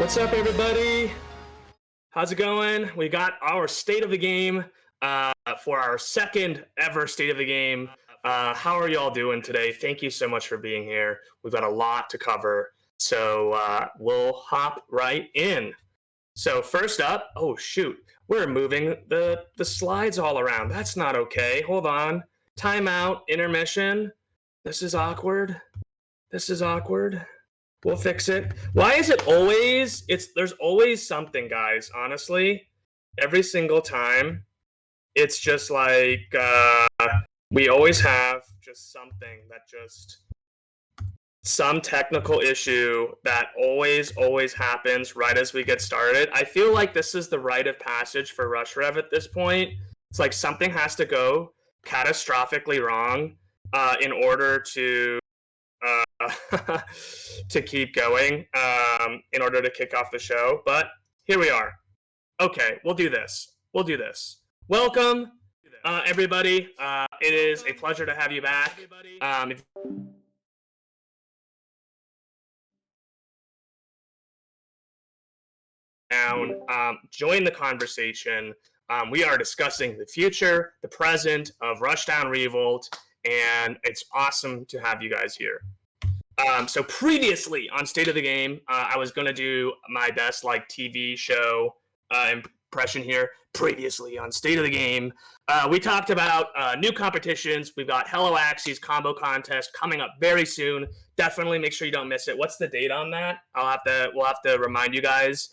What's up, everybody? How's it going? We got our state of the game for our second ever state of the game. How are y'all doing today? Thank you so much for being here. We've got a lot to cover, so we'll hop right in. So first up, oh shoot, we're moving the slides all around. That's not okay. Hold on. Timeout, intermission. This is awkward. We'll fix it. Why is it always, there's always something, guys, honestly. Every single time, it's just like, we always have just something that some technical issue that always happens right as we get started. I feel like this is the rite of passage for RushRev at this point. It's like something has to go catastrophically wrong in order to to keep going, in order to kick off the show. But here we are. Okay, we'll do this. Welcome, everybody. It is a pleasure to have you back. Join the conversation. We are discussing the future, the present of Rushdown Revolt, and it's awesome to have you guys here. So previously on State of the Game, I was going to do my best TV show impression here. Previously on State of the Game, we talked about new competitions. We've got Hello Axie's combo contest coming up very soon. Definitely make sure you don't miss it. What's the date on that? We'll have to remind you guys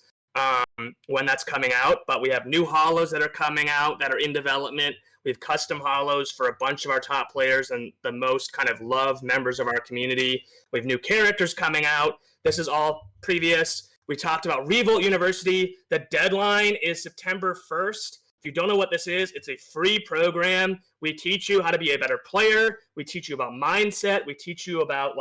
when that's coming out. But we have new holos that are coming out that are in development. We have custom holos for a bunch of our top players and the most kind of loved members of our community. We have new characters coming out. This is all previous. We talked about Revolt University. The deadline is September 1st. If you don't know what this is, it's a free program. We teach you how to be a better player. We teach you about mindset. We teach you about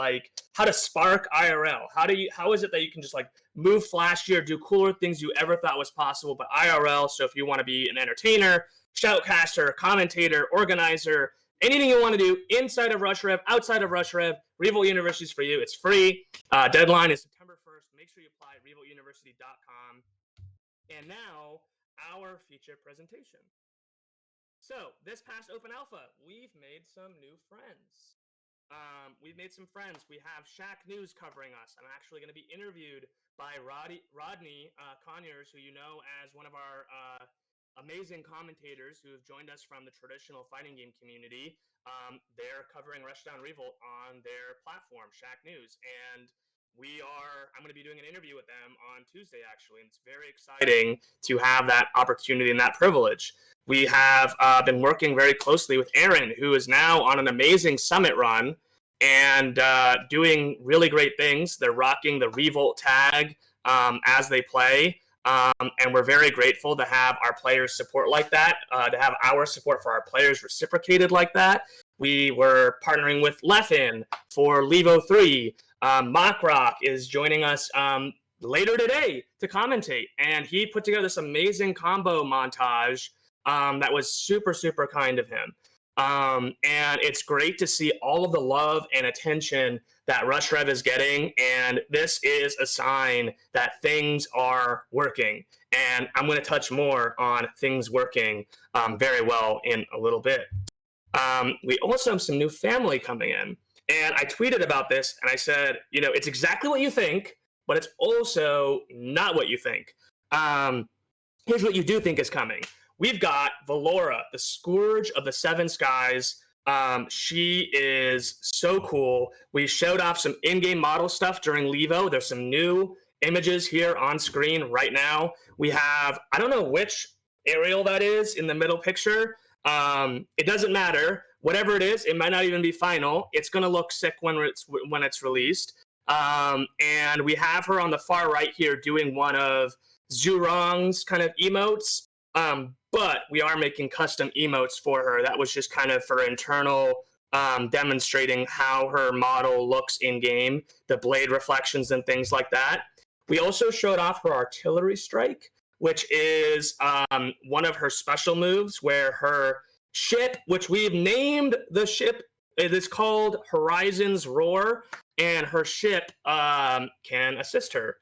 how to spark IRL. How is it that you can just move flashier, do cooler things you ever thought was possible, but IRL. So if you want to be an entertainer, shoutcaster, commentator, organizer, anything you want to do inside of RushRev, outside of RushRev, Revolt University is for you. It's free. Deadline is September 1st. Make sure you apply at revoltuniversity.com. And now, our feature presentation. So, this past Open Alpha, we've made some new friends. We have Shaq News covering us. I'm actually going to be interviewed by Rodney Conyers, who you know as one of our amazing commentators who have joined us from the traditional fighting game community. They're covering Rushdown Revolt on their platform, Shaq News, and I'm going to be doing an interview with them on Tuesday, actually, and it's very exciting to have that opportunity and that privilege. We have been working very closely with Aaron, who is now on an amazing summit run and doing really great things. They're rocking the Revolt tag as they play. And we're very grateful to have our players support like that, to have our support for our players reciprocated like that. We were partnering with Leffen for Levo 3. MockRock is joining us later today to commentate, and he put together this amazing combo montage that was super, super kind of him. And it's great to see all of the love and attention that RushRev is getting, and this is a sign that things are working. And I'm going to touch more on things working very well in a little bit. We also have some new family coming in, and I tweeted about this, and I said, it's exactly what you think, but it's also not what you think. Here's what you do think is coming. We've got Valora, the Scourge of the Seven Skies. She is so cool. We showed off some in-game model stuff during Levo. There's some new images here on screen right now. We have, I don't know which aerial that is in the middle picture. It doesn't matter. Whatever it is, it might not even be final. It's going to look sick when it's released. And we have her on the far right here doing one of Zhurong's kind of emotes. But we are making custom emotes for her. That was just kind of for internal demonstrating how her model looks in game, the blade reflections and things like that. We also showed off her artillery strike, which is one of her special moves where her ship, which we've named the ship, it is called Horizon's Roar, and her ship can assist her.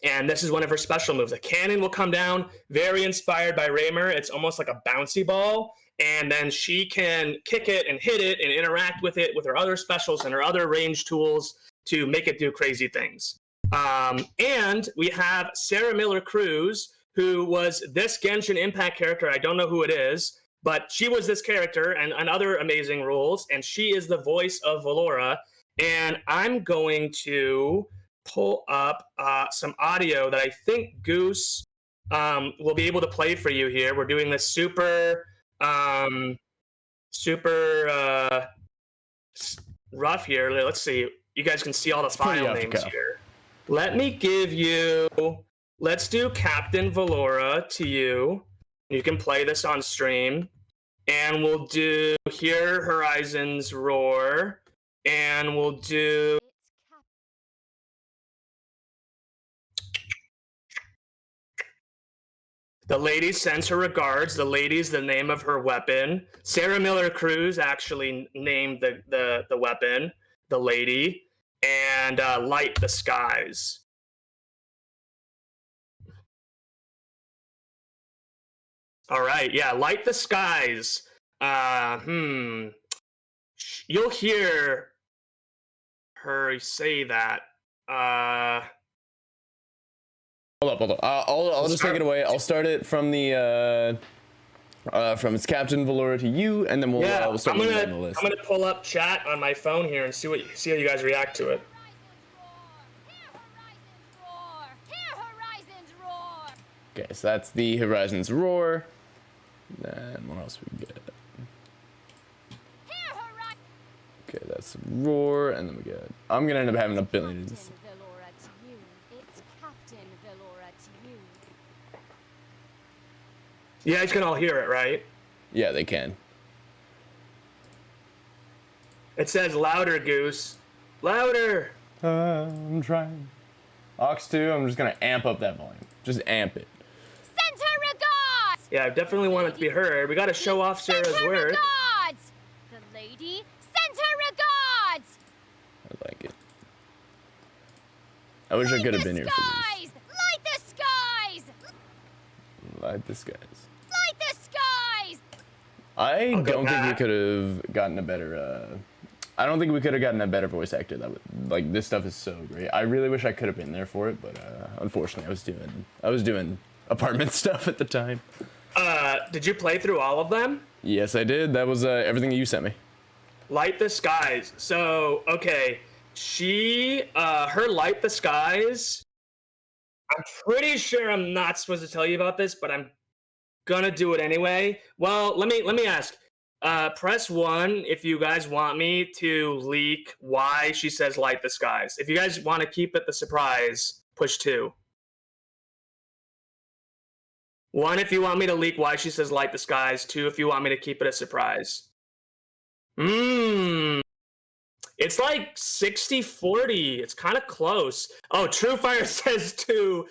And this is one of her special moves. A cannon will come down, very inspired by Raymer. It's almost like a bouncy ball. And then she can kick it and hit it and interact with it with her other specials and her other range tools to make it do crazy things. And we have Sarah Miller-Cruz, who was this Genshin Impact character. I don't know who it is, but she was this character and other amazing roles. And she is the voice of Valora. And I'm going to pull up some audio that I think Goose will be able to play for you here. We're doing this super rough here. Let's see. You guys can see all the file names here. Let me give you, let's do Captain Valora to you. You can play this on stream. And we'll do Hear Horizons Roar. And we'll do The lady sends her regards. The lady's the name of her weapon. Sarah Miller-Cruz actually named the weapon, the lady, and Light the Skies. All right, yeah, Light the Skies. You'll hear her say that. Hold up. I'll just take it away. I'll start it from the from its Captain Valora to you, and then we'll start moving down the list. I'm gonna pull up chat on my phone here and see how you guys react to it. Okay, so that's the Horizons Roar. Then what else we get? Okay, that's Roar, and then we get. I'm gonna end up having a billion of these. You guys can all hear it, right? Yeah, they can. It says louder, Goose. Louder! I'm trying. Ox 2, I'm just gonna amp up that volume. Just amp it. Send her regards! Yeah, I definitely want it to be heard. We gotta show off Sarah's work. Regards! The lady, send her regards! I like it. I wish I could have been here for this. Light the skies! Light the skies. Light the skies! I don't think we could have gotten a better. I don't think we could have gotten a better voice actor. That would, like, this stuff is so great. I really wish I could have been there for it, but unfortunately, I was doing apartment stuff at the time. Did you play through all of them? Yes, I did. That was everything that you sent me. Light the Skies. So, okay, her Light the Skies. I'm pretty sure I'm not supposed to tell you about this, but I'm gonna do it anyway. Well, let me ask. Press 1 if you guys want me to leak why she says light the skies. If you guys want to keep it the surprise, push 2. 1 if you want me to leak why she says light the skies. 2 if you want me to keep it a surprise. It's like 60-40. It's kind of close. Oh, Truefire says 2.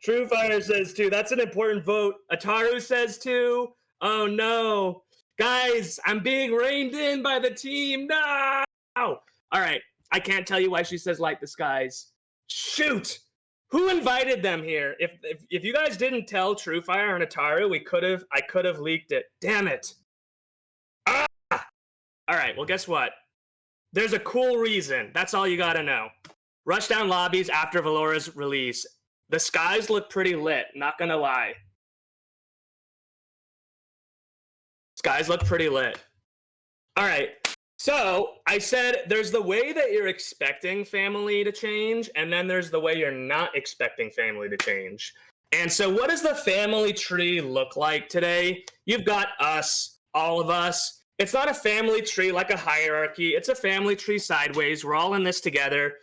Truefire says 2. That's an important vote. Ataru says 2. Oh no. Guys, I'm being reined in by the team. No! All right. I can't tell you why she says light the skies. Shoot! Who invited them here? If you guys didn't tell Truefire and Ataru, I could have leaked it. Damn it. Ah! All right, well, guess what? There's a cool reason. That's all you gotta know. Rushdown lobbies after Valora's release. The skies look pretty lit, not gonna lie. Skies look pretty lit. All right. So I said there's the way that you're expecting family to change, and then there's the way you're not expecting family to change. And so what does the family tree look like today? You've got us, all of us. It's not a family tree like a hierarchy. It's a family tree sideways. We're all in this together.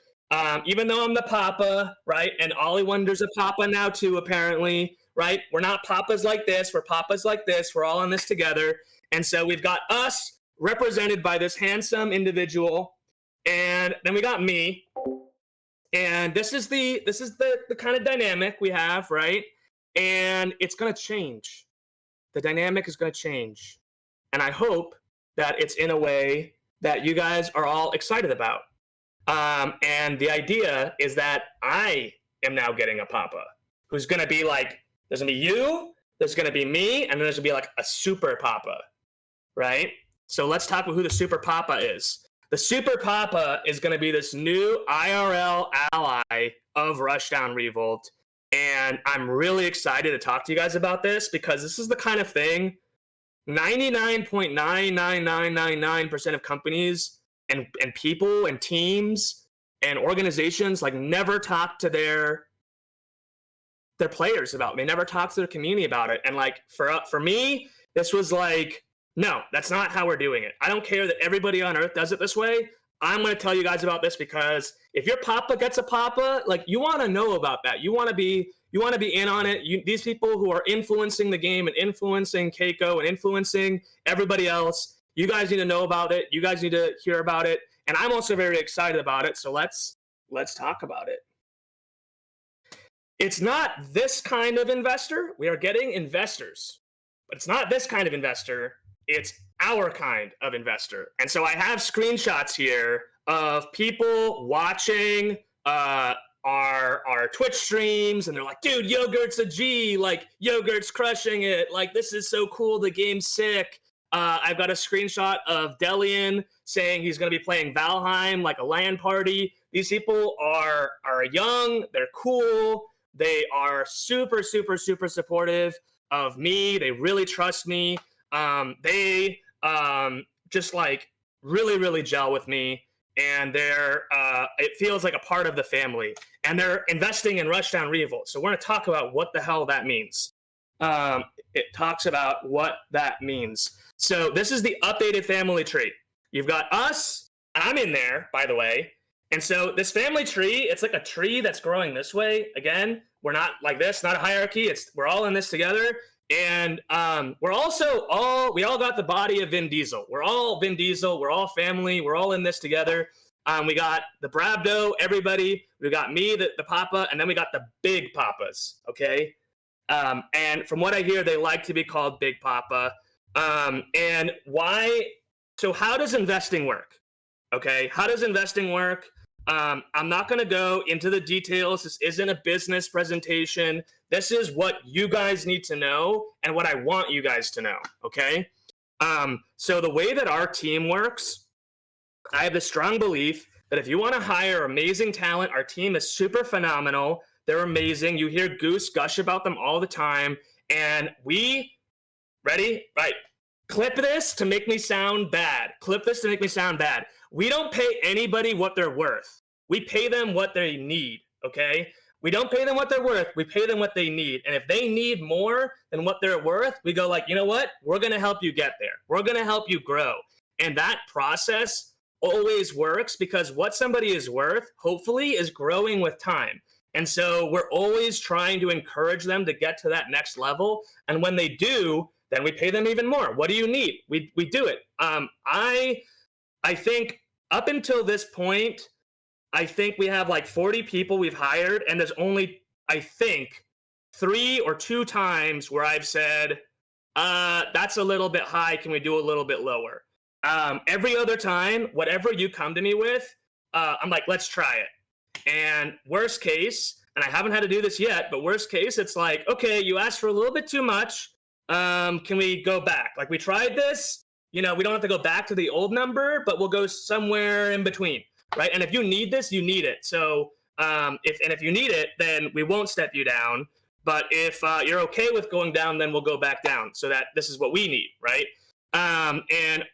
Even though I'm the papa, right? And Ollie Wonder's a papa now too, apparently. Right? We're not papas like this. We're papas like this. We're all in this together. And so we've got us represented by this handsome individual. And then we got me. And this is the kind of dynamic we have, right? And it's going to change. The dynamic is going to change. And I hope that it's in a way that you guys are all excited about. And the idea is that I am now getting a Papa. Who's going to be like, there's going to be you, there's going to be me, and then there's going to be like a Super Papa, right? So let's talk about who the Super Papa is. The Super Papa is going to be this new IRL ally of Rushdown Revolt, and I'm really excited to talk to you guys about this because this is the kind of thing 99.99999% of companies and people and teams and organizations like never talk to their players about it. They never talk to their community about it. And like for me, this was like, no, that's not how we're doing it. I don't care that everybody on Earth does it this way. I'm going to tell you guys about this because if your Papa gets a Papa, like you want to know about that. You want to be in on it. These people who are influencing the game and influencing Keiko and influencing everybody else, you guys need to know about it. You guys need to hear about it. And I'm also very excited about it. So let's talk about it. It's not this kind of investor. We are getting investors, but it's not this kind of investor. It's our kind of investor. And so I have screenshots here of people watching our Twitch streams, and they're like, dude, Yogurt's a G, like Yogurt's crushing it, like this is so cool, the game's sick. I've got a screenshot of Delian saying he's going to be playing Valheim like a LAN party. These people are young, they're cool, they are super, super, super supportive of me, they really trust me. They just like really, really gel with me, and they're it feels like a part of the family, and they're investing in Rushdown Revolt. So we're going to talk about what the hell that means. It talks about what that means. So this is the updated family tree. You've got us, and I'm in there, by the way. And so this family tree, it's like a tree that's growing this way. Again, we're not like this, not a hierarchy. We're all in this together. And we're also we all got the body of Vin Diesel. We're all Vin Diesel. We're all family. We're all in this together. We got the Brabdo, everybody. We got me, the Papa, and then we got the Big Papas, okay? And from what I hear, they like to be called Big Papa. And why? So how does investing work? Okay, how does investing work? I'm not going to go into the details. This isn't a business presentation. This is what you guys need to know and what I want you guys to know, okay? So the way that our team works, I have the strong belief that if you want to hire amazing talent, our team is super phenomenal. They're amazing. You hear Goose gush about them all the time. And ready? Right. Clip this to make me sound bad. Clip this to make me sound bad. We don't pay anybody what they're worth. We pay them what they need, okay? We don't pay them what they're worth. We pay them what they need. And if they need more than what they're worth, we go like, you know what? We're going to help you get there. We're going to help you grow. And that process always works because what somebody is worth, hopefully, is growing with time. And so we're always trying to encourage them to get to that next level. And when they do, then we pay them even more. What do you need? We do it. I think up until this point, I think we have like 40 people we've hired, and there's only, I think, 3 or 2 times where I've said, that's a little bit high. Can we do a little bit lower? Every other time, whatever you come to me with, I'm like, let's try it. And worst case, and I haven't had to do this yet, but worst case, it's like, okay, you asked for a little bit too much. Can we go back? Like, we tried this. You know, we don't have to go back to the old number, but we'll go somewhere in between, right? And if you need this, you need it. So if you need it, then we won't step you down. But if you're okay with going down, then we'll go back down so that this is what we need, right? And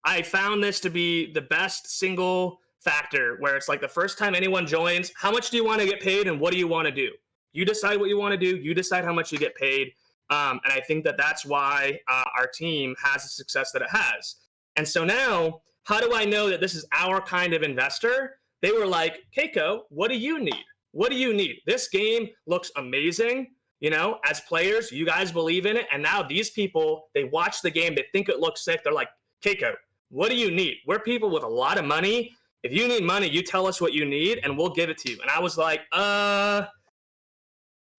I found this to be the best single factor where it's like the first time anyone joins, how much do you want to get paid and what do you want to do? You decide what you want to do. You decide how much you get paid. And I think that that's why our team has the success that it has. And so now, how do I know that this is our kind of investor? They were like, Keiko, what do you need? What do you need? This game looks amazing. You know, as players, you guys believe in it. And now these people, they watch the game, they think it looks sick. They're like, Keiko, what do you need? We're people with a lot of money. If you need money, you tell us what you need and we'll give it to you. And I was like,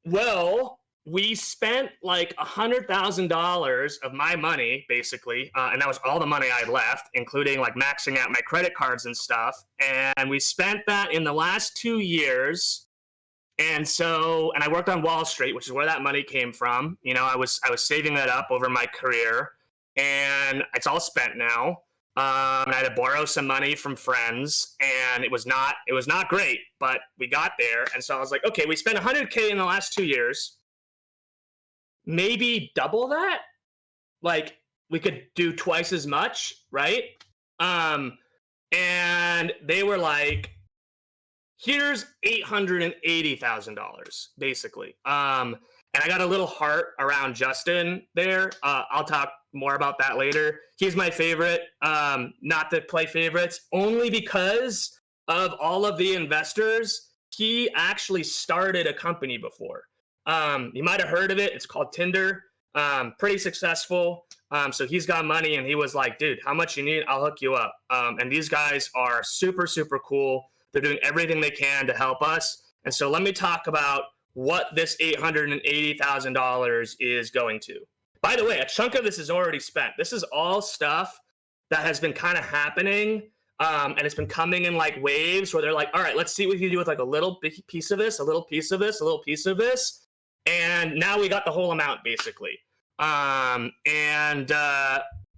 well, we spent like $100,000 of my money, basically, and that was all the money I had left, including like maxing out my credit cards and stuff. And we spent that in the last 2 years And I worked on Wall Street, which is where that money came from. You know, I was saving that up over my career, and it's all spent now. And I had to borrow some money from friends, and it was not great, but we got there. And so I was like, okay, we spent $100K in the last 2 years. Maybe double that. Like, we could do twice as much, right? And they were like, here's $880,000, basically. And I got a little heart around Justin there. I'll talk more about that later. He's my favorite, not to play favorites, only because of all of the investors. He actually started a company before. You might have heard of it. It's called Tinder. Pretty successful. So he's got money, and he was like, dude, how much you need? I'll hook you up. And these guys are super, super cool. They're doing everything they can to help us. And so let me talk about what this $880,000 is going to. By the way, a chunk of this is already spent. This is all stuff that has been kind of happening, and it's been coming in like waves where they're like, all right, let's see what we can do with like a little piece of this, a little piece of this, a little piece of this. And now we got the whole amount, basically.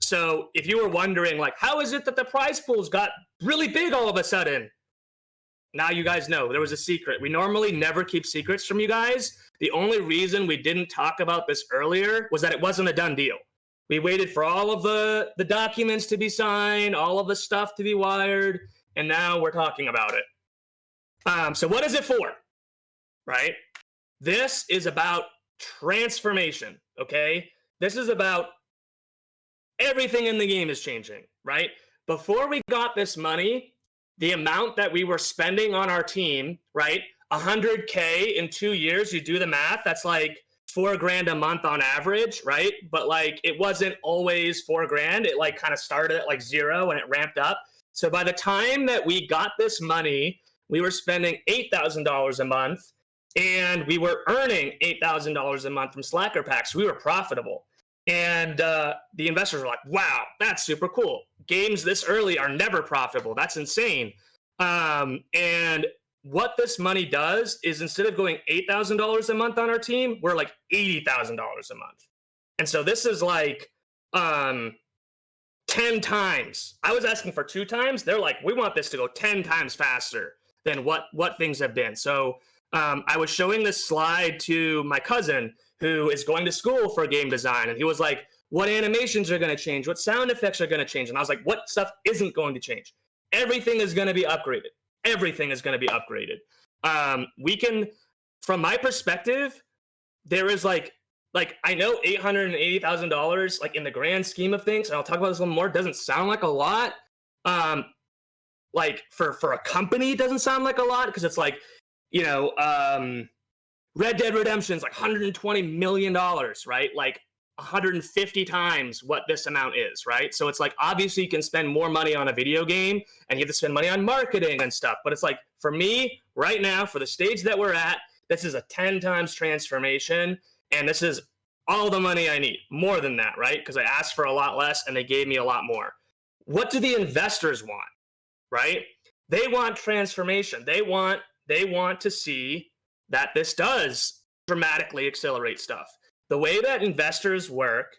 So if you were wondering, like, how is it that the prize pools got really big all of a sudden? Now you guys know. There was a secret. We normally never keep secrets from you guys. The only reason we didn't talk about this earlier was that it wasn't a done deal. We waited for all of the documents to be signed, all of the stuff to be wired, and now we're talking about it. So what is it for? Right? This is about transformation, okay? This is about everything in the game is changing, right? Before we got this money, the amount that we were spending on our team, right? $100K in 2 years, you do the math, that's like $4,000 a month on average, right? But like, it wasn't always $4,000. It like kind of started at like 0 and it ramped up. So by the time that we got this money, we were spending $8,000 a month, and we were earning $8,000 a month from Slacker packs. We were profitable. And the investors were like, wow, that's super cool. Games this early are never profitable. That's insane. And what this money does is, instead of going $8,000 a month on our team, we're like $80,000 a month. And so this is like 10 times. I was asking for 2 times. They're like, we want this to go 10 times faster than what things have been. So I was showing this slide to my cousin, who is going to school for game design. And he was like, what animations are going to change? What sound effects are going to change? And I was like, what stuff isn't going to change? Everything is going to be upgraded. Everything is going to be upgraded. We can, from my perspective, there is like I know $880,000, like in the grand scheme of things, and I'll talk about this a little more, doesn't sound like a lot. Like for a company, it doesn't sound like a lot, because it's like, you know, Red Dead Redemption is like $120 million, right? Like 150 times what this amount is, right? So it's like, obviously you can spend more money on a video game, and you have to spend money on marketing and stuff. But it's like, for me right now, for the stage that we're at, this is a 10 times transformation, and this is all the money I need. More than that, right? Because I asked for a lot less and they gave me a lot more. What do the investors want, right? They want transformation. They want to see that this does dramatically accelerate stuff. The way that investors work,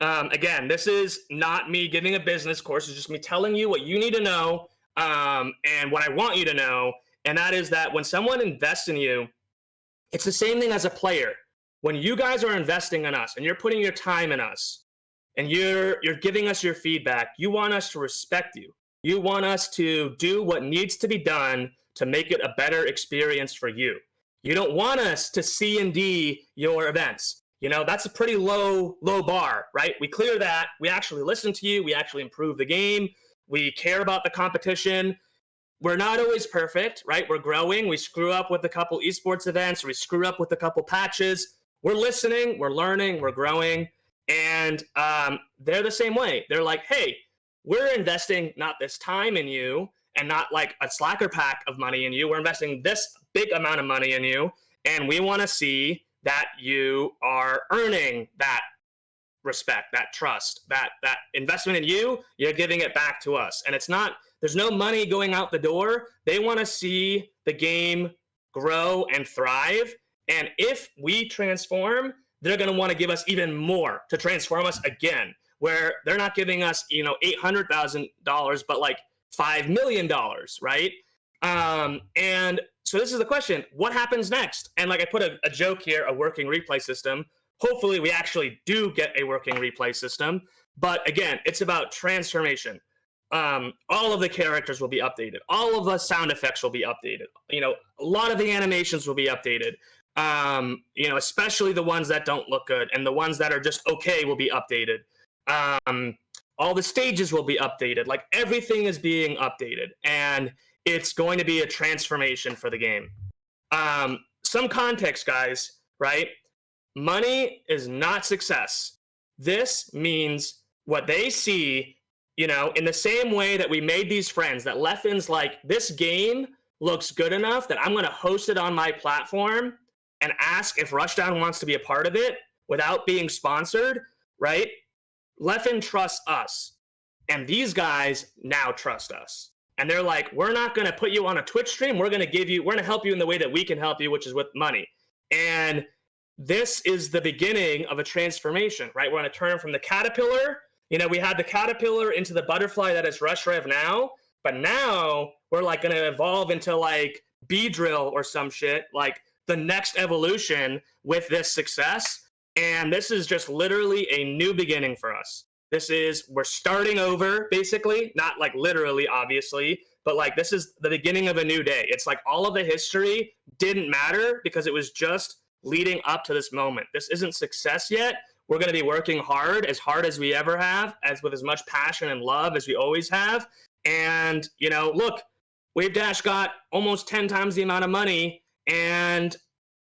again, this is not me giving a business course. It's just me telling you what you need to know, and what I want you to know. And that is that when someone invests in you, it's the same thing as a player. When you guys are investing in us and you're putting your time in us and you're giving us your feedback, you want us to respect you. You want us to do what needs to be done to make it a better experience for you. You don't want us to C&D your events. You know, that's a pretty low bar, right? We clear that. We actually listen to you. We actually improve the game. We care about the competition. We're not always perfect, right? We're growing. We screw up with a couple esports events, or we screw up with a couple patches. We're listening, we're learning, we're growing. And they're the same way. They're like, hey, we're investing not this time in you, and not like a Slacker pack of money in you. We're investing this big amount of money in you, and we want to see that you are earning that respect, that trust, that investment in you. You're giving it back to us. And it's not, there's no money going out the door. They want to see the game grow, and thrive. And if we transform, they're going to want to give us even more to transform us again, where they're not giving us, $800,000, but like $5 million, right? And so this is the question, what happens next? And like I put a joke here, a working replay system. Hopefully we actually do get a working replay system. But again, it's about transformation. All of the characters will be updated. All of the sound effects will be updated. A lot of the animations will be updated. Especially the ones that don't look good, and the ones that are just okay will be updated. All the stages will be updated. Like everything is being updated, and it's going to be a transformation for the game. Some context, guys, right? Money is not success. This means what they see, in the same way that we made these friends, that Leffin's like, this game looks good enough that I'm going to host it on my platform and ask if Rushdown wants to be a part of it without being sponsored, right? Leffin trusts us, and these guys now trust us. And they're like, we're not going to put you on a Twitch stream. We're going to help you in the way that we can help you, which is with money. And this is the beginning of a transformation, right? We're going to turn from the caterpillar. We had the caterpillar into the butterfly that is Rushrev now, but now we're like going to evolve into like Beedrill or some shit, like the next evolution with this success. And this is just literally a new beginning for us. We're starting over, basically, not like literally, obviously, but like this is the beginning of a new day. It's like all of the history didn't matter because it was just leading up to this moment. This isn't success yet. We're going to be working hard as we ever have, with as much passion and love as we always have. And, look, Wave Dash got almost 10 times the amount of money. And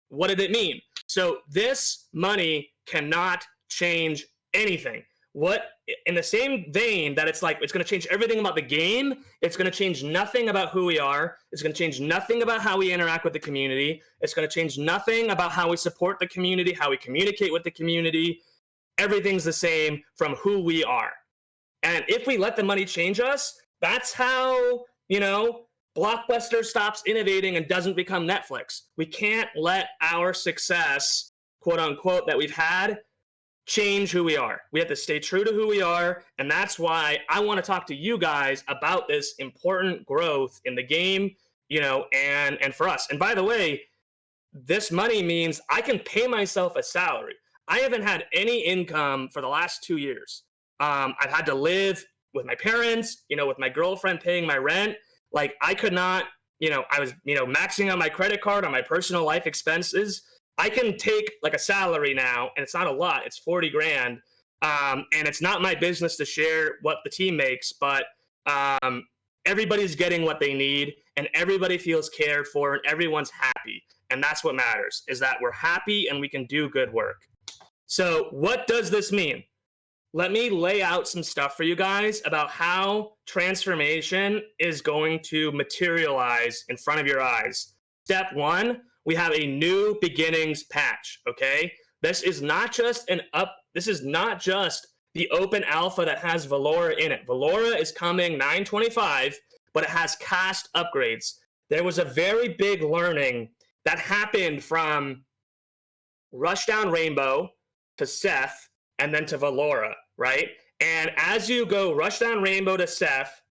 what did it mean? So this money cannot change anything. In the same vein that it's going to change everything about the game, it's going to change nothing about who we are. It's going to change nothing about how we interact with the community. It's going to change nothing about how we support the community, how we communicate with the community. Everything's the same from who we are. And if we let the money change us, that's how, Blockbuster stops innovating and doesn't become Netflix. We can't let our success, quote unquote, that we've had change who we are. We have to stay true to who we are, and that's why I want to talk to you guys about this important growth in the game, and for us. And by the way, this money means I can pay myself a salary. I haven't had any income for the last 2 years. I've had to live with my parents, with my girlfriend paying my rent. Like I could not, I was, maxing out my credit card on my personal life expenses. I can take like a salary now, and it's not a lot. It's 40 grand. And it's not my business to share what the team makes, but everybody's getting what they need, and everybody feels cared for, and everyone's happy. And that's what matters, is that we're happy and we can do good work. So what does this mean? Let me lay out some stuff for you guys about how transformation is going to materialize in front of your eyes. Step one, we have a new beginnings patch, okay? This is not just the open alpha that has Valora in it. Valora is coming 9/25, but it has cast upgrades. There was a very big learning that happened from Rushdown Rainbow to Seth and then to Valora, right? And as you go Rushdown Rainbow to Seth,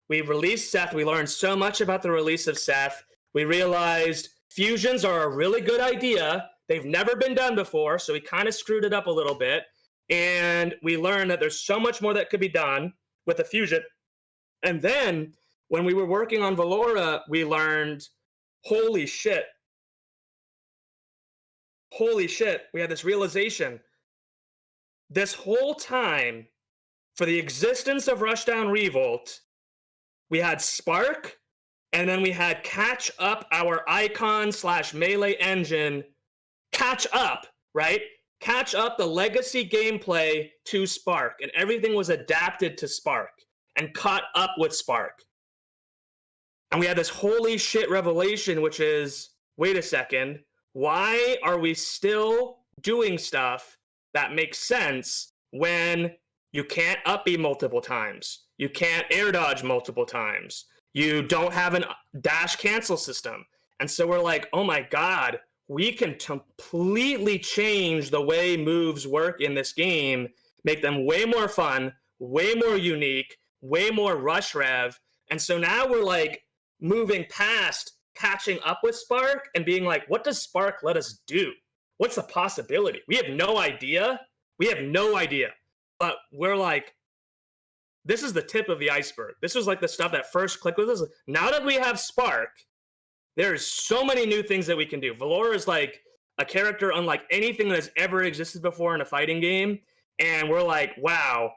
we released Seth. We learned so much about the release of Seth. We realized fusions are a really good idea. They've never been done before, so we kind of screwed it up a little bit. And we learned that there's so much more that could be done with a fusion. And then when we were working on Valora, we learned, holy shit, we had this realization. This whole time, for the existence of Rushdown Revolt, we had Spark, and then we had catch up our icon/melee engine, catch up, right? Catch up the legacy gameplay to Spark, and everything was adapted to Spark and caught up with Spark. And we had this holy shit revelation, which is, wait a second, why are we still doing stuff that makes sense when you can't up B multiple times, you can't air dodge multiple times, you don't have a dash cancel system? And so we're like, oh my God, we can completely change the way moves work in this game, make them way more fun, way more unique, way more rush rev. And so now we're like moving past catching up with Spark and being like, what does Spark let us do? What's the possibility? We have no idea. But we're like, this is the tip of the iceberg. This was like the stuff that first clicked with us. Now that we have Spark, there's so many new things that we can do. Valora is like a character unlike anything that has ever existed before in a fighting game. And we're like, wow,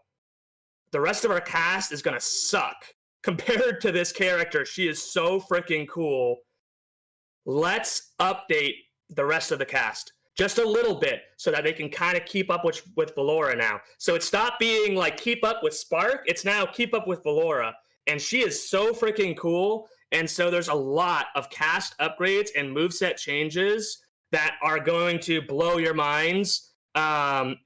the rest of our cast is going to suck compared to this character. She is so freaking cool. Let's update the rest of the cast just a little bit so that they can kind of keep up with Valora now. So it stopped being like keep up with Spark. It's now keep up with Valora. And she is so freaking cool. And so there's a lot of cast upgrades and moveset changes that are going to blow your minds. Normally,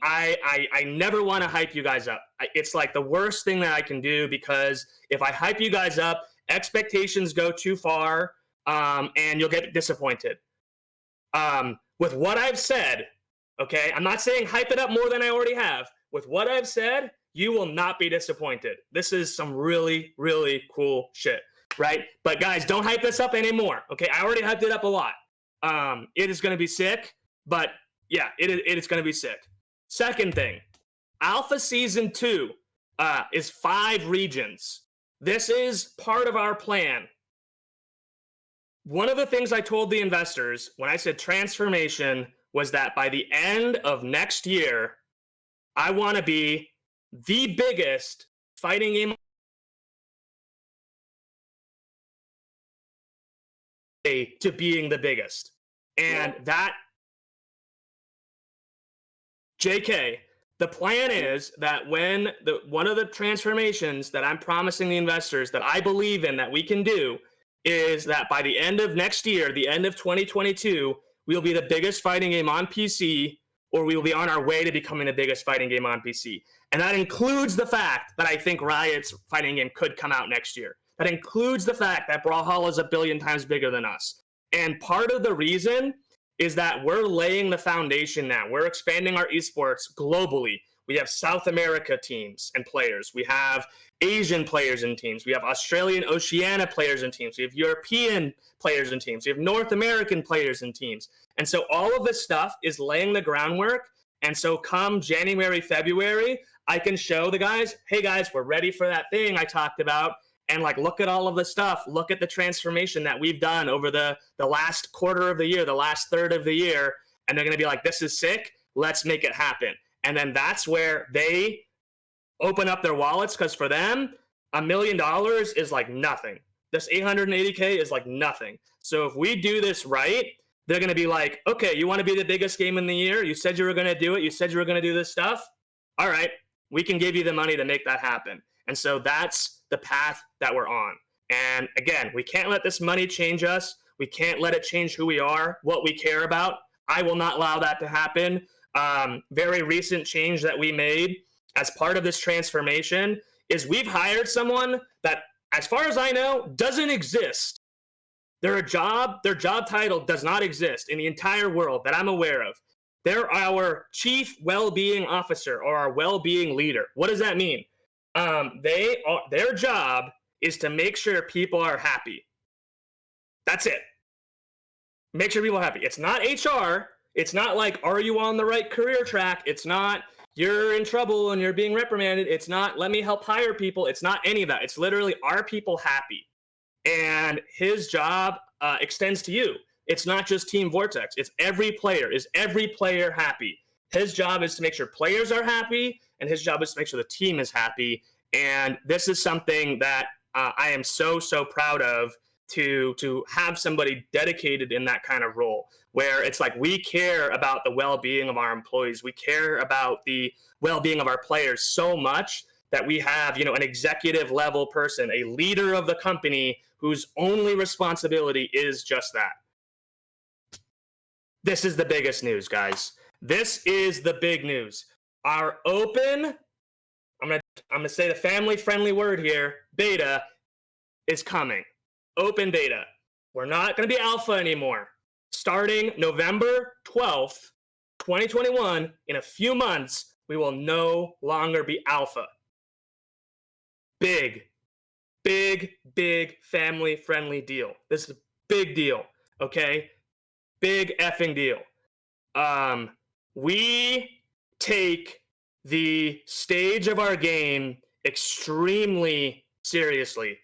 I never want to hype you guys up. It's like the worst thing that I can do, because if I hype you guys up, expectations go too far, and you'll get disappointed. With what I've said, okay, I'm not saying hype it up more than I already have. With what I've said, you will not be disappointed. This is some really, really cool shit, right? But guys, don't hype this up anymore, okay? I already hyped it up a lot. It is going to be sick, but yeah, it is going to be sick. Second thing, Alpha Season 2 is 5 regions. This is part of our plan. One of the things I told the investors when I said transformation was that by the end of next year, I want to be the biggest fighting game to being the biggest. And that, JK, the plan is that when one of the transformations that I'm promising the investors that I believe in that we can do is that by the end of next year, the end of 2022, we'll be the biggest fighting game on PC, or we will be on our way to becoming the biggest fighting game on PC. And that includes the fact that I think Riot's fighting game could come out next year. That includes the fact that Brawlhalla is 1 billion times bigger than us. And part of the reason is that we're laying the foundation now. We're expanding our esports globally. We have South America teams and players. We have Asian players and teams. We have Australian, Oceania players and teams. We have European players and teams. We have North American players and teams. And so all of this stuff is laying the groundwork. And so come January, February, I can show the guys, hey guys, we're ready for that thing I talked about. And like, look at all of the stuff. Look at the transformation that we've done over the last quarter of the year, the last third of the year. And they're going to be like, this is sick. Let's make it happen. And then that's where they open up their wallets, because for them, $1 million is like nothing. This 880K is like nothing. So if we do this right, they're going to be like, okay, you want to be the biggest game in the year? You said you were going to do it. You said you were going to do this stuff. All right, we can give you the money to make that happen. And so that's the path that we're on. And again, we can't let this money change us. We can't let it change who we are, what we care about. I will not allow that to happen. Very recent change that we made as part of this transformation is we've hired someone that, as far as I know, doesn't exist. Their job title does not exist in the entire world that I'm aware of. They're our chief well-being officer, or our well-being leader. What does that mean? Their job is to make sure people are happy. That's it. Make sure people are happy. It's not HR. It's not like, are you on the right career track? It's not, you're in trouble and you're being reprimanded. It's not, let me help hire people. It's not any of that. It's literally, are people happy? And his job extends to you. It's not just Team Vortex. It's every player. Is every player happy? His job is to make sure players are happy, and his job is to make sure the team is happy. And this is something that I am so, so proud of, to have somebody dedicated in that kind of role, where it's like we care about the well-being of our employees. We care about the well-being of our players so much that we have, an executive level person, a leader of the company whose only responsibility is just that. This is the biggest news, guys. This is the big news. Our open, I'm gonna say the family-friendly word here, beta, is coming. Open beta. We're not going to be alpha anymore. Starting November 12th, 2021, in a few months, we will no longer be alpha. Big family-friendly deal. This is a big deal, okay? Big effing deal. We take the stage of our game extremely seriously,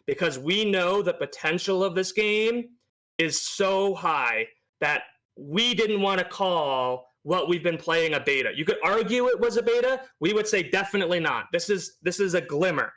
because we know the potential of this game is so high that we didn't want to call what we've been playing a beta. You could argue it was a beta. We would say definitely not. This is a glimmer.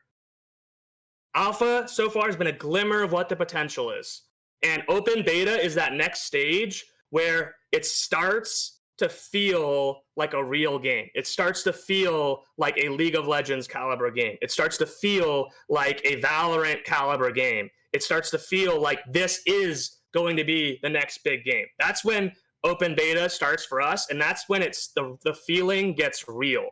Alpha so far has been a glimmer of what the potential is. And open beta is that next stage where it starts to feel like a real game. It starts to feel like a League of Legends caliber game. It starts to feel like a Valorant caliber game. It starts to feel like this is going to be the next big game. That's when open beta starts for us, and that's when it's the feeling gets real.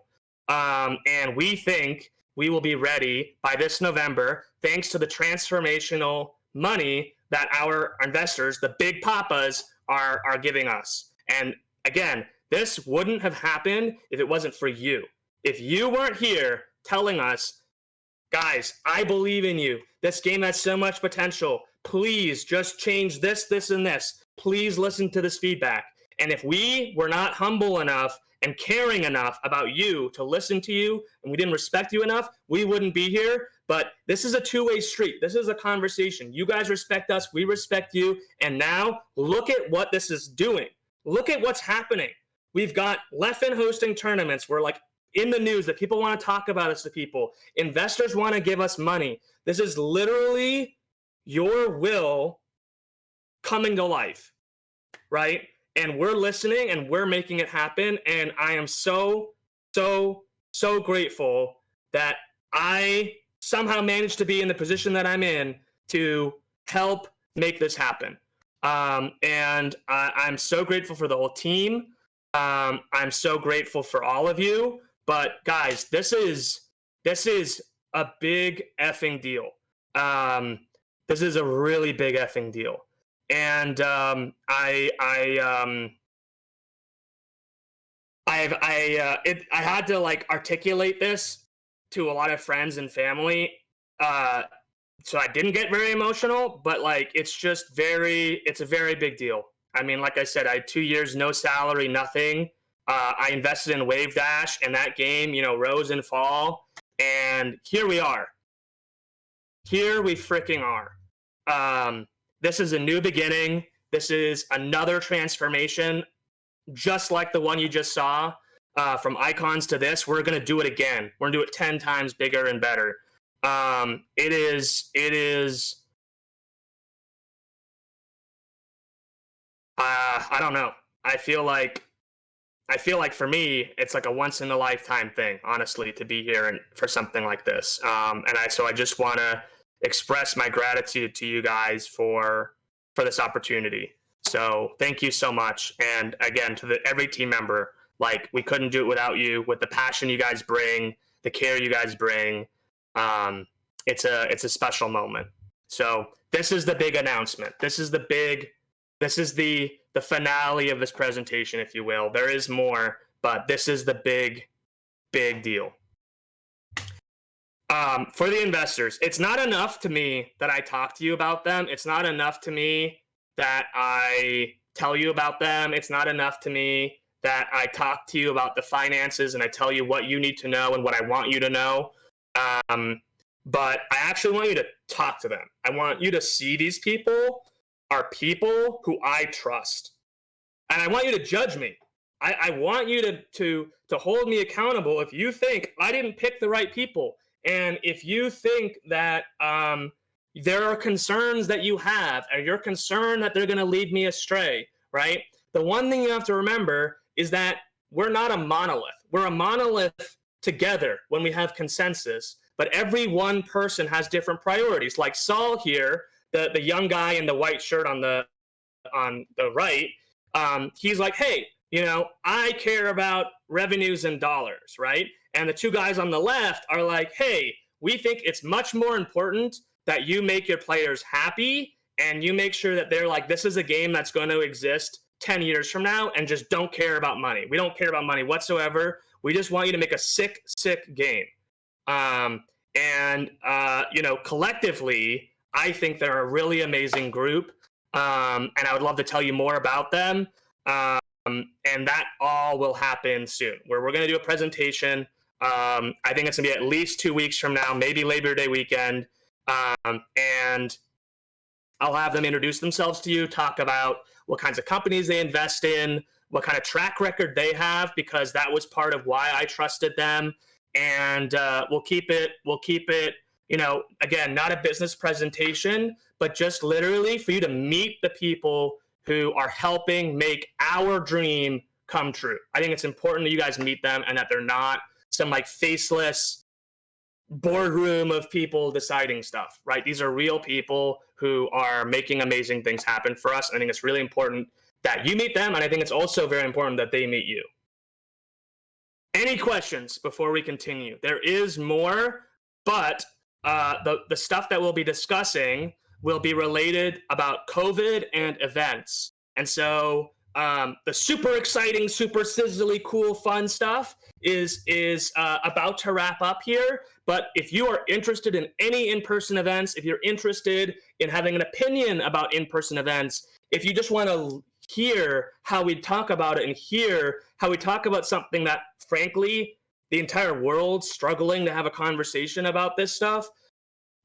And we think we will be ready by this November, thanks to the transformational money that our investors, the big papas, are giving us. And again, this wouldn't have happened if it wasn't for you. If you weren't here telling us, guys, I believe in you. This game has so much potential. Please just change this, this, and this. Please listen to this feedback. And if we were not humble enough and caring enough about you to listen to you, and we didn't respect you enough, we wouldn't be here. But this is a two-way street. This is a conversation. You guys respect us. We respect you. And now look at what this is doing. Look at what's happening. We've got Leffen hosting tournaments. We're like in the news that people want to talk about us to people. Investors want to give us money. This is literally your will coming to life, right? And we're listening and we're making it happen. And I am so grateful that I somehow managed to be in the position that I'm in to help make this happen. And I'm so grateful for the whole team. I'm so grateful for all of you. But guys, this is a big effing deal. This is a really big effing deal. And I had to like articulate this to a lot of friends and family. So I didn't get very emotional, but like it's a very big deal. I mean, like I said, I had 2 years, no salary, nothing. I invested in Wave Dash, and that game, rose and fall. And here we are. Here we freaking are. This is a new beginning. This is another transformation, just like the one you just saw. From icons to this, we're going to do it again. We're going to do it 10 times bigger and better. It is, I don't know. I feel like for me, it's like a once in a lifetime thing, honestly, to be here and for something like this. So I just want to express my gratitude to you guys for this opportunity. So thank you so much. And again, to every team member, like we couldn't do it without you, with the passion you guys bring, the care you guys bring. It's a special moment. So this is the big announcement. This is the finale of this presentation, if you will. There is more, but this is the big deal. For the investors, it's not enough to me that I talk to you about them. It's not enough to me that I tell you about them. It's not enough to me that I talk to you about the finances and I tell you what you need to know and what I want you to know. But I actually want you to talk to them. I want you to see these people are people who I trust. And I want you to judge me. I want you to hold me accountable if you think I didn't pick the right people. And if you think that there are concerns that you have, or you're concerned that they're going to lead me astray, right? The one thing you have to remember is that we're not a monolith. We're a monolith together when we have consensus, but every one person has different priorities. Like Saul here, the young guy in the white shirt on the right, he's like, hey, I care about revenues and dollars, right? And the two guys on the left are like, hey, We think it's much more important that you make your players happy and you make sure that they're like, this is a game that's going to exist 10 years from now, and just don't care about money. We don't care about money whatsoever. We just want you to make a sick game. Collectively, I think they're a really amazing group. And I would love to tell you more about them. And that all will happen soon, where we're going to do a presentation. I think it's going to be at least 2 weeks from now, maybe Labor Day weekend. And I'll have them introduce themselves to you, talk about what kinds of companies they invest in, what kind of track record they have, because that was part of why I trusted them. And we'll keep it, again, not a business presentation, but just literally for you to meet the people who are helping make our dream come true. I think it's important that you guys meet them and that they're not some like faceless boardroom of people deciding stuff, right? These are real people who are making amazing things happen for us. I think it's really important that you meet them, and I think it's also very important that they meet you. Any questions before we continue? There is more, but the stuff that we'll be discussing will be related about COVID and events. And so the super exciting, super sizzly, cool, fun stuff is about to wrap up here. But if you are interested in any in-person events, if you're interested in having an opinion about in-person events, if you just want to hear how we talk about it and hear how we talk about something that, frankly, the entire world's struggling to have a conversation about this stuff,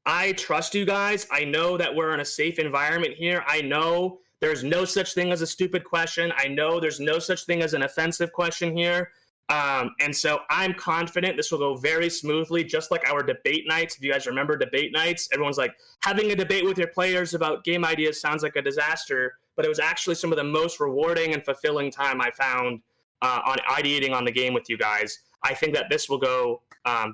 I trust you guys. I know that we're in a safe environment here. I know there's no such thing as a stupid question. I know there's no such thing as an offensive question here. And so I'm confident this will go very smoothly, just like our debate nights. If you guys remember debate nights, everyone's like, having a debate with your players about game ideas sounds like a disaster, but it was actually some of the most rewarding and fulfilling time I found on ideating on the game with you guys. I think that this will go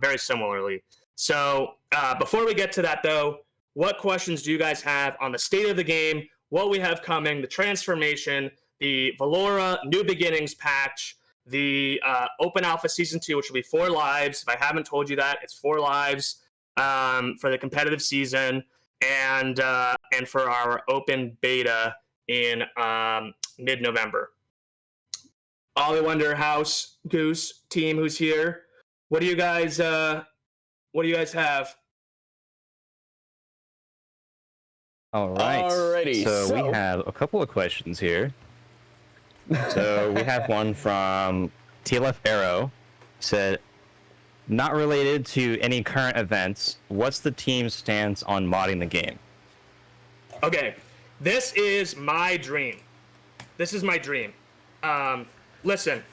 very similarly. So before we get to that, though, what questions do you guys have on the state of the game, what we have coming, the transformation, the Valora New Beginnings patch, the Open Alpha Season 2, which will be 4 lives. If I haven't told you that, it's 4 lives for the competitive season, and for our open beta in mid-November. Ollie Wonder House Goose team, who's here? What do you guys have? All right. Alrighty. So we have a couple of questions here. So we have one from TLF Arrow. Said, not related to any current events, what's the team's stance on modding the game? Okay, this is my dream. Listen,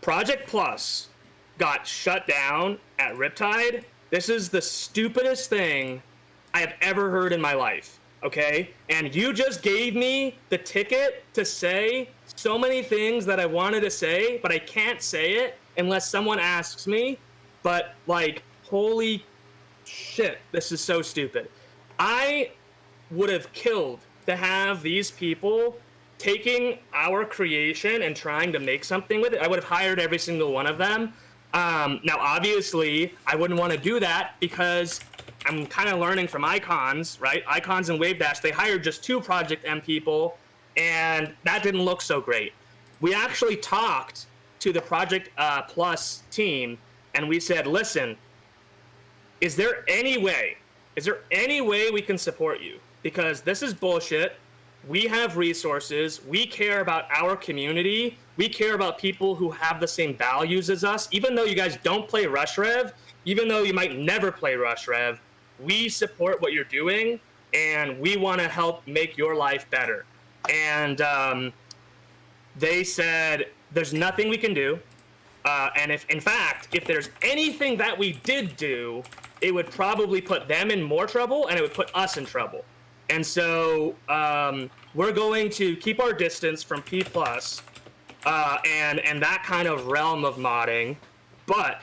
Project Plus got shut down at Riptide. This is the stupidest thing I have ever heard in my life, okay? And you just gave me the ticket to say so many things that I wanted to say, but I can't say it unless someone asks me. But, like, holy shit, this is so stupid. I would have killed to have these people taking our creation and trying to make something with it. I would have hired every single one of them. Now, obviously, I wouldn't want to do that because I'm kind of learning from Icons, right? Icons and Wave Dash, they hired just 2 Project M people, and that didn't look so great. We actually talked to the Project Plus team, and we said, listen, is there any way we can support you? Because this is bullshit. We have resources. We care about our community. We care about people who have the same values as us. Even though you guys don't play Rush Rev, even though you might never play Rush Rev, we support what you're doing, and we want to help make your life better. And they said, there's nothing we can do. And if there's anything that we did do, it would probably put them in more trouble, and it would put us in trouble. And so we're going to keep our distance from P+, and that kind of realm of modding. But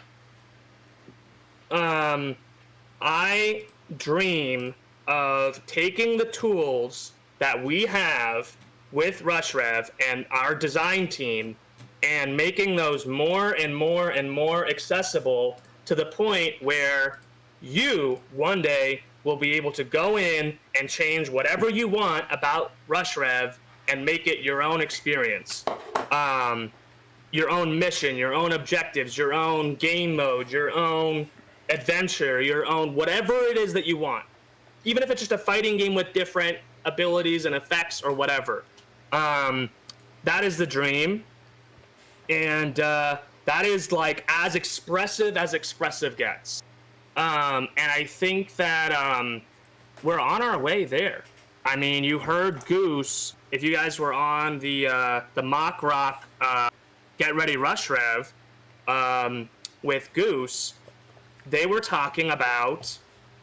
I dream of taking the tools that we have with RushRev and our design team and making those more and more and more accessible to the point where you one day will be able to go in and change whatever you want about Rush Rev and make it your own experience. Your own mission, your own objectives, your own game mode, your own adventure, your own whatever it is that you want. Even if it's just a fighting game with different abilities and effects or whatever. That is the dream. And that is like as expressive gets. And I think that we're on our way there. I mean, you heard Goose, if you guys were on the MockRock Get Ready Rush Rev with Goose, they were talking about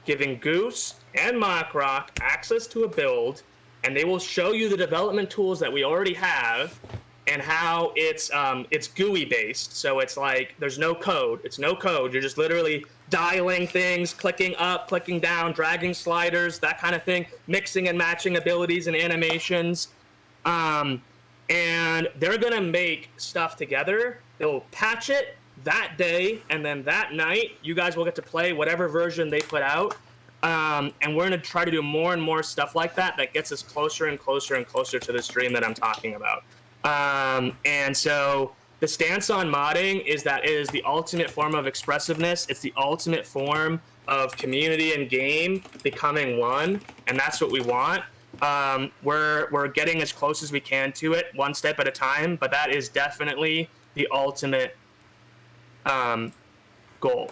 giving Goose and MockRock access to a build, and they will show you the development tools that we already have and how it's GUI based. So it's like there's no code. It's no code. You're just literally dialing things, clicking up, clicking down, dragging sliders, that kind of thing, mixing and matching abilities and animations. And they're going to make stuff together. They'll patch it that day, and then that night, you guys will get to play whatever version they put out. And we're going to try to do more and more stuff like that gets us closer and closer and closer to this dream that I'm talking about. And so the stance on modding is that it is the ultimate form of expressiveness. It's the ultimate form of community and game becoming one, and that's what we want. We're getting as close as we can to it, one step at a time, but that is definitely the ultimate goal.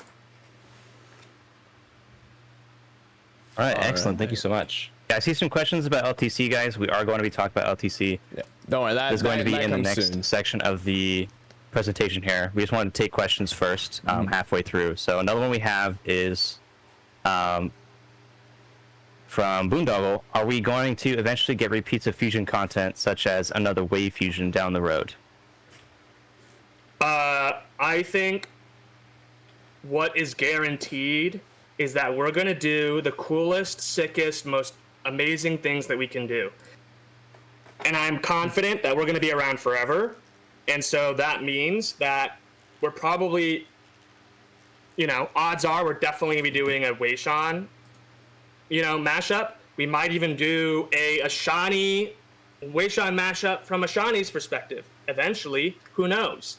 All right, excellent. Thank you so much. Yeah, I see some questions about LTC, guys. We are going to be talking about LTC. Yeah. Don't worry, that is going to be in the next soon. section of the presentation here. We just wanted to take questions first, halfway through. So another one we have is from Boondoggle. Are we going to eventually get repeats of fusion content, such as another wave fusion down the road? I think what is guaranteed is that we're going to do the coolest, sickest, most amazing things that we can do. And I'm confident that we're going to be around forever. And so that means that we're probably, odds are we're definitely going to be doing a Weishan, mashup. We might even do a Ashani Weishan mashup from Ashani's perspective. Eventually, who knows?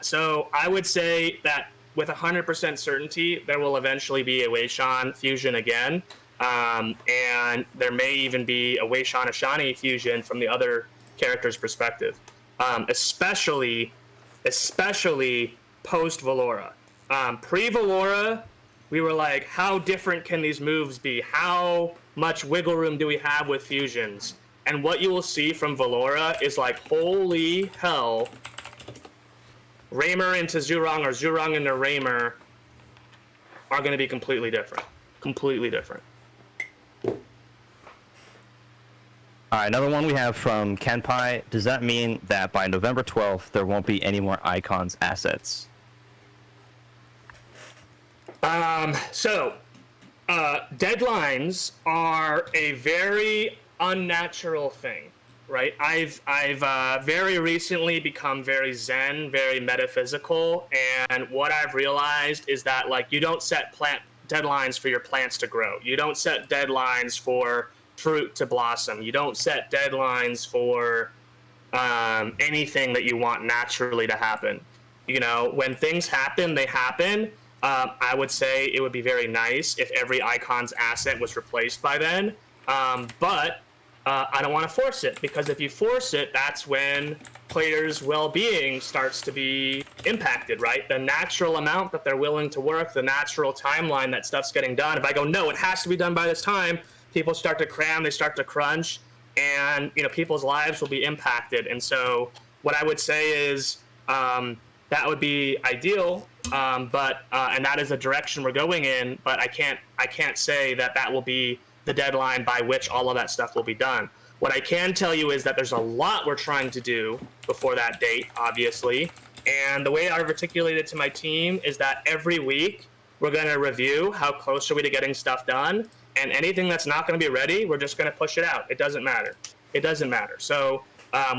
So I would say that with 100% certainty, there will eventually be a Weishan fusion again. And there may even be a Weishan Ashani fusion from the other character's perspective. Especially post-Valora. Pre-Valora, we were like, how different can these moves be? How much wiggle room do we have with fusions? And what you will see from Valora is like, holy hell, Raymer into Zhurong or Zhurong into Raymer are going to be completely different. Completely different. All right, another one we have from Kenpai. Does that mean that by November 12th, there won't be any more Icons assets? Deadlines are a very unnatural thing, right? I've very recently become very zen, very metaphysical, and what I've realized is that you don't set deadlines for your plants to grow. You don't set deadlines for fruit to blossom. You don't set deadlines for anything that you want naturally to happen. When things happen, they happen. I would say it would be very nice if every Icon's asset was replaced by then. But I don't want to force it, because if you force it, that's when players' well-being starts to be impacted, right? The natural amount that they're willing to work, the natural timeline that stuff's getting done. If I go, no, it has to be done by this time, people start to cram, they start to crunch, and people's lives will be impacted. And so what I would say is that would be ideal, but and that is the direction we're going in. But I can't say that will be the deadline by which all of that stuff will be done. What I can tell you is that there's a lot we're trying to do before that date, obviously. And the way I've articulated to my team is that every week we're going to review how close are we to getting stuff done. And anything that's not going to be ready, we're just going to push it out. It doesn't matter. It doesn't matter. So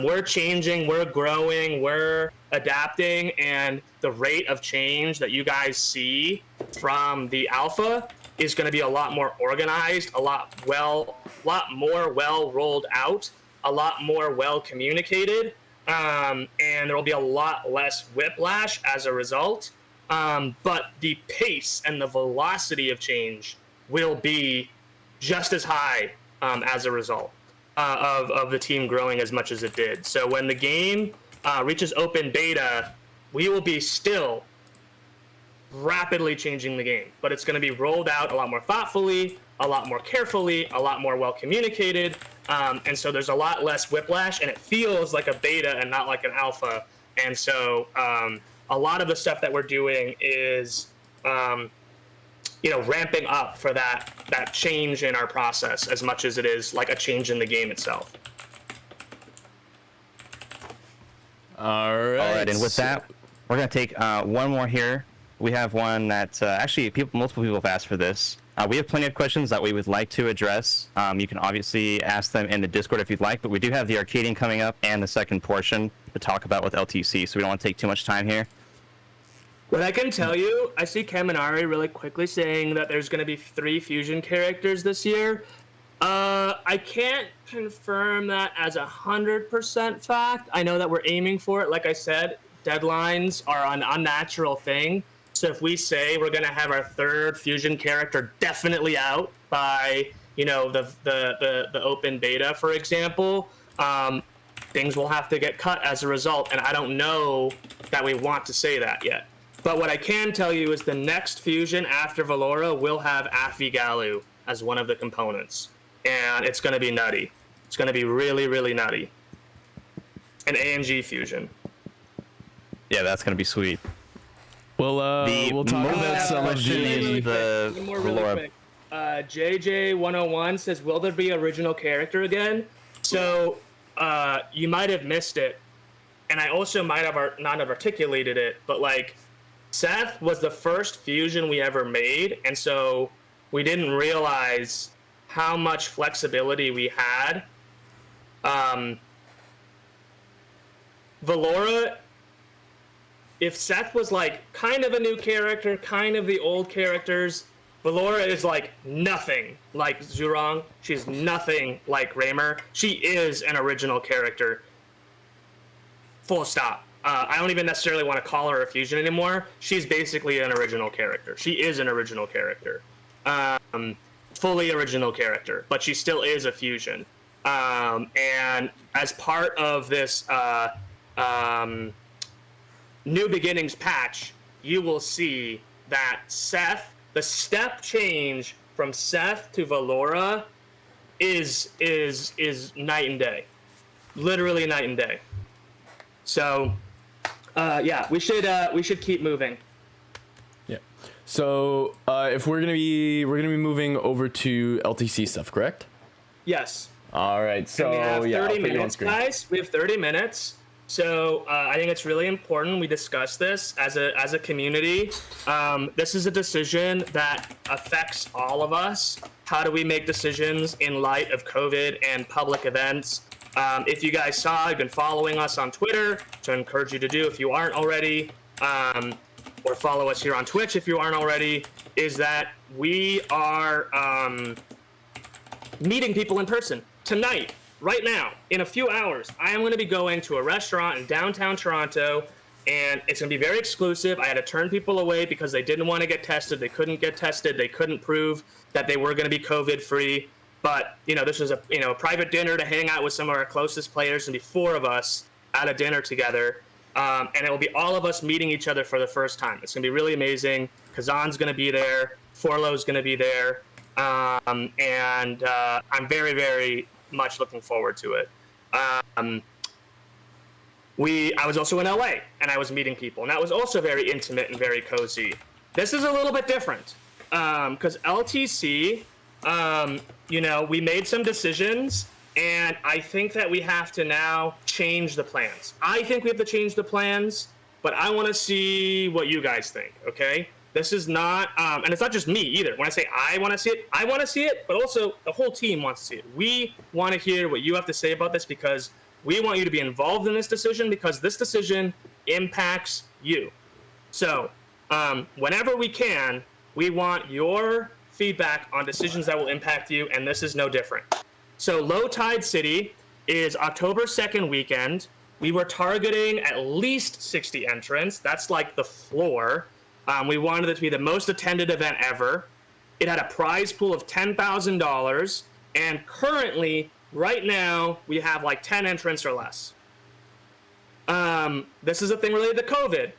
we're changing, we're growing, we're adapting, and the rate of change that you guys see from the alpha is going to be a lot more organized, a lot more well rolled out, a lot more well communicated, and there will be a lot less whiplash as a result. But the pace and the velocity of change will be just as high as a result of the team growing as much as it did. So when the game reaches open beta, we will be still rapidly changing the game, but it's going to be rolled out a lot more thoughtfully, a lot more carefully, a lot more well communicated, and so there's a lot less whiplash, and it feels like a beta and not like an alpha. And so a lot of the stuff that we're doing is ramping up for that change in our process as much as it is like a change in the game itself. All right, and with that, we're gonna take one more here. We have one that actually multiple people have asked for this. We have plenty of questions that we would like to address. You can obviously ask them in the Discord if you'd like, but we do have the Arcadian coming up and the second portion to talk about with LTC, so we don't want to take too much time here. What I can tell you, I see Kaminari really quickly saying that there's going to be 3 fusion characters this year. I can't confirm that as 100% fact. I know that we're aiming for it. Like I said, deadlines are an unnatural thing. So if we say we're going to have our 3rd fusion character definitely out by, the open beta, for example, things will have to get cut as a result. And I don't know that we want to say that yet. But what I can tell you is the next fusion after Valora will have Afigalu as one of the components. And it's going to be nutty. It's going to be really, really nutty. An ANG fusion. Yeah, that's going to be sweet. Well, we'll talk about some of the one more really quick. JJ101 says, will there be original character again? So you might have missed it, and I also might have not have articulated it, but like Seth was the first fusion we ever made, and so we didn't realize how much flexibility we had. Valora, if Seth was like kind of a new character, kind of the old characters, Valora is like nothing like Zhurong. She's nothing like Raymer. She is an original character. Full stop. I don't even necessarily want to call her a fusion anymore. She's basically an original character. She is an original character. Fully original character, but she still is a fusion. And as part of this New Beginnings patch, you will see that Seth, the step change from Seth to Valora is night and day. Literally night and day. So yeah, we should keep moving. Yeah. So if we're gonna be moving over to LTC stuff, correct? Yes. All right. So we have 30 I'll put you on minutes, screen. guys. We have 30 minutes. So I think it's really important we discuss this as a community. This is a decision that affects all of us. How do we make decisions in light of COVID and public events? If you guys saw, you've been following us on Twitter, which I encourage you to do if you aren't already, or follow us here on Twitch if you aren't already, is that we are meeting people in person tonight. Right now, in a few hours, I am going to be going to a restaurant in downtown Toronto, and it's going to be very exclusive. I had to turn people away because they didn't want to get tested. They couldn't get tested. They couldn't prove that they were going to be COVID-free. But, this was a private dinner to hang out with some of our closest players, and be 4 of us at a dinner together. And it will be all of us meeting each other for the first time. It's going to be really amazing. Kazan's going to be there. Forlo's going to be there. And I'm very, very much looking forward to it. I was also in LA, and I was meeting people, and that was also very intimate and very cozy. This is a little bit different, because LTC, we made some decisions, and I think that we have to now change the plans. I think we have to change the plans, but I want to see what you guys think, okay? This is not, and it's not just me either. When I say I want to see it, but also the whole team wants to see it. We want to hear what you have to say about this, because we want you to be involved in this decision, because this decision impacts you. So whenever we can, We want your feedback on decisions that will impact you, and this is no different. So Low Tide City is October 2nd weekend. We were targeting at least 60 entrants. That's like the floor. We wanted it to be the most attended event ever. It had a prize pool of $10,000, and currently, right now, we have like 10 entrants or less. This is a thing related to COVID.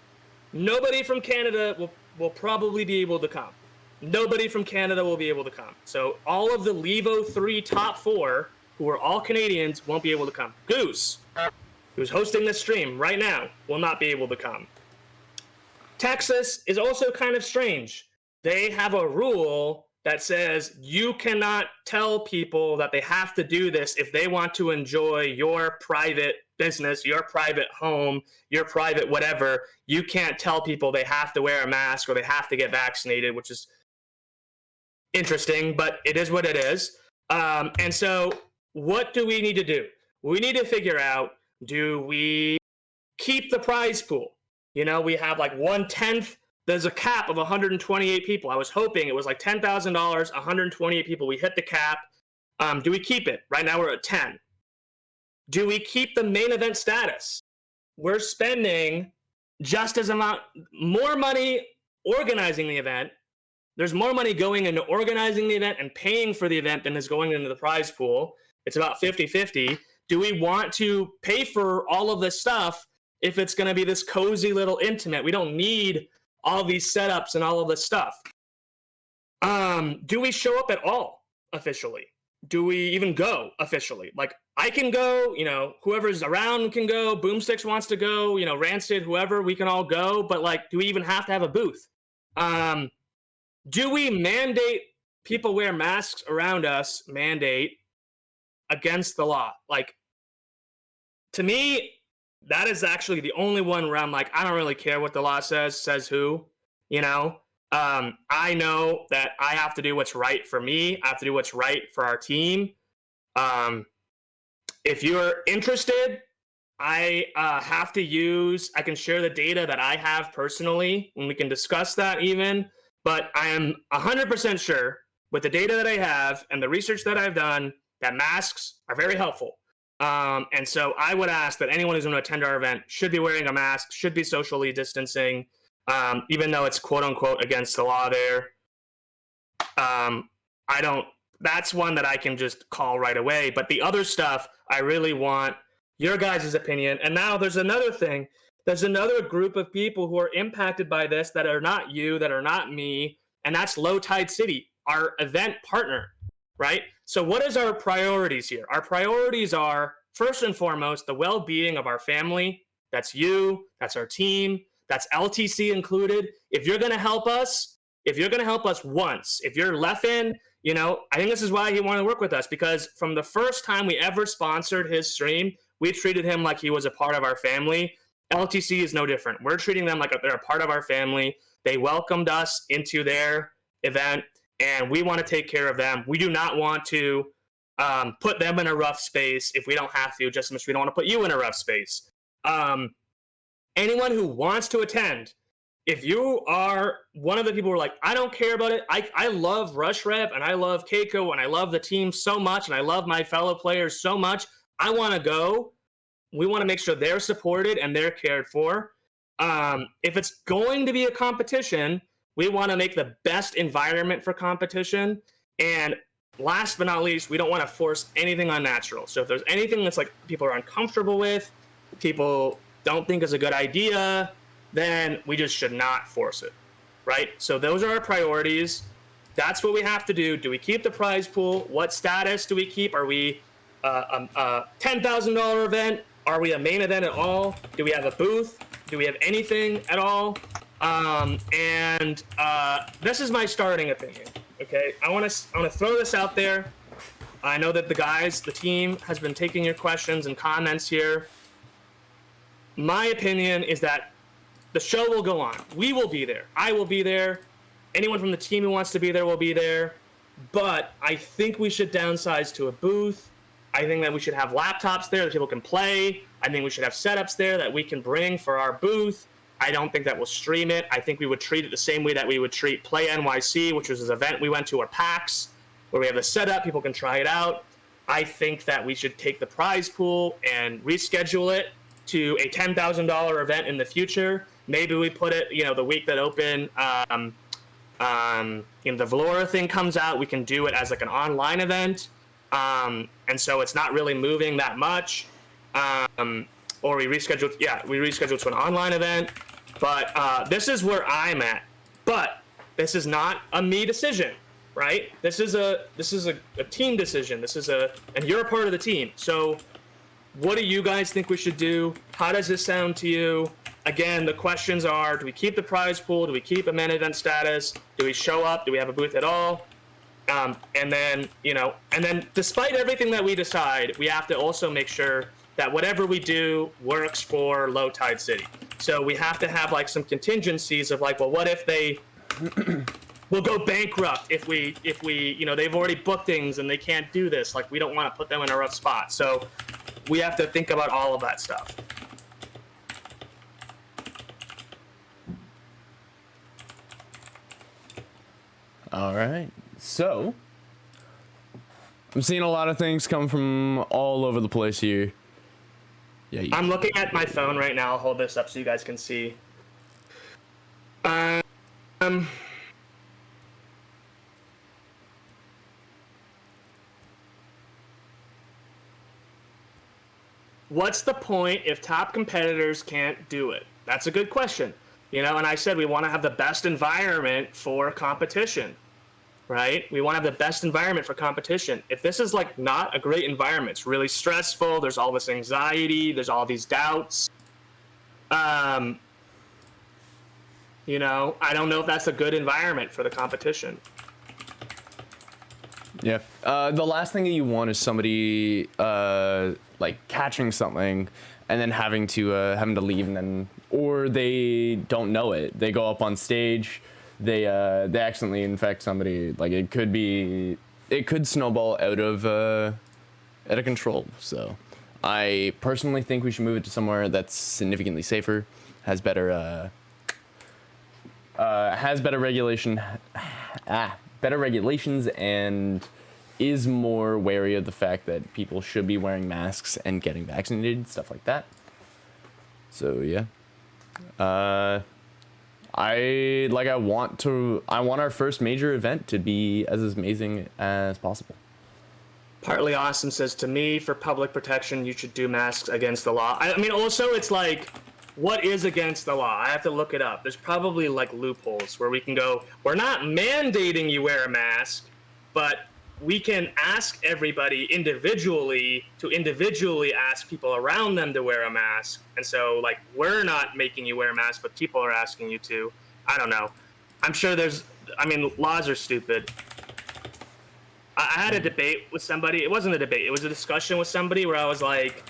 Nobody from Canada will probably be able to come. Nobody from Canada will be able to come. So all of the Levo 3 top 4, who are all Canadians, won't be able to come. Goose, who's hosting this stream right now, will not be able to come. Texas is also kind of strange. They have a rule that says you cannot tell people that they have to do this if they want to enjoy your private business, your private home, your private whatever. You can't tell people they have to wear a mask or they have to get vaccinated, which is interesting, but it is what it is. And so what do we need to do? We need to figure out, do we keep the prize pool? You know, we have like 1/10. There's a cap of 128 people. I was hoping it was like $10,000, 128 people. We hit the cap. Do we keep it? Right now we're at 10. Do we keep the main event status? We're spending just as amount, more money organizing the event. There's more money going into organizing the event and paying for the event than is going into the prize pool. It's about 50-50. Do we want to pay for all of this stuff if it's going to be this cozy little intimate? We don't need all these setups and all of this stuff. Do we show up at all officially? Do we even go officially? Like, I can go, you know, whoever's around can go, Boomsticks wants to go, you know, Rancid, whoever, we can all go, but like, do we even have to have a booth? Do we mandate people wear masks around us, mandate against the law? Like, to me, that is actually the only one where I'm like, I don't really care what the law says who, you know? I know that I have to do what's right for me. I have to do what's right for our team. If you're interested, I can share the data that I have personally, and we can discuss that even, but I am 100% sure with the data that I have and the research that I've done that masks are very helpful. And so I would ask that anyone who's going to attend our event should be wearing a mask, should be socially distancing, even though it's quote unquote against the law there. That's one that I can just call right away. But the other stuff, I really want your guys' opinion. And now there's another thing. There's another group of people who are impacted by this that are not you, that are not me, and that's Low Tide City, our event partner, right? So what is our priorities here? Our priorities are, first and foremost, the well-being of our family. That's you, that's our team, that's LTC included. If you're going to help us once, if you're Leffen, you know, I think this is why he wanted to work with us, because from the first time we ever sponsored his stream, we treated him like he was a part of our family. LTC is no different. We're treating them like they're a part of our family. They welcomed us into their event, and we want to take care of them. We do not want to put them in a rough space if we don't have to, just as much as we don't want to put you in a rough space. Anyone who wants to attend, if you are one of the people who are like, I don't care about it, I love Rush Rev, and I love Keiko, and I love the team so much, and I love my fellow players so much, I want to go. We want to make sure they're supported and they're cared for. If it's going to be a competition, we want to make the best environment for competition. And last but not least, we don't want to force anything unnatural. So if there's anything that's like people are uncomfortable with, people don't think is a good idea, then we just should not force it, right? So those are our priorities. That's what we have to do. Do we keep the prize pool? What status do we keep? Are we a $10,000 event? Are we a main event at all? Do we have a booth? Do we have anything at all? This is my starting opinion. Okay, I want to throw this out there. I know that the team has been taking your questions and comments here. My opinion is that the show will go on. We will be there. I will be there. Anyone from the team who wants to be there will be there. But I think we should downsize to a booth. I think that we should have laptops there that people can play. I think we should have setups there that we can bring for our booth. I don't think that we'll stream it. I think we would treat it the same way that we would treat Play NYC, which was an event we went to, or PAX, where we have the setup, people can try it out. I think that we should take the prize pool and reschedule it to a $10,000 event in the future. Maybe we put it, the week that Open, the Valora thing comes out, we can do it as like an online event. And so it's not really moving that much. Or we reschedule to an online event. But this is where I'm at. But this is not a me decision, right? This is a team decision. And you're a part of the team. So what do you guys think we should do? How does this sound to you? Again, the questions are, do we keep the prize pool? Do we keep a main event status? Do we show up? Do we have a booth at all? And then despite everything that we decide, we have to also make sure that whatever we do works for Low Tide City. So we have to have like some contingencies of like, well, what if they will go bankrupt if we they've already booked things and they can't do this. Like, we don't want to put them in a rough spot. So we have to think about all of that stuff. All right. So I'm seeing a lot of things come from all over the place here. Yeah. I'm looking at my phone right now. I'll hold this up so you guys can see. What's the point if top competitors can't do it? That's a good question. And I said we want to have the best environment for competition, right? We want to have the best environment for competition. If this is like not a great environment, it's really stressful, there's all this anxiety, there's all these doubts. I don't know if that's a good environment for the competition. Yeah. The last thing that you want is somebody like catching something and then having to leave, and then, or they don't know it. They go up on stage, they accidentally infect somebody. Like, it could snowball out of control. So I personally think we should move it to somewhere that's significantly safer, has better regulations, and is more wary of the fact that people should be wearing masks and getting vaccinated, stuff like that. So yeah, I want our first major event to be as amazing as possible. Partly Awesome says, to me, for public protection, you should do masks against the law. I mean, also, it's like, what is against the law? I have to look it up. There's probably like loopholes where we can go, we're not mandating you wear a mask, but we can ask everybody individually to individually ask people around them to wear a mask. And so, like, we're not making you wear a mask, but people are asking you to. I don't know. I'm sure laws are stupid. I had a debate with somebody. It wasn't a debate. It was a discussion with somebody where I was like,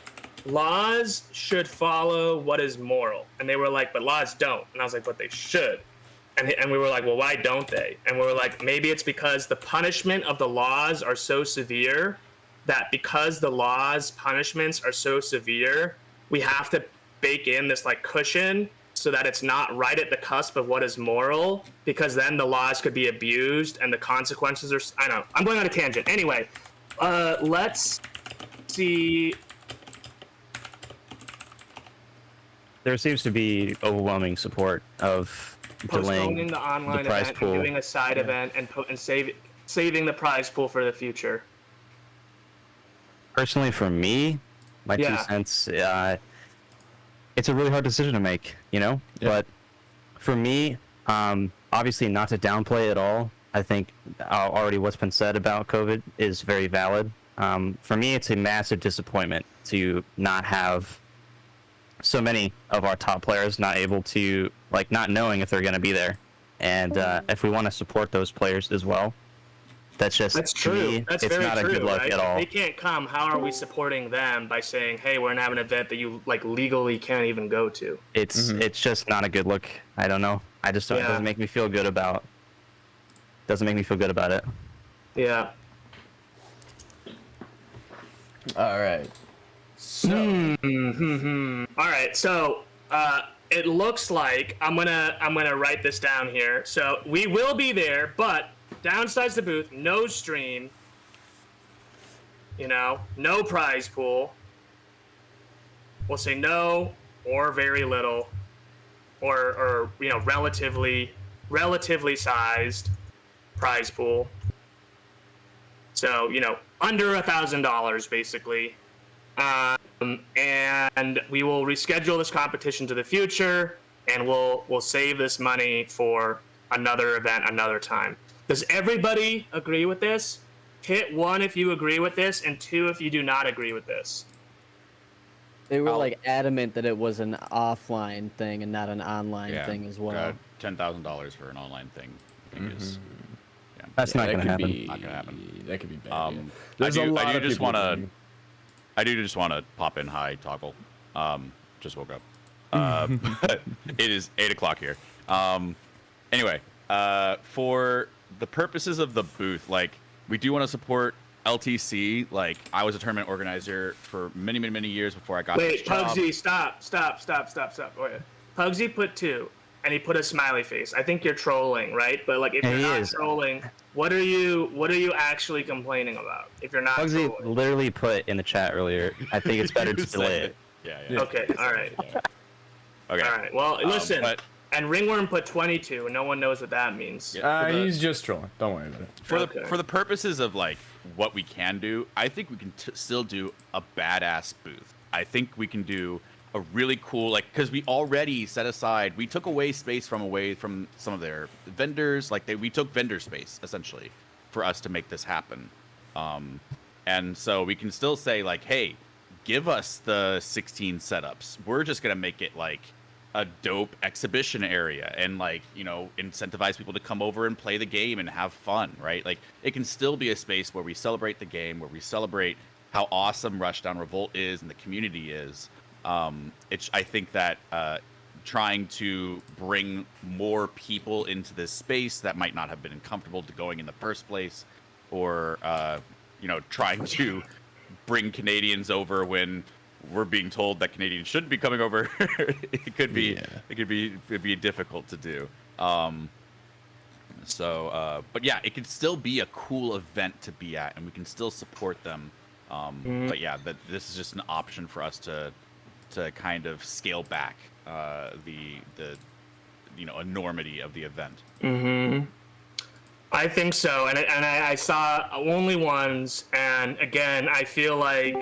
laws should follow what is moral. And they were like, but laws don't. And I was like, but they should. And we were like, well, why don't they? And we were like, maybe it's because the punishment of the laws are so severe that because the laws' punishments are so severe, we have to bake in this like cushion so that it's not right at the cusp of what is moral, because then the laws could be abused and the consequences are, I don't know. I'm going on a tangent. Anyway, let's see. There seems to be overwhelming support of postponing the online event and doing a side event and saving the prize pool for the future. Personally, for me, my 2 cents, it's a really hard decision to make, But for me, obviously not to downplay it all. I think already what's been said about COVID is very valid. For me, it's a massive disappointment to not have so many of our top players not able to, like, not knowing if they're going to be there. And if we want to support those players as well, that's true. Me, that's it's very not true, a good look right? at all. They can't come. How are we supporting them by saying, hey, we're going to have an event that you like legally can't even go to? It's just not a good look. I don't know. I just don't, it doesn't make me feel good about it. Yeah. All right. So. All right. So it looks like I'm gonna write this down here. So we will be there, but downsides the booth, no stream. You know, no prize pool. We'll say no or very little, or you know, relatively sized prize pool. So, you know, under $1,000 basically. And we will reschedule this competition to the future, and we'll save this money for another event another time. Does everybody agree with this? Hit 1 if you agree with this, and 2 if you do not agree with this. They were like adamant that it was an offline thing and not an online thing as well. $10,000 for an online thing, I think is. Yeah. That's not gonna happen. Not gonna happen. That could be bad. There's a lot of just want to. I do just want to pop in. Hi, Toggle. Just woke up. It is 8 o'clock here. Anyway, for the purposes of the booth, like, we do want to support LTC. Like, I was a tournament organizer for many years before I got this job. Pugsy, stop. Wait. Pugsy put 2, and he put a smiley face. I think you're trolling, right? But like, if you're not trolling, what are you actually complaining about? If you're not Pugsy trolling, literally put in the chat earlier, I think it's better to delay it. Yeah. Okay. All right. Okay. All right. Well, listen. And Ringworm put 22, and no one knows what that means. He's just trolling. Don't worry about it. For the purposes of like what we can do, I think we can still do a badass booth. I think we can do a really cool, like, because we already set aside, we took away space away from some of their vendors. Like, we took vendor space essentially for us to make this happen. And so we can still say like, hey, give us the 16 setups. We're just gonna make it like a dope exhibition area, and like, you know, incentivize people to come over and play the game and have fun, right? Like, it can still be a space where we celebrate the game, where we celebrate how awesome Rushdown Revolt is and the community is. I think that trying to bring more people into this space that might not have been comfortable to going in the first place, or you know, trying to bring Canadians over when we're being told that Canadians shouldn't be coming over. It could be difficult to do. But yeah, it could still be a cool event to be at, and we can still support them. But yeah, this is just an option for us to kind of scale back the you know, enormity of the event. I think so, and I saw only ones, and again, I feel like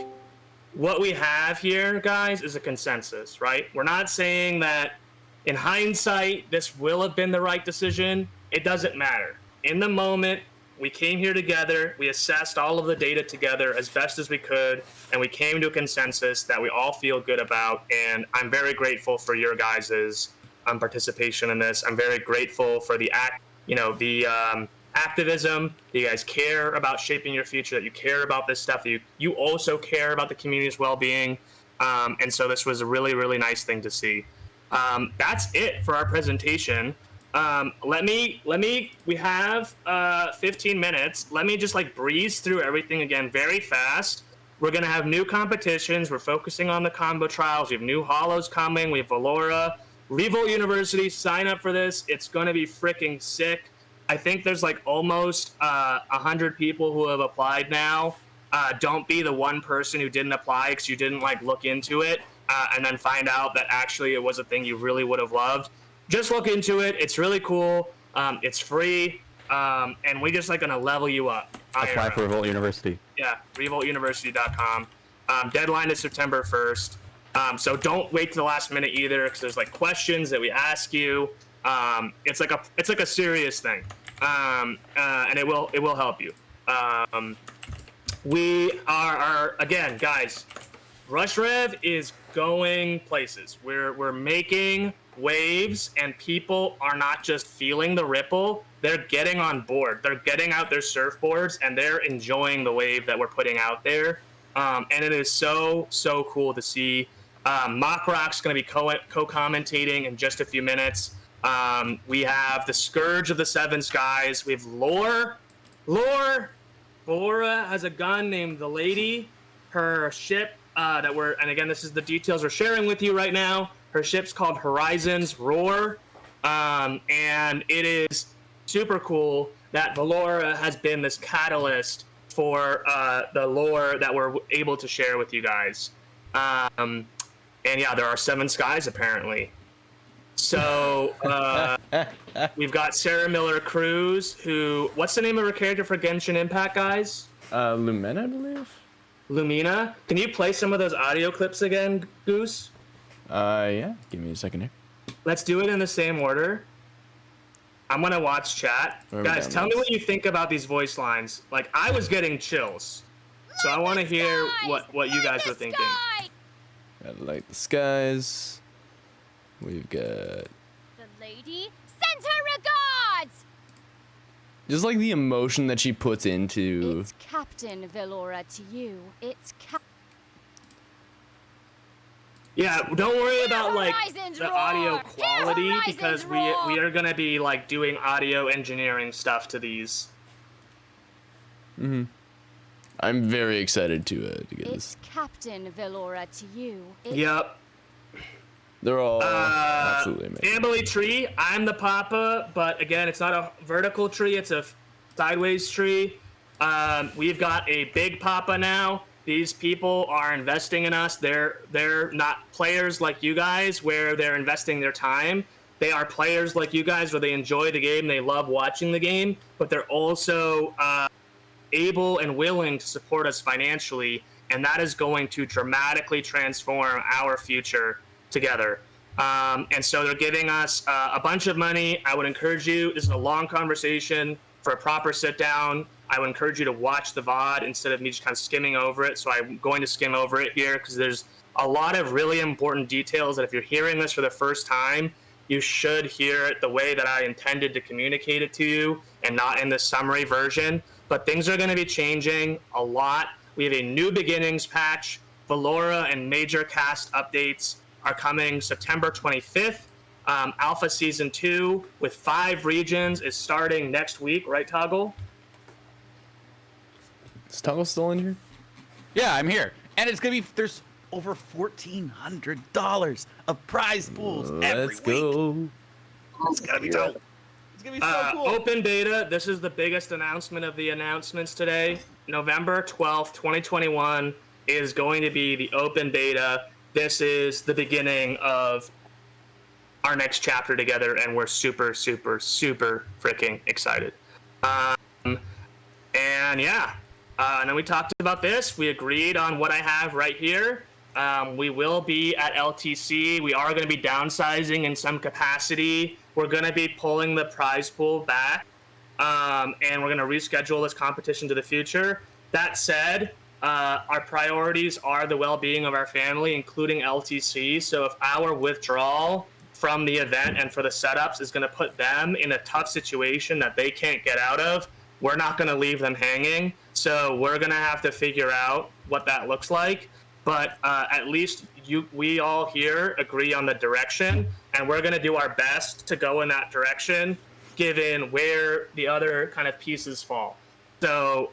what we have here, guys, is a consensus, right? We're not saying that in hindsight this will have been the right decision. It doesn't matter. In the moment, we came here together, we assessed all of the data together as best as we could, and we came to a consensus that we all feel good about, and I'm very grateful for your guys' participation in this. I'm very grateful for the activism, that you guys care about shaping your future, that you care about this stuff, that you also care about the community's well-being, and so this was a really nice thing to see. That's it for our presentation. We have 15 minutes. Let me just like breeze through everything again very fast. We're gonna have new competitions. We're focusing on the combo trials. We have new holos coming. We have Valora, Revolt University. Sign up for this. It's gonna be freaking sick. I think there's like almost 100 people who have applied now. Don't be the one person who didn't apply because you didn't like look into it and then find out that actually it was a thing you really would have loved. Just look into it. It's really cool. It's free, and we just like gonna level you up. Apply for Revolt University. Yeah, revoltuniversity.com. Deadline is September 1st. So don't wait to the last minute either, because there's like questions that we ask you. It's like a serious thing, and it will help you. We are again, guys. Rush Rev is going places. We're making waves, and people are not just feeling the ripple. They're getting on board. They're getting out their surfboards, and they're enjoying the wave that we're putting out there. And it is so cool to see. MockRock's going to be co-commentating in just a few minutes. We have the Scourge of the Seven Skies. We have Lore. Bora has a gun named the Lady. Her ship and again, this is the details we're sharing with you right now. Her ship's called Horizons Roar, and it is super cool that Valora has been this catalyst for the lore that we're able to share with you guys. And yeah, there are 7 skies apparently. So we've got Sarah Miller Cruz, who, what's the name of her character for Genshin Impact, guys? Lumena, I believe. Lumina. Can you play some of those audio clips again, Goose? Yeah. Give me a second here. Let's do it in the same order. I'm gonna watch chat. Guys, tell me what you think about these voice lines. Like, I was getting chills. So I want to hear what you guys are thinking. I like the skies. We've got... The lady sends her regards! Just like the emotion that she puts into... It's Captain Valora to you. It's Yeah, don't worry about like Horizons the roar! audio quality Horizons because we roar! are gonna be like doing audio engineering stuff to these. I'm very excited to get this. It's Captain Valora to you. Yep. They're all absolutely amazing. Family tree. I'm the papa, but again, it's not a vertical tree; it's a sideways tree. We've got a big papa now. These people are investing in us. They're not players like you guys, where they're investing their time. They are players like you guys, where they enjoy the game, they love watching the game, but they're also able and willing to support us financially, and that is going to dramatically transform our future together. And so they're giving us a bunch of money. I would encourage you, this is a long conversation for a proper sit down. I would encourage you to watch the VOD instead of me just kind of skimming over it. So I'm going to skim over it here because there's a lot of really important details that if you're hearing this for the first time, you should hear it the way that I intended to communicate it to you and not in the summary version. But things are going to be changing a lot. We have a new beginnings patch. Valora and major cast updates are coming September 25th. Alpha Season 2 with 5 regions is starting next week, right, Toggle? Is Toggle still in here? Yeah, I'm here. And it's going to be, there's over $1,400 of prize pools every Let's week. go. It's going to be dope. It's going to be so cool. Open beta, this is the biggest announcement of the announcements today. November 12th, 2021 is going to be the open beta. This is the beginning of our next chapter together, and we're super, super, super freaking excited. And yeah, and then we talked about this. We agreed on what I have right here. We will be at LTC. We are going to be downsizing in some capacity. We're going to be pulling the prize pool back, and we're going to reschedule this competition to the future. That said, our priorities are the well-being of our family, including LTC. So if our withdrawal from the event and for the setups is going to put them in a tough situation that they can't get out of, we're not going to leave them hanging. So we're going to have to figure out what that looks like. But at least we all here agree on the direction, and we're going to do our best to go in that direction, given where the other kind of pieces fall. So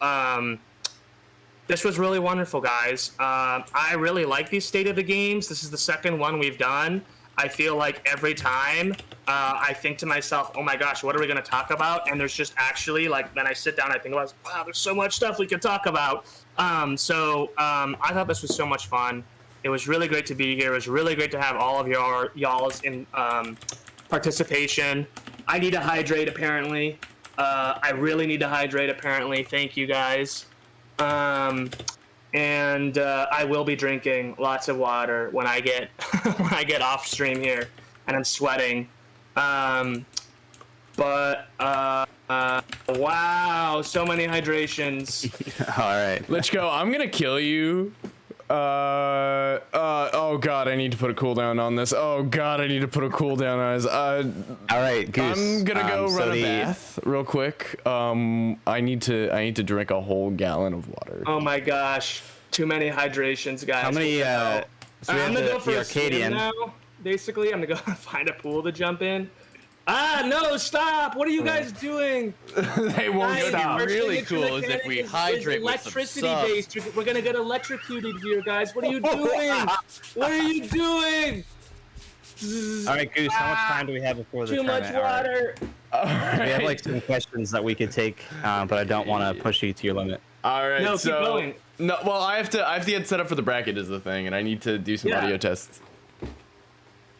this was really wonderful, guys. I really like these State of the Games. This is the second one we've done. I feel like every time I think to myself, oh my gosh, what are we going to talk about? And there's just actually, like, then I sit down and I think about, wow, there's so much stuff we could talk about. So I thought this was so much fun. It was really great to be here. It was really great to have all of y'all's in participation. I need to hydrate, apparently. I really need to hydrate, apparently. Thank you, guys. And I will be drinking lots of water when I get when I get off stream here, and I'm sweating. But wow, so many hydrations. All right. Let's go. I'm gonna kill you. Oh god, I need to put a cooldown on this. Oh god, I need to put a cooldown on this. All right, Goose. I'm gonna go run a bath real quick. I need to drink a whole gallon of water. Oh my gosh, too many hydrations, guys. How many? So I'm gonna go for the a swim Arcadian. now. Basically, I'm gonna go find a pool to jump in. No, stop! What are you guys doing? They won't Guys, stop. first Really thing into cool the is if we mechanic hydrate with some electricity subs. based. We're gonna get electrocuted here, guys. What are you doing? What are you doing? All right, Goose. How much time do we have before the Too much tournament? water. All We have right. like some questions that we could take, but I don't want to push you to your limit. All right. No, keep so going. no, well, I have to get set up for the bracket is the thing, and I need to do some Yeah. audio tests.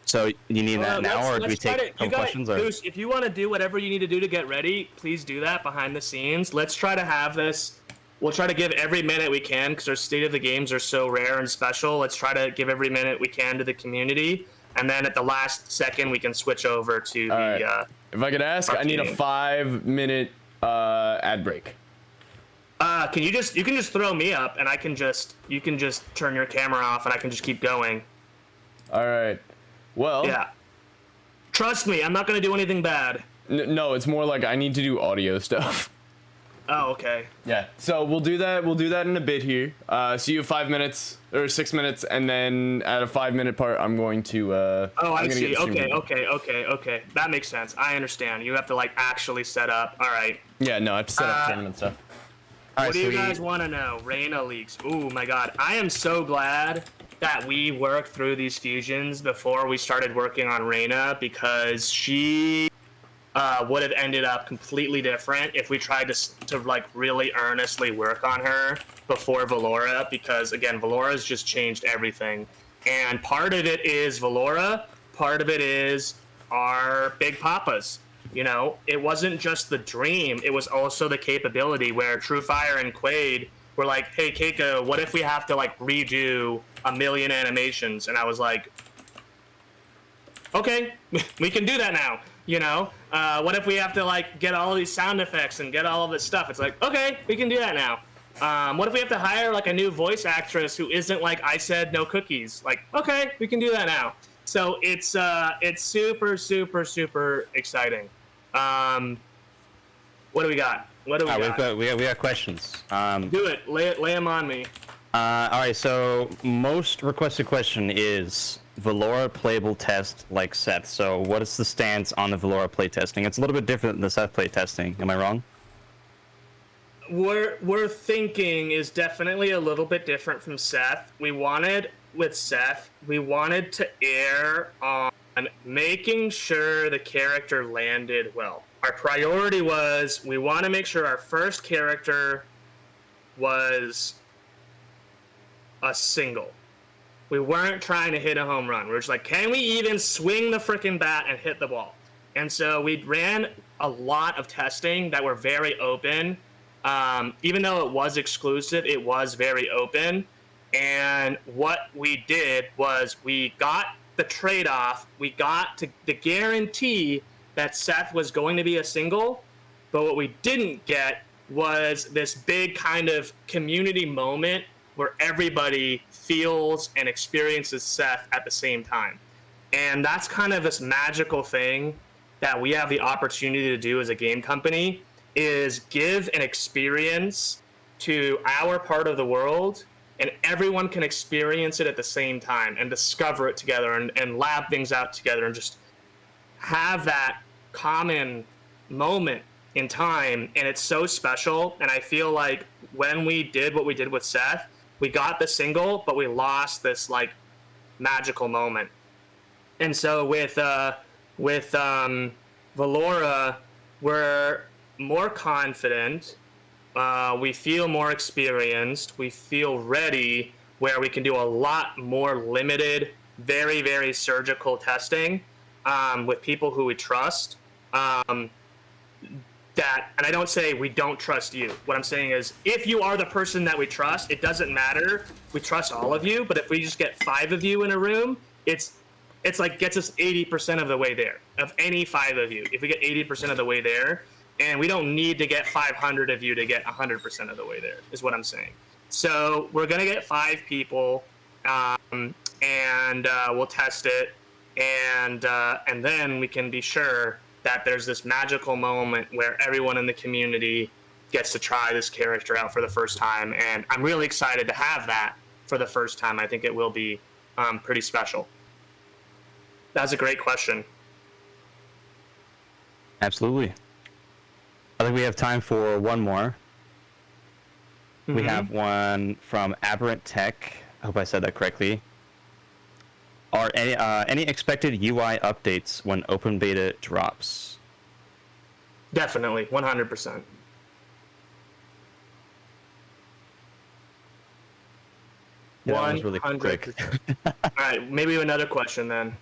So you need that now, or do we take some questions? Or? Goose, if you want to do whatever you need to do to get ready, please do that behind the scenes. Let's try to have this. We'll try to give every minute we can because our state of the games are so rare and special. Let's try to give every minute we can to the community, and then at the last second we can switch over to All the. right. If I could ask, I need a Arcadian. 5-minute ad break. You can just throw me up, and you can just turn your camera off, and I can just keep going. All right. Well. Yeah. Trust me, I'm not gonna do anything bad. No, it's more like I need to do audio stuff. Oh, okay. Yeah. So we'll do that. We'll do that in a bit here. So you have 5 minutes or 6 minutes, and then at a 5-minute part, I'm going to. Oh, I'm I gonna see. get the stream Okay. That makes sense. I understand. You have to like actually set up. All right. Yeah. No, I have to set up tournament stuff. All right, What do you so guys want to know? Reyna leaks. Ooh, my God. I am so glad that we worked through these fusions before we started working on Reyna, because she would have ended up completely different if we tried to like really earnestly work on her before Valora, because again, Valora's just changed everything. And part of it is Valora, part of it is our big papas. You know, it wasn't just the dream, it was also the capability where Truefire and Quaid were like, hey, Keiko, what if we have to like redo 1,000,000 animations? And I was like, okay, we can do that now. You know, what if we have to like get all of these sound effects and get all of this stuff? It's like, okay, we can do that now. What if we have to hire like a new voice actress who isn't like I said no cookies? Like, okay, we can do that now. So it's super, super, super exciting. What do we got? What do we got? we got questions. Do it. Lay them on me. All right. So most requested question is Valora playable test like Seth. So what is the stance on the Valora play testing? It's a little bit different than the Seth play testing. Am I wrong? We're thinking is definitely a little bit different from Seth. With Seth, we wanted to err on making sure the character landed well. Our priority was we want to make sure our first character was a single. We weren't trying to hit a home run. We were just like, can we even swing the frickin' bat and hit the ball? And so we ran a lot of testing that were very open. Even though it was exclusive, it was very open. And what we did was we got the trade-off. We got to the guarantee that Seth was going to be a single, but what we didn't get was this big kind of community moment where everybody feels and experiences Seth at the same time. And that's kind of this magical thing that we have the opportunity to do as a game company, is give an experience to our part of the world, and everyone can experience it at the same time and discover it together and lab things out together and just have that common moment in time. And it's so special. And I feel like when we did what we did with Seth, we got the single, but we lost this like magical moment. And so with Valora, we're more confident. We feel more experienced. We feel ready, where we can do a lot more limited, very, very surgical testing with people who we trust. And I don't say we don't trust you. What I'm saying is, if you are the person that we trust, it doesn't matter. We trust all of you, but if we just get 5 of you in a room, it's like gets us 80% of the way there, of any 5 of you. If we get 80% of the way there, and we don't need to get 500 of you to get 100% of the way there, is what I'm saying. So we're going to get 5 people, and we'll test it, and then we can be sure that there's this magical moment where everyone in the community gets to try this character out for the first time. And I'm really excited to have that for the first time. I think it will be pretty special. That's a great question. Absolutely. I think we have time for one more. We have one from Aberrant Tech. I hope I said that correctly. Are any expected UI updates when open beta drops? Definitely, 100%. Yeah, that was really quick. All right, maybe another question then.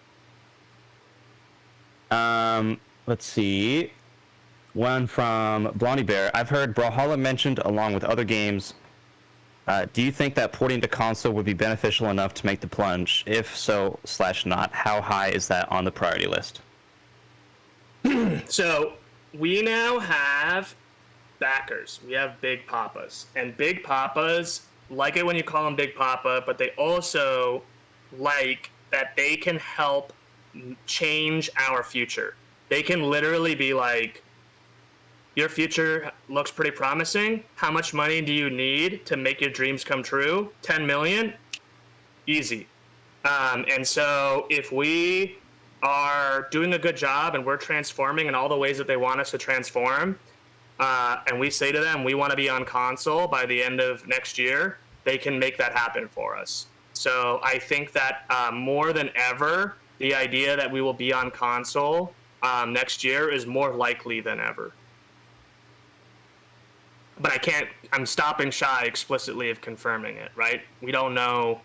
Let's see. One from Blondie Bear. I've heard Brawlhalla mentioned along with other games. Do you think that porting to console would be beneficial enough to make the plunge? If so, /not, how high is that on the priority list? So we now have backers. We have Big Papas. And Big Papas like it when you call them Big Papa, but they also like that they can help change our future. They can literally be like, your future looks pretty promising. How much money do you need to make your dreams come true? 10 million? Easy. And so if we are doing a good job and we're transforming in all the ways that they want us to transform, and we say to them, we want to be on console by the end of next year, they can make that happen for us. So I think that more than ever, the idea that we will be on console next year is more likely than ever. But I'm stopping shy explicitly of confirming it, right? We don't know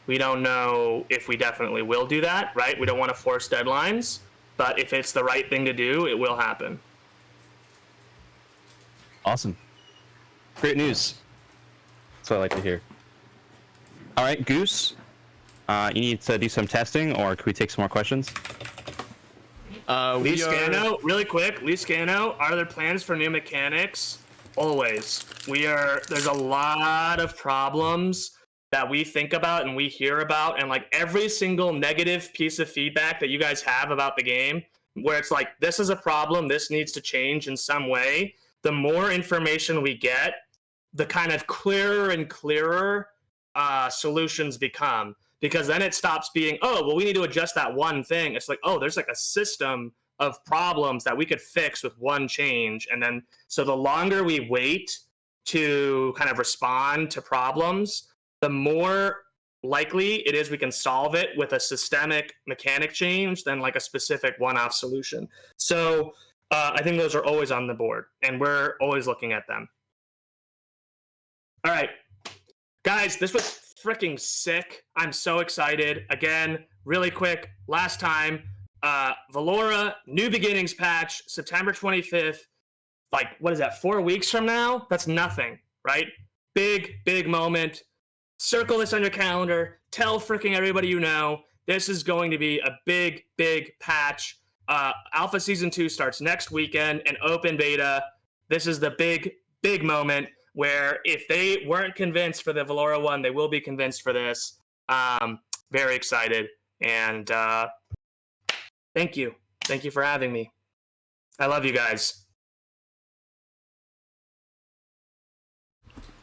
if we definitely will do that, right? We don't want to force deadlines, but if it's the right thing to do, it will happen. Awesome. Great news. That's what I like to hear. All right, Goose, you need to do some testing, or can we take some more questions? Lee Scano, really quick. Lee Scano, are there plans for new mechanics? Always. There's a lot of problems that we think about and we hear about, and like every single negative piece of feedback that you guys have about the game, where it's like, this is a problem, this needs to change in some way. The more information we get, the kind of clearer and clearer solutions become. Because then it stops being, oh, well, we need to adjust that one thing. It's like, oh, there's like a system of problems that we could fix with one change. And then, so the longer we wait to kind of respond to problems, the more likely it is we can solve it with a systemic mechanic change than like a specific one-off solution. So I think those are always on the board, and we're always looking at them. All right, guys, this was freaking sick. I'm so excited. Again, really quick, last time, Valora New Beginnings patch, September 25th. Like, what is that, 4 weeks from now? That's nothing, right? Big moment. Circle this on your calendar. Tell freaking everybody you know. This is going to be a big patch. Alpha Season 2 starts next weekend, and open beta. This is the big moment where if they weren't convinced for the Valora one, they will be convinced for this. Very excited. And thank you. Thank you for having me. I love you guys.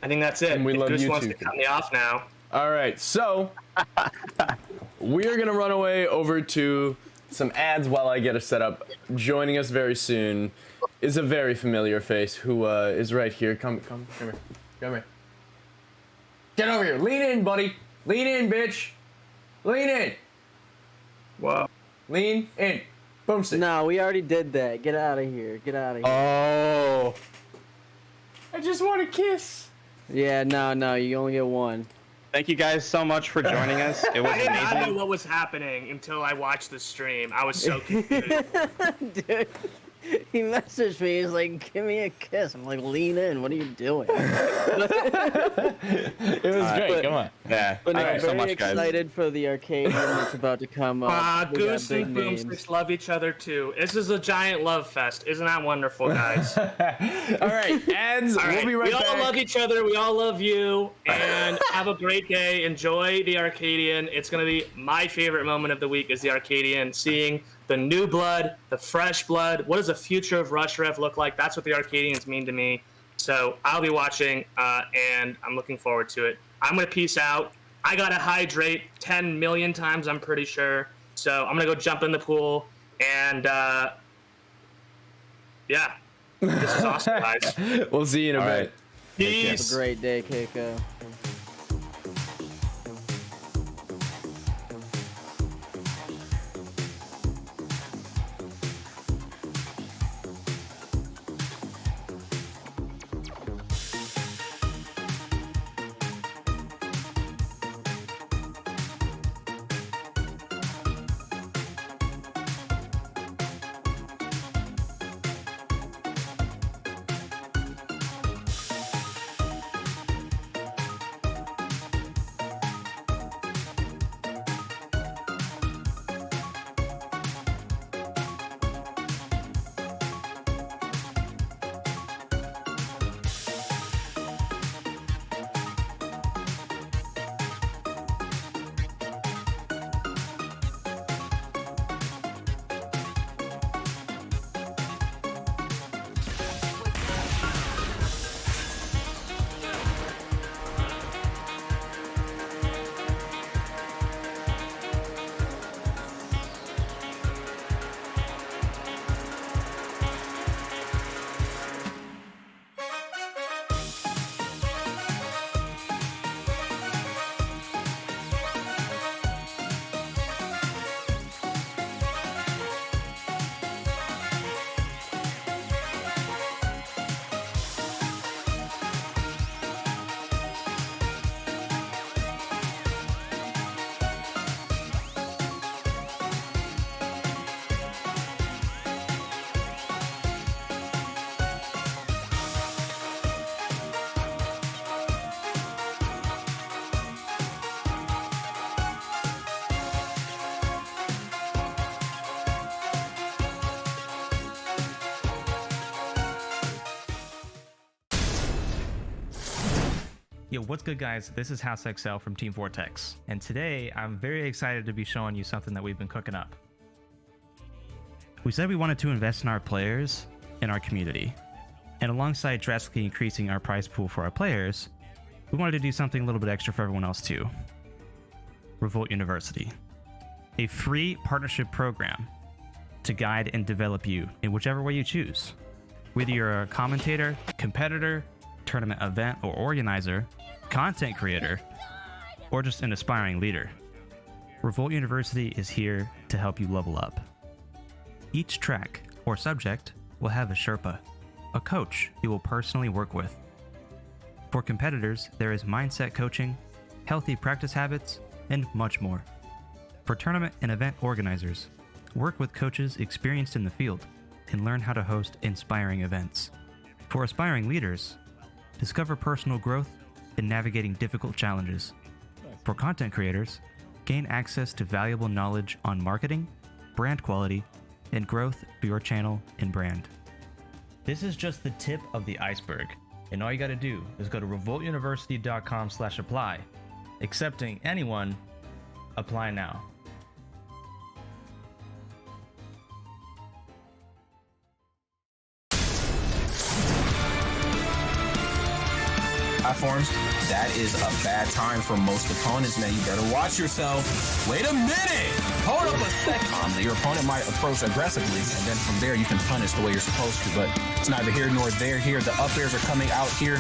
I think that's it. And we love Goose you wants too. to cut me off now. All right, so we're going to run away over to some ads while I get us set up. Joining us very soon is a very familiar face who is right here. Come here. Get over here. Lean in, buddy. Lean in, bitch. Lean in. Whoa. Lean in. Boomstick. No, we already did that. Get out of here. Oh. I just want to kiss. Yeah, no, you only get one. Thank you guys so much for joining us. It was I did not know amazing. what was happening until I watched the stream. I was so confused. Dude, he messaged me. He's like, "Give me a kiss." I'm like, "Lean in. What are you doing?" It was great. Come on. Yeah, But no, thank you so very much, guys. excited for the Arcadian that's about to come up. We got Goose big and names. Boomsticks love each other too. This is a giant love fest. Isn't that wonderful, guys? All right, ads. All right. We'll be right we all back. love each other. We all love you. And have a great day. Enjoy the Arcadian. It's going to be my favorite moment of the week is the Arcadian. Seeing the new blood, the fresh blood. What does the future of Rush Rev look like? That's what the Arcadians mean to me. So I'll be watching, and I'm looking forward to it. I'm going to peace out. I got to hydrate 10 million times, I'm pretty sure. So I'm going to go jump in the pool. And, yeah. This is awesome, guys. We'll see you in a bit. right. Peace. Have a great day, Keiko. Yo, what's good guys? This is House XL from Team Vortex, and today I'm very excited to be showing you something that we've been cooking up. We said we wanted to invest in our players and our community, and alongside drastically increasing our prize pool for our players, we wanted to do something a little bit extra for everyone else too. Revolt University, a free partnership program to guide and develop you in whichever way you choose. Whether you're a commentator, competitor, tournament event or organizer, content creator, or just an aspiring leader, Revolt University is here to help you level up. Each track or subject will have a Sherpa, a coach you will personally work with. For competitors, there is mindset coaching, healthy practice habits, and much more. For tournament and event organizers, work with coaches experienced in the field and learn how to host inspiring events. For aspiring leaders, discover personal growth in navigating difficult challenges. For content creators, gain access to valuable knowledge on marketing, brand quality, and growth for your channel and brand. This is just the tip of the iceberg, and all you gotta do is go to revoltuniversity.com/apply. Accepting anyone, apply now. Platforms, that is a bad time for most opponents, man. You better watch yourself. Wait a minute! Hold up a second. Your opponent might approach aggressively, and then from there you can punish the way you're supposed to, but it's neither here nor there here. The up airs are coming out here.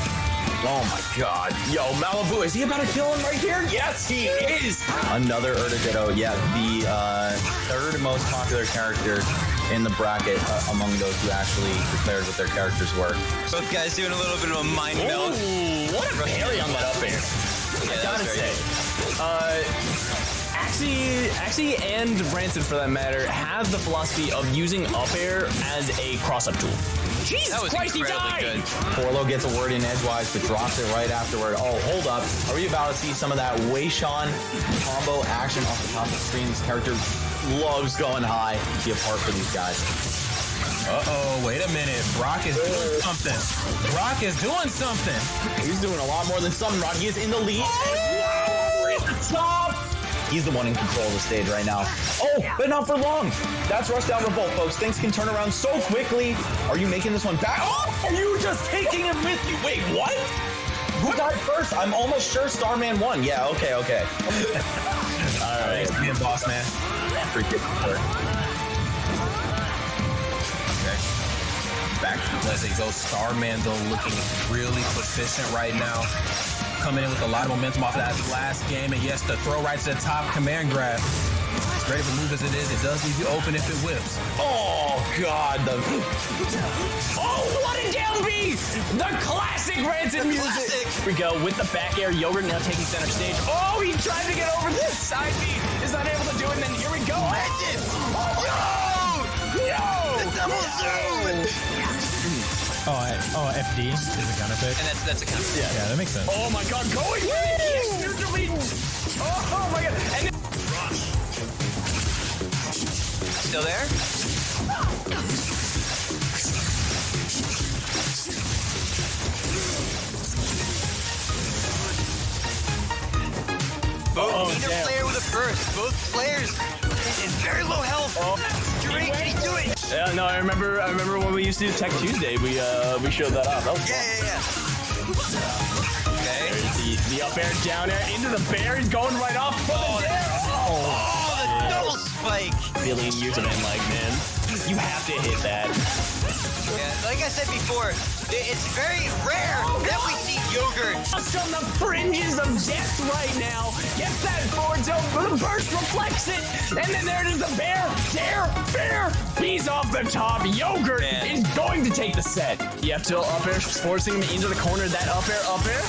Oh my god. Yo, Malibu, is he about to kill him right here? Yes, he is! Another Urdah Ditto, yeah, the third most popular character in the bracket among those who actually declared what their characters were. Both guys doing a little bit of a mind meld. What a parry on that up air. Yeah, I gotta say. Axie and Rancid, for that matter, have the philosophy of using up air as a cross-up tool. Jesus Christ, he died! Good. Forlo gets a word in edgewise, but drops it right afterward. Oh, hold up. Are we about to see some of that Wei-Shan combo action off the top of the screen? This character loves going high. Be a part for these guys. Uh-oh, wait a minute. Brock is doing something. Brock is doing something. He's doing a lot more than something, Rodney. He is in the lead. We're at the top. He's the one in control of the stage right now. Oh, but not for long. That's Rushdown Revolt, folks. Things can turn around so quickly. Are you making this one back? Oh, are you just taking it with you? Wait, what? Who died first? I'm almost sure Starman won. Yeah, okay. All right. Thanks for being boss, man. Forget the word. Okay. Back to the Leslie goes. Starman, though, looking really proficient right now. Coming in with a lot of momentum off of that last game. And yes, the throw right to the top, command grab. As great of a move as it is, it does leave you open if it whips. Oh, God. Oh, what a down B! The classic Rancid music. Here we go with the back air. Yogurt now taking center stage. Oh, he tried to get over this side B. Is not able to do it. And then here we go. Rancid! Yo! The double zoom! Oh, FD is a counter pick. And that's a counter. Yeah, that makes sense. Oh my god, going for it! Oh my god! And then Still there? Neither player with a burst. Both players in very low health. Zhurong, can he do it? yeah, no, I remember when we used to do Tech Tuesday, we showed that off. That was fun. Yeah. Okay. There's the up air, down air, into the bear. He's going right off for the dare. Oh, the double spike. Billion username, like, man, you have to hit that. Yeah, like I said before, it's very rare that we see Yogurt. Just on the fringes of death right now. Gets that forward tilt, but the burst reflects it. And then there it is, the bear, dare, fair. He's off the top. Yogurt is going to take the set. The up tilt, up air, forcing him into the corner. That up air, up air.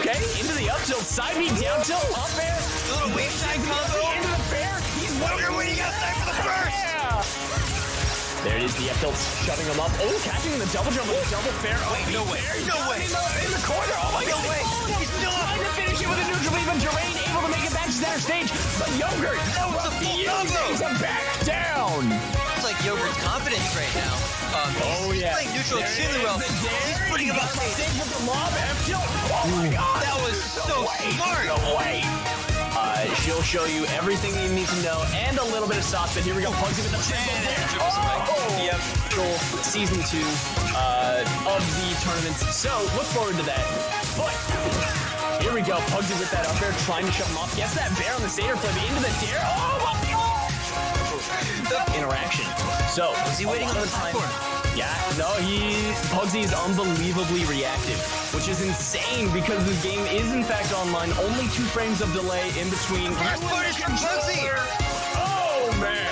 Okay, into the up tilt, side B, down tilt, up air. A little wave side combo. Into the bear. He's Yogurt waiting outside for the burst. Yeah. There it is, the up tilt, shutting him up. Oh, catching the double jump with a double fair. Wait, no way. No way. In the corner. Oh my god. No way. He's still up. Trying to finish it with a neutral lead, but Zhurong able to make it back to center stage. But Yogurt, No, it's a full combo. using to back down. It's like Yogurt's confidence right now. He's playing neutral extremely well. He's putting him up stage. Oh my god! That was so smart. She'll show you everything you need to know and a little bit of sauce, but here we go. Pugsy with the triple there. Yep. Season 2 of the tournaments. So look forward to that. But here we go. Pugsy with that up there, trying to shut him off. Gets that bear on the Seder flip into the dare. Oh my god! Interaction. So is he waiting on the platform? Yeah, no, Pugsy is unbelievably reactive, which is insane because this game is in fact online. Only 2 frames of delay in between. First punish from Pugsy! Oh man!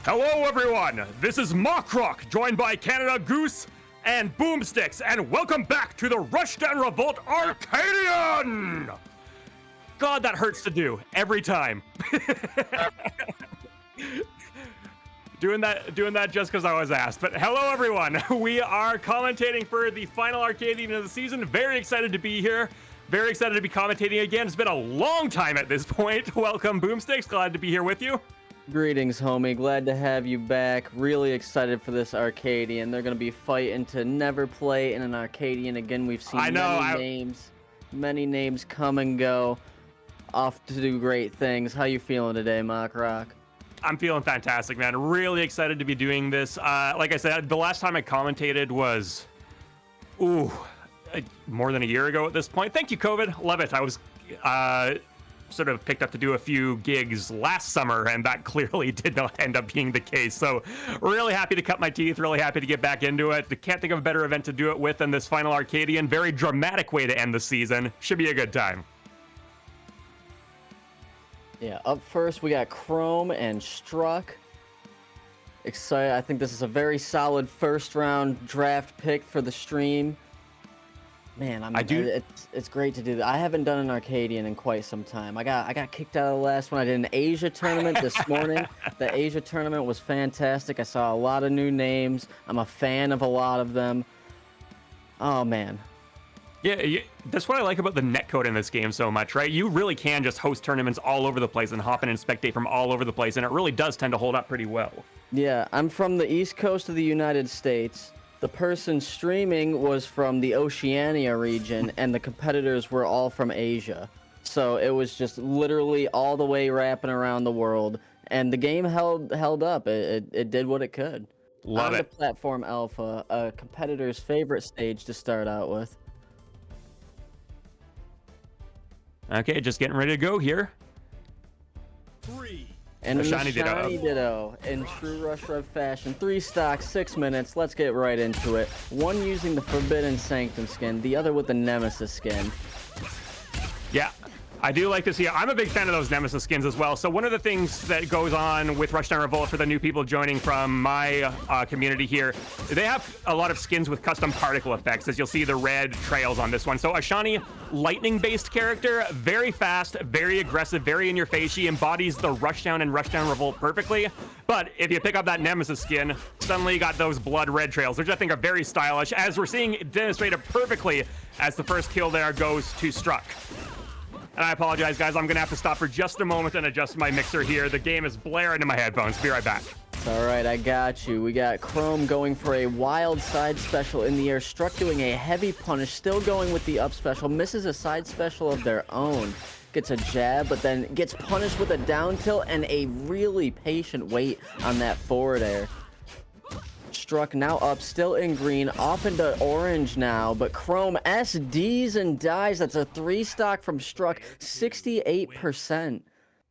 Hello everyone, this is MockRock, joined by Canada Goose and Boomsticks, and welcome back to the Rushdown Revolt Arcadian! God, that hurts to do, every time. doing that just because I was asked. But hello everyone, we are commentating for the final Arcadian of the season. Very excited to be here. Very excited to be commentating again. It's been a long time at this point. Welcome Boomsticks, glad to be here with you. Greetings, homie. Glad to have you back. Really excited for this Arcadian. They're going to be fighting to never play in an Arcadian again. We've seen many names come and go, off to do great things. How you feeling today, MockRock? I'm feeling fantastic, man. Really excited to be doing this. Like I said, the last time I commentated was, more than a year ago at this point. Thank you, COVID. Love it. I was sort of picked up to do a few gigs last summer, and that clearly did not end up being the case. So really happy to cut my teeth, really happy to get back into it. Can't think of a better event to do it with than this final Arcadian. Very dramatic way to end the season. Should be a good time. Yeah, up first we got Chrome and Struck. Excited. I think this is a very solid first round draft pick for the stream. Man, it's great to do that. I haven't done an Arcadian in quite some time. I got kicked out of the last one. I did an Asia tournament this morning. The Asia tournament was fantastic. I saw a lot of new names. I'm a fan of a lot of them. Oh man. Yeah, that's what I like about the netcode in this game so much, right? You really can just host tournaments all over the place and hop in and spectate from all over the place, and it really does tend to hold up pretty well. Yeah, I'm from the East Coast of the United States. The person streaming was from the Oceania region, and the competitors were all from Asia. So it was just literally all the way wrapping around the world, and the game held up. It did what it could. Love it. On the Platform Alpha, a competitor's favorite stage to start out with. Okay, just getting ready to go here. And Ashani Ditto in true Rush Rev fashion. 3 stocks, 6 minutes. Let's get right into it. One using the Forbidden Sanctum skin, the other with the Nemesis skin. Yeah, I do like to see. I'm a big fan of those Nemesis skins as well. So one of the things that goes on with Rushdown Revolt for the new people joining from my community here, they have a lot of skins with custom particle effects, as you'll see the red trails on this one. So Ashani, lightning-based character, very fast, very aggressive, very in your face. She embodies the Rushdown and Rushdown Revolt perfectly. But if you pick up that Nemesis skin, suddenly you got those blood red trails, which I think are very stylish, as we're seeing demonstrated perfectly as the first kill there goes to Struck. And I apologize, guys. I'm going to have to stop for just a moment and adjust my mixer here. The game is blaring in my headphones. Be right back. All right, I got you. We got Chrome going for a wild side special in the air. Struck doing a heavy punish, still going with the up special. Misses a side special of their own. Gets a jab, but then gets punished with a down tilt and a really patient wait on that forward air. Struck now up, still in green, off into orange now, but Chrome SDs and dies. That's a 3-stock from Struck, 68%.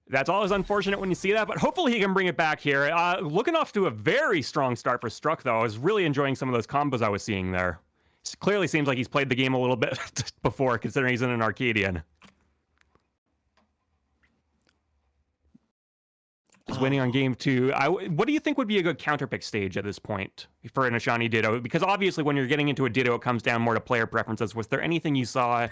That's always unfortunate when you see that, but hopefully he can bring it back here. Looking off to a very strong start for Struck, though. I was really enjoying some of those combos I was seeing there. Clearly seems like he's played the game a little bit before, considering he's in an Arcadian. Just waiting on game 2. What do you think would be a good counterpick stage at this point for an Ashani Ditto? Because obviously when you're getting into a Ditto, it comes down more to player preferences. Was there anything you saw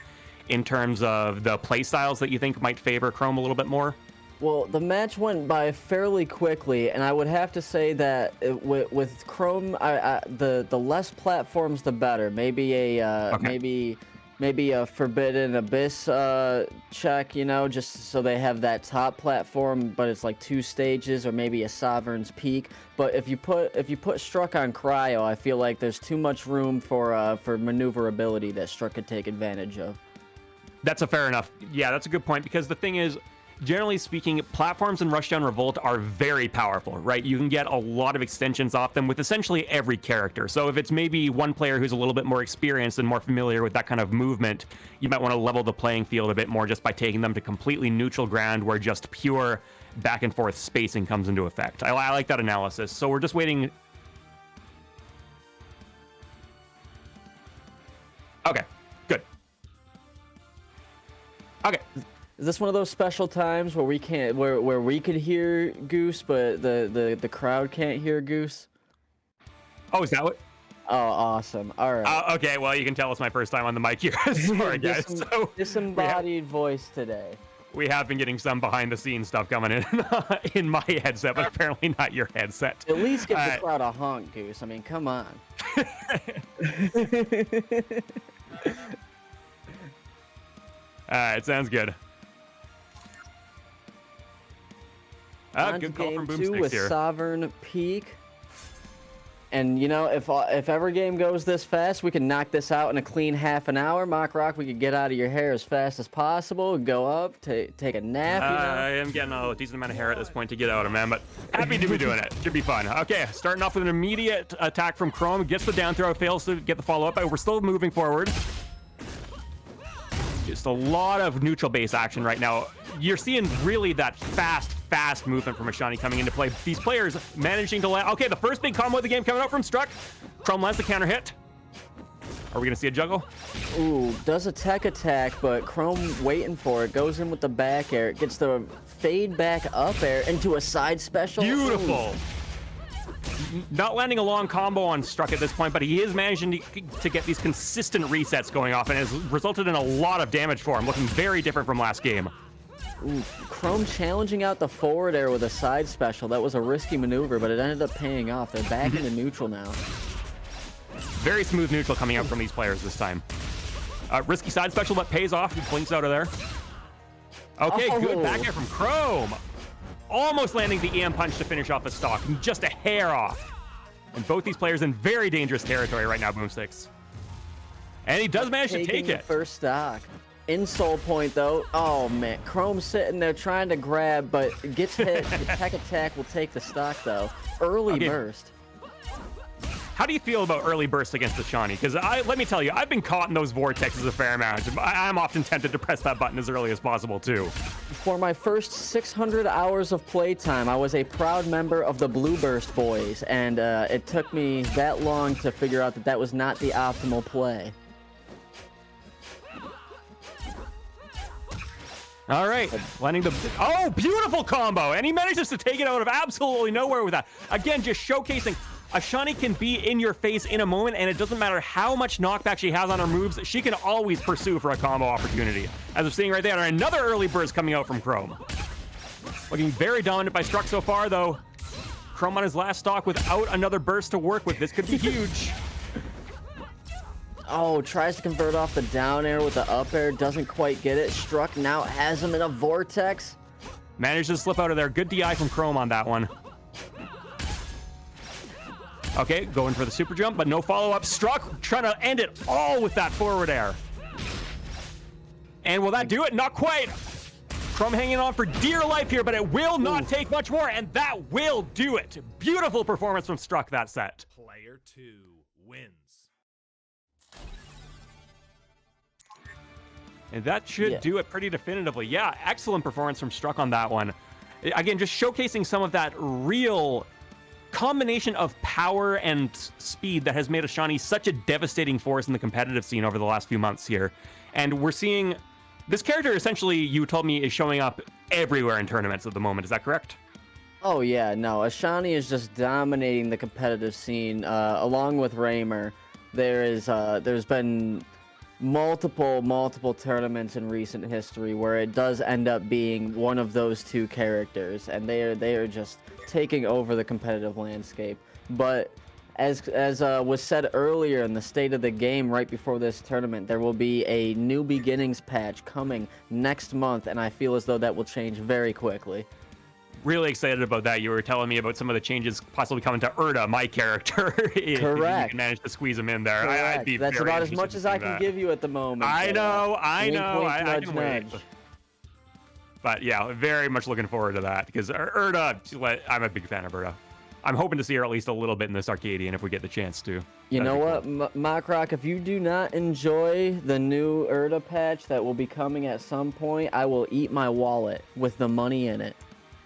in terms of the play styles that you think might favor Chrome a little bit more? Well, the match went by fairly quickly, and I would have to say that with Chrome, the less platforms, the better. Maybe a maybe a Forbidden Abyss check, you know, just so they have that top platform, but it's like 2 stages, or maybe a Sovereign's Peak. But if you put Struck on Cryo, I feel like there's too much room for maneuverability that Struck could take advantage of. That's a fair enough. Yeah, that's a good point, because the thing is, generally speaking, platforms in Rushdown Revolt are very powerful, right? You can get a lot of extensions off them with essentially every character. So if it's maybe one player who's a little bit more experienced and more familiar with that kind of movement, you might want to level the playing field a bit more just by taking them to completely neutral ground where just pure back and forth spacing comes into effect. I like that analysis. So we're just waiting. Okay, good. Okay. Is this one of those special times where we can't, where we could hear Goose, but the crowd can't hear Goose? Oh, is that what? Oh, awesome! All right. Okay, well, you can tell it's my first time on the mic here. Sorry, guys. So disembodied voice today. We have been getting some behind-the-scenes stuff coming in my headset, but apparently not your headset. At least give the crowd a honk, Goose. I mean, come on. All right, sounds good. Good call from Boomsticks with here. Sovereign Peak. And, you know, if every game goes this fast, we can knock this out in a clean half an hour. MockRock, we could get out of your hair as fast as possible, go up, take a nap, you know? I am getting a decent amount of hair at this point to get out of, man, but happy to be doing it. Should be fun. Okay, starting off with an immediate attack from Chrome. Gets the down throw, fails to get the follow-up, but we're still moving forward. Just a lot of neutral base action right now. You're seeing really that fast movement from Ashani coming into play. These players managing to land. Okay, the first big combo of the game coming out from Struck. Chrome lands the counter hit. Are we gonna see a juggle? Ooh, does a tech attack, but Chrome waiting for it. Goes in with the back air. Gets the fade back up air into a side special. Beautiful. Ooh. Not landing a long combo on Struck at this point, but he is managing to get these consistent resets going off, and has resulted in a lot of damage for him, looking very different from last game. Ooh, Chrome challenging out the forward air with a side special. That was a risky maneuver, but it ended up paying off. They're back into neutral now. Very smooth neutral coming out from these players this time. Risky side special, but pays off. He blinks out of there. Okay, good back air from Chrome. Almost landing the EM punch to finish off the stock. Just a hair off. And both these players in very dangerous territory right now, Boomsticks. And he does manage to take it. First stock. Insole point, though. Oh, man. Chrome sitting there trying to grab, but gets hit. The tech attack will take the stock, though. Early burst. How do you feel about early bursts against Ashani? Because let me tell you, I've been caught in those vortexes a fair amount. I'm often tempted to press that button as early as possible, too. For my first 600 hours of playtime, I was a proud member of the Blue Burst Boys, and it took me that long to figure out that that was not the optimal play. All right, landing the... Oh, beautiful combo! And he manages to take it out of absolutely nowhere with that. Again, just showcasing Ashani can be in your face in a moment, and it doesn't matter how much knockback she has on her moves, she can always pursue for a combo opportunity. As we're seeing right there, another early burst coming out from Chrome. Looking very dominant by Struck so far, though. Chrome on his last stock without another burst to work with. This could be huge. Oh, tries to convert off the down air with the up air, doesn't quite get it. Struck now has him in a vortex. Managed to slip out of there. Good DI from Chrome on that one. Okay, going for the super jump, but no follow-up. Struck trying to end it all with that forward air. And will that do it? Not quite. Chrome hanging on for dear life here, but it will not take much more, and that will do it. Beautiful performance from Struck that set. Player 2 wins. And that should do it pretty definitively. Yeah, excellent performance from Struck on that one. Again, just showcasing some of that real combination of power and speed that has made Ashani such a devastating force in the competitive scene over the last few months here. And we're seeing this character, essentially, you told me, is showing up everywhere in tournaments at the moment. Is that correct? Oh, yeah, no. Ashani is just dominating the competitive scene, along with Raymer. There's been multiple tournaments in recent history where it does end up being one of those two characters, and they are just taking over the competitive landscape. But as was said earlier in the state of the game right before this tournament, there will be a new beginnings patch coming next month, and I feel as though that will change very quickly. Really excited about that. You were telling me about some of the changes possibly coming to Urdah, my character. Correct. If you can manage to squeeze him in there. I'd be That's very about as much as I can give you at the moment. I know. I nudge, can wait. But yeah, very much looking forward to that, because Urdah, I'm a big fan of Urdah. I'm hoping to see her at least a little bit in this Arcadian if we get the chance to. You know what, MockRock, if you do not enjoy the new Urdah patch that will be coming at some point, I will eat my wallet with the money in it.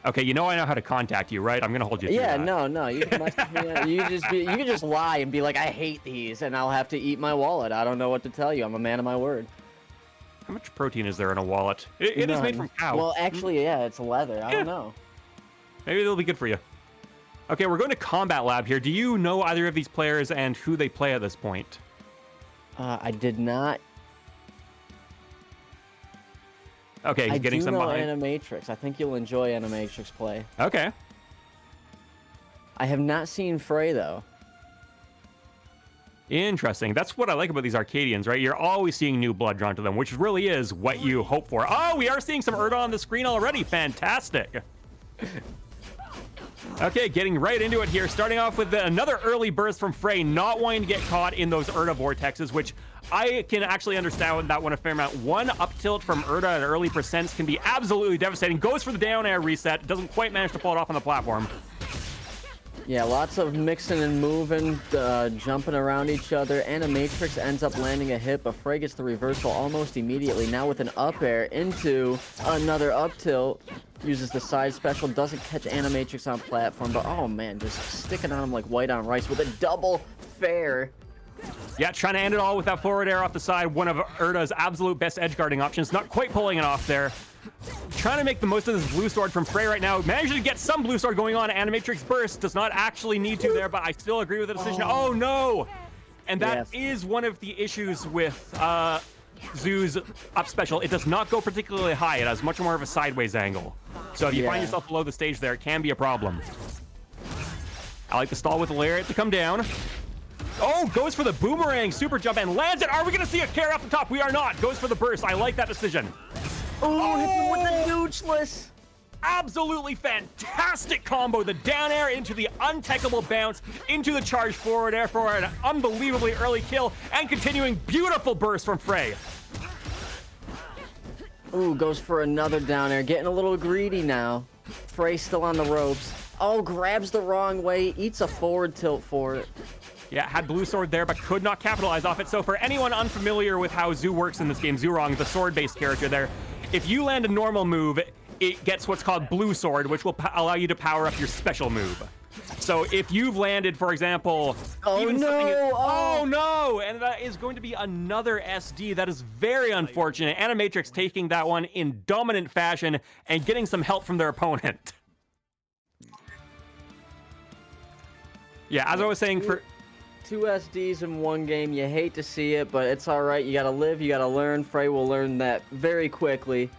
Okay, you know I know how to contact you, right? I'm gonna hold you to that. Yeah, no, you can message me. You can just lie and be like, I hate these, and I'll have to eat my wallet. I don't know what to tell you. I'm a man of my word. How much protein is there in a wallet? It is made from cow. Well, actually, yeah, it's leather. I don't know. Maybe it'll be good for you. Okay, we're going to Combat Lab here. Do you know either of these players and who they play at this point? I did not. Okay, he's getting some behind. Animatrix. I think you'll enjoy Animatrix play. Okay. I have not seen Frey, though. Interesting. That's what I like about these Arcadians, right? You're always seeing new blood drawn to them, which really is what you hope for. Oh, we are seeing some Urdah on the screen already. Fantastic. Okay, getting right into it here. Starting off with another early burst from Frey, not wanting to get caught in those Urdah vortexes, which I can actually understand that one a fair amount. One up tilt from Urdah at early percents can be absolutely devastating. Goes for the down air reset. Doesn't quite manage to pull it off on the platform. Yeah, lots of mixing and moving, jumping around each other. Animatrix ends up landing a hit, but Frey gets the reversal almost immediately. Now with an up air into another up tilt. Uses the side special, doesn't catch Animatrix on platform, but oh man, just sticking on him like white on rice with a double fair. Yeah, trying to end it all with that forward air off the side. One of Urdah's absolute best edge guarding options. Not quite pulling it off there. Trying to make the most of this blue sword from Frey right now. Managing to get some blue sword going on. Animatrix burst does not actually need to there, but I still agree with the decision. Oh no! And that is one of the issues with Zoo's up special. It does not go particularly high. It has much more of a sideways angle. So if you find yourself below the stage there, it can be a problem. I like the stall with the lariat to come down. Oh, goes for the boomerang super jump and lands it. Are we going to see a carry off the top? We are not. Goes for the burst. I like that decision. Oh, hit him with the doucheless. Absolutely fantastic combo. The down air into the untechable bounce, into the charge forward air for an unbelievably early kill, and continuing beautiful burst from Frey. Ooh, goes for another down air. Getting a little greedy now. Frey still on the ropes. Oh, grabs the wrong way. Eats a forward tilt for it. Yeah, had blue sword there, but could not capitalize off it. So for anyone unfamiliar with how Zoo works in this game, Zhurong, the sword-based character there, if you land a normal move, it gets what's called blue sword, which will allow you to power up your special move. So So if you've landed, for example, oh no, and that is going to be another SD. That is very unfortunate. Animatrix taking that one in dominant fashion and getting some help from their opponent. Yeah, as I was saying, for 2 SDs in one game, you hate to see it, but it's all right. You got to live, you got to learn. Frey will learn that very quickly.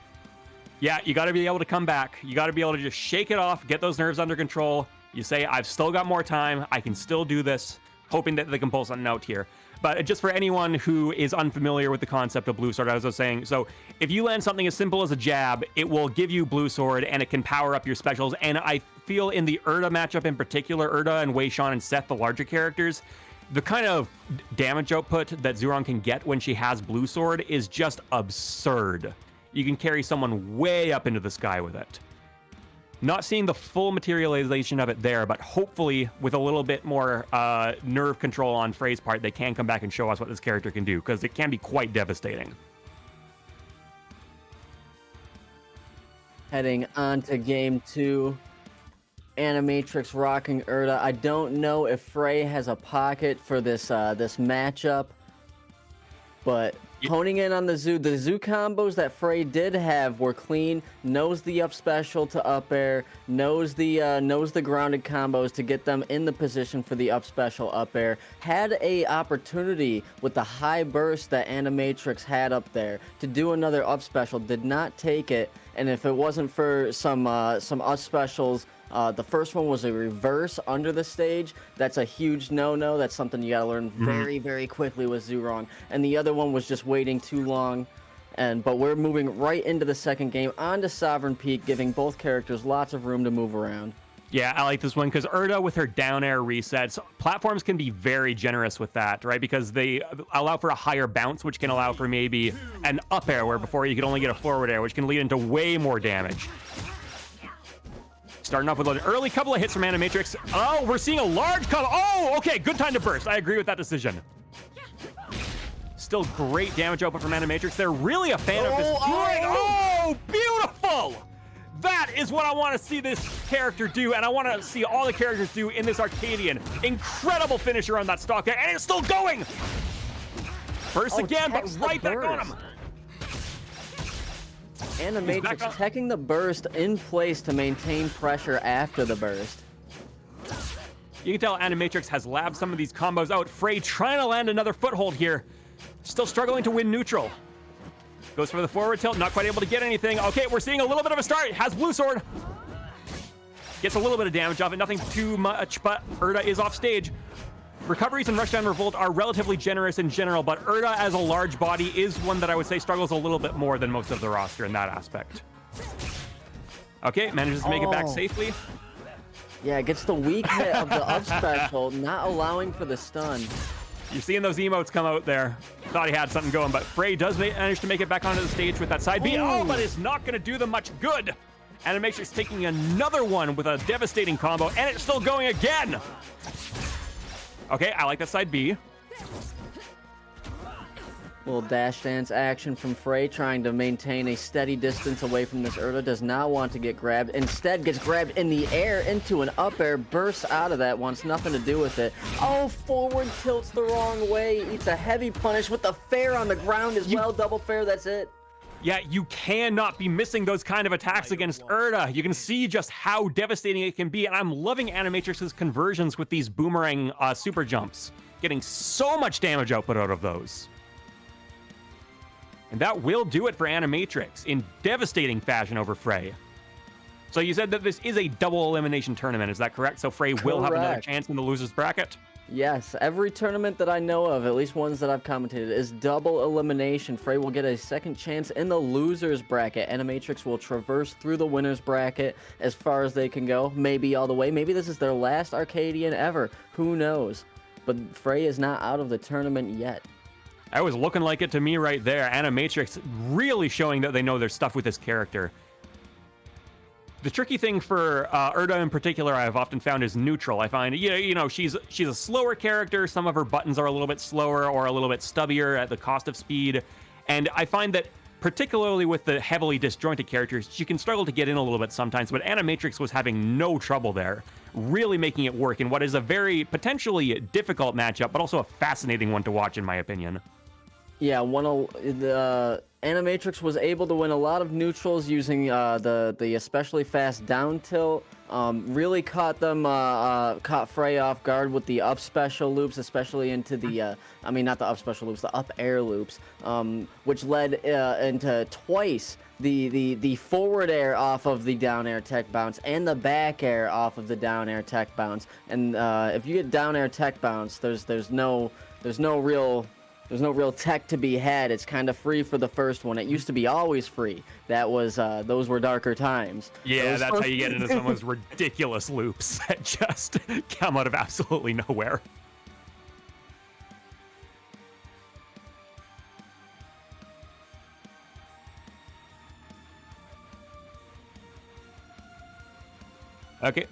Yeah, you got to be able to come back. You got to be able to just shake it off, get those nerves under control. You say, I've still got more time. I can still do this, hoping that they can pull something out here. But just for anyone who is unfamiliar with the concept of Blue Sword, as I was saying, so if you land something as simple as a jab, it will give you Blue Sword, and it can power up your specials. And I feel in the Urdah matchup in particular, Urdah and Wei Shan and Seth, the larger characters, the kind of damage output that Zhurong can get when she has Blue Sword is just absurd. You can carry someone way up into the sky with it. Not seeing the full materialization of it there, but hopefully with a little bit more nerve control on Frey's part, they can come back and show us what this character can do, because it can be quite devastating. Heading on to game 2. Animatrix rocking Urdah. I don't know if Frey has a pocket for this this matchup, but honing in on the zoo combos that Frey did have were clean. Knows the up special to up air, knows the grounded combos to get them in the position for the up special up air. Had a opportunity with the high burst that Animatrix had up there to do another up special, did not take it. And if it wasn't for some up specials, the first one was a reverse under the stage. That's a huge no-no. That's something you gotta learn very, very quickly with Zhurong. And the other one was just waiting too long. But we're moving right into the second game, onto Sovereign Peak, giving both characters lots of room to move around. Yeah, I like this one because Urdah with her down air resets, platforms can be very generous with that, right? Because they allow for a higher bounce, which can allow for maybe an up air, where before you could only get a forward air, which can lead into way more damage. Starting off with an early couple of hits from Animatrix. Oh, we're seeing a large combo. Oh, okay, good time to burst. I agree with that decision. Still great damage output from Animatrix. They're really a fan of this. Oh, beautiful! That is what I want to see this character do, and I want to see all the characters do in this Arcadian. Incredible finisher on that stock there, and it's still going! Burst again, but right back on him. Animatrix teching the burst in place to maintain pressure after the burst. You can tell Animatrix has labbed some of these combos out. Frey trying to land another foothold here. Still struggling to win neutral. Goes for the forward tilt, not quite able to get anything. Okay, we're seeing a little bit of a start. Has Blue Sword. Gets a little bit of damage off it, nothing too much, but Urdah is off stage. Recoveries in Rushdown Revolt are relatively generous in general, but Urdah as a large body is one that I would say struggles a little bit more than most of the roster in that aspect. Okay, manages to make it back safely. Yeah, gets the weak hit of the up special, not allowing for the stun. You're seeing those emotes come out there. Thought he had something going, but Frey does manage to make it back onto the stage with that side B. Oh, but it's not going to do them much good. Animatrix taking another one with a devastating combo, and it's still going again. Okay, I like that side B. Little dash dance action from Frey, trying to maintain a steady distance away from this Urdah. Does not want to get grabbed. Instead, gets grabbed in the air into an up air, bursts out of that, wants nothing to do with it. Oh, forward tilts the wrong way, eats a heavy punish with the fair on the ground as well. Double fair, that's it. Yeah, you cannot be missing those kind of attacks against Urdah. You can see just how devastating it can be, and I'm loving Animatrix's conversions with these boomerang super jumps. Getting so much damage output out of those. And that will do it for Animatrix in devastating fashion over Frey. So you said that this is a double elimination tournament, is that correct? So Frey will have another chance in the loser's bracket? Yes, every tournament that I know of, at least ones that I've commentated, is double elimination. Frey will get a second chance in the loser's bracket. Animatrix will traverse through the winner's bracket as far as they can go, maybe all the way. Maybe this is their last Arcadian ever. Who knows? But Frey is not out of the tournament yet. That was looking like it to me right there. Animatrix really showing that they know their stuff with this character. The tricky thing for Urdah in particular, I've often found, is neutral. I find, you know, she's a slower character. Some of her buttons are a little bit slower or a little bit stubbier at the cost of speed. And I find that particularly with the heavily disjointed characters, she can struggle to get in a little bit sometimes, but Animatrix was having no trouble there. really making it work in what is a very potentially difficult matchup, but also a fascinating one to watch, in my opinion. Yeah, the Animatrix was able to win a lot of neutrals using the especially fast down tilt. Really caught Frey off guard with the up special loops, especially into the not the up special loops, the up air loops, which led into twice the forward air off of the down air tech bounce and the back air off of the down air tech bounce. And if you get down air tech bounce, there's no real tech to be had. It's kind of free for the first one. It used to be always free. That was those were darker times. Yeah, that's how you get into some of those ridiculous loops that just come out of absolutely nowhere. Okay.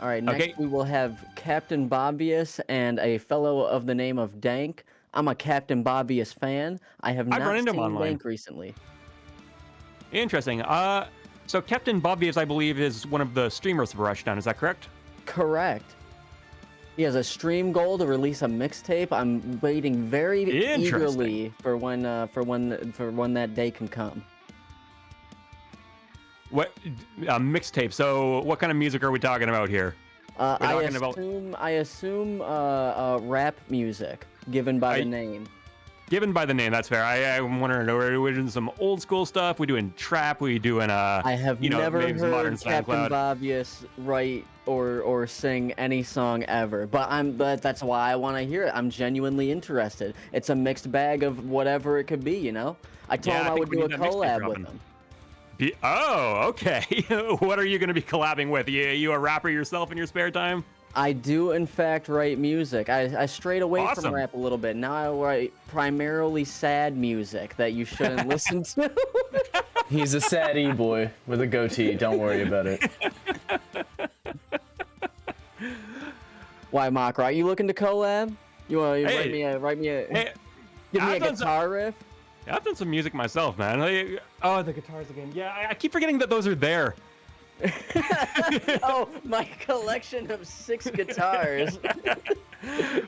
All right, next we will have Captain Bobvious and a fellow of the name of Dank. I'm a Captain Bobvious fan. I have not seen Dank recently. Interesting. So Captain Bobvious, I believe, is one of the streamers of Rushdown. Is that correct? Correct. He has a stream goal to release a mixtape. I'm waiting very eagerly for when that day can come. What mixtape? So, what kind of music are we talking about here? I assume rap music, given by the name. Given by the name, that's fair. I'm wondering, are we doing some old school stuff? We doing trap? We doing I have never heard Captain Bobvious write or sing any song ever, but that's why I want to hear it. I'm genuinely interested. It's a mixed bag of whatever it could be, you know. I told him I would do a collab with him. Oh, okay. What are you going to be collabing with? You a rapper yourself in your spare time? I do, in fact, write music. I strayed away from rap a little bit. Now I write primarily sad music that you shouldn't listen to. He's a sad e-boy with a goatee. Don't worry about it. Why, MockRock? You looking to collab? You want to write me a give me a guitar riff? I've done some music myself, man. The guitars again. Yeah, I keep forgetting that those are there. Oh, my collection of 6 guitars.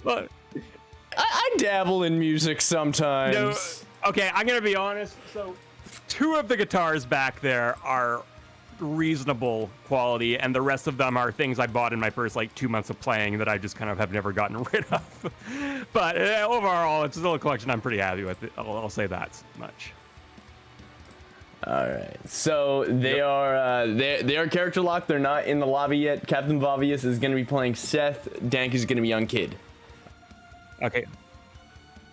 Well, I dabble in music sometimes. No, okay, I'm going to be honest. So, 2 of the guitars back there are reasonable quality, and the rest of them are things I bought in my first 2 months of playing that I just kind of have never gotten rid of. But overall, it's still a collection I'm pretty happy with. I'll say that much. All right, so they are character locked. They're not in the lobby yet. Captain Bobvious is going to be playing Seth. Dank is going to be young Kid. Okay,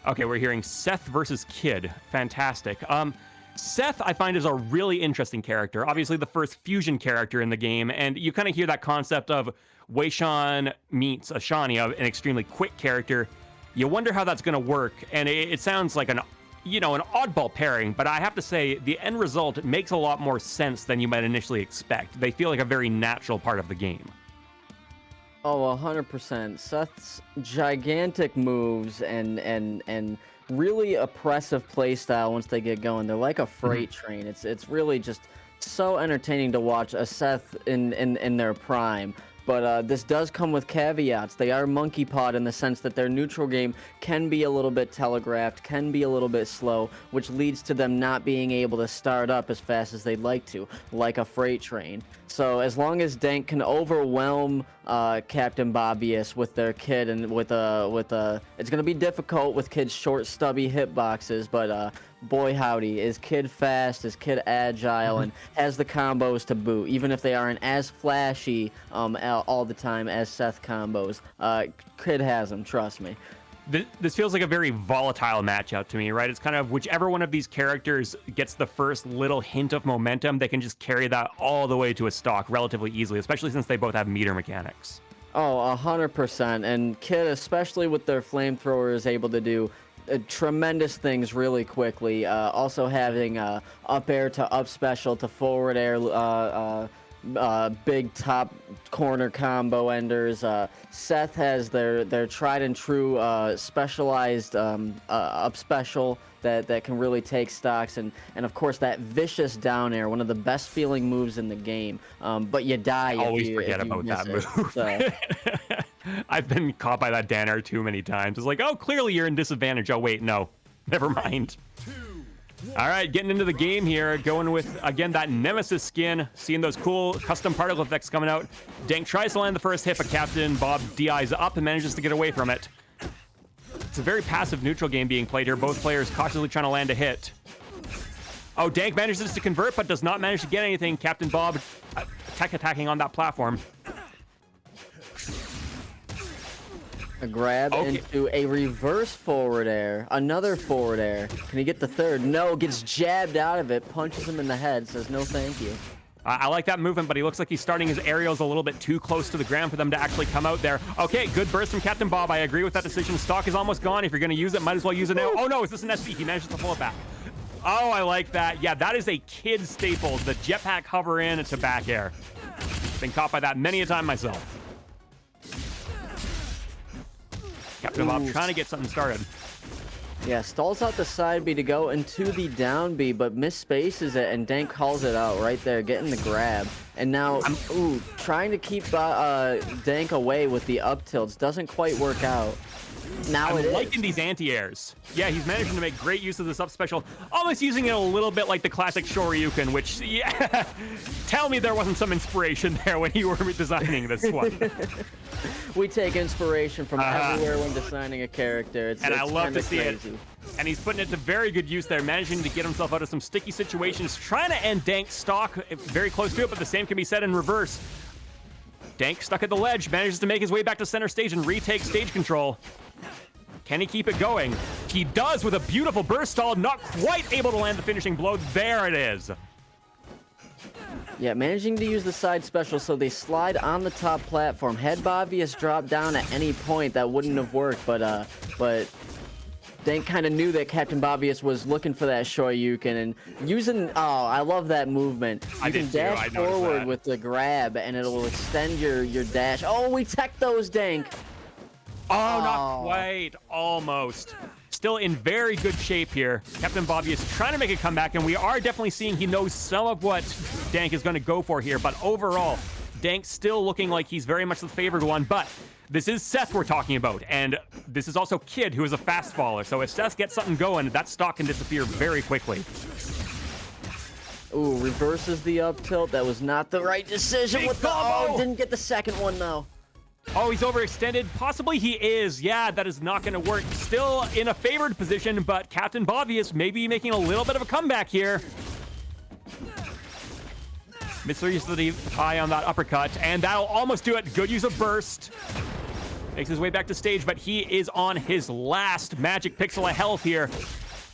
we're hearing Seth versus Kid. Fantastic. Seth, I find, is a really interesting character. Obviously, the first fusion character in the game, and you kind of hear that concept of Wayshawn meets Ashani, an extremely quick character. You wonder how that's going to work, and it sounds like an oddball pairing, but I have to say the end result makes a lot more sense than you might initially expect. They feel like a very natural part of the game. Oh, 100%. Seth's gigantic moves and really oppressive playstyle once they get going. They're like a freight train. It's really just so entertaining to watch a Seth in their prime. But this does come with caveats. They are monkey pod in the sense that their neutral game can be a little bit telegraphed, can be a little bit slow, which leads to them not being able to start up as fast as they'd like to, like a freight train. So as long as Dank can overwhelm Captain Bobvious with their Kid and with it's gonna be difficult with Kid's short, stubby hitboxes, but boy howdy, is Kid fast, is Kid agile, and has the combos to boot, even if they aren't as flashy all the time as Seth combos. Kid has them, trust me. This feels like a very volatile matchup to me, right? It's kind of whichever one of these characters gets the first little hint of momentum, they can just carry that all the way to a stock relatively easily, especially since they both have meter mechanics. Oh, 100%. And Kid, especially with their flamethrower, is able to do tremendous things really quickly. Also having up air to up special to forward air big top corner combo enders. Seth has their tried and true specialized up special that can really take stocks, and of course that vicious down air, one of the best feeling moves in the game. But you die. Always forget about that move. So. I've been caught by that down air too many times. It's like, oh, clearly you're in disadvantage. Oh wait, no, never mind. All right, getting into the game here, going with, again, that Nemesis skin, seeing those cool custom particle effects coming out. Dank tries to land the first hit, but Captain Bob DIs up and manages to get away from it. It's a very passive neutral game being played here. Both players cautiously trying to land a hit. Oh, Dank manages to convert, but does not manage to get anything. Captain Bob attacking on that platform. A grab into a reverse forward air. Another forward air. Can he get the third? No, gets jabbed out of it, punches him in the head, says no thank you. I like that movement, but he looks like he's starting his aerials a little bit too close to the ground for them to actually come out there. Okay, good burst from Captain Bob. I agree with that decision. Stock is almost gone. If you're going to use it, might as well use it now. Oh no, is this an SB? He manages to pull it back. Oh, I like that. Yeah, that is a kid staple. The jetpack hover in to back air. Been caught by that many a time myself. Captain Bob trying to get something started. Yeah, stalls out the side B to go into the down B, but misspaces it, and Dank calls it out right there, getting the grab. And now, trying to keep Dank away with the up tilts. Doesn't quite work out. Now I'm liking these anti-airs. Yeah, he's managing to make great use of this up special. Almost using it a little bit like the classic Shoryuken, which, yeah, tell me there wasn't some inspiration there when you were designing this one. We take inspiration from everywhere when designing a character. I love to see it. And he's putting it to very good use there, managing to get himself out of some sticky situations, trying to end Dank's stock very close to it, but the same can be said in reverse. Dank stuck at the ledge, manages to make his way back to center stage and retake stage control. Can he keep it going? He does with a beautiful burst stall, not quite able to land the finishing blow. There it is. Yeah, managing to use the side special so they slide on the top platform. Had Bobvious dropped down at any point, that wouldn't have worked, but Dank kind of knew that Captain Bobvious was looking for that Shoryuken and using, I love that movement. You can dash forward with the grab and it'll extend your dash. Oh, we tech those, Dank. Oh, not quite. Almost. Still in very good shape here. Captain Bobvious trying to make a comeback, and we are definitely seeing he knows some of what Dank is going to go for here, but overall, Dank still looking like he's very much the favored one, but this is Seth we're talking about, and this is also Kid, who is a fast faller, so if Seth gets something going, that stock can disappear very quickly. Ooh, reverses the up tilt. That was not the right decision. Didn't get the second one, though. Oh, he's overextended. Possibly he is. Yeah, that is not going to work. Still in a favored position, but Captain Bobvious maybe making a little bit of a comeback here. Mysteriously high on that uppercut, and that'll almost do it. Good use of burst. Makes his way back to stage, but he is on his last magic pixel of health here.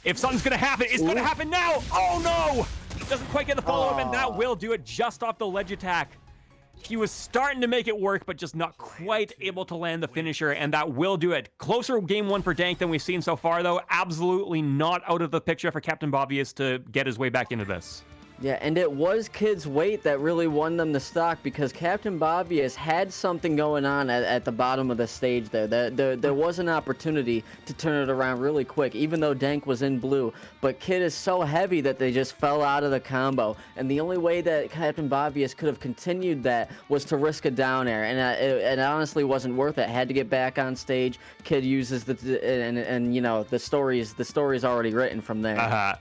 If something's going to happen, it's going to happen now. Oh, no. Doesn't quite get the follow-up, and that will do it just off the ledge attack. He was starting to make it work, but just not quite able to land the finisher, and that will do it. Closer game one for Dank than we've seen so far, though. Absolutely not out of the picture for Captain Bobvious to get his way back into this. Yeah, and it was Kid's weight that really won them the stock because Captain Bobvious had something going on at the bottom of the stage there. There was an opportunity to turn it around really quick, even though Dank was in blue. But Kid is so heavy that they just fell out of the combo. And the only way that Captain Bobvious could have continued that was to risk a down air. And it honestly wasn't worth it. Had to get back on stage. Kid uses and you know, the story's already written from there.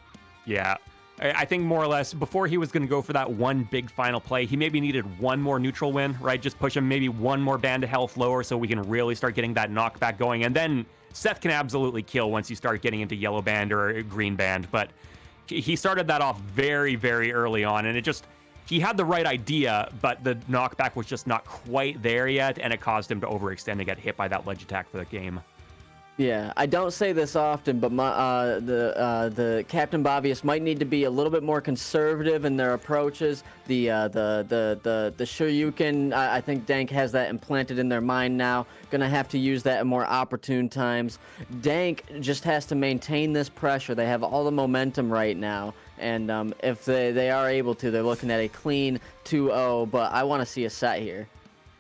Yeah. I think more or less before he was going to go for that one big final play, he maybe needed one more neutral win, right? Just push him maybe one more band of health lower so we can really start getting that knockback going. And then Seth can absolutely kill once you start getting into yellow band or green band. But he started that off very, very early on. And he had the right idea, but the knockback was just not quite there yet. And it caused him to overextend and get hit by that ledge attack for the game. Yeah, I don't say this often, but the Captain Bobvious might need to be a little bit more conservative in their approaches. The Shoryuken, I think Dank has that implanted in their mind now. Gonna have to use that at more opportune times. Dank just has to maintain this pressure. They have all the momentum right now, And if they are able to, they're looking at a clean 2-0, but I want to see a set here.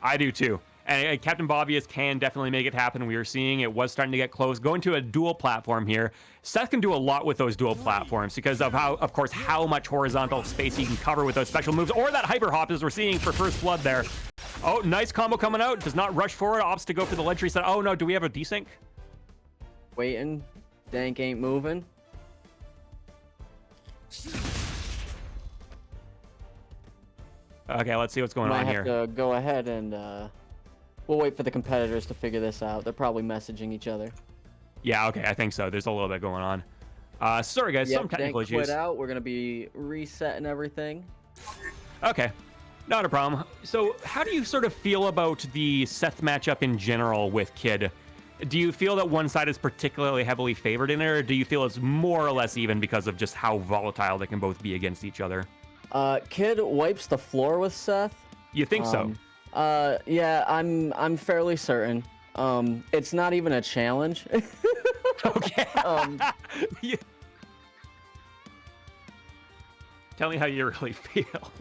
I do too. And Captain Bobvious can definitely make it happen. We were seeing it was starting to get close. Going to a dual platform here. Seth can do a lot with those dual platforms because of how much horizontal space he can cover with those special moves, or that hyper hop as we're seeing for First Blood there. Oh, nice combo coming out. Does not rush forward. Opts to go for the ledge reset. Oh no, do we have a desync? Waiting. Dank ain't moving. Okay, let's see what's going on here. Might have to go ahead and we'll wait for the competitors to figure this out. They're probably messaging each other. Yeah, okay, I think so. There's a little bit going on. Sorry guys, some technical Dank issues. quit out. We're gonna be resetting everything. Okay, not a problem. So how do you sort of feel about the Seth matchup in general with Kid? Do you feel that one side is particularly heavily favored in it, or do you feel it's more or less even because of just how volatile they can both be against each other? Kid wipes the floor with Seth. You think so? Yeah, I'm fairly certain. It's not even a challenge. Okay. Yeah. Tell me how you really feel.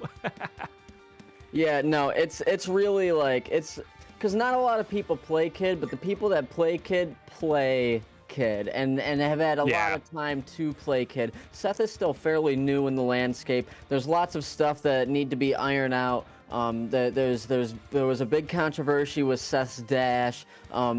Yeah, no, it's really like because not a lot of people play Kid, but the people that play Kid play Kid and have had a lot of time to play Kid. Seth is still fairly new in the landscape. There's lots of stuff that need to be ironed out. There was a big controversy with Seth's dash.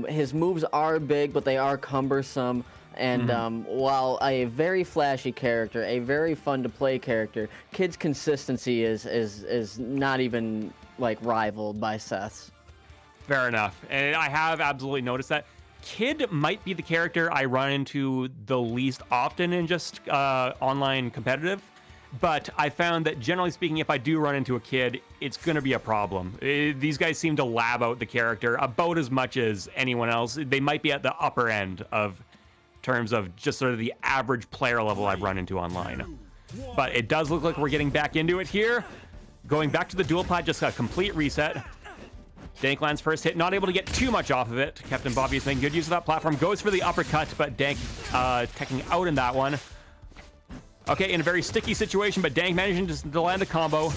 His moves are big, but they are cumbersome. And while a very flashy character, a very fun to play character, Kid's consistency is not even like rivaled by Seth's. Fair enough. And I have absolutely noticed that. Kid might be the character I run into the least often in just online competitive, but I found that generally speaking, if I do run into a Kid, it's going to be a problem. These guys seem to lab out the character about as much as anyone else. They might be at the upper end of terms of just sort of the average player level I've run into online. But it does look like we're getting back into it here. Going back to the dual plat, just a complete reset. Dank lands first hit, not able to get too much off of it. Captain Bobvious making good use of that platform, goes for the uppercut, but Dank teching out in that one. Okay, in a very sticky situation, but Dank managing to land a combo.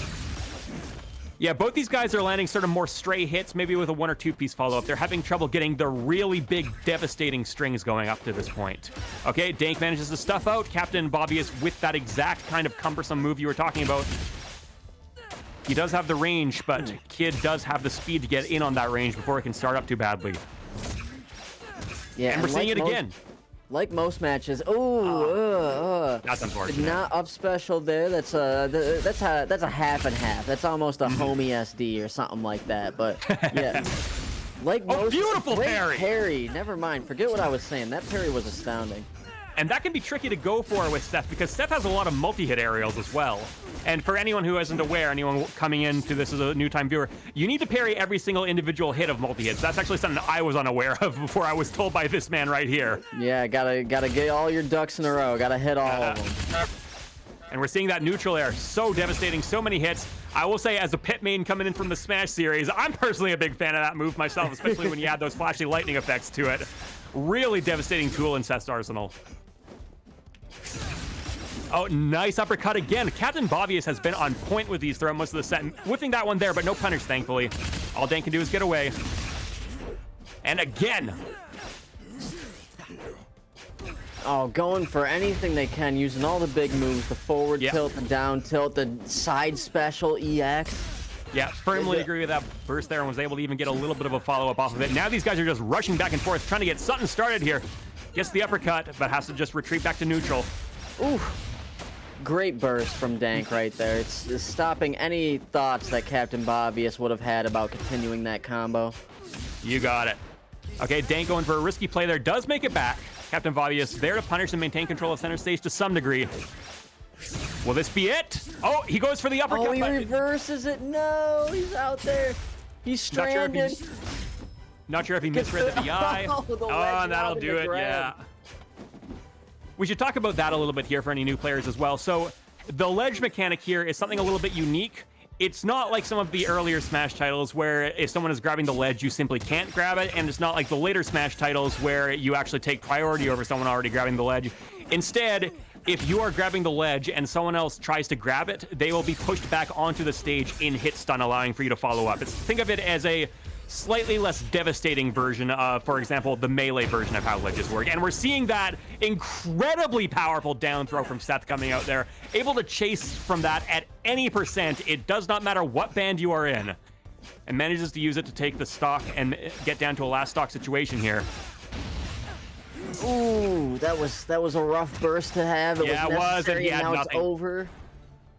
Yeah, both these guys are landing sort of more stray hits, maybe with a 1 or 2 piece follow-up. They're having trouble getting the really big, devastating strings going up to this point. Okay, Dank manages to stuff out Captain Bobvious with that exact kind of cumbersome move you were talking about. He does have the range, but Kid does have the speed to get in on that range before it can start up too badly. Yeah, and we're seeing it again. Like most matches. Oh, that's unfortunate. Did not up special there. That's a half and half. That's almost a homie SD or something like that. But yeah, like most. Beautiful parry. Parry. Never mind. Forget what I was saying. That parry was astounding. And that can be tricky to go for with Seth because Seth has a lot of multi-hit aerials as well. And for anyone who isn't aware, anyone coming into this as a new-time viewer, you need to parry every single individual hit of multi-hits. That's actually something I was unaware of before I was told by this man right here. Yeah, gotta get all your ducks in a row. Gotta hit all of them. And we're seeing that neutral air. So devastating, so many hits. I will say, as a pit main coming in from the Smash series, I'm personally a big fan of that move myself, especially when you add those flashy lightning effects to it. Really devastating tool in Seth's arsenal. Oh, nice uppercut again. Captain Bobvious has been on point with these throughout most of the set. Whiffing that one there, but no punish, thankfully. All Dank can do is get away. And again. Oh, going for anything they can, using all the big moves, the forward tilt, the down tilt, the side special EX. Yeah, firmly agree with that burst there and was able to even get a little bit of a follow-up off of it. Now these guys are just rushing back and forth, trying to get something started here. Gets the uppercut, but has to just retreat back to neutral. Ooh. Great burst from Dank right there. It's stopping any thoughts that Captain Bobvious would have had about continuing that combo. You got it. Okay, Dank going for a risky play there. Does make it back. Captain Bobvious there to punish and maintain control of center stage to some degree. Will this be it? Oh, he goes for the uppercut. Oh, he reverses it. No, he's out there. He's stranded. Not sure if he misread the DI. Oh, that'll do it, yeah. We should talk about that a little bit here for any new players as well. So the ledge mechanic here is something a little bit unique. It's not like some of the earlier Smash titles where if someone is grabbing the ledge, you simply can't grab it. And it's not like the later Smash titles where you actually take priority over someone already grabbing the ledge. Instead, if you are grabbing the ledge and someone else tries to grab it, they will be pushed back onto the stage in hit stun, allowing for you to follow up. Think of it as a slightly less devastating version of, for example, the melee version of how ledges work. And we're seeing that incredibly powerful down throw from Seth coming out there, able to chase from that at any percent. It does not matter what band you are in, and manages to use it to take the stock and get down to a last stock situation here. Ooh, that was a rough burst to have. It was necessary, and now it's over.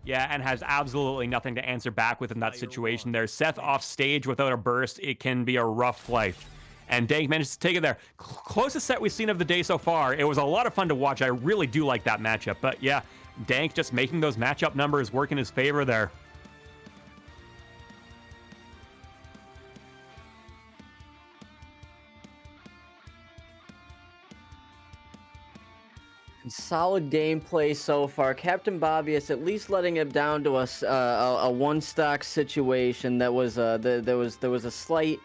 Yeah, and has absolutely nothing to answer back with in that situation there. Seth off stage without a burst, it can be a rough life. And Dank managed to take it there. Closest set we've seen of the day so far. It was a lot of fun to watch. I really do like that matchup. But yeah, Dank just making those matchup numbers work in his favor there. Solid gameplay so far. Captain Bobvious at least letting it down to a one stock situation. That was there was a slight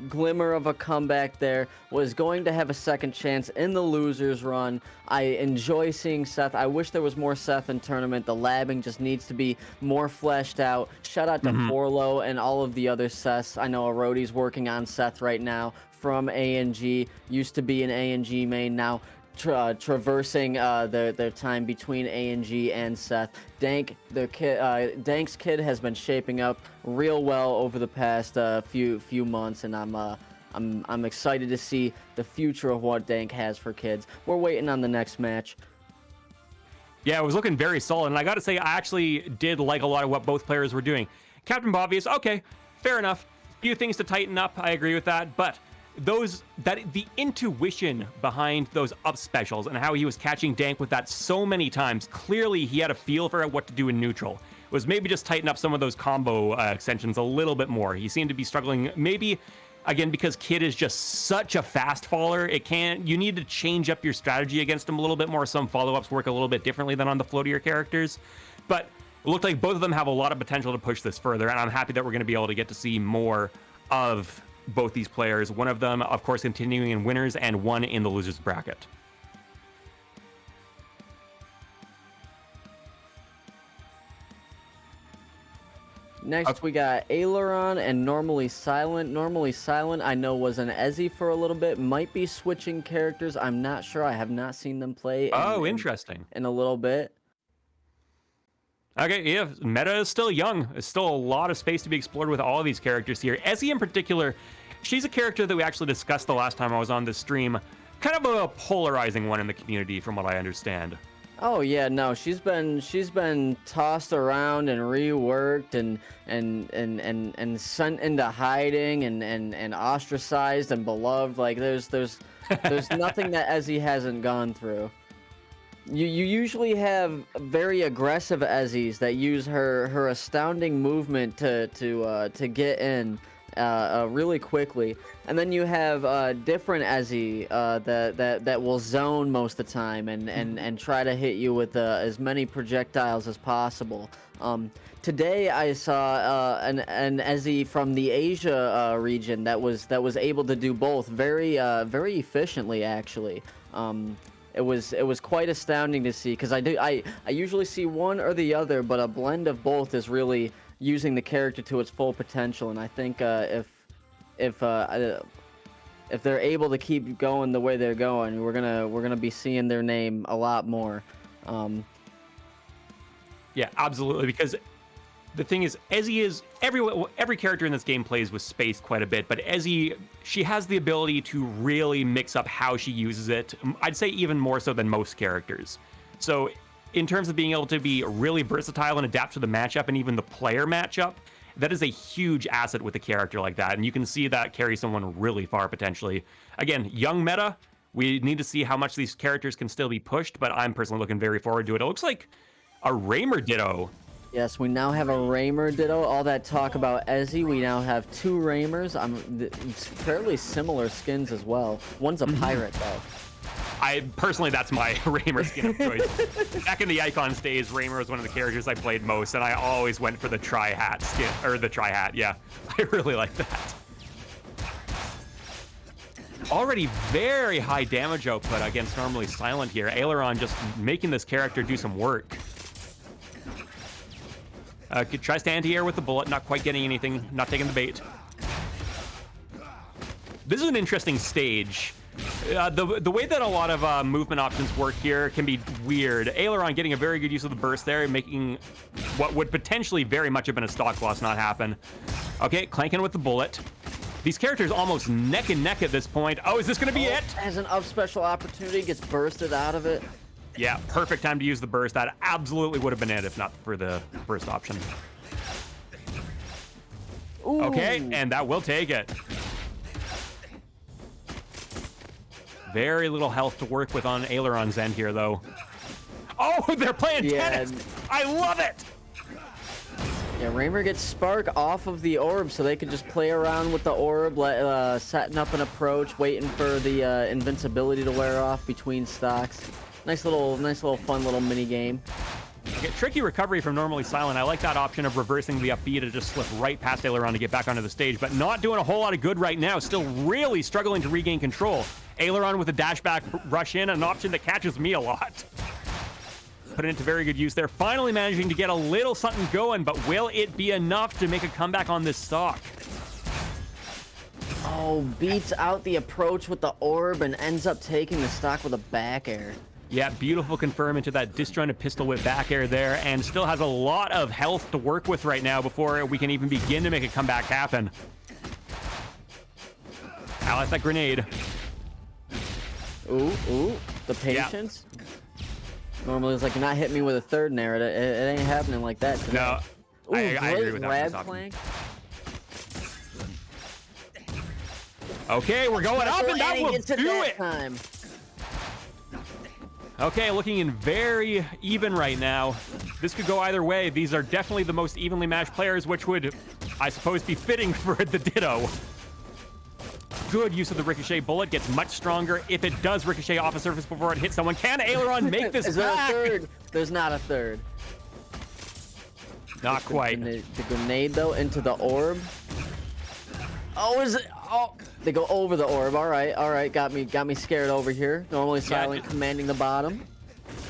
glimmer of a comeback there. Was going to have a second chance in the losers run. I enjoy seeing Seth. I wish there was more Seth in tournament. The labbing just needs to be more fleshed out. Shout out to Forlo and all of the other Seths. I know Arodi's working on Seth right now from ANG. Used to be an ANG main, now traversing their time between ANG and Seth. Dank, Dank's kid has been shaping up real well over the past few months, and I'm excited to see the future of what Dank has for kids. We're waiting on the next match. Yeah, it was looking very solid, and I gotta say, I actually did like a lot of what both players were doing. Captain Bobvious, okay, fair enough. Few things to tighten up, I agree with that, but the intuition behind those up specials and how he was catching Dank with that so many times, clearly he had a feel for what to do in neutral. It was maybe just tighten up some of those combo extensions a little bit more. He seemed to be struggling, maybe again because Kid is just such a fast faller. You need to change up your strategy against him a little bit more. Some follow-ups work a little bit differently than on the floatier characters, but it looked like both of them have a lot of potential to push this further, and I'm happy that we're going to be able to get to see more of both these players. One of them, of course, continuing in winners, and one in the losers bracket. Next, we got Aileron and Normally Silent. Normally Silent, I know, was an Ezzy for a little bit. Might be switching characters. I'm not sure. I have not seen them play. Interesting. In a little bit. Okay, yeah, meta is still young. There's still a lot of space to be explored with all of these characters here. Ezzy in particular, she's a character that we actually discussed the last time I was on this stream. Kind of a polarizing one in the community, from what I understand. Oh yeah, no, she's been tossed around and reworked and sent into hiding and ostracized and beloved. Like there's nothing that Ezzy hasn't gone through. You usually have very aggressive Ezzies that use her astounding movement to get in really quickly, and then you have different Ezzy that will zone most of the time and try to hit you with as many projectiles as possible. Today I saw an Ezzy from the Asia region that was able to do both very efficiently, actually. It was quite astounding to see, because I usually see one or the other, but a blend of both is really using the character to its full potential. And I think if they're able to keep going the way they're going, we're gonna be seeing their name a lot more. Yeah, absolutely, because the thing is, Ezzy is every character in this game plays with space quite a bit, but Ezzy, she has the ability to really mix up how she uses it. I'd say even more so than most characters. So in terms of being able to be really versatile and adapt to the matchup and even the player matchup, that is a huge asset with a character like that, and you can see that carry someone really far potentially. Again, young meta, we need to see how much these characters can still be pushed, but I'm personally looking very forward to it. It looks like a Raymer Ditto. Yes, we now have a Raymer Ditto. All that talk about Ezzy, we now have two Raymers. Fairly similar skins as well. One's a pirate, though. Personally, that's my Raymer skin of choice. Back in the Icons days, Raymer was one of the characters I played most, and I always went for the tri-hat skin, or the tri-hat, yeah. I really like that. Already very high damage output against normally silent here. Aileron just making this character do some work. Tries to anti-air with the bullet, not quite getting anything, not taking the bait. This is an interesting stage. The way that a lot of movement options work here can be weird. Aileron getting a very good use of the burst there, making what would potentially very much have been a stock loss not happen. Okay, clanking with the bullet. These characters almost neck and neck at this point. Oh, is this going to be it? Has an up special opportunity, gets bursted out of it. Yeah, perfect time to use the burst. That absolutely would have been it if not for the burst option. Ooh. Okay, and that will take it. Very little health to work with on Aileron's end here, though. Oh, they're playing tennis! I love it! Yeah, Raymer gets Spark off of the orb, so they can just play around with the orb, setting up an approach, waiting for the invincibility to wear off between stocks. Nice little fun little mini game. Okay, tricky recovery from normally silent. I like that option of reversing the up B to just slip right past Aileron to get back onto the stage, but not doing a whole lot of good right now. Still really struggling to regain control. Aileron with a dash back rush in, an option that catches me a lot. Put it into very good use there. Finally managing to get a little something going, but will it be enough to make a comeback on this stock? Oh, beats out the approach with the orb and ends up taking the stock with a back air. Yeah, beautiful confirm into that disjointed pistol whip back air there, and still has a lot of health to work with right now before we can even begin to make a comeback happen. I like that grenade. Ooh, the patience. Yeah. Normally it's like, you're not hitting me with a third nair. It ain't happening like that today. No, Ooh, I agree with that. Plank. Okay, we're going up, and that will do it. Time. Okay, looking in very even right now. This could go either way. These are definitely the most evenly matched players, which would, I suppose, be fitting for the Ditto. Good use of the ricochet bullet, gets much stronger if it does ricochet off a surface before it hits someone. Can Aileron make this Is there a third? There's not a third. Not quite. The grenade, though, into the orb. Oh, is it? Oh, they go over the orb. All right. Got me scared over here. Normally silent, commanding the bottom.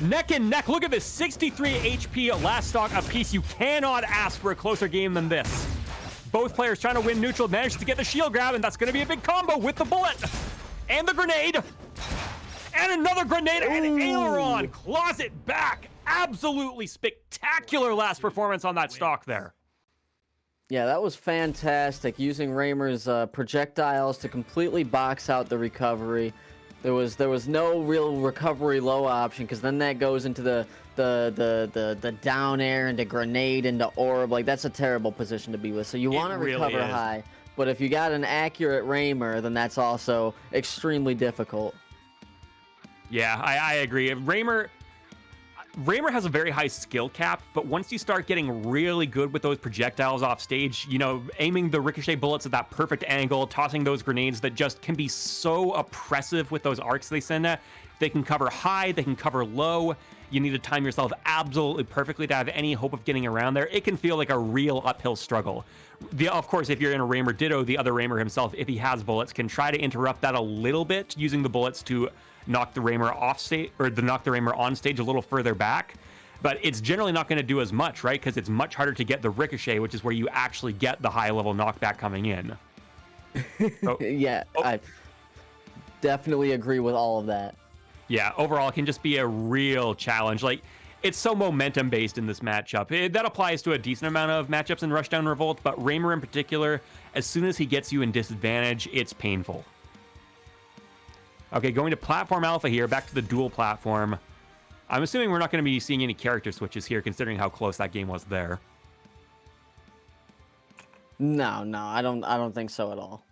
Neck and neck. Look at this, 63 HP last stock apiece. You cannot ask for a closer game than this. Both players trying to win neutral, managed to get the shield grab, and that's going to be a big combo with the bullet and the grenade. And another grenade, and Aileron claws it back. Absolutely spectacular last performance on that stock there. Yeah, that was fantastic, using Raymer's projectiles to completely box out the recovery. There was no real recovery low option, because then that goes into the down air, into grenade, into orb. Like, that's a terrible position to be with. So you want to recover high, but if you got an accurate Raymer, then that's also extremely difficult. Yeah, I agree. Raymer has a very high skill cap, but once you start getting really good with those projectiles off stage, you know, aiming the ricochet bullets at that perfect angle, tossing those grenades that just can be so oppressive with those arcs they send at. They can cover high, they can cover low. You need to time yourself absolutely perfectly to have any hope of getting around there. It can feel like a real uphill struggle. Of course, if you're in a Raymer Ditto, the other Raymer himself, if he has bullets, can try to interrupt that a little bit, using the bullets to knock the Raymer off stage, or knock the Raymer on stage a little further back. But it's generally not going to do as much, right? Because it's much harder to get the ricochet, which is where you actually get the high level knockback coming in. Yeah, I definitely agree with all of that. Yeah, overall, it can just be a real challenge. Like, it's so momentum based in this matchup. That applies to a decent amount of matchups in Rushdown Revolt, but Raymer in particular, as soon as he gets you in disadvantage, it's painful. Okay, going to platform alpha here, back to the dual platform. I'm assuming we're not going to be seeing any character switches here, considering how close that game was there. No, I don't think so at all.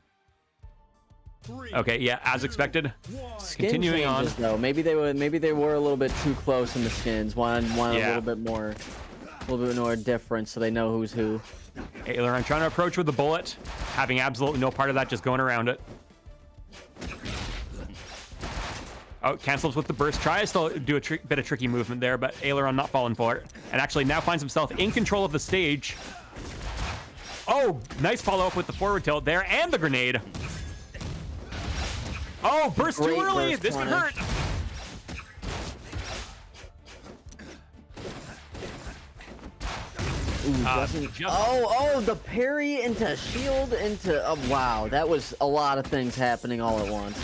Okay, yeah, as expected. Skin Continuing changes, on. though. Maybe they were a little bit too close in the skins. Wanted a little bit more difference, so they know who's who. Aileron trying to approach with the bullet, having absolutely no part of that, just going around it. Oh, cancels with the burst. Tries to do a bit of tricky movement there, but Aileron not falling for it. And actually now finds himself in control of the stage. Oh, nice follow-up with the forward tilt there, and the grenade. Oh, burst too Great early. burst This could punish. hurt. Ooh, oh, the parry into shield into... Oh, wow, that was a lot of things happening all at once.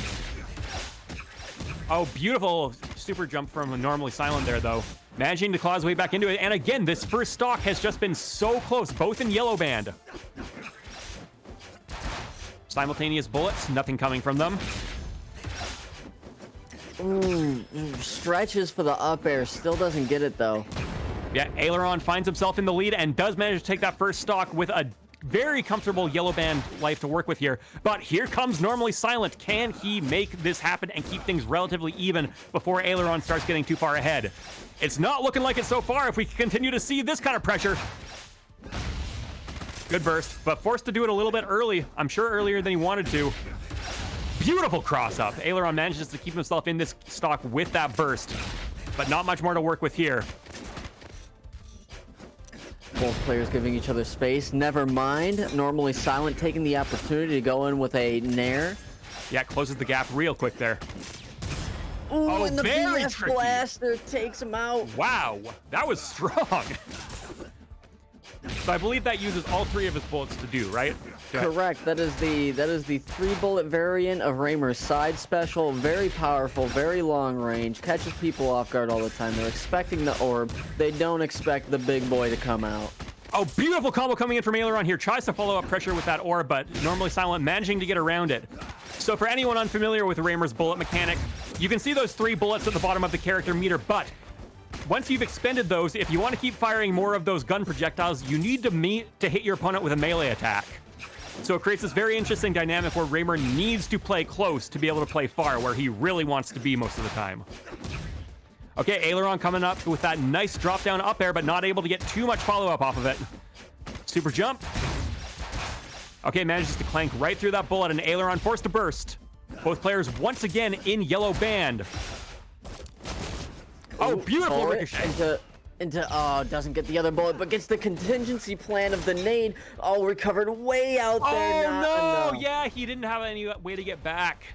Oh, beautiful super jump from normally silent there, though. Managing to claw his way back into it. And again, this first stock has just been so close, both in yellow band. Simultaneous bullets, nothing coming from them. Ooh, stretches for the up air, still doesn't get it, though. Yeah, Aileron finds himself in the lead and does manage to take that first stock with a very comfortable yellow band life to work with here. But here comes normally silent. Can he make this happen and keep things relatively even before Aileron starts getting too far ahead? It's not looking like it so far if we continue to see this kind of pressure. Good burst, but forced to do it a little bit early. I'm sure earlier than he wanted to. Beautiful cross up. Aileron manages to keep himself in this stock with that burst, but not much more to work with here. Both players giving each other space. Never mind. Normally silent taking the opportunity to go in with a nair. Yeah, closes the gap real quick there. Ooh, Oh, and the very BS tricky. blaster takes him out. Wow, that was strong. So I believe that uses all 3 of his bullets to do, right? Correct. That is the 3-bullet variant of Raymer's side special. Very powerful, very long range. Catches people off guard all the time. They're expecting the orb. They don't expect the big boy to come out. Oh, beautiful combo coming in from Aileron here. Tries to follow up pressure with that orb, but normally silent, managing to get around it. So for anyone unfamiliar with Raymer's bullet mechanic, you can see those 3 bullets at the bottom of the character meter, but once you've expended those, if you want to keep firing more of those gun projectiles, you need to hit your opponent with a melee attack. So it creates this very interesting dynamic where Raymer needs to play close to be able to play far, where he really wants to be most of the time. Okay, Aileron coming up with that nice drop down up air, but not able to get too much follow-up off of it. Super jump. Okay, manages to clank right through that bullet, and Aileron forced to burst. Both players once again in yellow band. Oh, beautiful ricochet. Oh, doesn't get the other bullet, but gets the contingency plan of the nade. Oh, recovered way out there. Oh, no. Yeah, he didn't have any way to get back.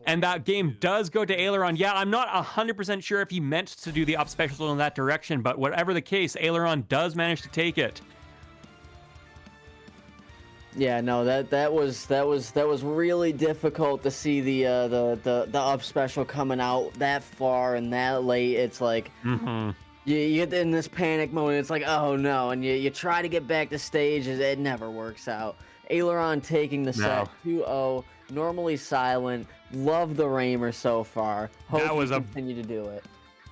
And that game does go to Aileron. Yeah, I'm not 100% sure if he meant to do the up special in that direction, but whatever the case, Aileron does manage to take it. Yeah, no, that was really difficult to see the up special coming out that far and that late. It's like you get in this panic mode. It's like, oh no, and you try to get back to stage, and it never works out. Aileron taking the set 2-0, normally silent. Love the Raymer so far. Hope that was continue to do it.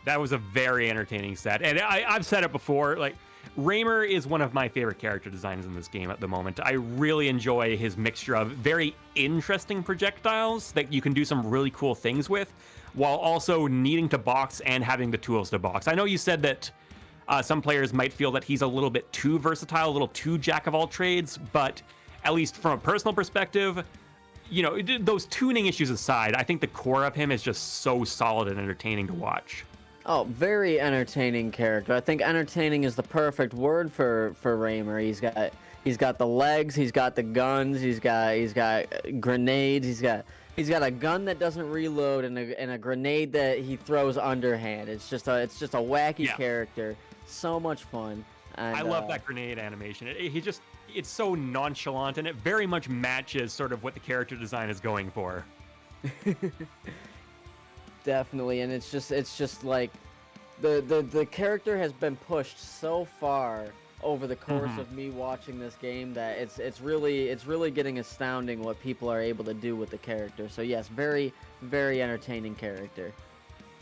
That was a very entertaining set, and I've said it before, like, Raymer is one of my favorite character designs in this game at the moment. I really enjoy his mixture of very interesting projectiles that you can do some really cool things with, while also needing to box and having the tools to box. I know you said that some players might feel that he's a little bit too versatile, a little too jack of all trades, but at least from a personal perspective, you know, those tuning issues aside, I think the core of him is just so solid and entertaining to watch. Oh, very entertaining character. I think entertaining is the perfect word for Raymer. He's got the legs, he's got the guns, he's got grenades, he's got a gun that doesn't reload and a grenade that he throws underhand. It's just a wacky character. So much fun. And, I love that grenade animation. It's so nonchalant, and it very much matches sort of what the character design is going for. Definitely, and it's just like the character has been pushed so far over the course of me watching this game that it's really getting astounding what people are able to do with the character. So yes, very, very entertaining character.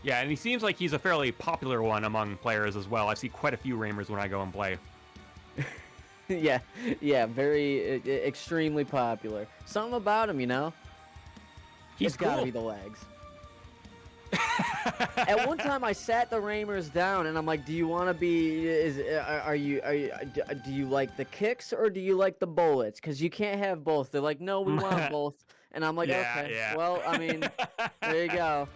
Yeah, and he seems like he's a fairly popular one among players as well. I see quite a few Raymers when I go and play. yeah, very extremely popular. Something about him, you know. He's gotta cool. be the legs. At one time, I sat the Raymers down, and I'm like, "Do you want to be? Do you like the kicks or do you like the bullets? Because you can't have both." They're like, "No, we want both." And I'm like, "Okay, well, I mean, there you go."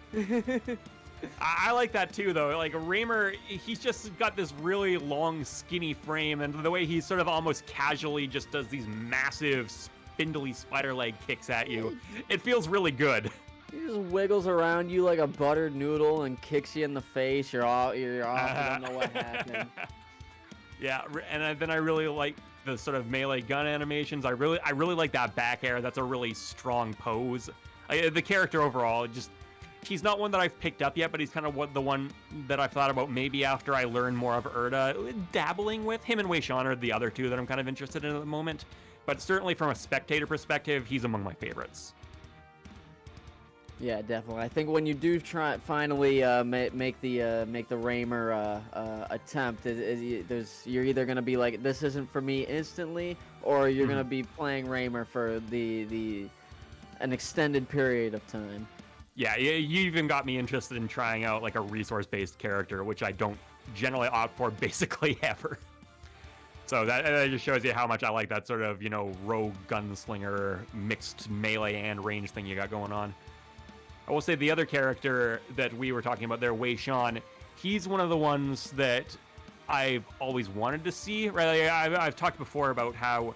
I like that too, though. Like Raymer, he's just got this really long, skinny frame, and the way he sort of almost casually just does these massive spindly spider leg kicks at you. It feels really good. He just wiggles around you like a buttered noodle and kicks you in the face. You're off. You don't know what happened. Yeah, and then I really like the sort of melee gun animations. I really like that back air. That's a really strong pose. The character overall, he's not one that I've picked up yet, but he's kind of the one that I've thought about maybe after I learn more of Urdah, dabbling with. Him and Wei Shan are the other two that I'm kind of interested in at the moment. But certainly from a spectator perspective, he's among my favorites. Yeah, definitely. I think when you do finally make the Raymer attempt, you're either gonna be like, this isn't for me instantly, or you're gonna be playing Raymer for an extended period of time. Yeah, you even got me interested in trying out like a resource-based character, which I don't generally opt for basically ever. So that just shows you how much I like that sort of, rogue gunslinger mixed melee and range thing you got going on. I will say the other character that we were talking about there, Wei Shan, he's one of the ones that I've always wanted to see. Right? I've talked before about how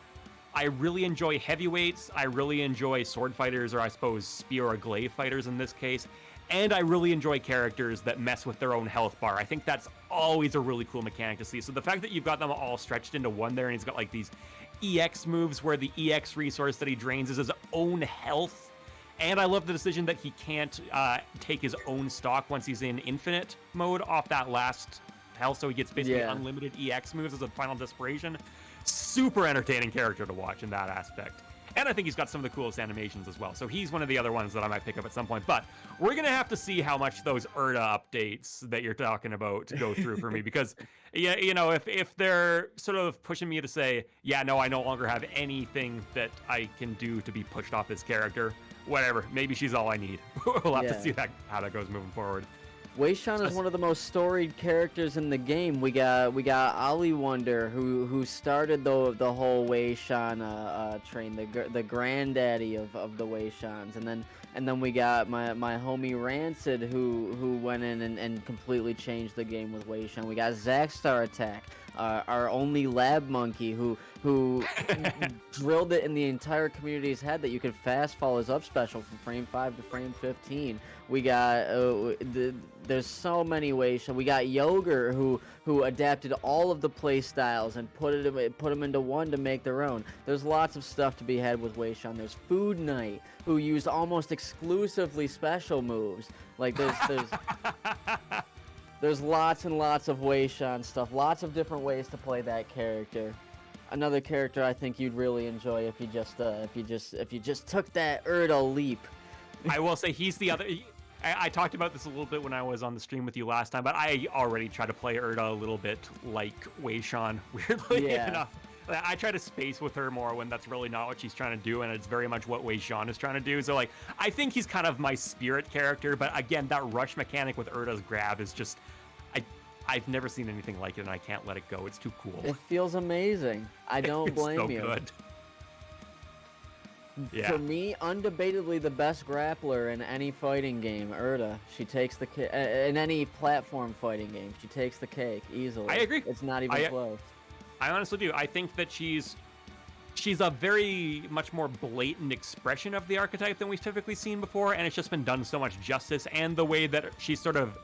I really enjoy heavyweights. I really enjoy sword fighters, or I suppose spear or glaive fighters in this case. And I really enjoy characters that mess with their own health bar. I think that's always a really cool mechanic to see. So the fact that you've got them all stretched into one there, and he's got like these EX moves where the EX resource that he drains is his own health. And I love the decision that he can't take his own stock once he's in infinite mode off that last health, so he gets basically unlimited EX moves as a final desperation. Super entertaining character to watch in that aspect. And I think he's got some of the coolest animations as well. So he's one of the other ones that I might pick up at some point. But we're going to have to see how much those Urdah updates that you're talking about go through for me. Because, if they're sort of pushing me to say, I no longer have anything that I can do to be pushed off this character, whatever, maybe she's all I need. We'll have to see how that goes moving forward. Wei Shan is one of the most storied characters in the game. We got Ali Wonder, who started the whole Wei Shan train, the granddaddy of the Wei Shans, and then we got my homie Rancid, who went in and completely changed the game with Wei Shan. We got Zackstar Attack, our only lab monkey, who drilled it in the entire community's head that you could fast follow his up special from frame 5 to frame 15. We got there's so many ways. We got Yogurt, who adapted all of the play styles and put them into one to make their own. There's lots of stuff to be had with Wei Shan. There's Food Knight, who used almost exclusively special moves. Like there's lots and lots of Wei Shan stuff. Lots of different ways to play that character. Another character I think you'd really enjoy if you just took that Urdah leap. I will say he's the other. I talked about this a little bit when I was on the stream with you last time, but I already try to play Urdah a little bit like Wei Shan, weirdly enough. I try to space with her more when that's really not what she's trying to do, and it's very much what Wei Shan is trying to do. So, I think he's kind of my spirit character, but again, that rush mechanic with Urdah's grab is just... I've never seen anything like it, and I can't let it go. It's too cool. It feels amazing. I don't blame you. Good. Yeah. For me, undebatably the best grappler in any fighting game, Urdah. She takes the in any platform fighting game. She takes the cake easily. I agree. It's not even close. I honestly do. I think that she's a very much more blatant expression of the archetype than we've typically seen before, and it's just been done so much justice. And the way that she's sort of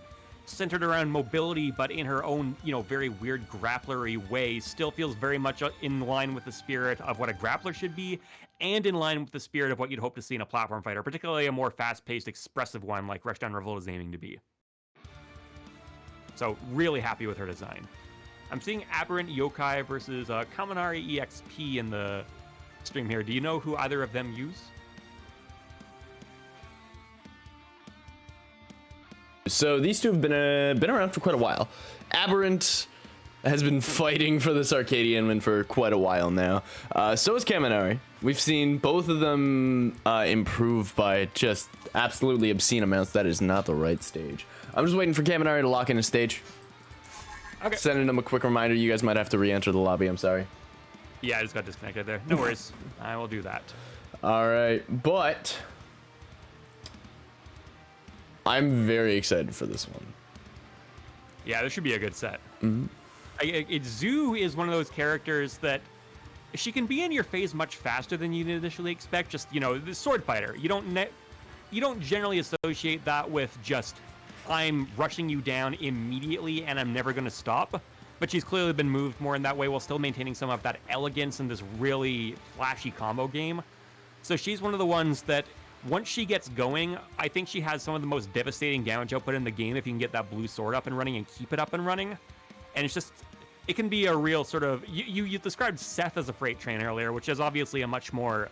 centered around mobility, but in her own, very weird grapplery way, still feels very much in line with the spirit of what a grappler should be, and in line with the spirit of what you'd hope to see in a platform fighter, particularly a more fast-paced, expressive one like Rushdown Revolt is aiming to be. So, really happy with her design. I'm seeing Aberrant Yokai versus KaminariEXP in the stream here. Do you know who either of them use? So these two have been around for quite a while. Aberrant has been fighting for this Arcadian win for quite a while now. So is Kaminari. We've seen both of them improve by just absolutely obscene amounts. That is not the right stage. I'm just waiting for Kaminari to lock in a stage. Okay. Sending them a quick reminder. You guys might have to re-enter the lobby. I'm sorry. Yeah, I just got disconnected there. No worries. I will do that. All right, but I'm very excited for this one. Yeah, this should be a good set. Mm-hmm. Zoo is one of those characters that she can be in your phase much faster than you'd initially expect. Just, you know, the sword fighter. You don't generally associate that with just, I'm rushing you down immediately and I'm never going to stop. But she's clearly been moved more in that way while still maintaining some of that elegance in this really flashy combo game. So she's one of the ones that, once she gets going, I think she has some of the most devastating damage output in the game if you can get that blue sword up and running and keep it up and running. And it's just, it can be a real sort of, you described Seth as a freight train earlier, which is obviously a much more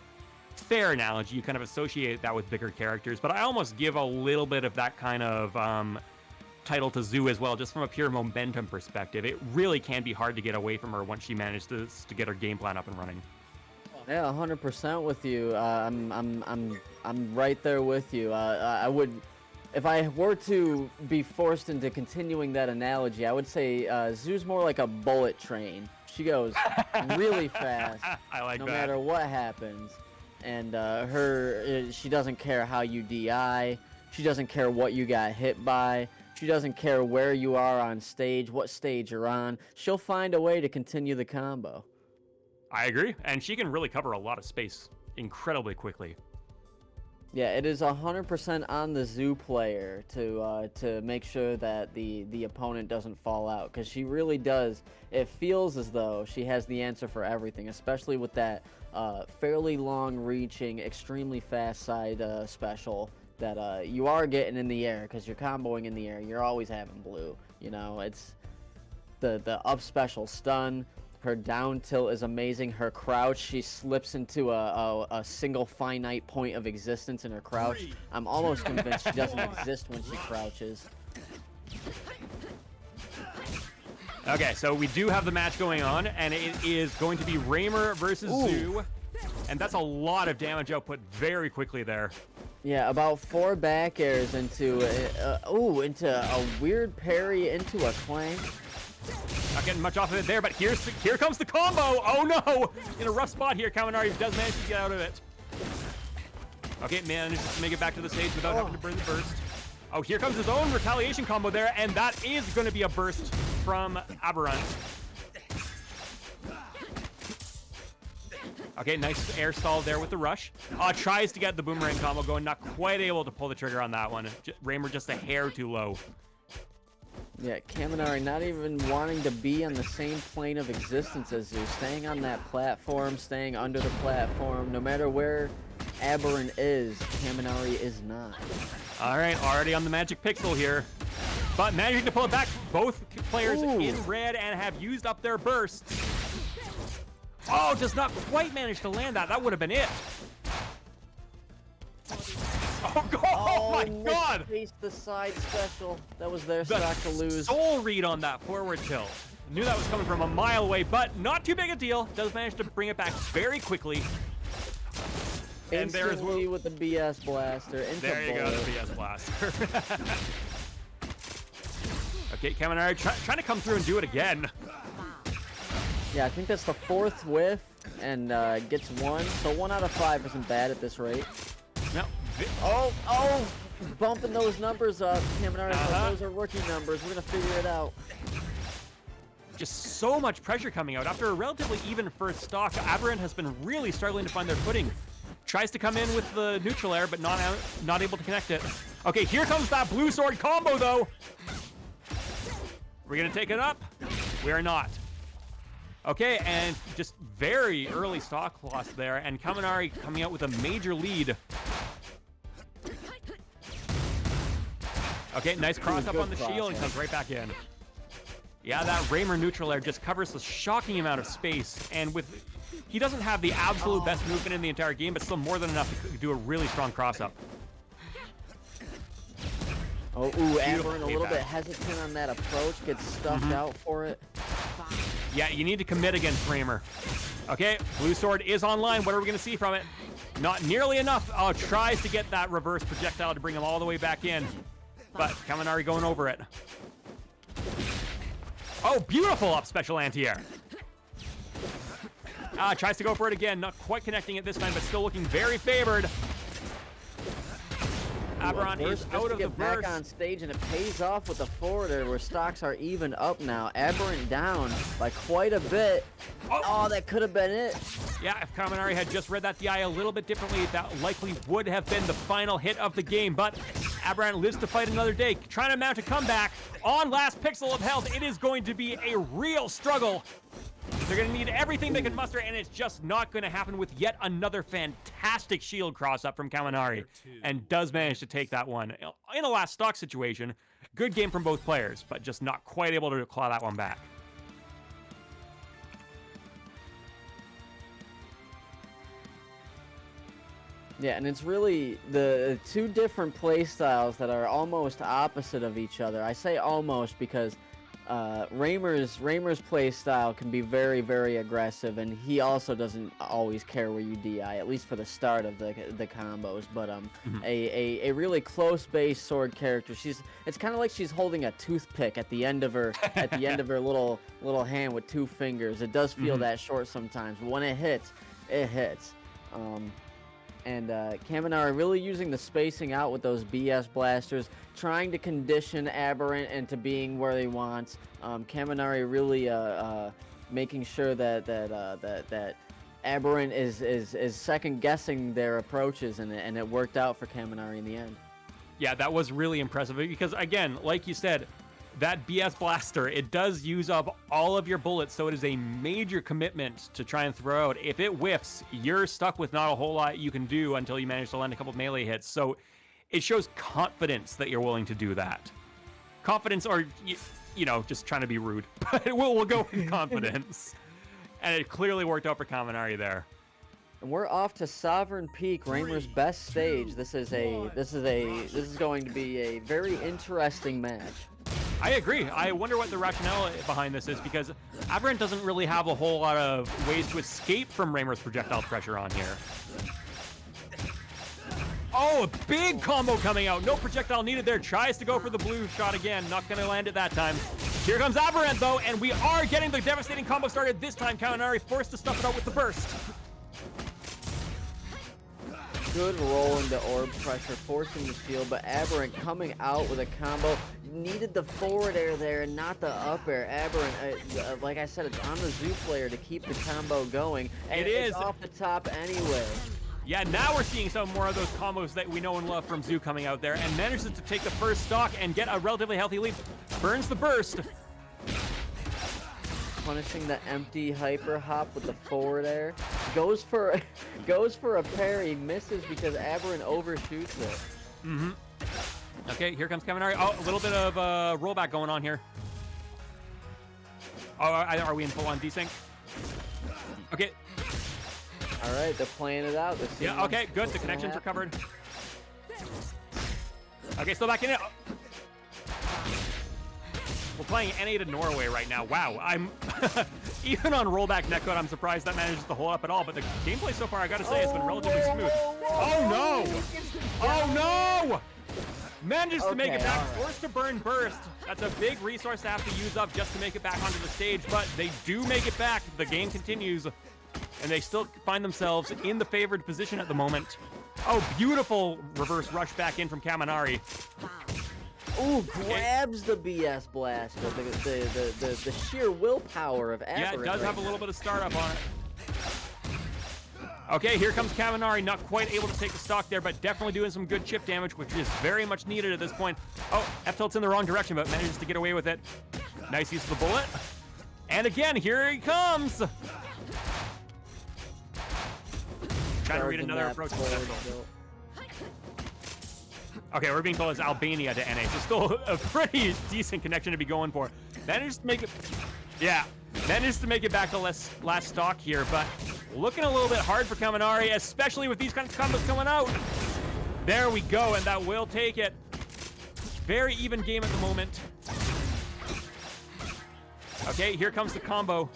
fair analogy. You kind of associate that with bigger characters, but I almost give a little bit of that kind of title to Zoo as well, just from a pure momentum perspective. It really can be hard to get away from her once she manages to get her game plan up and running. Yeah, 100% with you. I'm right there with you. I would, if I were to be forced into continuing that analogy, I would say Zoo's more like a bullet train. She goes really fast. I like no that. matter what happens, and she doesn't care how you DI. She doesn't care what you got hit by. She doesn't care where you are on stage, what stage you're on. She'll find a way to continue the combo. I agree, and she can really cover a lot of space incredibly quickly. Yeah, it is 100% on the Zoo player to make sure that the opponent doesn't fall out, because she really does. It feels as though she has the answer for everything, especially with that fairly long-reaching, extremely fast side special that you are getting in the air, because you're comboing in the air. You're always having blue. You know, it's the up special stun. Her down tilt is amazing. Her crouch, she slips into a single finite point of existence in her crouch. I'm almost convinced she doesn't exist when she crouches. Okay, so we do have the match going on, and it is going to be Raymer versus Zoo. And that's a lot of damage output very quickly there. Yeah, about 4 back airs into a weird parry into a clank. Not getting much off of it there, but here comes the combo. Oh no! In a rough spot here, Kaminari does manage to get out of it. Okay, manages to make it back to the stage without having to burn the burst. Oh, here comes his own retaliation combo there, and that is going to be a burst from Aberrant. Okay, nice air stall there with the rush. Tries to get the boomerang combo going, not quite able to pull the trigger on that one. Raymer just a hair too low. Yeah, Kaminari not even wanting to be on the same plane of existence as Zoo, staying on that platform, staying under the platform. No matter where Aberrant is, Kaminari is not. All right, already on the magic pixel here, but managing to pull it back. Both players in red and have used up their bursts. Oh, does not quite manage to land that. That would have been it. Oh my God! The side special. That was their stock to lose. Soul read on that forward tilt. Knew that was coming from a mile away, but not too big a deal. Does manage to bring it back very quickly. And there's with the BS blaster. There you go, the BS blaster. Okay, Kaminari trying to come through and do it again. Yeah, I think that's the 4th whiff, and gets 1. So 1 out of 5 isn't bad at this rate. No. Oh, bumping those numbers up. Kaminari, those are rookie numbers. We're gonna figure it out. Just so much pressure coming out. After a relatively even first stock, Aberrant has been really struggling to find their footing. Tries to come in with the neutral air, but not able to connect it. Okay, here comes that blue sword combo, though. We're gonna take it up. We are not. Okay, and just very early stock loss there, and Kaminari coming out with a major lead. Okay, nice cross up on the shield and comes right back in. Yeah, that Raymer neutral air just covers a shocking amount of space, and he doesn't have the absolute best movement in the entire game, but still more than enough to do a really strong cross up. Aberrant a little bit hesitant on that approach, gets stuffed out for it. Yeah, you need to commit against Raymer. Okay, blue sword is online. What are we going to see from it? Not nearly enough. Tries to get that reverse projectile to bring him all the way back in. But Kaminari going over it. Oh, beautiful up special anti-air. Tries to go for it again. Not quite connecting it this time, but still looking very favored. Aberrant is Just out to of the get back burst. on stage, and it pays off with the forwarder where stocks are even up now. Aberrant down by quite a bit. Oh, that could have been it. Yeah, if Kaminari had just read that DI a little bit differently, that likely would have been the final hit of the game. But Aberrant lives to fight another day, trying to mount a comeback on last pixel of health. It is going to be a real struggle. They're going to need everything they can muster, and it's just not going to happen with yet another fantastic shield cross-up from Kaminari, and does manage to take that one. In a last stock situation, good game from both players, but just not quite able to claw that one back. Yeah, and it's really the two different play styles that are almost opposite of each other. I say almost because Raymer's play style can be very, very aggressive, and he also doesn't always care where you DI, at least for the start of the combos. But a really close base sword character. It's kind of like she's holding a toothpick at the end of her little hand with two fingers. It does feel that short sometimes, but when it hits, it hits. And Kaminari really using the spacing out with those BS blasters, trying to condition Aberrant into being where he wants. Kaminari really making sure that Aberrant is second guessing their approaches, and it worked out for Kaminari in the end. Yeah, that was really impressive because, again, like you said, that BS blaster, it does use up all of your bullets, so it is a major commitment to try and throw out. If it whiffs, you're stuck with not a whole lot you can do until you manage to land a couple of melee hits. So it shows confidence that you're willing to do that. Confidence, or, you know, just trying to be rude. But we'll go with confidence. And it clearly worked out for Kaminari there. And we're off to Sovereign Peak, Raymer's best stage. This is going to be a very interesting match. I agree. I wonder what the rationale behind this is, because Aberrant doesn't really have a whole lot of ways to escape from Raymer's projectile pressure on here. Oh, a big combo coming out. No projectile needed there. Tries to go for the blue shot again. Not going to land it that time. Here comes Aberrant, though, and we are getting the devastating combo started. This time, Kaminari forced to stuff it out with the burst. Good roll into orb pressure, forcing the shield, but Aberrant coming out with a combo. Needed the forward air there and not the up air. Aberrant, like I said, it's on the Zoo player to keep the combo going. And it's off the top anyway. Yeah, now we're seeing some more of those combos that we know and love from Zoo coming out there, and manages to take the first stock and get a relatively healthy lead. Burns the burst. Punishing the empty hyper hop with the forward air. Goes for a parry, misses because Aberrant overshoots it. Okay, here comes Kaminari. Oh, a little bit of rollback going on here. Oh, are we in full-on desync? Okay. All right, they're playing it out. Yeah, okay, good. The connection's recovered. Okay, still back in it. We're playing NA to Norway right now. Wow, I'm even on rollback netcode, I'm surprised that manages to hold up at all, but the gameplay so far, I gotta say, has been relatively smooth. Oh no! Oh no! Manages to make it back, forced to burn burst. That's a big resource to have to use up just to make it back onto the stage, but they do make it back. The game continues, and they still find themselves in the favored position at the moment. Oh, beautiful reverse rush back in from Kaminari. Ooh, grabs the BS blaster. The sheer willpower of Aberrant. Yeah, it does have a little bit of startup on it. Okay, here comes Kaminari, not quite able to take the stock there, but definitely doing some good chip damage, which is very much needed at this point. Oh, F-tilt's in the wrong direction, but manages to get away with it. Nice use of the bullet. And again, here he comes! Trying to read another approach. Okay, we're being told it's Albania to NA, so still a pretty decent connection to be going for. Managed to make it, managed to make it back to last stock here, but looking a little bit hard for Kaminari, especially with these kinds of combos coming out. There we go, and that will take it. Very even game at the moment. Okay, here comes the combo.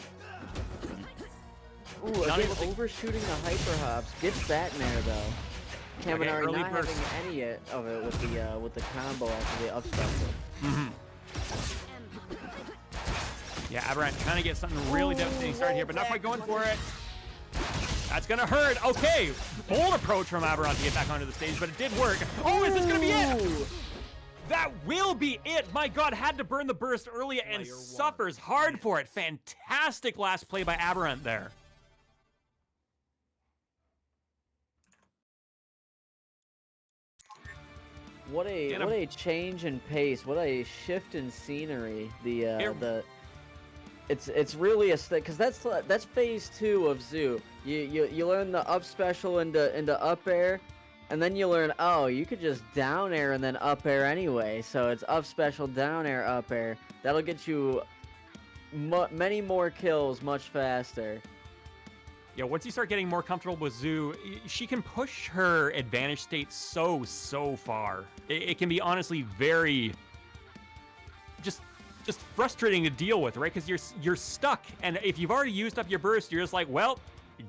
Ooh, again, overshooting the hyper hops. Gets that nair though. Kaminari not having any of it with the combo after the up special. Yeah, Aberrant trying to get something really devastating started here, but not quite going for it. That's gonna hurt. Okay, bold approach from Aberrant to get back onto the stage, but it did work. Oh, is this gonna be it? That will be it. My God, had to burn the burst early and suffers hard for it. Fantastic last play by Aberrant there. What a change in pace. What a shift in scenery. It's really a because that's phase 2 of Zoo. You learn the up special into up air, and then you learn, oh, you could just down air and then up air anyway. So it's up special, down air, up air. That'll get you many more kills much faster. Yeah, once you start getting more comfortable with Zoo, she can push her advantage state so far. It can be honestly very just frustrating to deal with, right? Because you're stuck, and if you've already used up your burst, you're just like, well,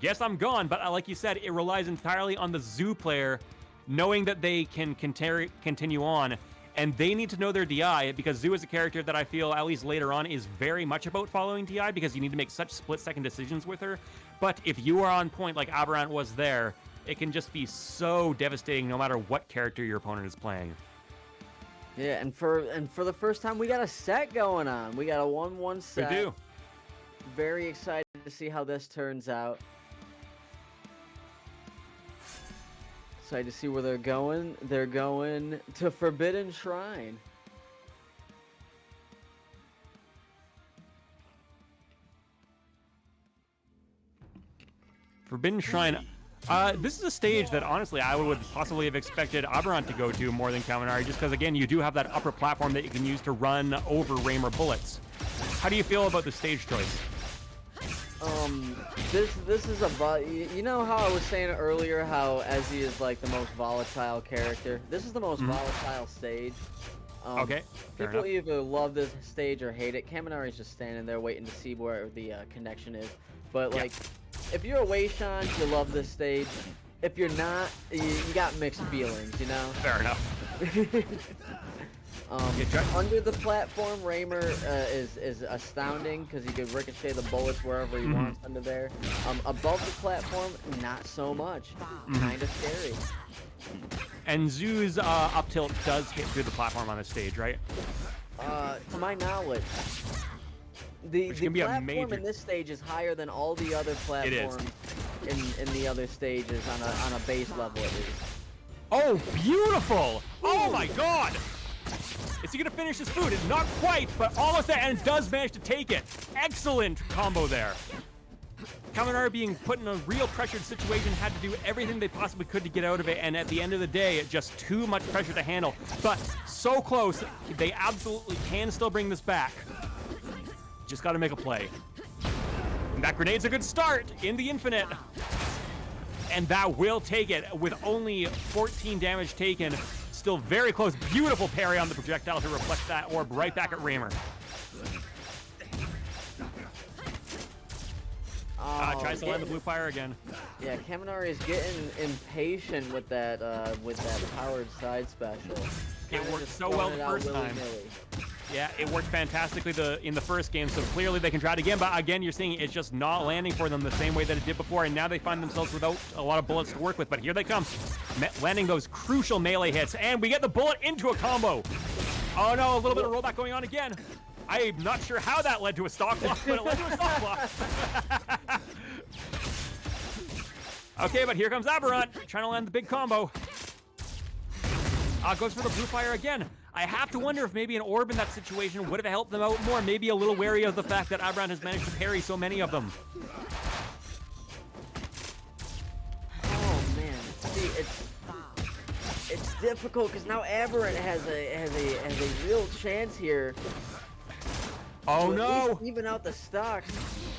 guess I'm gone. But like you said, it relies entirely on the Zoo player knowing that they can continue on, and they need to know their DI, because Zoo is a character that I feel, at least later on, is very much about following DI, because you need to make such split-second decisions with her. But if you are on point like Aberrant was there, it can just be so devastating no matter what character your opponent is playing. Yeah, and for the first time, we got a set going on. We got a 1-1 set. We do. Very excited to see how this turns out. Excited to see where they're going. They're going to Forbidden Shrine. Forbidden Shrine. This is a stage that, honestly, I would possibly have expected Aberrant to go to more than Kaminari, just because, again, you do have that upper platform that you can use to run over Raymer bullets. How do you feel about the stage choice? This is you know how I was saying earlier how Ezzy is like the most volatile character? This is the most volatile stage. Okay, people either love this stage or hate it. Kaminari's just standing there waiting to see where the connection is. But like, if you're a Wayshan, you love this stage. If you're not, you got mixed feelings, you know? Fair enough. Under the platform, Raymer is astounding because he can ricochet the bullets wherever he wants under there. Above the platform, not so much. Kind of scary. And Zoo's up tilt does hit through the platform on the stage, right? To my knowledge. The platform in this stage is higher than all the other platforms in the other stages on a base level at least. Oh, beautiful! Oh my God! Is he gonna finish his food? Not quite, but almost there, and does manage to take it. Excellent combo there. Kaminari, being put in a real pressured situation, had to do everything they possibly could to get out of it, and at the end of the day, just too much pressure to handle. But so close, they absolutely can still bring this back. Just gotta make a play. And that grenade's a good start in the infinite. And that will take it with only 14 damage taken. Still very close. Beautiful parry on the projectile to reflect that orb right back at Raymer. Tries to land the blue fire again. Yeah, Kaminari is getting impatient with that powered side special. It worked so well the first time. Yeah, it worked fantastically in the first game, so clearly they can try it again, but again, you're seeing it's just not landing for them the same way that it did before, and now they find themselves without a lot of bullets to work with, but here they come, landing those crucial melee hits, and we get the bullet into a combo. Oh no, a little bit of rollback going on again. I'm not sure how that led to a stock block, but it led to a stock block. Okay, but here comes Aberrant, trying to land the big combo. Goes for the blue fire again. I have to wonder if maybe an orb in that situation would have helped them out more. Maybe a little wary of the fact that Aberrant has managed to parry so many of them. Oh man, see, it's difficult because now Aberrant has a real chance here. Oh no! Even out the stocks,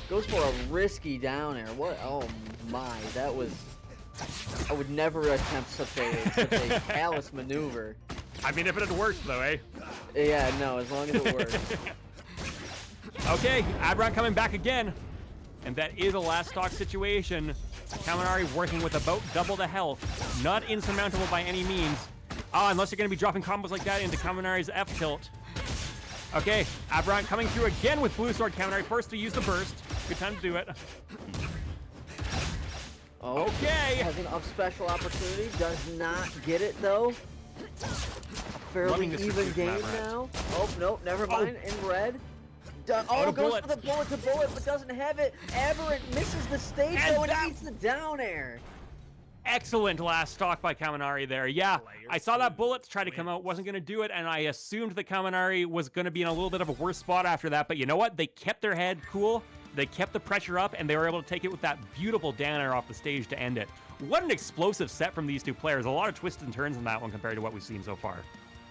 goes for a risky down air. What? Oh my, that was. I would never attempt such a callous maneuver. I mean, if it had worked, though, eh? Yeah, no, as long as it works. Okay, Aberrant coming back again. And that is a last stock situation. Kaminari working with about double the health. Not insurmountable by any means. Unless you're going to be dropping combos like that into Kaminari's F tilt. Okay, Aberrant coming through again with blue sword. Kaminari first to use the burst. Good time to do it. Oh, okay. Has an up special opportunity. Does not get it though. A fairly even game now. Oh no, never mind. In red. Goes for the bullet to bullet, but doesn't have it. Aberrant misses the stage though, and eats the down air. Excellent last stock by Kaminari there. Yeah, I saw that bullet try to come out, wasn't going to do it, and I assumed that Kaminari was going to be in a little bit of a worse spot after that, but you know what? They kept their head cool, they kept the pressure up, and they were able to take it with that beautiful down air off the stage to end it. What an explosive set from these two players. A lot of twists and turns in that one compared to what we've seen so far.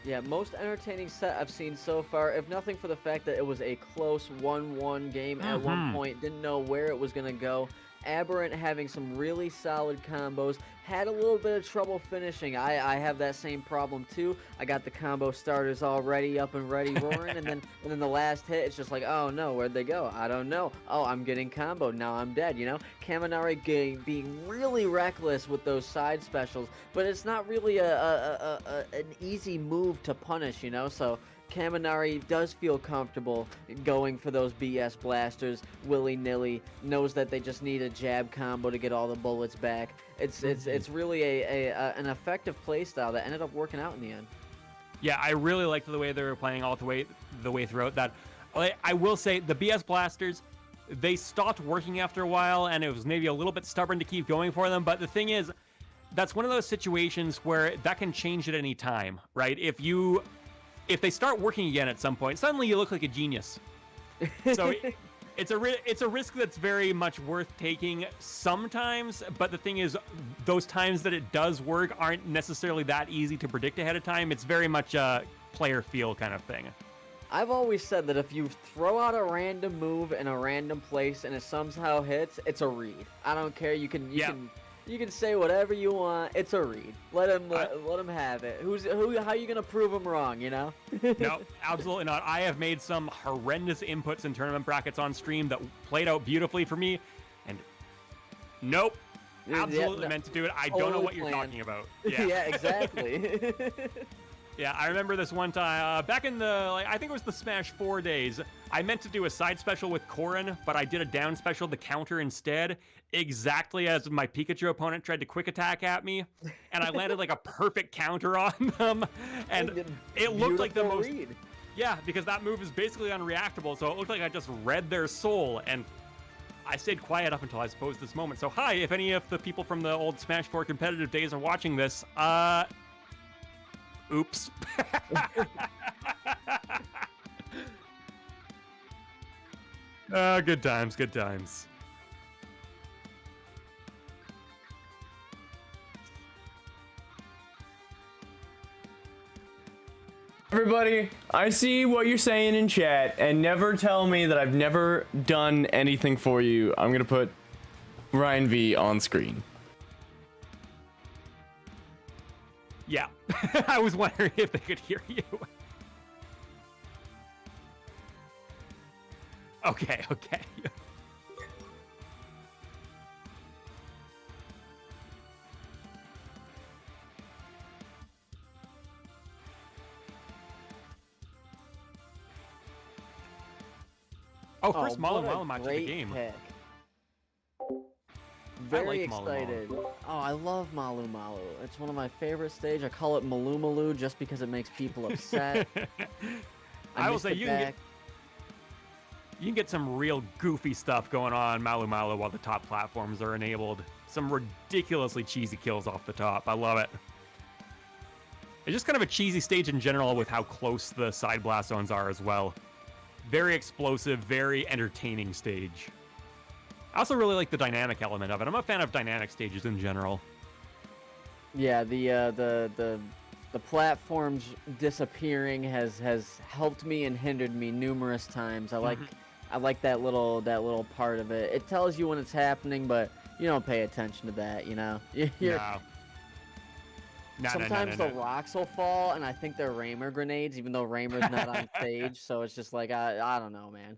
Yeah, most entertaining set I've seen so far, if nothing for the fact that it was a close 1-1 game at one point, didn't know where it was going to go. Aberrant having some really solid combos, had a little bit of trouble finishing. I have that same problem too. I got the combo starters already up and ready roaring, and then the last hit, it's just like, oh no, where'd they go? I don't know. Oh, I'm getting comboed, now I'm dead, you know? Kaminari being really reckless with those side specials, but it's not really an easy move to punish, you know? So Kaminari does feel comfortable going for those BS blasters willy-nilly, knows that they just need a jab combo to get all the bullets back. It's really an effective playstyle that ended up working out in the end. Yeah, I really liked the way they were playing all the way throughout that. I will say the BS blasters, they stopped working after a while, and it was maybe a little bit stubborn to keep going for them, but the thing is, that's one of those situations where that can change at any time, right? If they start working again at some point, suddenly you look like a genius. So it's a risk that's very much worth taking sometimes, but the thing is, those times that it does work aren't necessarily that easy to predict ahead of time. It's very much a player feel kind of thing. I've always said that if you throw out a random move in a random place and it somehow hits, it's a read. I don't care. You can say whatever you want. It's a read. Let him have it. How are you gonna prove him wrong? You know? No, absolutely not. I have made some horrendous inputs in tournament brackets on stream that played out beautifully for me, and nope, absolutely meant to do it. I don't know what you're talking about. Yeah, yeah, exactly. Yeah, I remember this one time, back in the, I think it was the Smash 4 days, I meant to do a side special with Corrin, but I did a down special, the counter instead, exactly as my Pikachu opponent tried to quick attack at me, and I landed like a perfect counter on them, and it looked like the most... Read. Yeah, because that move is basically unreactable, so it looked like I just read their soul, and I stayed quiet up until I suppose this moment. So hi, if any of the people from the old Smash 4 competitive days are watching this, oops. Good times, good times. Everybody, I see what you're saying in chat, and never tell me that I've never done anything for you. I'm gonna put Wyanvee on screen. Yeah, I was wondering if they could hear you. Okay. First Malu match of the game. Pick. Very excited. Oh, I love Malu. It's one of my favorite stage. I call it Malu just because it makes people upset. I will say you can get some real goofy stuff going on Malu while the top platforms are enabled. Some ridiculously cheesy kills off the top. I love it. It's just kind of a cheesy stage in general with how close the side blast zones are as well. Very explosive, very entertaining stage. I also really like the dynamic element of it. I'm a fan of dynamic stages in general. Yeah, the platforms disappearing has helped me and hindered me numerous times. I like that little part of it. It tells you when it's happening, but you don't pay attention to that, you know. Sometimes the rocks will fall, and I think they're Raymer grenades, even though Raymer's not on stage. So it's just like I don't know, man.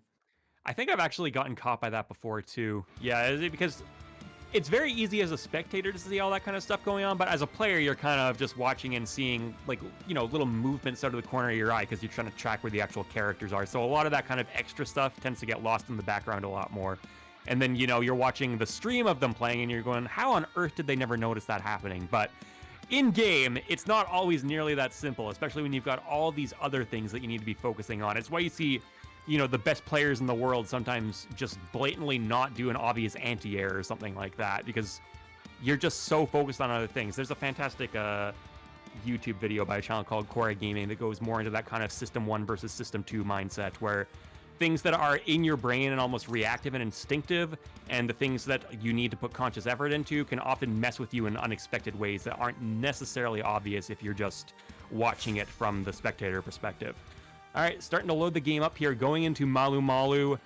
I think I've actually gotten caught by that before too. Yeah, because it's very easy as a spectator to see all that kind of stuff going on, but as a player, you're kind of just watching and seeing, like, little movements out of the corner of your eye because you're trying to track where the actual characters are. So a lot of that kind of extra stuff tends to get lost in the background a lot more. and then you're watching the stream of them playing, and you're going, how on earth did they never notice that happening? But in game, it's not always nearly that simple, especially when you've got all these other things that you need to be focusing on. It's why you see, the best players in the world sometimes just blatantly not do an obvious anti-air or something like that, because you're just so focused on other things. There's a fantastic YouTube video by a channel called Cora Gaming that goes more into that kind of System 1 versus System 2 mindset, where things that are in your brain and almost reactive and instinctive, and the things that you need to put conscious effort into can often mess with you in unexpected ways that aren't necessarily obvious if you're just watching it from the spectator perspective. All right, starting to load the game up here, going into Malu Malu.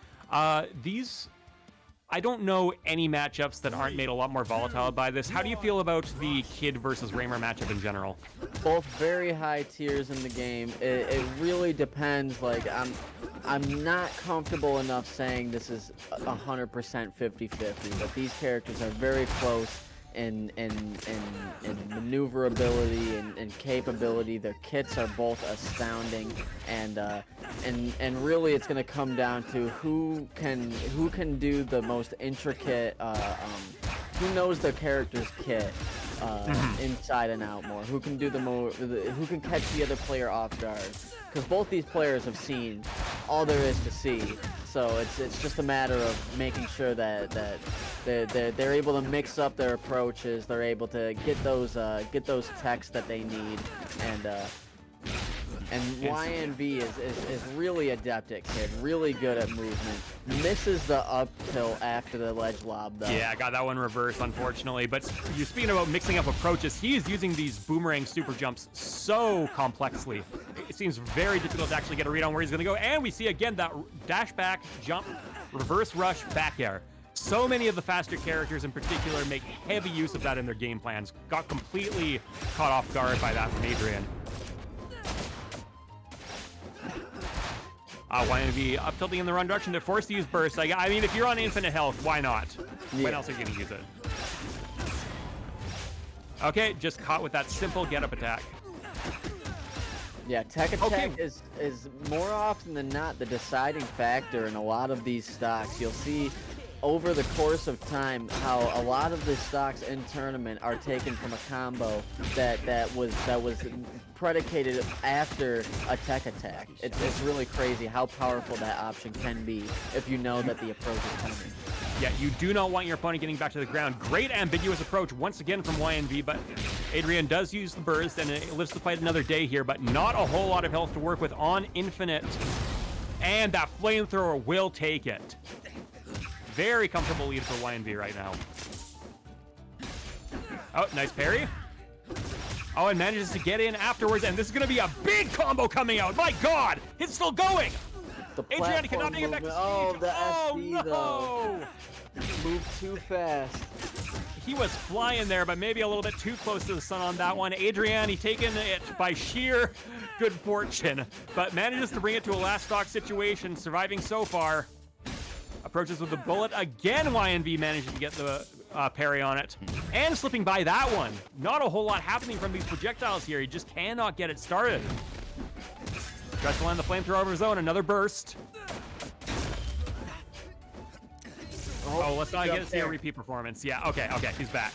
I don't know any matchups that aren't made a lot more volatile by this. How do you feel about the Kid versus Raymer matchup in general? Both very high tiers in the game. It really depends. Like, I'm not comfortable enough saying this is 100% 50-50, but these characters are very close in maneuverability and capability. Their kits are both astounding, and really it's going to come down to who can do the most intricate, who knows their character's kit inside and out more, who can do who can catch the other player off guard, because both these players have seen all there is to see. So it's just a matter of making sure that they're able to mix up their approaches. They're able to get those techs that they need, and Wyanvee is really adept at kid, really good at movement. Misses the up tilt after the ledge lob though. Yeah, I got that one reversed, unfortunately. But you're speaking about mixing up approaches. He is using these boomerang super jumps so complexly. It seems very difficult to actually get a read on where he's going to go. And we see again that dash back, jump, reverse rush, back air. So many of the faster characters in particular make heavy use of that in their game plans. Got completely caught off guard by that from Adrian. Wyanvee up tilting in the wrong direction. They're forced to use burst. I mean, if you're on infinite health, why not? Yeah. When else are you going to use it? Okay, just caught with that simple get-up attack. Yeah, tech attack is more often than not the deciding factor in a lot of these stocks. You'll see over the course of time how a lot of the stocks in tournament are taken from a combo that was predicated after a tech attack. It's really crazy how powerful that option can be if you know that the approach is coming. Yeah, you do not want your opponent getting back to the ground. Great ambiguous approach once again from Wyanvee, but Adrian does use the burst and it lives to fight another day here, but not a whole lot of health to work with on infinite. And that flamethrower will take it. Very comfortable lead for Wyanvee right now. Oh, nice parry. Oh, and manages to get in afterwards, and this is going to be a big combo coming out. My God, it's still going. Adrian cannot make it back to stage. Oh, the SD, no. though. Moved too fast. He was flying there, but maybe a little bit too close to the sun on that one. Adrian, taken it by sheer good fortune, but manages to bring it to a last stock situation, surviving so far. Approaches with the bullet. Again, Wyanvee manages to get the parry on it. And slipping by that one. Not a whole lot happening from these projectiles here. He just cannot get it started. Tries to land the flamethrower over his own. Another burst. Oh, let's not get to see a repeat performance. Yeah, okay, he's back.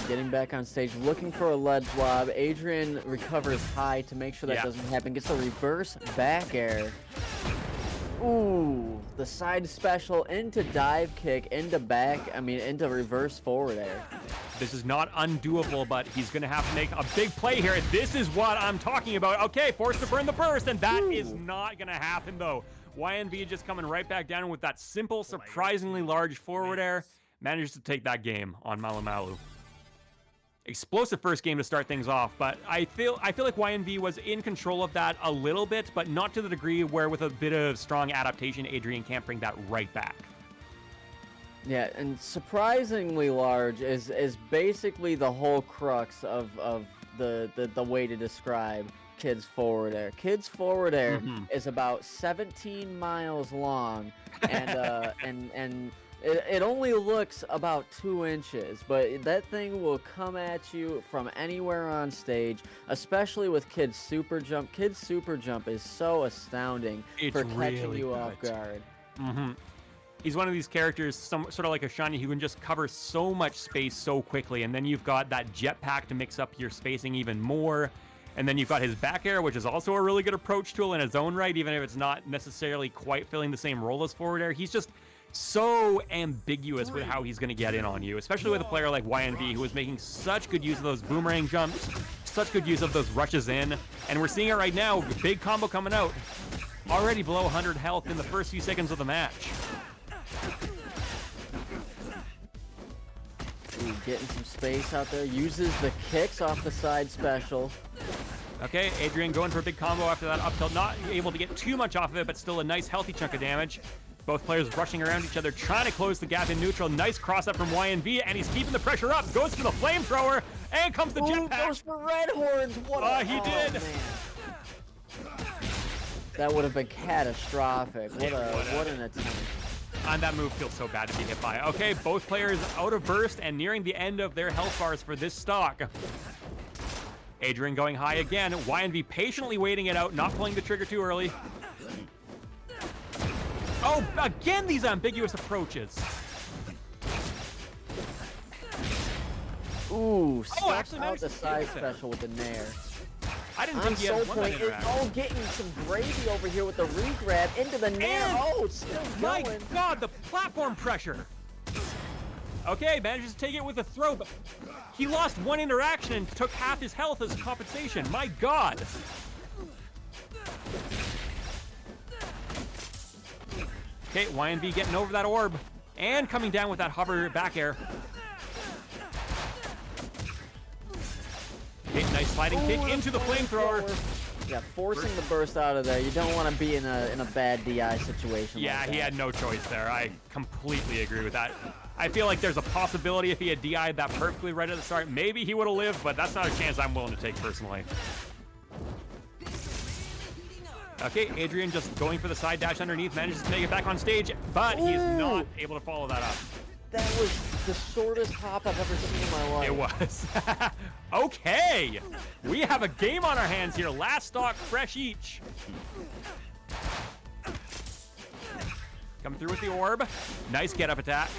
Getting back on stage, looking for a ledge lob. Adrian recovers high to make sure that doesn't happen. Gets a reverse back air. Ooh, the side special into dive kick, into reverse forward air. This is not undoable, but he's going to have to make a big play here. This is what I'm talking about. Okay, forced to burn the burst, and that is not going to happen, though. Wyanvee just coming right back down with that simple, surprisingly large forward air. Manages to take that game on Malu Malu. Explosive first game to start things off, but I feel like Wyanvee was in control of that a little bit, but not to the degree where with a bit of strong adaptation, Adrian can't bring that right back. Yeah, and surprisingly large is basically the whole crux of the way to describe Kid's forward air. Kid's forward air is about 17 miles long, and it only looks about 2 inches, but that thing will come at you from anywhere on stage, especially with Kid's super jump. Kid's super jump is so astounding for catching you off guard. He's one of these characters, sort of like Ashani, who can just cover so much space so quickly, and then you've got that jetpack to mix up your spacing even more, and then you've got his back air, which is also a really good approach tool in its own right, even if it's not necessarily quite filling the same role as forward air. He's just so ambiguous with how he's going to get in on you, especially with a player like Wyanvee, who is making such good use of those boomerang jumps, such good use of those rushes in, and we're seeing it right now. Big combo coming out, already below 100 health in the first few seconds of the match. Ooh, getting some space out there. Uses the kicks off the side special. Okay, Adrian going for a big combo after that up tilt. Not able to get too much off of it, but still a nice healthy chunk of damage. Both players rushing around each other, trying to close the gap in neutral. Nice cross up from Wyanvee, and he's keeping the pressure up. Goes for the flamethrower, and comes the jetpack. Goes for red horns. What he did. Man. That would have been catastrophic. What an attempt. And that move feels so bad to be hit by. Okay, both players out of burst and nearing the end of their health bars for this stock. Adrian going high again. Wyanvee patiently waiting it out, not pulling the trigger too early. Oh, again, these ambiguous approaches. Ooh, stuck out the side special with the nair. I didn't think he had one interaction. Oh, getting some gravy over here with the re-grab into the nair. Oh, it's still going. My God, the platform pressure. Okay, manages to take it with a throw, but he lost one interaction and took half his health as compensation. My God. Okay, Wyanvee getting over that orb and coming down with that hover back air. Okay, nice sliding kick into the flamethrower. Yeah, forcing the burst out of there. You don't want to be in a bad DI situation. Yeah, like he had no choice there. I completely agree with that. I feel like there's a possibility if he had DI'd that perfectly right at the start, maybe he would have lived, but that's not a chance I'm willing to take personally. Okay, Adrian just going for the side dash underneath, manages to make it back on stage, but he's not able to follow that up. That was the shortest hop I've ever seen in my life. It was. Okay, we have a game on our hands here. Last stock, fresh each. Coming through with the orb. Nice get-up attack.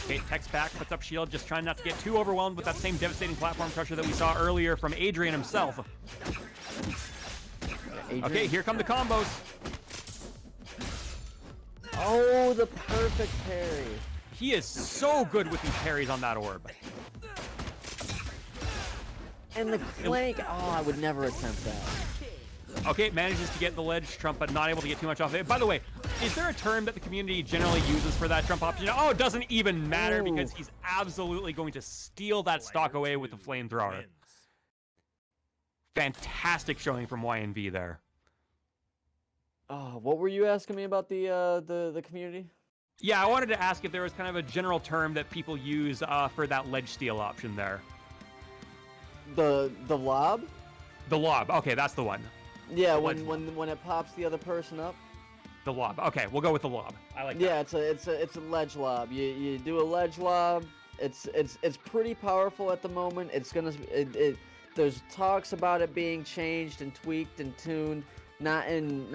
Okay, text back, puts up shield, just trying not to get too overwhelmed with that same devastating platform pressure that we saw earlier from Adrian himself. Okay, here come the combos. Oh, the perfect parry. He is so good with these parries on that orb. And the clank, oh, I would never attempt that. Okay, manages to get the ledge trump, but not able to get too much off of it. By the way, is there a term that the community generally uses for that trump option? Oh, it doesn't even matter because he's absolutely going to steal that stock away with the flamethrower. Fantastic showing from Wyanvee there. Oh, what were you asking me about the community? Yeah, I wanted to ask if there was kind of a general term that people use for that ledge steal option there. The lob? The lob. Okay, that's the one. Yeah, when it pops the other person up. The lob. Okay, we'll go with the lob. I like that. Yeah, it's a ledge lob. You do a ledge lob. It's pretty powerful at the moment. It's gonna there's talks about it being changed and tweaked and tuned. Not in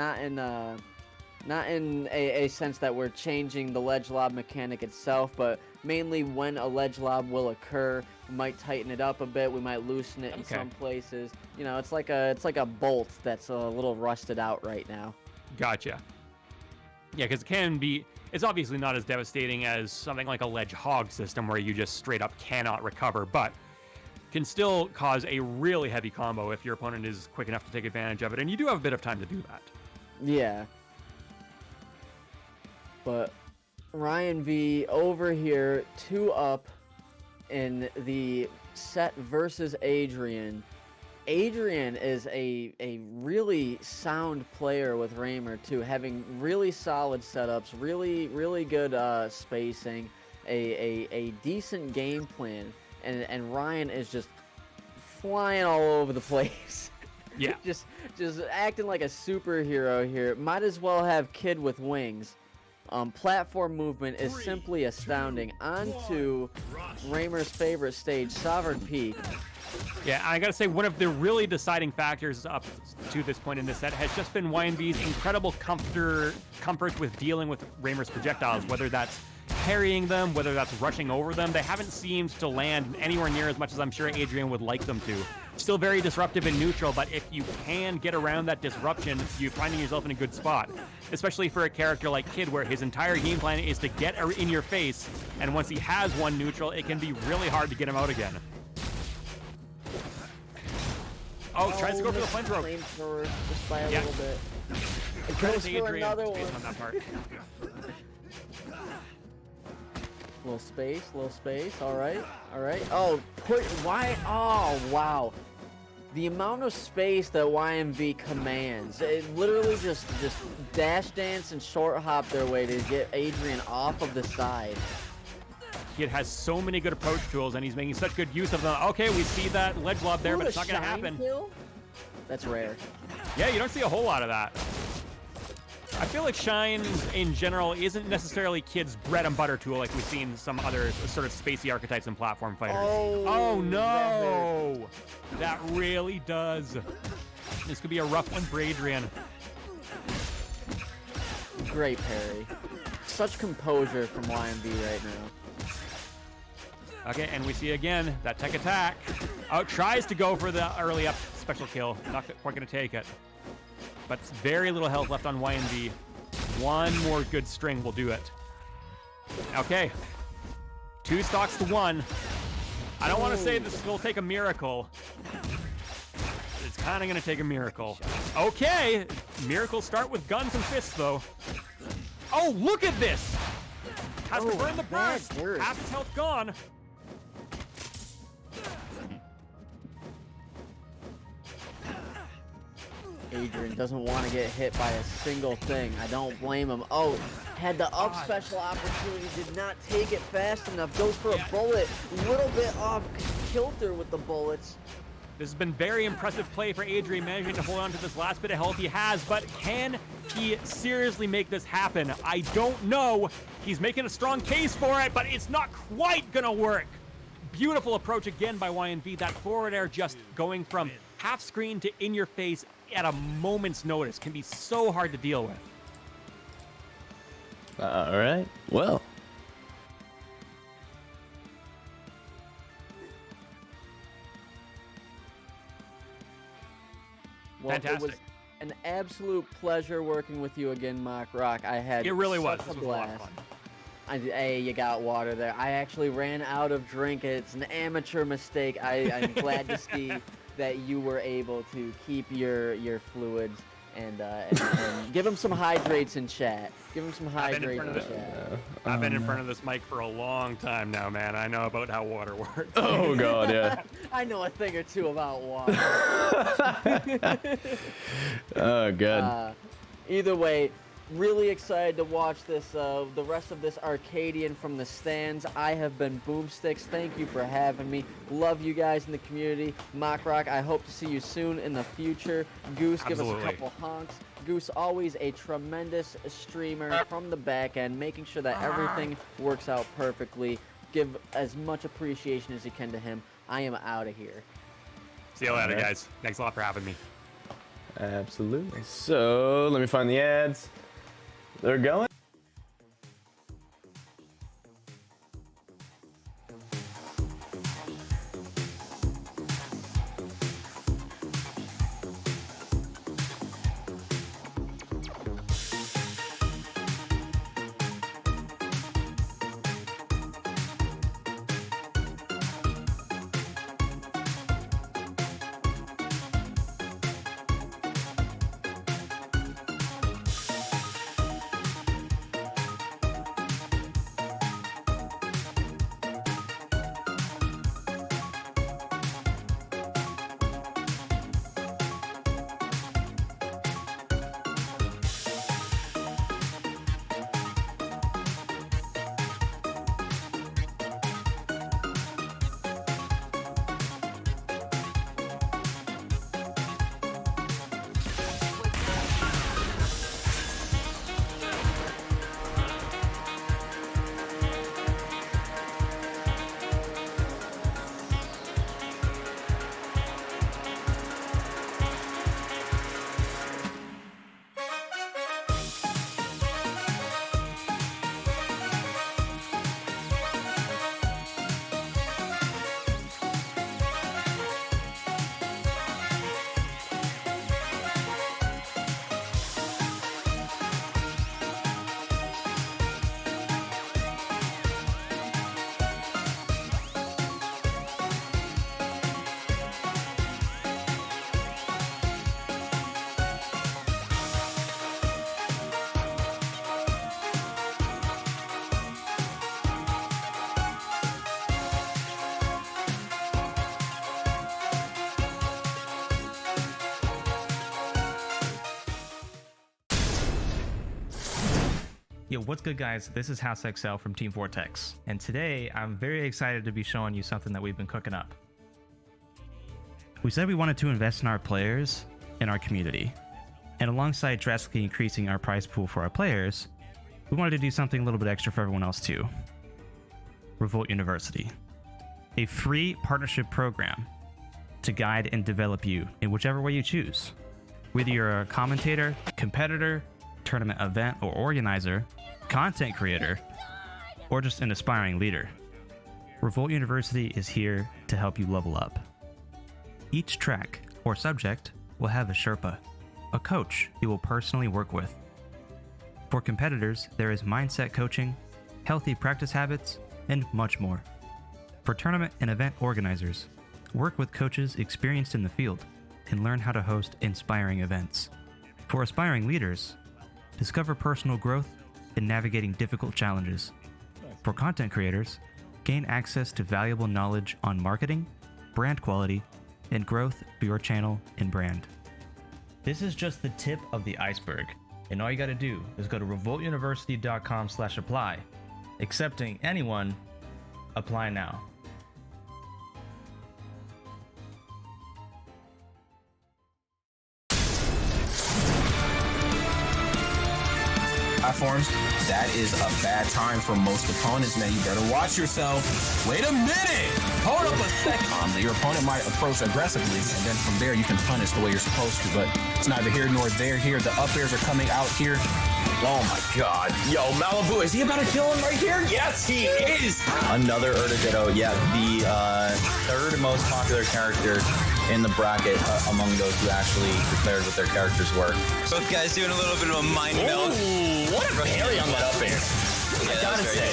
a sense that we're changing the ledge lob mechanic itself, but mainly when a ledge lob will occur, we might tighten it up a bit, we might loosen it in some places. You know, it's like a bolt that's a little rusted out right now. Gotcha. Yeah, because it's obviously not as devastating as something like a ledge hog system where you just straight up cannot recover, but can still cause a really heavy combo if your opponent is quick enough to take advantage of it, and you do have a bit of time to do that. Yeah. But Wyanvee over here, 2 up in the Seth versus Adrian. Adrian is a really sound player with Raymer too, having really solid setups, really good spacing, a decent game plan. And Ryan is just flying all over the place. Yeah. just acting like a superhero here. Might as well have Kid with wings. Platform movement is simply astounding. On to Raymer's favorite stage, Sovereign Peak. Yeah, I gotta say, one of the really deciding factors up to this point in this set has just been Wyanvee's incredible comfort with dealing with Raymer's projectiles, whether that's parrying them, whether that's rushing over them. They haven't seemed to land anywhere near as much as I'm sure Adrian would like them to. Still very disruptive in neutral, but if you can get around that disruption, you're finding yourself in a good spot. Especially for a character like Kid, where his entire game plan is to get in your face, and once he has one neutral, it can be really hard to get him out again. Oh, tries to go for the flamethrower. Just by a little bit. It goes for another one. On that part. Little space. All right. Oh, why? Oh, wow. The amount of space that Wyanvee commands, it literally just dash dance and short hop their way to get Adrian off of the side. Kid has so many good approach tools, and he's making such good use of them. Okay, we see that ledge lob there, but it's not going to happen. Kill? That's rare. Yeah, you don't see a whole lot of that. I feel like Shine, in general, isn't necessarily Kid's bread and butter tool like we've seen some other sort of spacey archetypes and platform fighters. Oh no! That really does. This could be a rough one for Adrian. Great parry. Such composure from Wyanvee right now. Okay, and we see again that tech attack. Oh, tries to go for the early up special kill. Not quite going to take it. But very little health left on Wyanvee. One more good string will do it. Okay. 2 stocks to 1. I don't want to say this will take a miracle. It's kind of going to take a miracle. Okay. Miracles start with guns and fists, though. Oh, look at this! Has to burn the burst. Half his health gone. Adrian doesn't want to get hit by a single thing. I don't blame him. Oh, had the up special opportunity, did not take it fast enough. Goes for a bullet, a little bit off kilter with the bullets. This has been very impressive play for Adrian, managing to hold on to this last bit of health he has, but can he seriously make this happen? I don't know. He's making a strong case for it, but it's not quite gonna work. Beautiful approach again by Wyanvee. That forward air just going from half screen to in your face at a moment's notice can be so hard to deal with. All right. Well. Fantastic. It was an absolute pleasure working with you again, MockRock. I had It really was. such This a was a lot of blast. fun. Hey, you got water there. I actually ran out of drink. It's an amateur mistake. I'm glad to see that you were able to keep your fluids and give him some hydrates in chat. Give him some hydrates in chat. I've been in front of this mic for a long time now, man. I know about how water works. Oh god, yeah. I know a thing or two about water. Oh god. Either way, really excited to watch this, the rest of this Arcadian from the stands. I have been Boomsticks. Thank you for having me. Love you guys in the community. MockRock, I hope to see you soon in the future. Goose, give us a couple honks. Goose, always a tremendous streamer from the back end, making sure that everything works out perfectly. Give as much appreciation as you can to him. I am out of here. See you later, guys. Thanks a lot for having me. Absolutely. So, let me find the ads. They're going. Yo, what's good guys? This is frayESC from Team Vortex, and today I'm very excited to be showing you something that we've been cooking up. We said we wanted to invest in our players and our community, and alongside drastically increasing our prize pool for our players, we wanted to do something a little bit extra for everyone else too. Revolt University, a free partnership program to guide and develop you in whichever way you choose. Whether you're a commentator, competitor, tournament event or organizer, content creator, or just an aspiring leader, Revolt University is here to help you level up. Each track or subject will have a Sherpa, a coach you will personally work with. For competitors, there is mindset coaching, healthy practice habits, and much more. For tournament and event organizers, work with coaches experienced in the field and learn how to host inspiring events. For aspiring leaders, discover personal growth in navigating difficult challenges. For content creators, gain access to valuable knowledge on marketing, brand quality, and growth for your channel and brand. This is just the tip of the iceberg, and all you gotta do is go to revoltuniversity.com/apply. Accepting anyone, apply now. Platforms, that is a bad time for most opponents. Now you better watch yourself. Wait a minute! Hold up a second. Your opponent might approach aggressively, and then from there you can punish the way you're supposed to, but it's neither here nor there here. The up airs are coming out here. Oh my god. Yo, Malibu, is he about to kill him right here? Yes, he is! Another Urdah Ditto. Yeah, the third most popular character in the bracket among those who actually declared what their characters were. Both guys doing a little bit of a mind meld. Ooh, what a parry on that up air. I gotta say.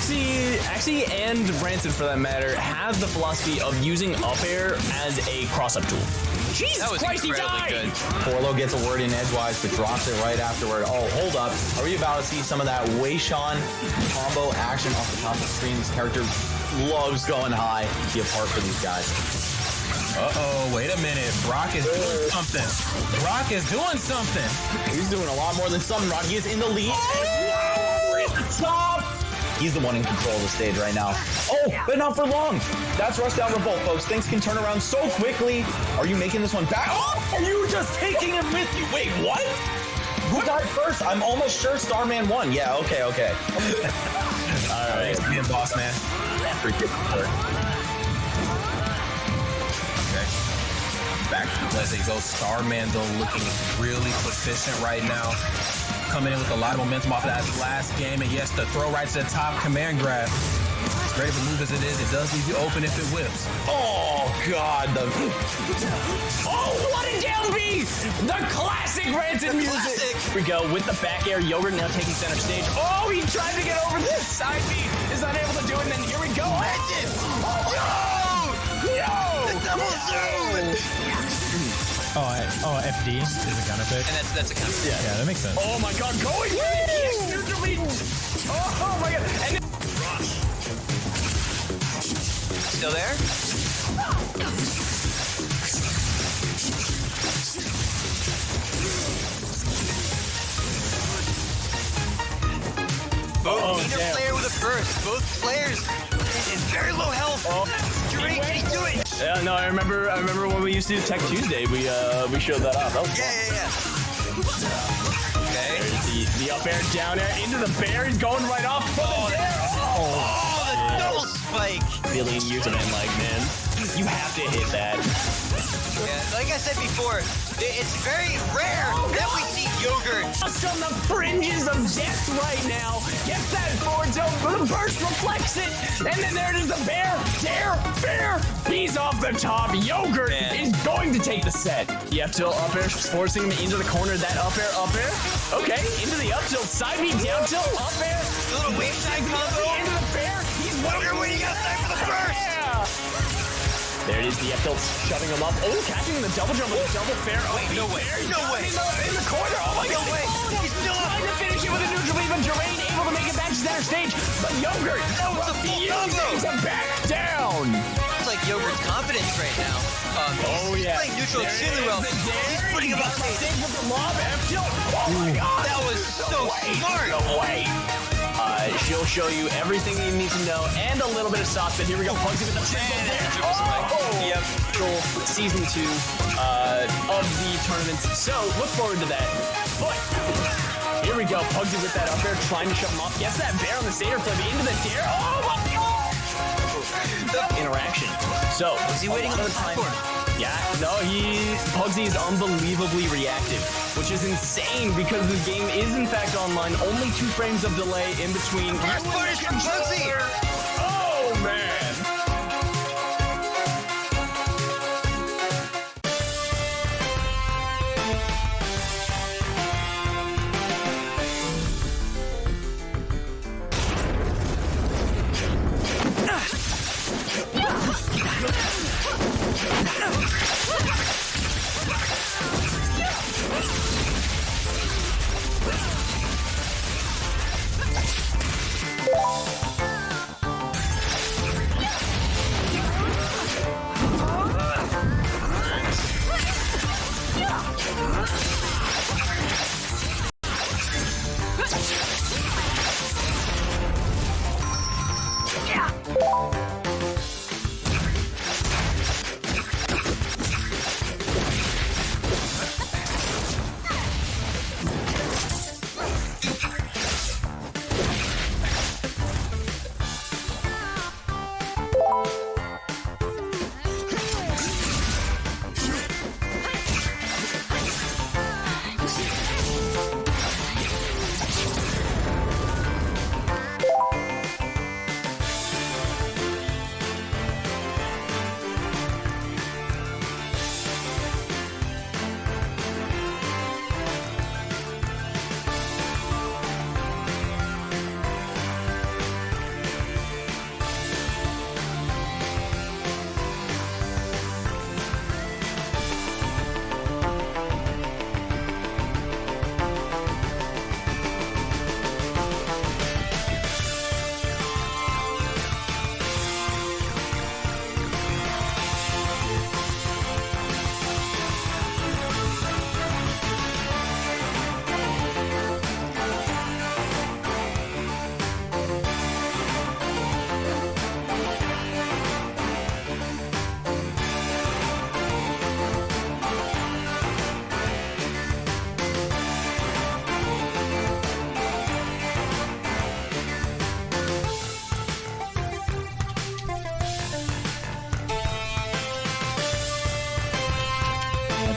Axie and Branson, for that matter, have the philosophy of using up air as a cross-up tool. Jesus Christ, he died! Good. Forlo gets a word in edgewise, but drops it right afterward. Oh, hold up. Are we about to see some of that Wayshawn combo action off the top of the screen? This character loves going high. Be a part for these guys. Uh-oh, wait a minute. Brock is doing something. Brock is doing something. He's doing a lot more than some. Rodney is in the lead. Oh, we're at the top. He's the one in control of the stage right now. Oh, but not for long. That's Rushdown Revolt, folks. Things can turn around so quickly. Are you making this one back? Oh, are you just taking him with you? Wait, what? Who died first? I'm almost sure Starman won. Yeah, okay. All right. Thanks for being boss, man. Okay. Back to as they go. Starman, though, looking really proficient right now. Coming in with a lot of momentum off of that last game. And yes, the throw right to the top, command grab. As great of a move as it is, it does leave you open if it whips. Oh, God. Oh, what a down B! The classic Branson music! Here we go with the back air. Yogurt now taking center stage. Oh, he tried to get over this. Side B is unable to do it. And then here we go. Branson! Oh, no! The double zoom! Oh, FD is a counter pick. And that's a counter pick. Yeah, that makes sense. Oh my god, going for the neutral. Oh my god. And then still there? Neither player with a burst. Both players in very low health. Zhurong, can he do it? yeah, no, I remember when we used to do Tech Tuesday, we showed that off. That was fun. Okay. The up air, down air, into the bear. He's going right off for the dare. Oh, the double spike. Billion username, like, man, you have to hit that. Yeah, like I said before, it's very rare that we see Yogurt. Just on the fringes of death right now. Gets that forward tilt, but the burst reflects it. And then there it is, the bear, dare, fair. He's off the top. Yogurt is going to take the set. The up tilt, up air, forcing him into the corner. That up air, up air. Okay, into the up tilt, side beat, down tilt, up air. A little wave side combo. Into the bear. He's Yogurt waiting outside for the burst. Yeah. There it is, the up tilt, shoving him up. Oh, catching the double jump with a double fair. Oh, wait, no way. In the corner. Oh my god. No way. He's still trying to finish it with a neutral beam, but Zhurong able to make it back to center stage. But Yogurt, no, it's a full combo. Back down. It's like Yogurt's confidence right now. He's playing neutral extremely well. He's putting him on stage. Oh my god! That was so smart. She'll show you everything you need to know and a little bit of sauce. But here we go. Pugsy with the triple there. Yep. Season 2 of the tournaments. So look forward to that. But here we go. Pugsy with that up there, trying to shove him off. Gets that bear on the Seder flip into the dare. Oh my god! Interaction. So is he waiting on the platform? Yeah, no, Pugsy is unbelievably reactive, which is insane because the game is in fact online. Only 2 frames of delay in between. First punish from Pugsy! Oh, man.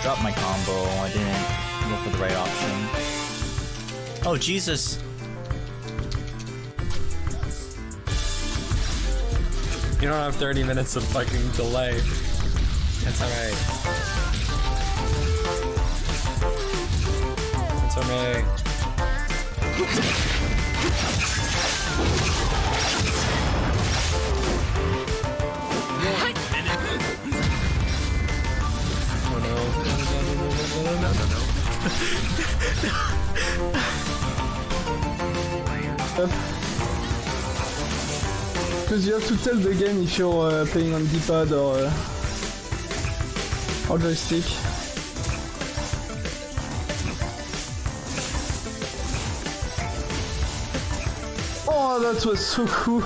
Dropped my combo. I didn't go for the right option. Oh, Jesus. You don't have 30 minutes of fucking delay. That's alright. It's alright. Because you have to tell the game if you're playing on D-pad or joystick. Oh, that was so cool!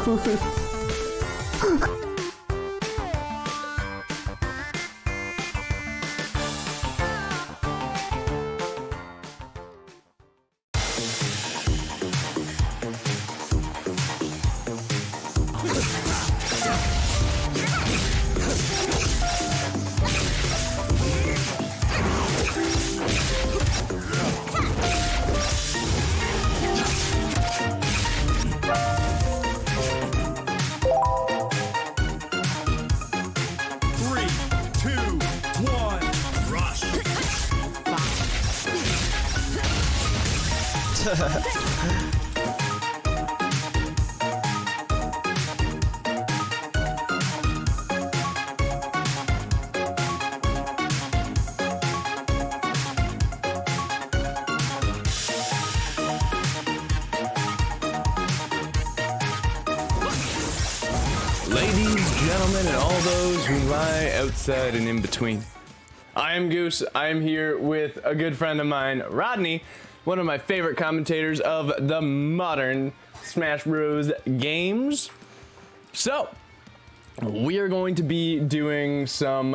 Ladies, gentlemen, and all those who lie outside and in between. I am Goose. I am here with a good friend of mine, Rodney, one of my favorite commentators of the modern Smash Bros. Games. So, we are going to be doing some,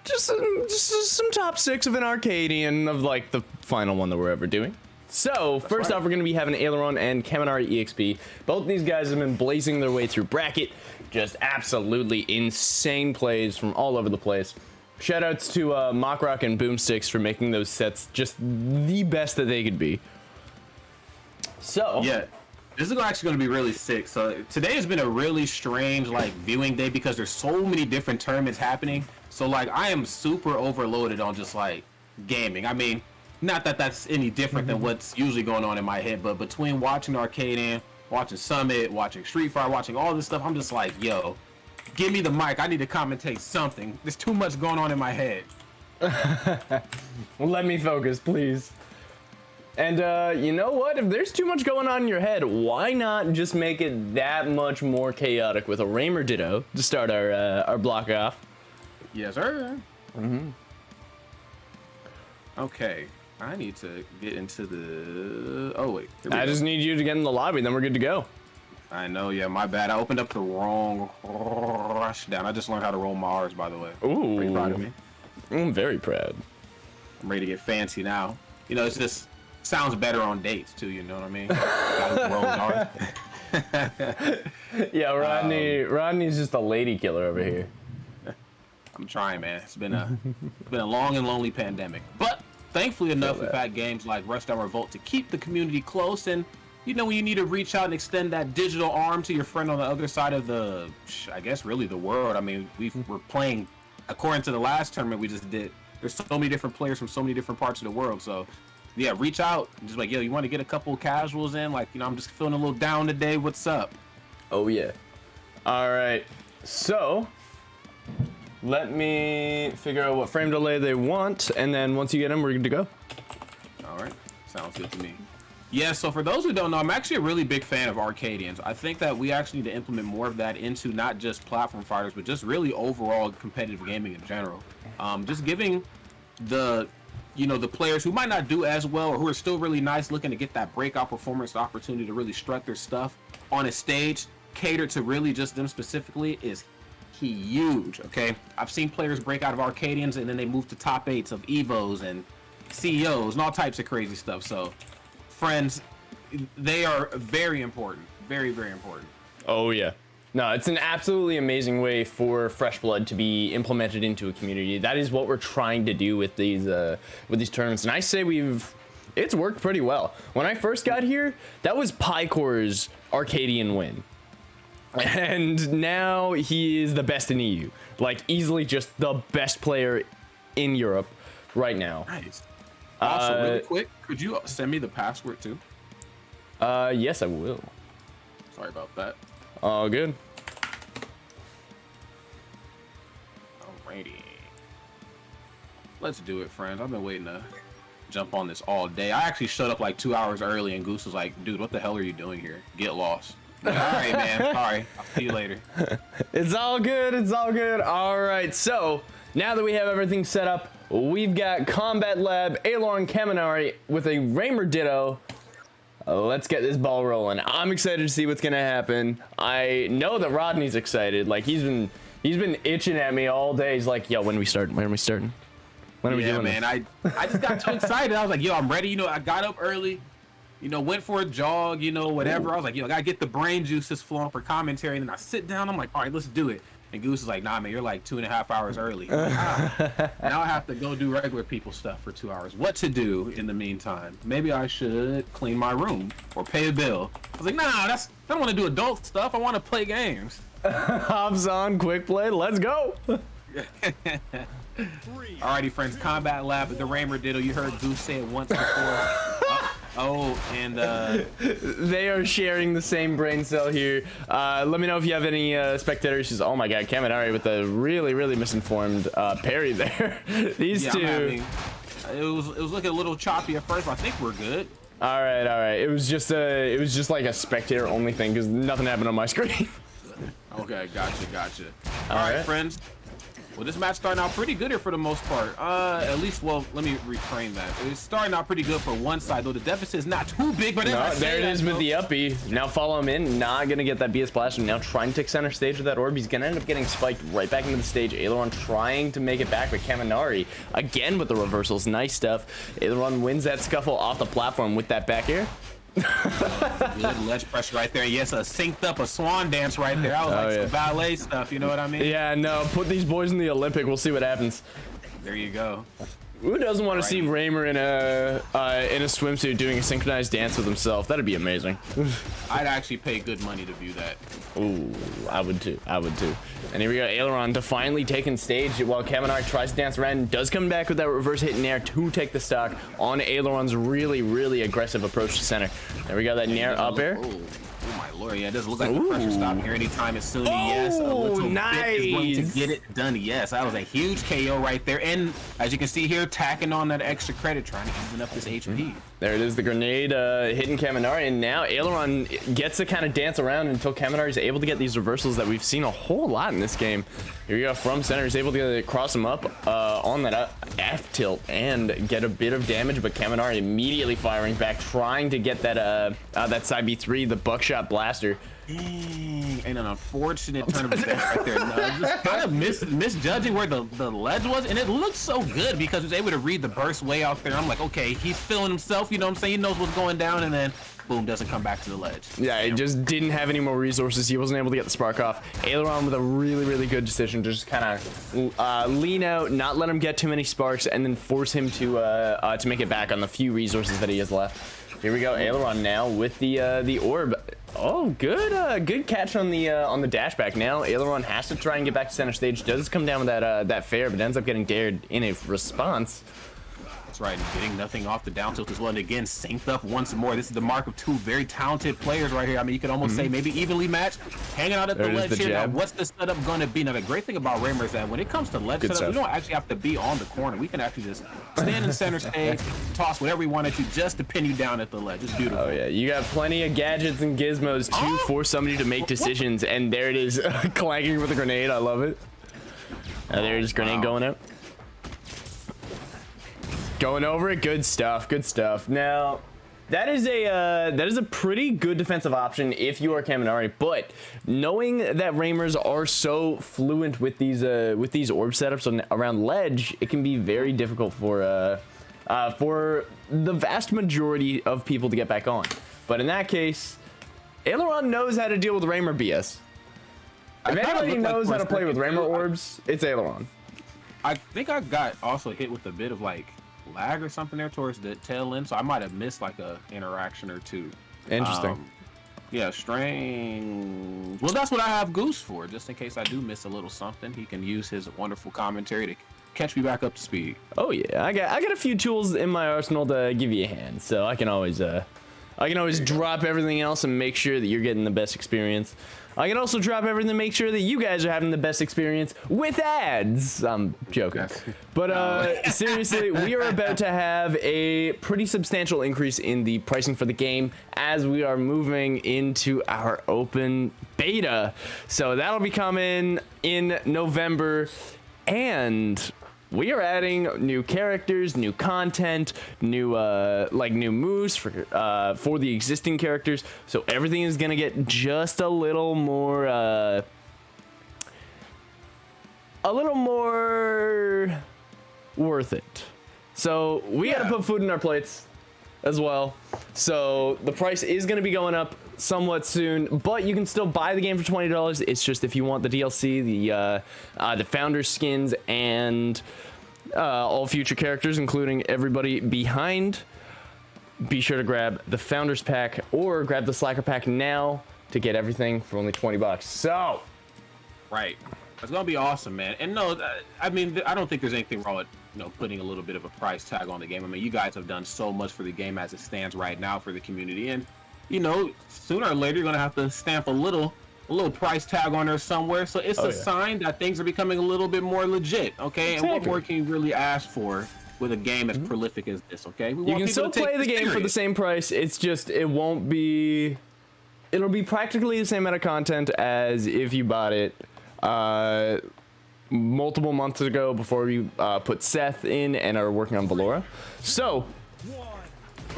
just some top 6 of an Arcadian of like the final one that we're ever doing. So, first off, we're going to be having Aileron and KaminariEXP. Both these guys have been blazing their way through bracket. Just absolutely insane plays from all over the place. Shoutouts to MockRock and Boomsticks for making those sets just the best that they could be. So, yeah, this is actually going to be really sick. So, today has been a really strange, like, viewing day because there's so many different tournaments happening. So, like, I am super overloaded on just, like, gaming. I mean, not that that's any different than what's usually going on in my head, but between watching Arcadian, watching Summit, watching Street Fighter, watching all this stuff, I'm just like, yo, give me the mic. I need to commentate something. There's too much going on in my head. Well, let me focus, please. And you know what? If there's too much going on in your head, why not just make it that much more chaotic with a Raymer Ditto to start our block off? Yes, sir. Okay. I need to get into the... Oh, wait. I just need you to get in the lobby, then we're good to go. I know, yeah, my bad. I opened up the wrong Rushdown. I just learned how to roll my R's, by the way. Ooh. Pretty proud of me. I'm very proud. I'm ready to get fancy now. You know, it's just... Sounds better on dates, too, you know what I mean? Yeah, Rodney's just a lady killer over here. I'm trying, man. It's been a long and lonely pandemic. But... Thankfully enough, we've had games like Rushdown, Revolt to keep the community close, and you know when you need to reach out and extend that digital arm to your friend on the other side of the, I guess really the world. I mean, we're playing, according to the last tournament we just did, there's so many different players from so many different parts of the world. So yeah, reach out, just like, yo, you want to get a couple casuals in? Like, you know, I'm just feeling a little down today. What's up? Oh yeah. All right. So let me figure out what frame delay they want, and then once you get them, we're good to go. All right, sounds good to me. Yeah, so for those who don't know, I'm actually a really big fan of Arcadians. I think that we actually need to implement more of that into not just platform fighters, but just really overall competitive gaming in general. Just giving the, you know, the players who might not do as well or who are still really nice looking to get that breakout performance opportunity to really strut their stuff on a stage, catered to really just them specifically, is huge. Okay, I've seen players break out of Arcadians and then they move to top 8s of Evos and CEOs and all types of crazy stuff. So friends, they are very important, very important. Oh yeah, no, it's an absolutely amazing way for fresh blood to be implemented into a community. That is what we're trying to do with these tournaments, and I say it's worked pretty well. When I first got here, that was Pycore's Arcadian win. And now he is the best in EU. Like, easily just the best player in Europe right now. Nice. Also, really quick, could you send me the password too? Yes, I will. Sorry about that. All good. Alrighty. Let's do it, friends. I've been waiting to jump on this all day. I actually showed up like 2 hours early, and Goose was like, dude, what the hell are you doing here? Get lost. All right, man. Sorry. I'll see you later. It's all good. It's all good. All right. So now that we have everything set up, we've got Combat Lab, Aileron, Kaminari with a Raymer Ditto. Let's get this ball rolling. I'm excited to see what's gonna happen. I know that Rodney's excited. Like he's been itching at me all day. He's like, yo, when are we starting? When are we starting? When are we doing man. I just got too excited. I was like, yo, I'm ready. You know, I got up early. You know, went for a jog, you know, whatever. I was like, yo, I gotta get the brain juices flowing for commentary. And then I sit down, I'm like, all right, let's do it. And Goose is like, nah, man, you're like 2.5 hours early. Like, now I have to go do regular people stuff for 2 hours. What to do in the meantime? Maybe I should clean my room or pay a bill. I was like, nah, I don't want to do adult stuff. I want to play games. Hops on, quick play, let's go. Alrighty, friends, Combat Lab, the Raymer Ditto. You heard Goose say it once before. And they are sharing the same brain cell here. Let me know if you have any spectator issues. Oh my god, Kaminari with a really misinformed parry there. These two. It was looking a little choppy at first, but I think we're good. All right. It was just like a spectator only thing because nothing happened on my screen. Okay, gotcha. All right, friends. Well, this match starting out pretty good here for the most part. At least, well, let me reframe that. It's starting out pretty good for one side, though the deficit is not too big. But there it is with the uppy. Now follow him in. Not gonna get that BS Blast. And now trying to take center stage with that orb. He's gonna end up getting spiked right back into the stage. Aileron trying to make it back, but Kaminari again with the reversals. Nice stuff. Aileron wins that scuffle off the platform with that back air. Good ledge pressure right there. Yes, synced up a swan dance right there. I was some ballet stuff, you know what I mean? Yeah, no, put these boys in the Olympic. We'll see what happens. There you go. Who doesn't want to see Raymer in a swimsuit doing a synchronized dance with himself? That'd be amazing. I'd actually pay good money to view that. Ooh, I would too. And here we go, Aileron defiantly taking stage while Kaminari tries to dance around. Does come back with that reverse hit in air to take the stock on Aileron's really aggressive approach to center. There we go, that nair up air. Oh my lord, yeah, it doesn't look like the pressure stop here anytime soon. Yes, a little bit is going to get it done. Yes, that was a huge KO right there. And as you can see here, tacking on that extra credit, trying to even up this HP. There it is, the grenade hitting Kaminari, and now Aileron gets to kind of dance around until Kaminari is able to get these reversals that we've seen a whole lot in this game. Here we go, from center, he's able to cross him up on that F tilt and get a bit of damage, but Kaminari immediately firing back, trying to get that that side B3, the buckshot blaster. And an unfortunate turn of events right there. No, just kind of misjudging where the ledge was, and it looked so good because he was able to read the burst way out there. I'm like, okay, he's feeling himself, you know what I'm saying? He knows what's going down, and then boom, doesn't come back to the ledge. Yeah, he just didn't have any more resources. He wasn't able to get the spark off. Aileron with a really good decision to just kind of lean out, not let him get too many sparks, and then force him to make it back on the few resources that he has left. Here we go, Aileron now with the orb. Oh, good catch on the dash back. Now Aileron has to try and get back to center stage. Does come down with that fair, but ends up getting dared in a response. That's right, getting nothing off the down tilt as well. And again, synced up once more. This is the mark of two very talented players right here. I mean, you could almost say maybe evenly matched, hanging out at the ledge here. Now, what's the setup going to be? Now, the great thing about Raymer is that when it comes to ledge setup, we don't actually have to be on the corner. We can actually just stand in center stage, toss whatever we want at you just to pin you down at the ledge. It's beautiful. Oh, yeah. You got plenty of gadgets and gizmos to force somebody to make decisions, and there it is, clanking with a grenade. I love it. There's grenade going out. Going over it, good stuff. Now, that is a pretty good defensive option if you are Kaminari, but knowing that Raymers are so fluent with these orb setups around ledge, it can be very difficult for the vast majority of people to get back on. But in that case, Aileron knows how to deal with Raymer BS. If anybody knows how to play with Raymer orbs, it's Aileron. I think I got also hit with a bit of like lag or something there towards the tail end, so I might have missed like a interaction or two. Interesting. Yeah, strange. Well, that's what I have Goose for, just in case I do miss a little something. He can use his wonderful commentary to catch me back up to speed. Oh yeah, I got a few tools in my arsenal to give you a hand, so I can always drop everything else and make sure that you're getting the best experience. I can also drop everything to make sure that you guys are having the best experience with ads. I'm joking. But seriously, we are about to have a pretty substantial increase in the pricing for the game as we are moving into our open beta. So that'll be coming in November, and we are adding new characters, new content, new new moves for the existing characters. So everything is gonna get just a little more worth it. So we gotta put food in our plates as well. So the price is gonna be going up somewhat soon, but you can still buy the game for $20. It's just if you want the DLC, the founder skins, and all future characters, including everybody behind, be sure to grab the founders pack or grab the slacker pack now to get everything for only $20. So right, it's gonna be awesome, man. And no, I mean, I don't think there's anything wrong with putting a little bit of a price tag on the game. I mean, you guys have done so much for the game as it stands right now for the community, and sooner or later you're gonna have to stamp a little price tag on there somewhere. So it's a sign that things are becoming a little bit more legit, okay? Exactly. And what more can you really ask for with a game as prolific as this, okay? You can still play the game for the same price. It's just it won't be it'll be practically the same amount of content as if you bought it multiple months ago before we put Seth in and are working on Valora. So,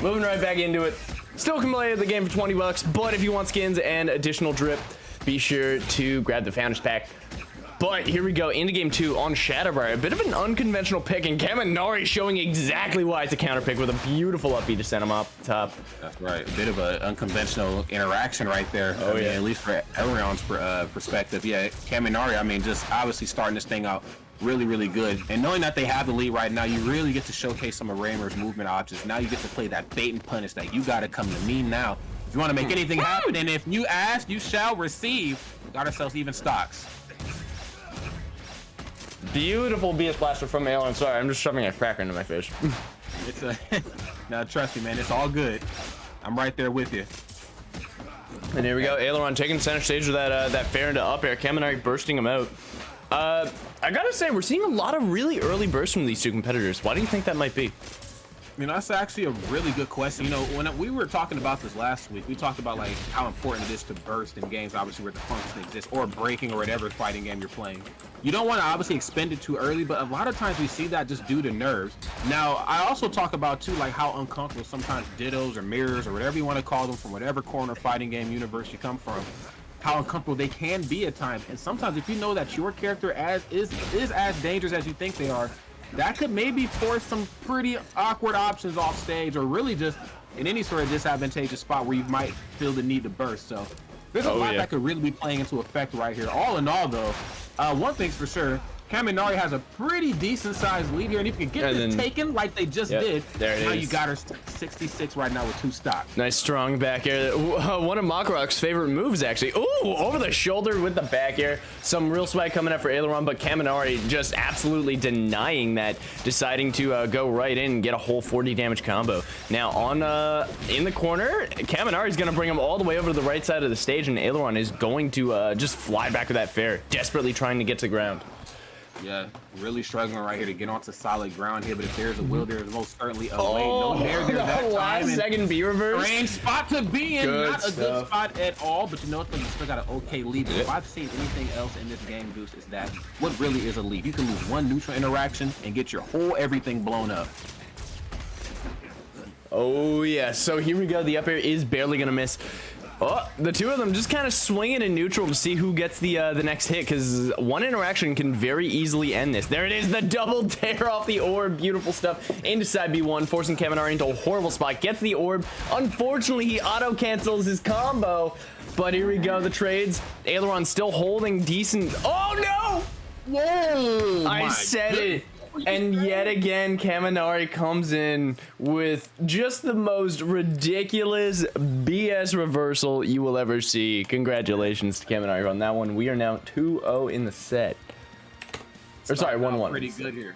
moving right back into it. Still can play the game for $20, but if you want skins and additional drip, be sure to grab the Founders Pack. But here we go into game 2 on Shadowbriar. A bit of an unconventional pick, and Kaminari showing exactly why it's a counter pick with a beautiful up B to send him up top. That's right. A bit of an unconventional interaction right there. Oh, yeah. At least for Aileron's perspective. Yeah, Kaminari, I mean, just obviously starting this thing out really, really good. And knowing that they have the lead right now, you really get to showcase some of Raymer's movement options. Now you get to play that bait and punish that you got to come to me now. If you want to make anything happen, and if you ask, you shall receive. Got ourselves even stocks. Beautiful BS Blaster from Aileron. Sorry, I'm just shoving a cracker into my fish. It's a now trust me, man, it's all good. I'm right there with you. And here we go, Aileron taking center stage with that fair into up air. Kaminari bursting him out. I gotta say, we're seeing a lot of really early bursts from these two competitors. Why do you think that might be? You know, that's actually a really good question. You know, when we were talking about this last week, we talked about like how important it is to burst in games, obviously where the function exists, or breaking, or whatever fighting game you're playing. You don't want to obviously expend it too early, but a lot of times we see that just due to nerves. Now, I also talk about too, like how uncomfortable sometimes dittos or mirrors or whatever you want to call them from whatever corner fighting game universe you come from, how uncomfortable they can be at times. And sometimes if you know that your character is as dangerous as you think they are, that could maybe force some pretty awkward options off stage, or really just in any sort of disadvantageous spot where you might feel the need to burst. So there's a lot that could really be playing into effect right here. All in all, though, one thing's for sure, Kaminari has a pretty decent sized lead here, and if you can get this taken like they just did, now you got her 66 right now with 2 stocks. Nice strong back air. One of MockRock's favorite moves, actually. Ooh, over the shoulder with the back air. Some real swag coming up for Aileron, but Kaminari just absolutely denying that, deciding to go right in and get a whole 40 damage combo. Now on in the corner, Kaminari's gonna bring him all the way over to the right side of the stage, and Aileron is going to just fly back with that fair, desperately trying to get to ground. Yeah, really struggling right here to get onto solid ground here, but if there's a will, there's most certainly a way. No there that last time. Second B reverse. Strange spot to be in. Good Not a stuff. good spot at all, but you know what, you still got an okay lead. But if I've seen anything else in this game, Goose, is that what really is a lead. You can lose one neutral interaction and get your whole everything blown up. Oh yeah, so here we go. The up air is barely gonna miss. Oh, the two of them just kind of swinging in neutral to see who gets the next hit, because one interaction can very easily end this. There it is, the double tear off the orb. Beautiful stuff into side B1, forcing Kaminari into a horrible spot. Gets the orb. Unfortunately, he auto cancels his combo, but here we go. The trades. Aileron still holding decent. Oh no! Whoa! I said it. And yet again, Kaminari comes in with just the most ridiculous BS reversal you will ever see. Congratulations to Kaminari on that one. We are now 2-0 in the set. Or sorry, 1-1. Pretty good here.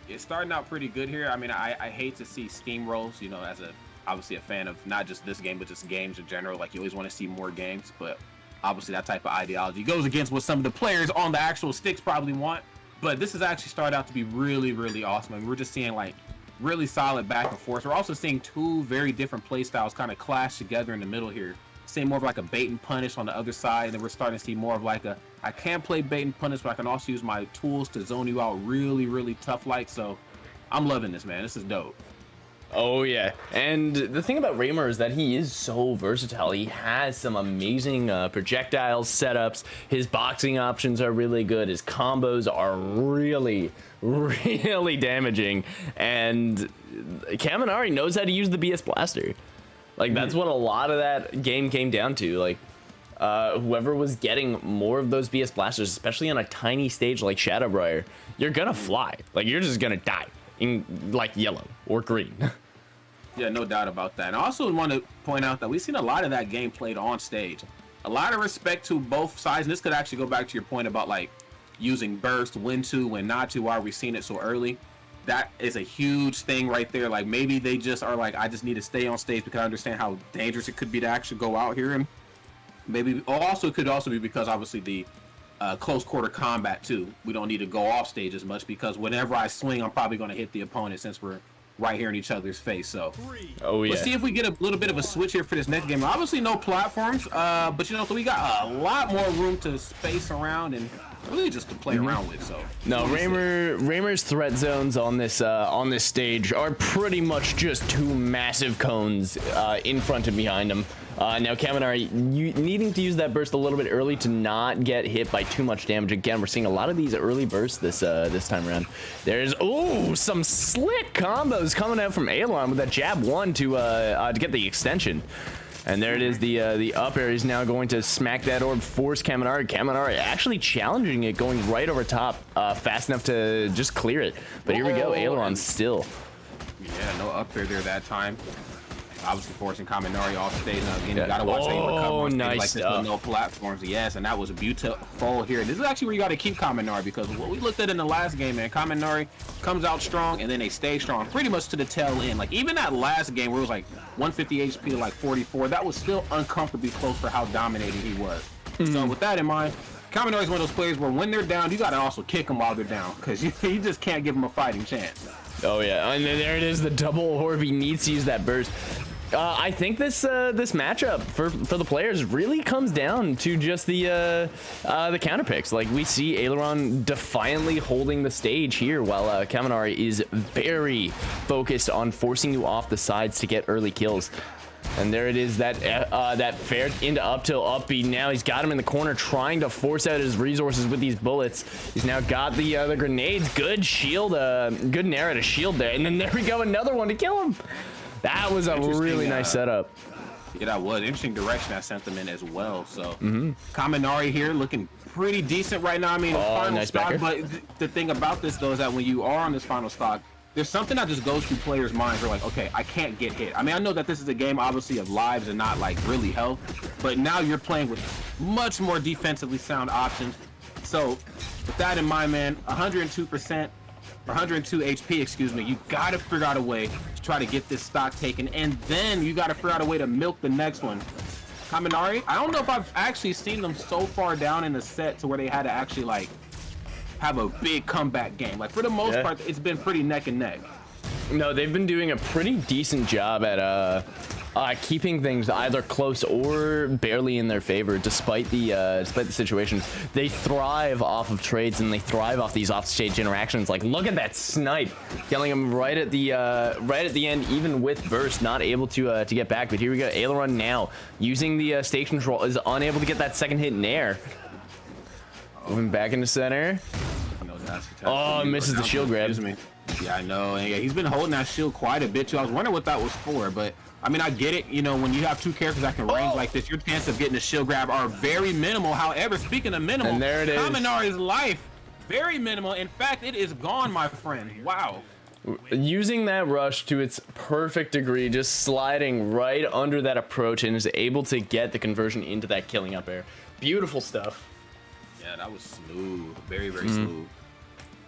It's starting out pretty good here. I mean, I hate to see steamrolls, you know, as obviously a fan of not just this game, but just games in general. Like, you always want to see more games, but obviously that type of ideology goes against what some of the players on the actual sticks probably want. But this has actually started out to be really, really awesome. I mean, we're just seeing like really solid back and forth. We're also seeing two very different play styles kind of clash together in the middle here. Seeing more of like a bait and punish on the other side, and then we're starting to see more of like a, I can play bait and punish, but I can also use my tools to zone you out really, really tough like. So I'm loving this, man. This is dope. Oh yeah, and the thing about Raymer is that he is so versatile. He has some amazing projectile setups. His boxing options are really good. His combos are really, really damaging. And Kaminari knows how to use the BS Blaster. Like, that's what a lot of that game came down to. Like, whoever was getting more of those BS Blasters, especially on a tiny stage like Shadowbriar, you're gonna fly. Like, you're just gonna die in like yellow or green. Yeah, no doubt about that. And I also want to point out that we've seen a lot of that game played on stage. A lot of respect to both sides. And this could actually go back to your point about like using burst, when to, when not to, why we've seen it so early. That is a huge thing right there. Like, maybe they just are like, I just need to stay on stage because I understand how dangerous it could be to actually go out here. And maybe also it could also be because obviously the close quarter combat too. We don't need to go off stage as much because whenever I swing, I'm probably going to hit the opponent since we're right here in each other's face. So, oh yeah. Let's see if we get a little bit of a switch here for this next game. Obviously, no platforms, but you know, so we got a lot more room to space around and really just to play around with. So, no, Raymer's threat zones on this stage are pretty much just two massive cones in front and behind him. Now Kaminari, you needing to use that burst a little bit early to not get hit by too much damage. Again, we're seeing a lot of these early bursts this time around. There's some slick combos coming out from Aileron with that jab 1 to get the extension. And there it is, the up air is now going to smack that orb, force Kaminari. Kaminari actually challenging it, going right over top, fast enough to just clear it. But here we go, Aileron still. Yeah, no up air there that time. Obviously forcing Kaminari off stage. Now again, you gotta watch how you recover on stage nice like this with no platforms. Yes, and that was beautiful here. This is actually where you gotta keep Kaminari, because what we looked at in the last game, man, Kaminari comes out strong and then they stay strong pretty much to the tail end. Like even that last game where it was like 150 HP to like 44, that was still uncomfortably close for how dominating he was. So with that in mind, Kaminari is one of those players where when they're down, you gotta also kick them while they're down, because you just can't give them a fighting chance. Oh yeah, and then there it is, the double orb. He needs to use that burst. I think this matchup for the players really comes down to just the counter picks. Like we see Aileron defiantly holding the stage here, while Kaminari is very focused on forcing you off the sides to get early kills. And there it is, that fair into up till up B. Now he's got him in the corner, trying to force out his resources with these bullets. He's now got the grenades. Good shield, good Nair to shield there. And then there we go, another one to kill him. That was a really nice setup. Yeah, that was interesting direction I sent them in as well. So Kaminari here looking pretty decent right now. I mean, final nice stock, backer. but the thing about this though is that when you are on this final stock, there's something that just goes through players' minds. They're like, okay, I can't get hit. I mean, I know that this is a game obviously of lives and not like really health, but now you're playing with much more defensively sound options. So with that in mind, man, 102%. 102 HP, excuse me, you gotta figure out a way to try to get this stock taken, and then you gotta figure out a way to milk the next one. Kaminari, I don't know if I've actually seen them so far down in the set to where they had to actually like have a big comeback game. Like for the most part, it's been pretty neck and neck. No, they've been doing a pretty decent job at keeping things either close or barely in their favor, despite the situations. They thrive off of trades and they thrive off these offstage interactions. Like, look at that snipe, killing him right at the end, even with burst, not able to get back. But here we go, Aileron now using the stage control, is unable to get that second hit in air. Moving back into center. Oh, misses the shield grab. Yeah, I know. And yeah, he's been holding that shield quite a bit too. I was wondering what that was for, but I mean, I get it. You know, when you have two characters that can range like this, your chance of getting a shield grab are very minimal. However, speaking of minimal, and there it is. Kaminari's life, very minimal. In fact, it is gone, my friend. Wow. Using that rush to its perfect degree, just sliding right under that approach, and is able to get the conversion into that killing up air. Beautiful stuff. Yeah, that was smooth. Very, very smooth.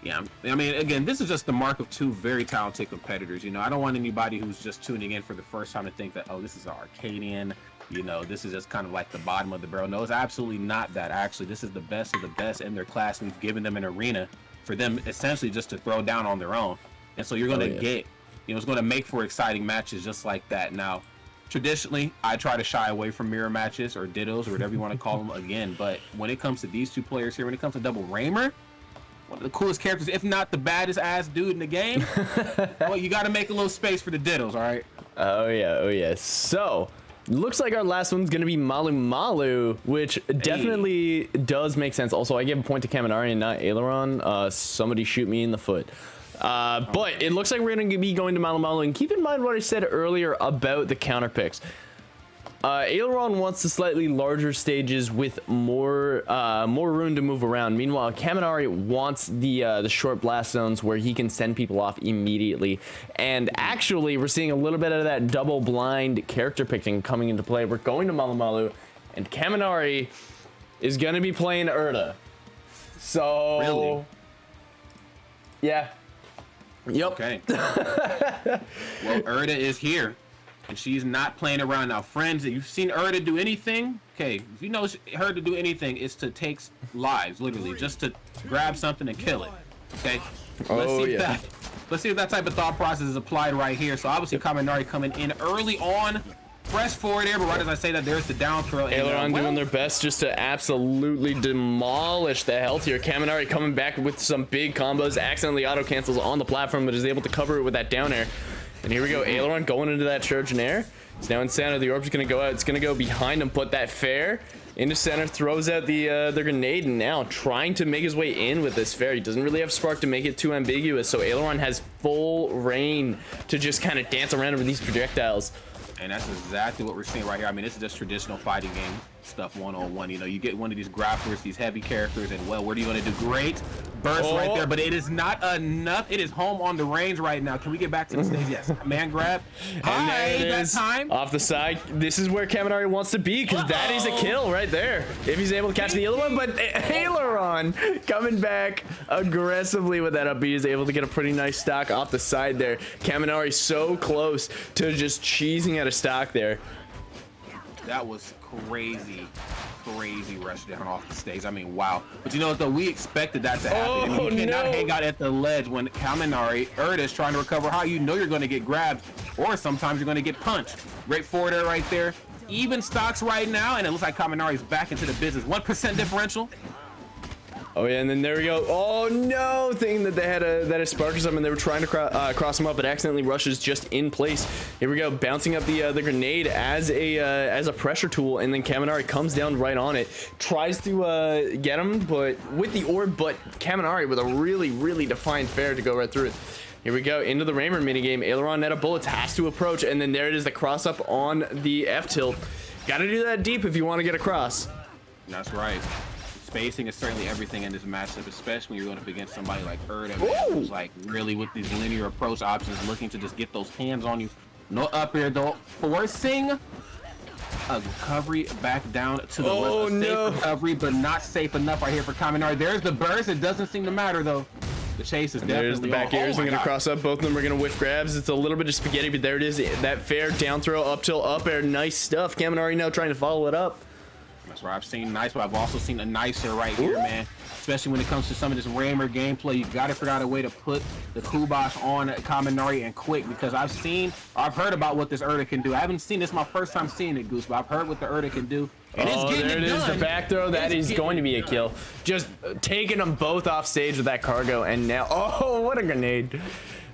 Yeah, I mean, again, this is just the mark of two very talented competitors. You know, I don't want anybody who's just tuning in for the first time to think that, oh, this is Arcadian. You know, this is just kind of like the bottom of the barrel. No, it's absolutely not that. Actually, this is the best of the best in their class. We've given them an arena for them essentially just to throw down on their own. And so you're going to get, you know, it's going to make for exciting matches just like that. Now, traditionally, I try to shy away from mirror matches or dittos or whatever you want to call them again. But when it comes to these two players here, when it comes to double Raymer, one of the coolest characters, if not the baddest ass dude in the game, well, you got to make a little space for the dittos, all right? Oh yeah. So, looks like our last one's gonna be Malu Malu, which definitely does make sense. Also, I give a point to Kaminari and not Aileron. Somebody shoot me in the foot. But it looks like we're gonna be going to Malu Malu, and keep in mind what I said earlier about the counter picks. Aileron wants the slightly larger stages with more room to move around. Meanwhile, Kaminari wants the short blast zones where he can send people off immediately. And actually, we're seeing a little bit of that double blind character picking coming into play. We're going to Malu Malu, and Kaminari is going to be playing Urdah. So, really? Yeah. Yep. Okay. Well, Urdah is here. And she's not playing around. Now, friends, if you've seen Urdah do anything, okay, if you know her to do anything, it's to take lives, literally, just to grab something and kill it. Okay? Let's Let's see if that type of thought process is applied right here. So obviously Kaminari coming in early on. Press forward there, but right as I say that, there's the down throw. Aileron doing their best just to absolutely demolish the health here. Kaminari coming back with some big combos, accidentally auto cancels on the platform, but is able to cover it with that down air. And here we go, Aileron going into that Trojan air. It's now in center. The orb's gonna go out. It's gonna go behind him, put that fair into center, throws out the grenade, and now trying to make his way in with this fair. He doesn't really have spark to make it too ambiguous, so Aileron has full reign to just kind of dance around with these projectiles. And that's exactly what we're seeing right here. I mean, this is just traditional fighting game stuff one-on-one. You know, you get one of these grapplers, these heavy characters, and well, what are you going to do? Great burst right there, but it is not enough. It is home on the range right now. Can we get back to the stage? Yes. Man grab. And there it is. Time. Off the side. This is where Kaminari wants to be, because that is a kill right there. If he's able to catch the other one, but Aileron coming back aggressively with that up B is able to get a pretty nice stock off the side there. Kaminari so close to just cheesing out of stock there. That was crazy rush down off the stage. I mean, wow. But you know what, though? We expected that to happen. I mean, you cannot hang out at the ledge when Kaminari, Urdah is trying to recover high. You know you're going to get grabbed, or sometimes you're going to get punched. Great forward air right there. Even stocks right now, and it looks like Kaminari's back into the business. 1% differential. Oh yeah, and then there we go. Oh no, thinking that they had a spark or something. They were trying to cross him up, but accidentally rushes just in place. Here we go, bouncing up the grenade as a pressure tool, and then Kaminari comes down right on it, tries to get him, but with the orb, but Kaminari with a really defined fair to go right through it. Here we go, into the Raymer minigame. Aileron out of bullets, has to approach, and then there it is, the cross up on the F tilt. Gotta do that deep if you want to get across. That's right. Spacing is certainly everything in this matchup, especially when you're going up against somebody like Urdah, who's like really with these linear approach options, looking to just get those hands on you. No up air though, forcing a recovery back down to the left. Safe recovery, but not safe enough right here for Kaminari. There's the burst. It doesn't seem to matter though. The chase is definitely there's the back airs. I'm gonna cross up. Both of them are gonna whiff grabs. It's a little bit of spaghetti, but there it is. That fair down throw, up till up air. Nice stuff. Kaminari now trying to follow it up. That's where I've seen nice, but I've also seen a nicer right here, man. Especially when it comes to some of this Raymer gameplay, you gotta figure out a way to put the kibosh on Kaminari and quick, because I've heard about what this Urdah can do. I haven't seen this, my first time seeing it, Goose, but I've heard what the Urdah can do. And it's getting there it is, the back throw. That is going to be a kill. Just taking them both off stage with that cargo, and now, oh, what a grenade.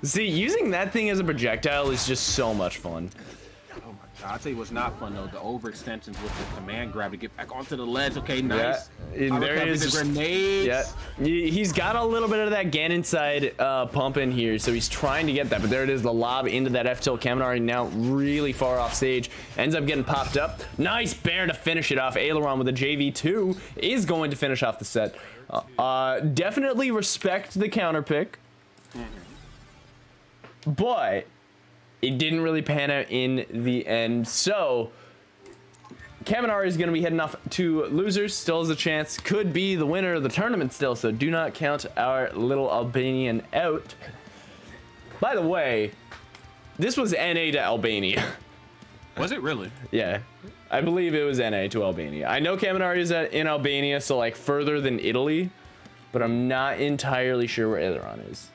See, using that thing as a projectile is just so much fun. I'll tell you what's not fun though, the overextensions with the command grab to get back onto the ledge. Okay, nice. Yeah, and there is the grenades. Yeah, he's got a little bit of that Ganon side pump in here, so he's trying to get that, but there it is, the lob into that F tilt. Kaminari now really far off stage, ends up getting popped up. Nice bear to finish it off. Aileron with a JV2 is going to finish off the set. Definitely respect the counter pick, but it didn't really pan out in the end. So Kaminari is going to be heading off to losers. Still has a chance. Could be the winner of the tournament still. So do not count our little Albanian out. By the way, this was NA to Albania. Was it really? Yeah. I believe it was NA to Albania. I know Kaminari is in Albania, so like further than Italy, but I'm not entirely sure where Aileron is.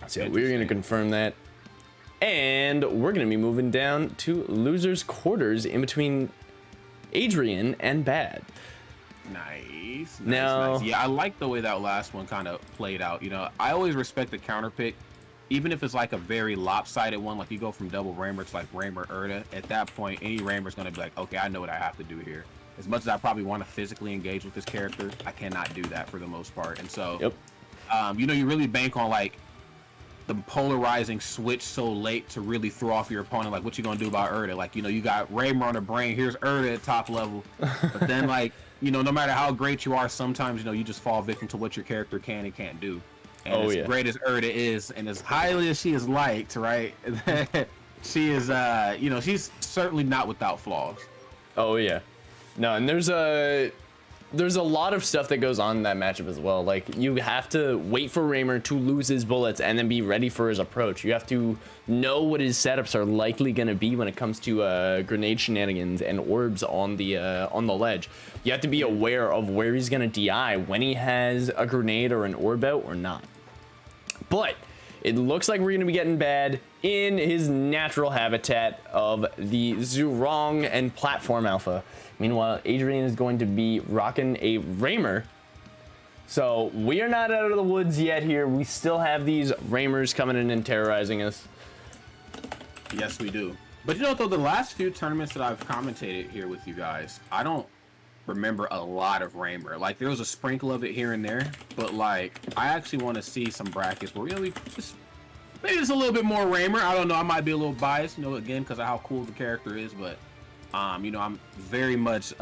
So we're going to confirm that. And we're going to be moving down to losers quarters in between Adrian and Bad. Nice. Now, yeah, I like the way that last one kind of played out. You know, I always respect the counter pick, even if it's like a very lopsided one, like you go from double Raymer to like Raymer Urdah. At that point, any Raymer's going to be like, okay, I know what I have to do here. As much as I probably want to physically engage with this character, I cannot do that for the most part. And so, you know, you really bank on like the polarizing switch so late to really throw off your opponent. Like, what you gonna do about Urdah? Like, you know, you got Raymer on the brain. Here's Urdah at top level. But then, like, you know, no matter how great you are, sometimes, you know, you just fall victim to what your character can and can't do. And as great as Urdah is, and as highly as she is liked, right? She is, you know, she's certainly not without flaws. Oh yeah. No, and there's a lot of stuff that goes on in that matchup as well. Like, you have to wait for Raymer to lose his bullets and then be ready for his approach. You have to know what his setups are likely going to be when it comes to grenade shenanigans and orbs on the ledge. You have to be aware of where he's going to DI when he has a grenade or an orb out or not. But It looks like we're going to be getting Bad in his natural habitat of the Zhurong and Platform Alpha. Meanwhile, Adrian is going to be rocking a Raymer. So we are not out of the woods yet here. We still have these Raymers coming in and terrorizing us. Yes, we do. But you know, though, the last few tournaments that I've commentated here with you guys, I don't remember a lot of Raymer. Like, there was a sprinkle of it here and there, but like, I actually want to see some brackets where, you know, we just maybe just a little bit more Raymer. I don't know, I might be a little biased, you know, again, because of how cool the character is, but you know, I'm very much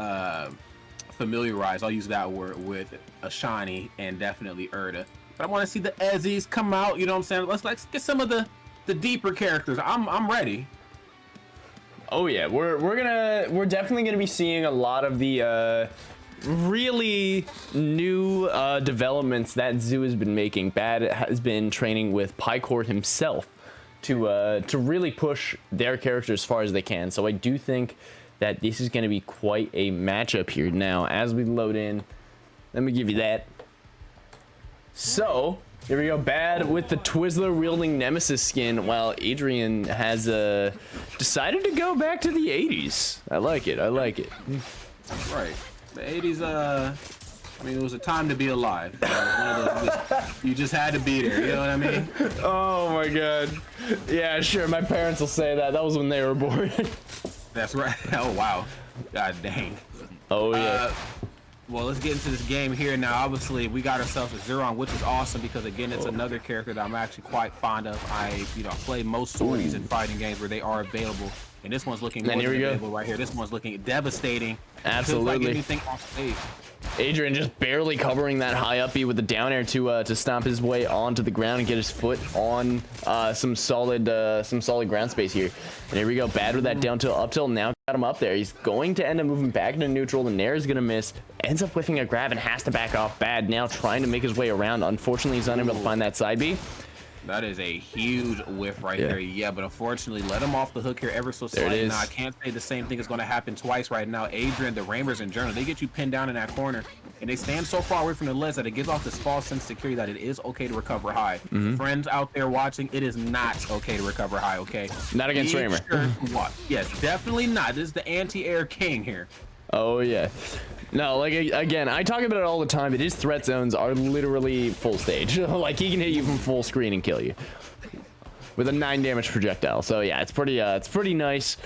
familiarized, I'll use that word, with Ashani and definitely Urdah. But I want to see the Ezzies come out, you know what I'm saying? Let's get some of the deeper characters. I'm ready. Oh yeah, we're definitely gonna be seeing a lot of the really new developments that Zoo has been making. Bad has been training with Pycord himself to really push their characters as far as they can. So I do think that this is gonna be quite a matchup here. Now, as we load in, let me give you that. So here we go, Bad with the Twizzler wielding Nemesis skin, while Adrian has decided to go back to the 80s. I like it. I like it. That's right. The 80s, I mean, it was a time to be alive. You know, one of those, you just had to be there, you know what I mean? Oh my god. Yeah, sure, my parents will say that. That was when they were born. That's right. Oh, wow. God dang. Oh, yeah. Well, let's get into this game here now. Obviously, we got ourselves a Zhurong, which is awesome because, again, it's another character that I'm actually quite fond of. I play most sorties and fighting games where they are available, and this one's looking more than available right here. This one's looking devastating. Absolutely. Like anything off stage. Adrian just barely covering that high up B with the down air to stomp his way onto the ground and get his foot on some solid ground space here. And here we go, Bad with that down tilt up tilt. Now got him up there. He's going to end up moving back into neutral. The nair is gonna miss. Ends up whiffing a grab and has to back off. Bad now trying to make his way around. Unfortunately, he's unable to find that side B. That is a huge whiff right there. Yeah, but unfortunately, let him off the hook here ever so slightly. Now, I can't say the same thing is going to happen twice right now. Adrian, the Raymers in general, they get you pinned down in that corner, and they stand so far away from the ledge that it gives off this false sense of security that it is okay to recover high. Friends out there watching, it is not okay to recover high, okay? Not against Raymer. Yes, definitely not. This is the anti-air king here. Oh, yeah. No, like, again, I talk about it all the time, but his threat zones are literally full stage. Like, he can hit you from full screen and kill you with a 9 damage projectile. So, yeah, it's pretty nice.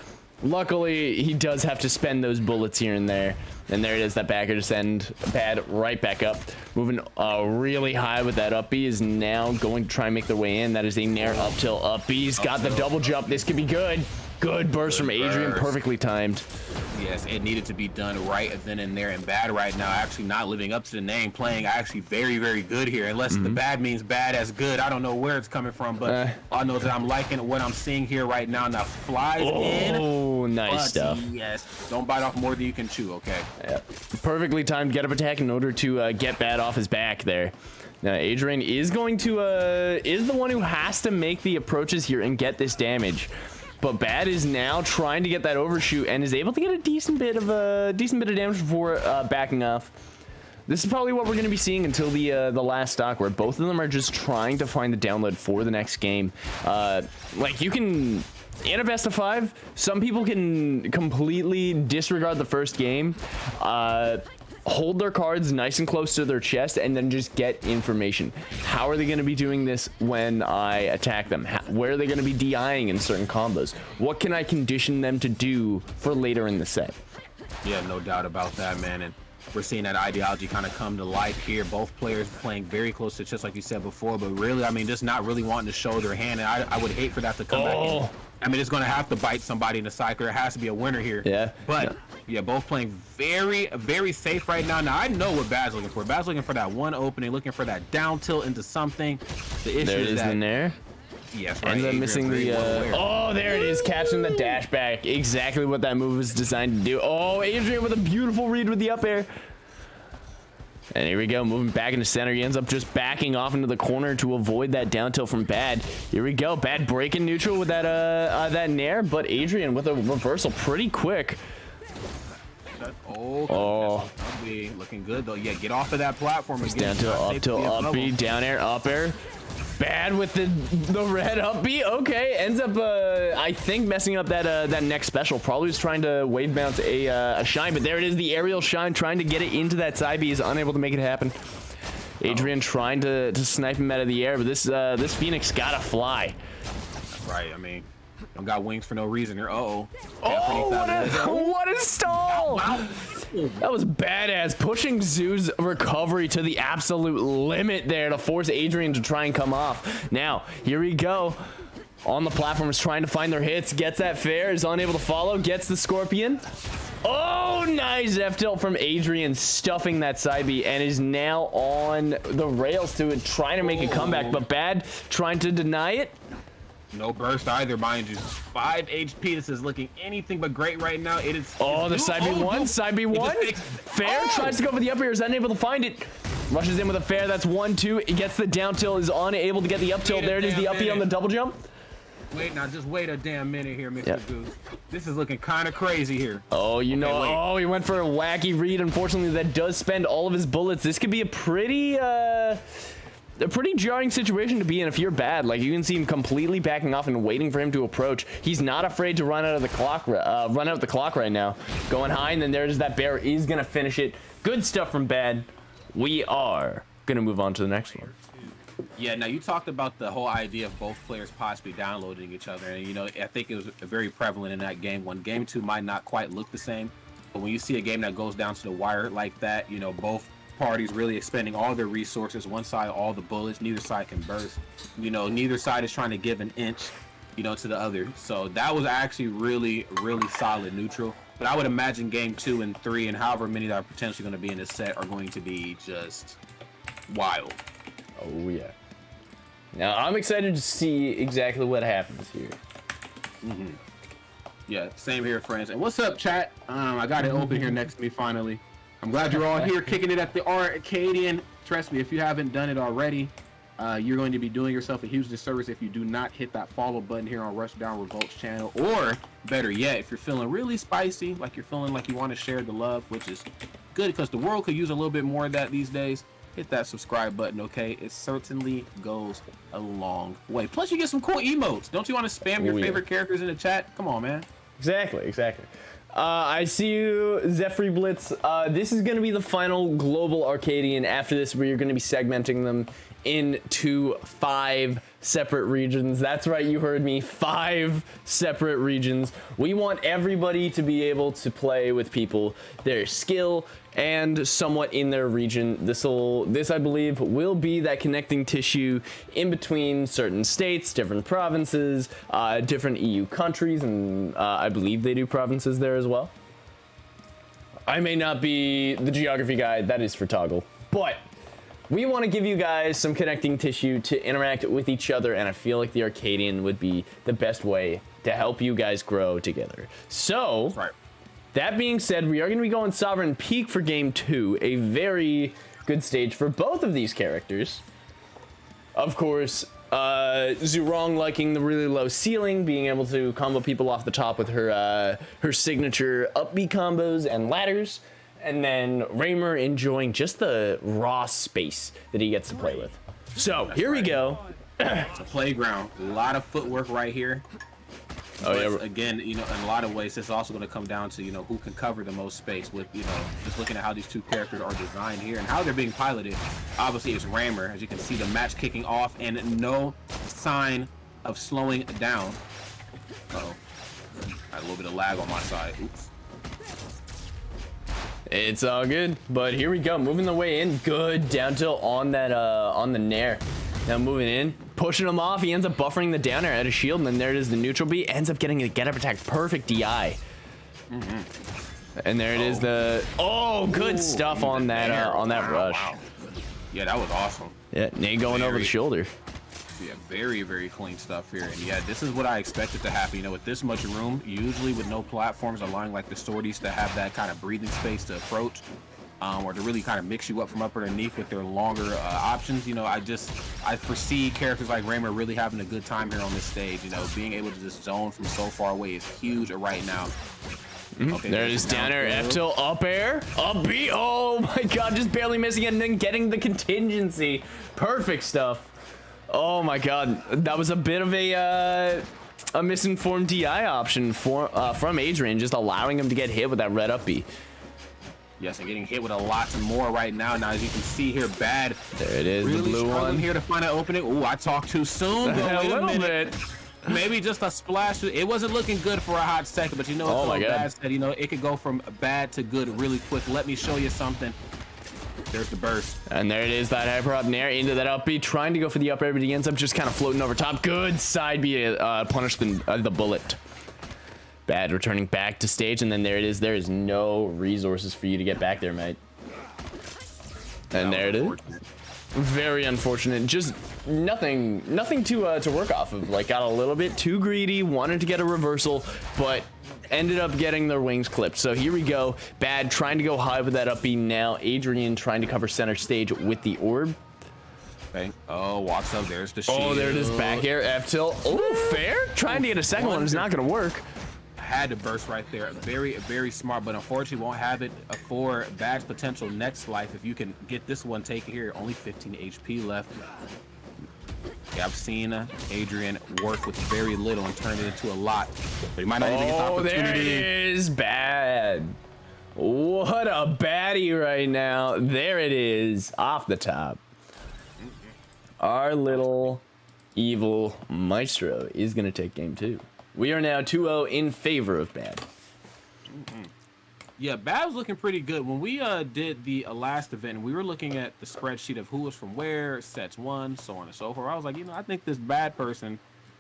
Luckily, he does have to spend those bullets here and there. And there it is, that backer to send Bad right back up. Moving really high with that up B is now going to try and make their way in. That is a nair up tilt up B. He's got the double jump. This could be good. Good burst from Adrian, perfectly timed. Yes, it needed to be done right then and there. And Bad right now actually not living up to the name, playing actually very, very good here. Unless the bad means bad as good. I don't know where it's coming from, but I know that I'm liking what I'm seeing here right now. Now flies in. Oh, nice stuff. Yes, don't bite off more than you can chew, okay? Yeah. Perfectly timed get up attack in order to get Bad off his back there. Now, Adrian is going to, is the one who has to make the approaches here and get this damage. But Bad is now trying to get that overshoot and is able to get a decent bit of damage before backing off. This is probably what we're going to be seeing until the last stock, where both of them are just trying to find the download for the next game. Like, you can, in a best of 5, some people can completely disregard the first game, hold their cards nice and close to their chest, and then just get information. How are they going to be doing this when I attack them? Where are they going to be DIing in certain combos? What can I condition them to do for later in the set? Yeah, no doubt about that, man. And we're seeing that ideology kind of come to life here. Both players playing very close to chest, like you said before, but really, I mean, just not really wanting to show their hand. And I would hate for that to come back in. I mean, it's going to have to bite somebody in the cycle. There has to be a winner here. Yeah. But, yeah, both playing very, very safe right now. Now, I know what Bad's looking for. Bad's looking for that one opening, looking for that down tilt into something. The issue is that... in there. Yes, right. Ends up missing the... oh, there it is. Catching the dash back. Exactly what that move was designed to do. Oh, Adrian with a beautiful read with the up air. And here we go, moving back into center. He ends up just backing off into the corner to avoid that down tilt from Bad. Here we go, Bad breaking neutral with that that nair, but Adrian with a reversal pretty quick. Oh. Looking good though. Yeah, get off of that platform. It's down to up B, down air, up air. Bad with the red up B. Okay, ends up I think messing up that next special. Probably was trying to wave bounce a shine, but there it is, the aerial shine trying to get it into that side B, is unable to make it happen. Adrian trying to snipe him out of the air, but this Phoenix gotta fly. Right, I mean, don't got wings for no reason here. Oh, what a stall! Wow. That was badass. Pushing Zoo's recovery to the absolute limit there to force Adrian to try and come off. Now, here we go. On the platform is trying to find their hits. Gets that fair, is unable to follow, gets the Scorpion. Oh, nice F tilt from Adrian, stuffing that side B, and is now on the rails to it, trying to make a comeback, but bad, trying to deny it. No burst either, mind you. 5 HP. This is looking anything but great right now. It is. The side B1. Side B1. Fair tries to go for the up air, is unable to find it. Rushes in with a fair. That's 1-2. It gets the down tilt, is unable to get the up tilt. There it is, the up B on the double jump. Wait, now just wait a damn minute here, Mr. Goose. This is looking kind of crazy here. Oh, you know, he went for a wacky read. Unfortunately, that does spend all of his bullets. This could be a pretty jarring situation to be in if you're bad. Like, you can see him completely backing off and waiting for him to approach. He's not afraid to run out the clock right now. Going high, and then there's that bear. Is gonna finish it. Good stuff from Bad. We are gonna move on to the next one. Yeah, now you talked about the whole idea of both players possibly downloading each other, and you know, I think it was very prevalent in that game. When game 2 might not quite look the same, but when you see a game that goes down to the wire like that, you know, both parties really expending all their resources, one side all the bullets, neither side can burst, you know, neither side is trying to give an inch, you know, to the other. So that was actually really solid neutral. But I would imagine game 2 and 3 and however many that are potentially going to be in this set are going to be just wild. Oh yeah. Now I'm excited to see exactly what happens here. Yeah, same here, friends. And what's up, chat? I got it open here next to me finally. I'm glad you're all here kicking it at the Arcadian. Trust me, if you haven't done it already, you're going to be doing yourself a huge disservice if you do not hit that follow button here on Rushdown Revolt's channel. Or, better yet, if you're feeling really spicy, like you're feeling like you want to share the love, which is good because the world could use a little bit more of that these days, hit that subscribe button, okay? It certainly goes a long way. Plus, you get some cool emotes. Don't you want to spam your favorite characters in the chat? Come on, man. Exactly. I see you, Zephyr Blitz. This is going to be the final global Arcadian. After this, where you're going to be segmenting them into 5 separate regions. That's right, you heard me. 5 separate regions. We want everybody to be able to play with people, their skill, and somewhat in their region. This I believe will be that connecting tissue in between certain states, different provinces, different EU countries, and I believe they do provinces there as well. I may not be the geography guy, that is for Toggle, but we want to give you guys some connecting tissue to interact with each other, and I feel like the Arcadian would be the best way to help you guys grow together. So, that being said, we are going to be going Sovereign Peak for game 2, a very good stage for both of these characters. Of course, Zhurong liking the really low ceiling, being able to combo people off the top with her signature up B combos and ladders. And then Raymer enjoying just the raw space that he gets to play with. So here we go. It's a playground. A lot of footwork right here. But again, you know, in a lot of ways, it's also going to come down to, you know, who can cover the most space with, you know, just looking at how these two characters are designed here and how they're being piloted. Obviously, it's Raymer. As you can see, the match kicking off and no sign of slowing down. Uh-oh. Had a little bit of lag on my side. Oops. It's all good, but here we go, moving the way in. Good down tilt on that on the nair. Now moving in, pushing him off. He ends up buffering the down air out of shield, and then there it is, the neutral B ends up getting a get up attack, perfect DI. And there it is, the good stuff on that rush. Wow. Yeah, that was awesome. Yeah, nade going over the shoulder. Yeah, very clean stuff here. And yeah, this is what I expected to happen. You know, with this much room, usually with no platforms allowing like the sorties to have that kind of breathing space to approach, or to really kind of mix you up from up underneath with their longer options. You know, I foresee characters like Raymer really having a good time here on this stage. You know, being able to just zone from so far away is huge right now. Okay, there it is, down air, F tilt, up air, up B. Oh my god, just barely missing it and then getting the contingency. Perfect stuff. Oh my god, that was a bit of a misinformed DI option from Adrian, just allowing him to get hit with that red up B. Yes, and getting hit with a lot more right now. Now, as you can see here, bad. There it is, really the blue one. Here to find an opening. Ooh, I talked too soon. But a little bit. Maybe just a splash. It wasn't looking good for a hot second, but you know what Bad said, you know, it could go from bad to good really quick. Let me show you something. There's the burst. And there it is, that hyper up nair into that up B, trying to go for the up air, but he ends up just kind of floating over top. Good side B, punish the bullet. Bad returning back to stage, and then there it is. There is no resources for you to get back there, mate. And there it is. Very unfortunate. Just nothing to work off of. Like, got a little bit too greedy, wanted to get a reversal, but ended up getting their wings clipped. So here we go. Bad trying to go high with that up B now. Adrian trying to cover center stage with the orb. Okay. Oh, walks up. There's the shield. Oh, there it is. Back air, F tilt. Oh, fair. Trying to get a second one is not going to work. Had to burst right there. Very smart, but unfortunately won't have it for Bad's potential next life. If you can get this one taken here, only 15 HP left. Yeah, I've seen Adrian work with very little and turn it into a lot, but he might not even get the opportunity. There it is, Bad. What a baddie right now. There it is, off the top. Our little evil maestro is gonna take game 2. We are now 2-0 in favor of Bad. Yeah, Bad was looking pretty good. When we did the last event, we were looking at the spreadsheet of who was from where, sets won, so on and so forth. I was like, you know, I think this Bad person,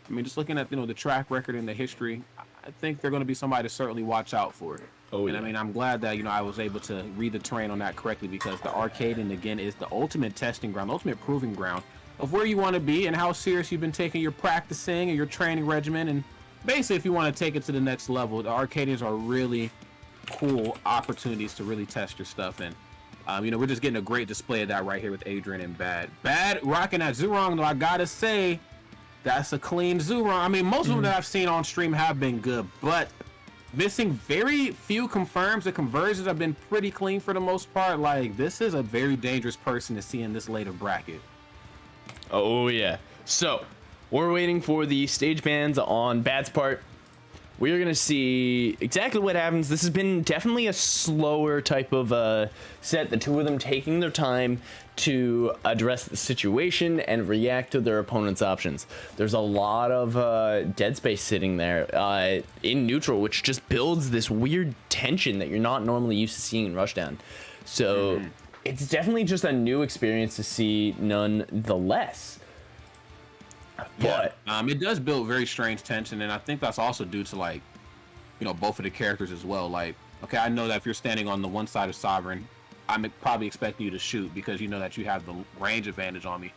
I mean, just looking at, you know, the track record and the history, I think they're going to be somebody to certainly watch out for. Oh, and yeah. I mean, I'm glad that, you know, I was able to read the terrain on that correctly, because the Arcadian, again, is the ultimate testing ground, ultimate proving ground of where you want to be and how serious you've been taking your practicing and your training regimen. And basically, if you want to take it to the next level, the Arcadians are really cool opportunities to really test your stuff. And you know, we're just getting a great display of that right here with Adrian and Bad rocking that Zhurong, though. I gotta say, that's a clean Zhurong. I mean, most of them that I've seen on stream have been good, but missing very few confirms. The conversions have been pretty clean for the most part. Like, this is a very dangerous person to see in this late of bracket. Oh yeah. So we're waiting for the stage bans on Bad's part. We are going to see exactly what happens. This has been definitely a slower type of set. The two of them taking their time to address the situation and react to their opponent's options. There's a lot of dead space sitting there in neutral, which just builds this weird tension that you're not normally used to seeing in Rushdown. So it's definitely just a new experience to see nonetheless. But it does build very strange tension, and I think that's also due to, like, you know, both of the characters as well. Like, okay, I know that if you're standing on the one side of Sovereign, I'm probably expecting you to shoot because you know that you have the range advantage on me.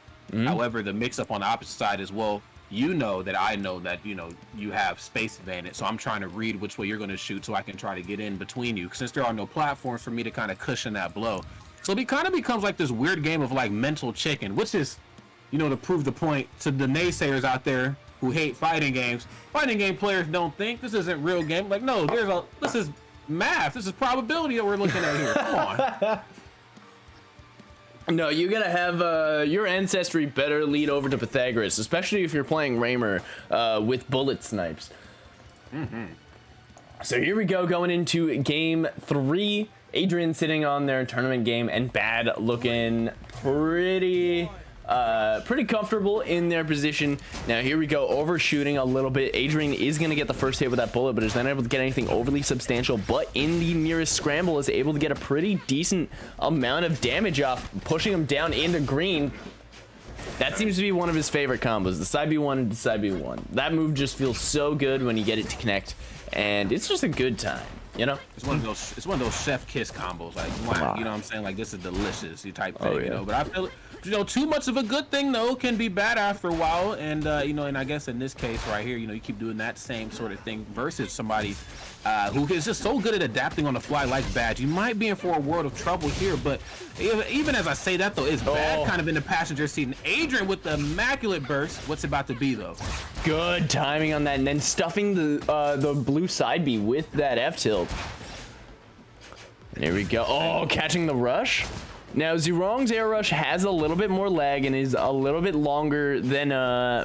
However, the mix-up on the opposite side as well, you know that I know that, you know, you have space advantage, so I'm trying to read which way you're going to shoot so I can try to get in between you, since there are no platforms for me to kind of cushion that blow. So it kind of becomes like this weird game of, like, mental chicken, which is, you know, to prove the point to the naysayers out there who hate fighting games. Fighting game players don't think this isn't real game. Like, no, this is math. This is probability that we're looking at here. Come on. No, you gotta have your ancestry better lead over to Pythagoras, especially if you're playing Raymer with bullet snipes. So here we go, going into game 3. Adrian sitting on their tournament game, and Bad looking pretty comfortable in their position. Now here we go, overshooting a little bit. Adrian is going to get the first hit with that bullet, but is not able to get anything overly substantial, but in the nearest scramble is able to get a pretty decent amount of damage off, pushing him down into green. That seems to be one of his favorite combos, the side B1 and the side B1. That move just feels so good when you get it to connect, and it's just a good time, you know? It's one of those chef kiss combos, like, wow, you know what I'm saying? Like, this is delicious, you type thing, you know? But I feel, you know, too much of a good thing, though, can be bad after a while. And, you know, and I guess in this case right here, you know, you keep doing that same sort of thing versus somebody who is just so good at adapting on the fly like Badge. You might be in for a world of trouble here, but even as I say that, though, it's Bad kind of in the passenger seat. And Adrian with the immaculate burst. What's it about to be, though? Good timing on that, and then stuffing the blue side B with that F-tilt. There we go. Oh, catching the rush. Now, Zhurong's air rush has a little bit more lag and is a little bit longer than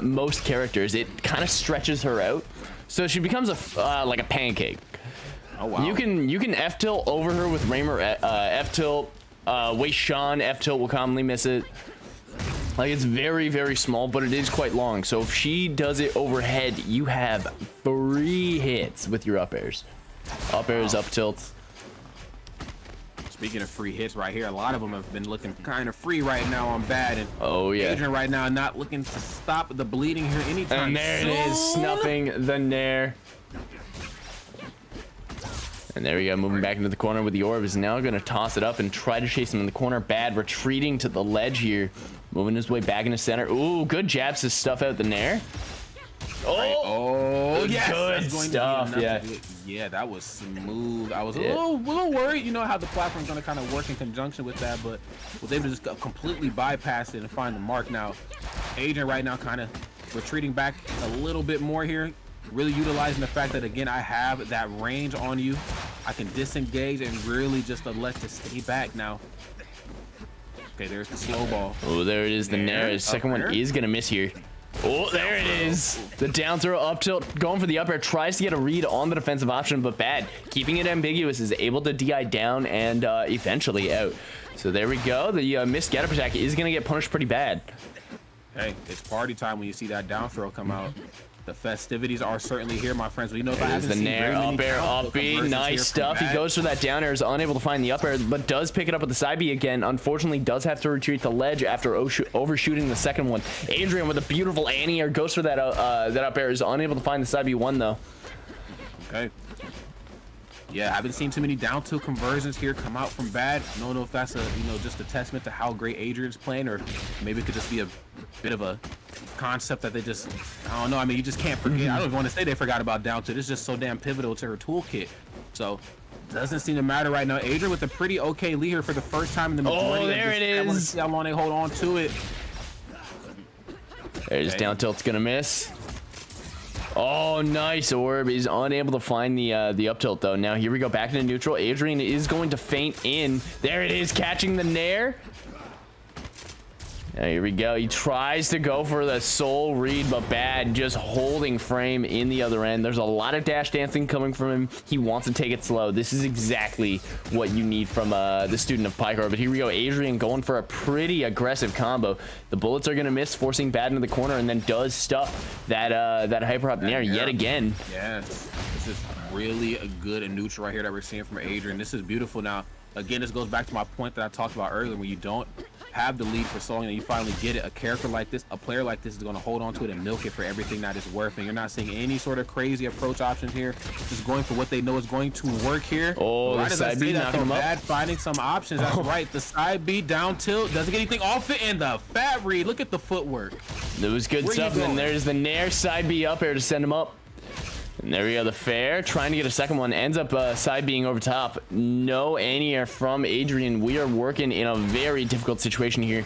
most characters. It kind of stretches her out, so she becomes like a pancake. Oh, wow. You can F-tilt over her with Raymer F-tilt. Wei Shan F-tilt will commonly miss it. Like, it's very, very small, but it is quite long. So if she does it overhead, you have 3 hits with your up airs. Up airs, up tilts. Speaking of free hits right here, a lot of them have been looking kind of free right now on Bad. And oh, yeah. Adrian right now not looking to stop the bleeding here anytime And there soon. it is, snuffing the Nair. And there we go, moving back into the corner with the orb. Is now going to toss it up and try to chase him in the corner. Bad retreating to the ledge here. Moving his way back into center. Ooh, good jabs to stuff out the Nair. Oh, yes, good stuff. Yeah. Yeah, that was smooth. I was a little worried, you know, how the platform's going to kind of work in conjunction with that, but was able to just completely bypass it and find the mark. Now, Adrian right now kind of retreating back a little bit more here. Really utilizing the fact that, again, I have that range on you. I can disengage and really just elect to stay back now. Okay, there's the slow ball. Oh, there it is, the Nair. The second one is going to miss here. Oh, there it is. The down throw, up tilt, going for the up air, tries to get a read on the defensive option, but Bad. Keeping it ambiguous, is able to DI down and eventually out. So there we go. The missed get up attack is going to get punished pretty bad. Hey, it's party time when you see that down throw come out. The festivities are certainly here, my friends. We know that is the Nair, up air, up B, nice stuff. He goes for that down air, is unable to find the up air, but does pick it up with the side B again. Unfortunately, does have to retreat the ledge after overshooting the second one. Adrian with a beautiful anti-air goes for that that up air, is unable to find the side B one though. Okay. Yeah, I haven't seen too many down tilt conversions here come out from Bad. I don't know if that's just a testament to how great Adrian's playing, or maybe it could just be a bit of a concept that they just, I don't know. I mean, you just can't forget. I don't want to say they forgot about down tilt. It's just so damn pivotal to her toolkit. So doesn't seem to matter right now. Adrian with a pretty okay lead here for the first time in the majority. Oh, there it is. I want to see how long they hold on to it. There's down tilt's gonna miss. Oh, nice orb. He's unable to find the up tilt though. Now here we go back into neutral. Adrian is going to feint in. There it is, catching the Nair. Now here we go. He tries to go for the soul read, but Bad, just holding frame in the other end. There's a lot of dash dancing coming from him. He wants to take it slow. This is exactly what you need from the student of Pycar. But here we go. Adrian going for a pretty aggressive combo. The bullets are going to miss, forcing Bad into the corner, and then does stuff that hyper up Nair yet again. Yes, this is really a good and neutral right here that we're seeing from Adrian. This is beautiful. Now, again, this goes back to my point that I talked about earlier. When you don't have the lead for so long and you finally get it, a character like this, a player like this is going to hold on to it and milk it for everything that it's worth. And you're not seeing any sort of crazy approach options here. Just going for what they know is going to work here. Oh, right the as I side say B that, knocking though, him up. Bad finding some options. That's right. The side B down tilt doesn't get anything off it, and the fat read. Look at the footwork. It was good stuff. And then there's the Nair side B up air to send him up. And there we go, the fair, trying to get a second one, ends up side being over top. No anti-air from Adrian. We are working in a very difficult situation here.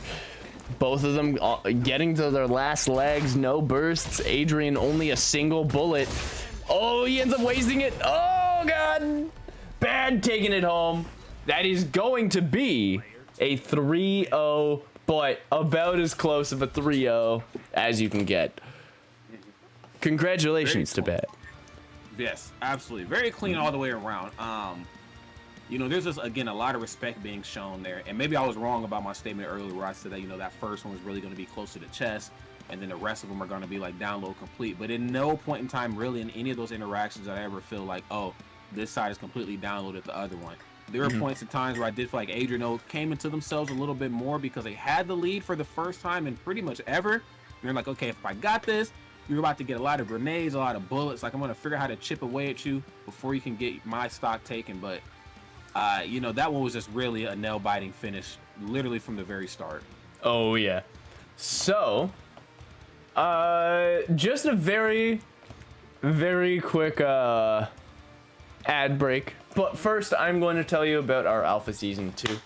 Both of them getting to their last legs, no bursts. Adrian only a single bullet. Oh, he ends up wasting it. Oh, God. Bad taking it home. That is going to be a 3-0, but about as close of a 3-0 as you can get. Congratulations to Bad. Yes, absolutely. Very clean all the way around. There's just, again, a lot of respect being shown there. And maybe I was wrong about my statement earlier where I said that, that first one was really going to be close to the chest, and then the rest of them are going to be like download complete. But in no point in time, really, in any of those interactions, did I ever feel like, oh, this side is completely downloaded the other one. There were points in times where I did feel like Adrian came into themselves a little bit more because they had the lead for the first time in pretty much ever. And they're like, okay, if I got this, you're about to get a lot of grenades, a lot of bullets. Like, I'm going to figure out how to chip away at you before you can get my stock taken. But, that one was just really a nail-biting finish, literally from the very start. Oh, yeah. So, just a very, very quick ad break. But first, I'm going to tell you about our Alpha Season 2.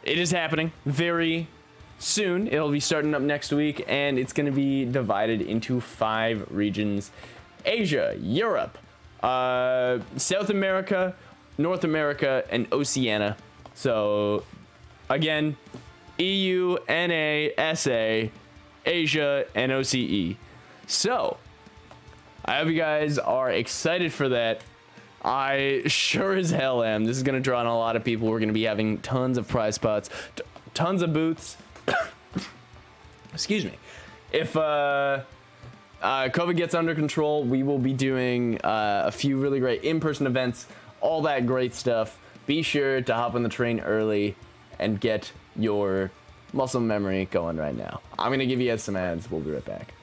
It is happening very soon. It'll be starting up next week, and it's going to be divided into 5 regions: Asia, Europe, South America, North America, and Oceania. So, again, EU, NA, SA, Asia, and OCE. So, I hope you guys are excited for that. I sure as hell am. This is going to draw in a lot of people. We're going to be having tons of prize spots, tons of booths. Excuse me. If COVID gets under control, we will be doing a few really great in-person events, all that great stuff. Be sure to hop on the train early and get your muscle memory going right now. I'm going to give you guys some ads. We'll be right back.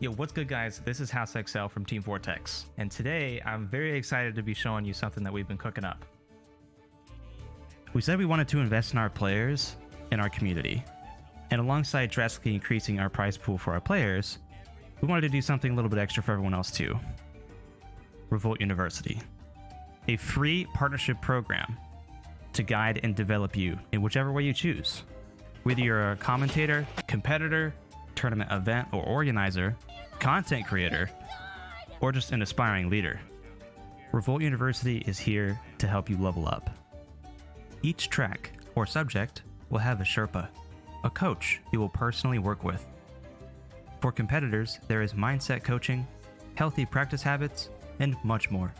Yo, what's good, guys? This is HouseXL from Team Vortex, and today I'm very excited to be showing you something that we've been cooking up. We said we wanted to invest in our players and our community, and alongside drastically increasing our prize pool for our players, we wanted to do something a little bit extra for everyone else too. Revolt University, a free partnership program to guide and develop you in whichever way you choose. Whether you're a commentator, competitor, tournament event or organizer, content creator, or just an aspiring leader, Revolt University is here to help you level up. Each track or subject will have a Sherpa, a coach you will personally work with. For competitors, there is mindset coaching, healthy practice habits, and much more.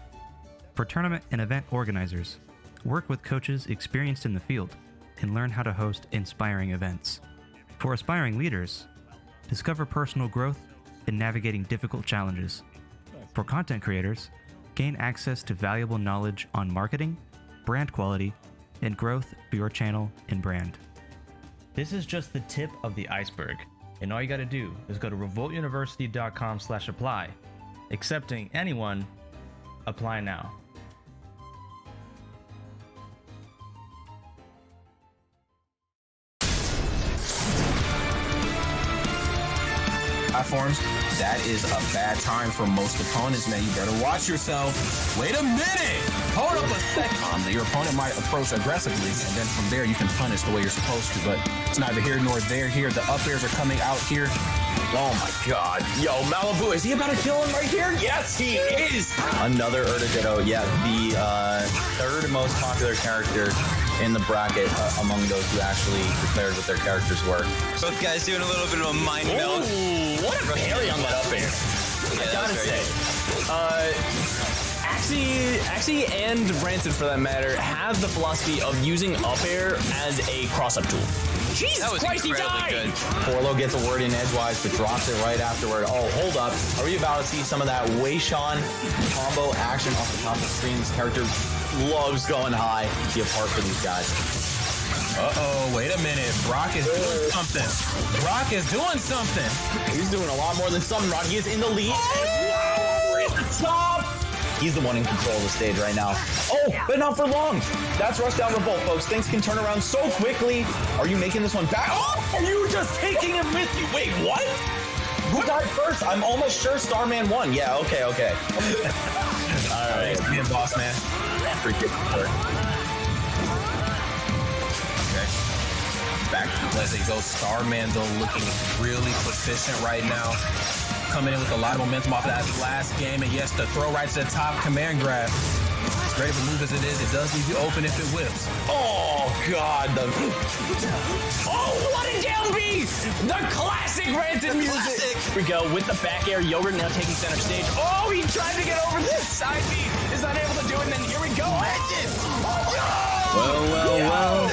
For tournament and event organizers, work with coaches experienced in the field and learn how to host inspiring events. For aspiring leaders, discover personal growth in navigating difficult challenges. For content creators, gain access to valuable knowledge on marketing, brand quality, and growth for your channel and brand. This is just the tip of the iceberg, and all you gotta do is go to revoltuniversity.com/apply. Accepting anyone, apply now. Platforms, that is a bad time for most opponents, man. You better watch yourself. Wait a minute! Hold up a second. Your opponent might approach aggressively, and then from there you can punish the way you're supposed to, but it's neither here nor there here. The up airs are coming out here. Oh my god. Yo, Malibu, is he about to kill him right here? Yes, he is! Another Urdah Ditto. Yeah, the third most popular character in the bracket among those who actually declared what their characters were. Both guys doing a little bit of a mind meld. What a parry on that up air. I gotta say, Axie and Branson, for that matter, have the philosophy of using up air as a cross-up tool. Jesus Christ, he died! Good. Forlo gets a word in edgewise, but drops it right afterward. Oh, hold up. Are we about to see some of that Wayshawn combo action off the top of the screen? This character loves going high. Be a part for these guys. Uh-oh, wait a minute. Brock is doing something. Brock is doing something. He's doing a lot more than something. Rodney is in the lead. Wow, we're at the top. He's the one in control of the stage right now. Oh, but not for long. That's Rushdown Revolt, folks. Things can turn around so quickly. Are you making this one back? Oh, are you just taking him with you? Wait, what? Who died first? I'm almost sure Starman won. Yeah, okay. All right. Thanks, being boss, man. Back to the place they go. Starman, though, looking really proficient right now. Coming in with a lot of momentum off of that last game. And yes, the throw right to the top, command grab. As great of a move as it is, it does leave you open if it whips. Oh, God. Oh, what a down B! The classic Ranted music. Here we go with the back air. Yogurt now taking center stage. Oh, he tried to get over this side B. Is not able to do it. And then here we go. Ranted. Well.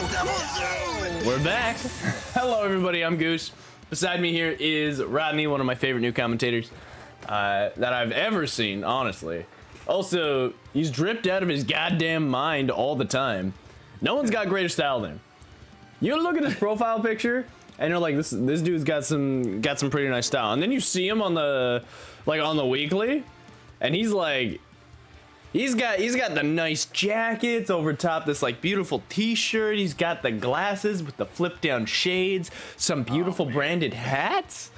We're back. Hello, everybody. I'm Goose. Beside me here is Rodney, one of my favorite new commentators that I've ever seen, honestly. Also, he's dripped out of his goddamn mind all the time. No one's got greater style than him. You look at his profile picture, and you're like, this dude's got some pretty nice style. And then you see him on the weekly, and he's like, he's got the nice jackets over top this like beautiful t-shirt. He's got the glasses with the flip down shades, some beautiful branded hats.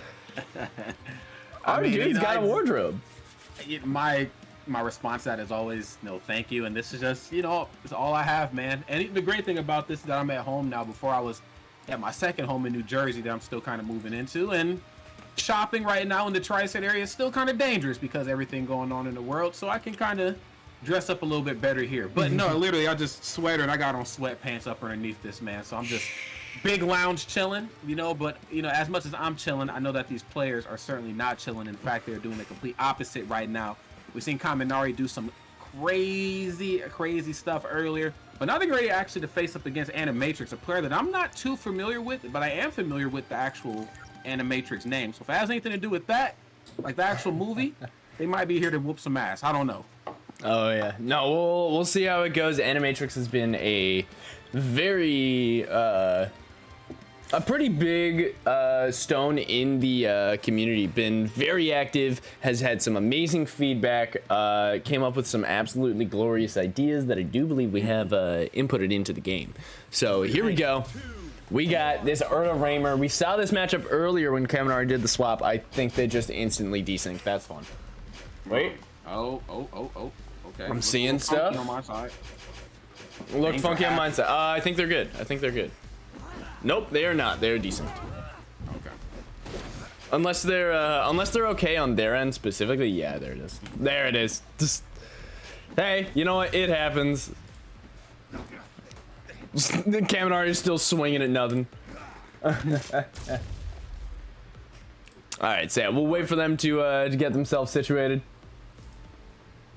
Dude's got a wardrobe. My response to that is always no thank you, and this is just, it's all I have, man. And the great thing about this is that I'm at home now. Before I was at my second home in New Jersey that I'm still kind of moving into, and shopping right now in the tri-state area is still kind of dangerous because everything going on in the world, so I can kind of dress up a little bit better here. But no, literally, I just sweater and I got on sweatpants up underneath this, man. So I'm just big lounge chilling, but as much as I'm chilling, I know that these players are certainly not chilling. In fact, they're doing the complete opposite right now. We've seen Kaminari do some crazy stuff earlier, but now they're ready actually to face up against Animatrix, a player that I'm not too familiar with, but I am familiar with the actual Animatrix name. So if it has anything to do with that, like the actual movie, they might be here to whoop some ass. I don't know. Oh yeah, no, we'll see how it goes. Animatrix has been a very a pretty big stone in the community. Been very active, has had some amazing feedback, came up with some absolutely glorious ideas that I do believe we have inputted into the game. So here we go. We got this Urdah Raymer. We saw this matchup earlier when Kaminari did the swap. I think they just instantly desynced. That's fun. Wait. Oh. Okay. I'm seeing stuff. On my side. Look funky on my side. I think they're good. Nope, they are not. They're decent. Okay. Unless they're okay on their end specifically. Yeah, there it is. There it is. Just, hey, you know what? It happens. The Kaminari is still swinging at nothing. All right, so yeah, we'll wait for them to get themselves situated.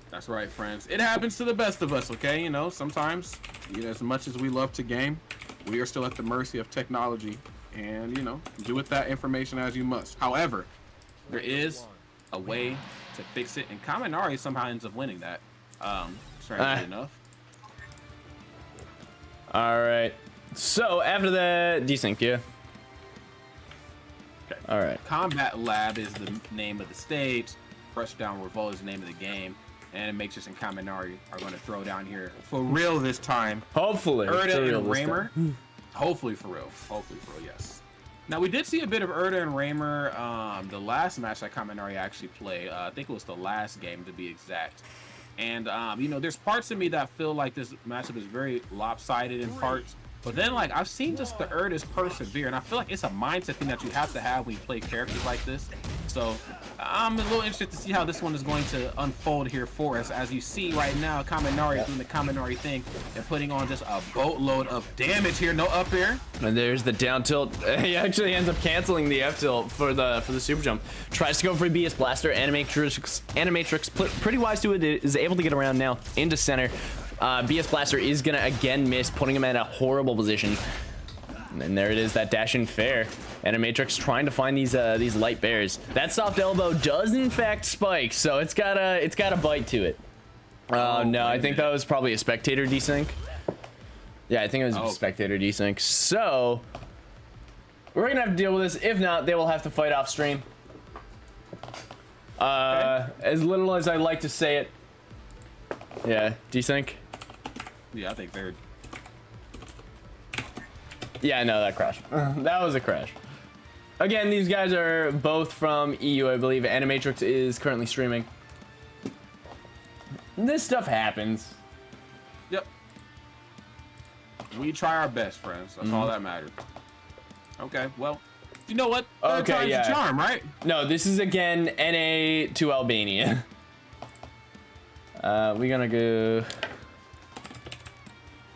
That's right, friends. It happens to the best of us, okay? Sometimes, as much as we love to game, we are still at the mercy of technology, and do with that information as you must. However, there is a way to fix it, and Kaminari somehow ends up winning that. Strangely enough. All right. So after that, desync, yeah. Okay. All right. Combat Lab is the name of the stage. Rushdown Revolt is the name of the game. Animatrix and Kaminari are going to throw down here for real this time. Hopefully. Urdah and Raymer. Hopefully for real. Yes. Now, we did see a bit of Urdah and Raymer the last match that Kaminari actually played. I think it was the last game, to be exact. And, there's parts of me that feel like this matchup is very lopsided in parts. But then, I've seen just the Urdahs persevere, and I feel like it's a mindset thing that you have to have when you play characters like this. So I'm a little interested to see how this one is going to unfold here for us. As you see right now, Kaminari doing the Kaminari thing and putting on just a boatload of damage here. No up air. And there's the down tilt. He actually ends up canceling the F tilt for the super jump. Tries to go for BS Blaster. Animatrix pretty wise to it. Is able to get around now into center. BS Blaster is gonna again miss, putting him in a horrible position. And there it is, that dash in fair. Animatrix trying to find these light bears. That soft elbow does in fact spike, so it's got a bite to it. No, I think that was probably a spectator desync. Yeah, I think it was a spectator desync. So we're gonna have to deal with this. If not, they will have to fight off stream. As little as I like to say it. Yeah, desync. Yeah, I think they're. Yeah, no, that crashed. That was a crash. Again, these guys are both from EU, I believe. Animatrix is currently streaming. This stuff happens. Yep. We try our best, friends. That's all that matters. Okay, well, you know what? Third time's a charm, right? No, this is again NA to Albania. We're gonna go.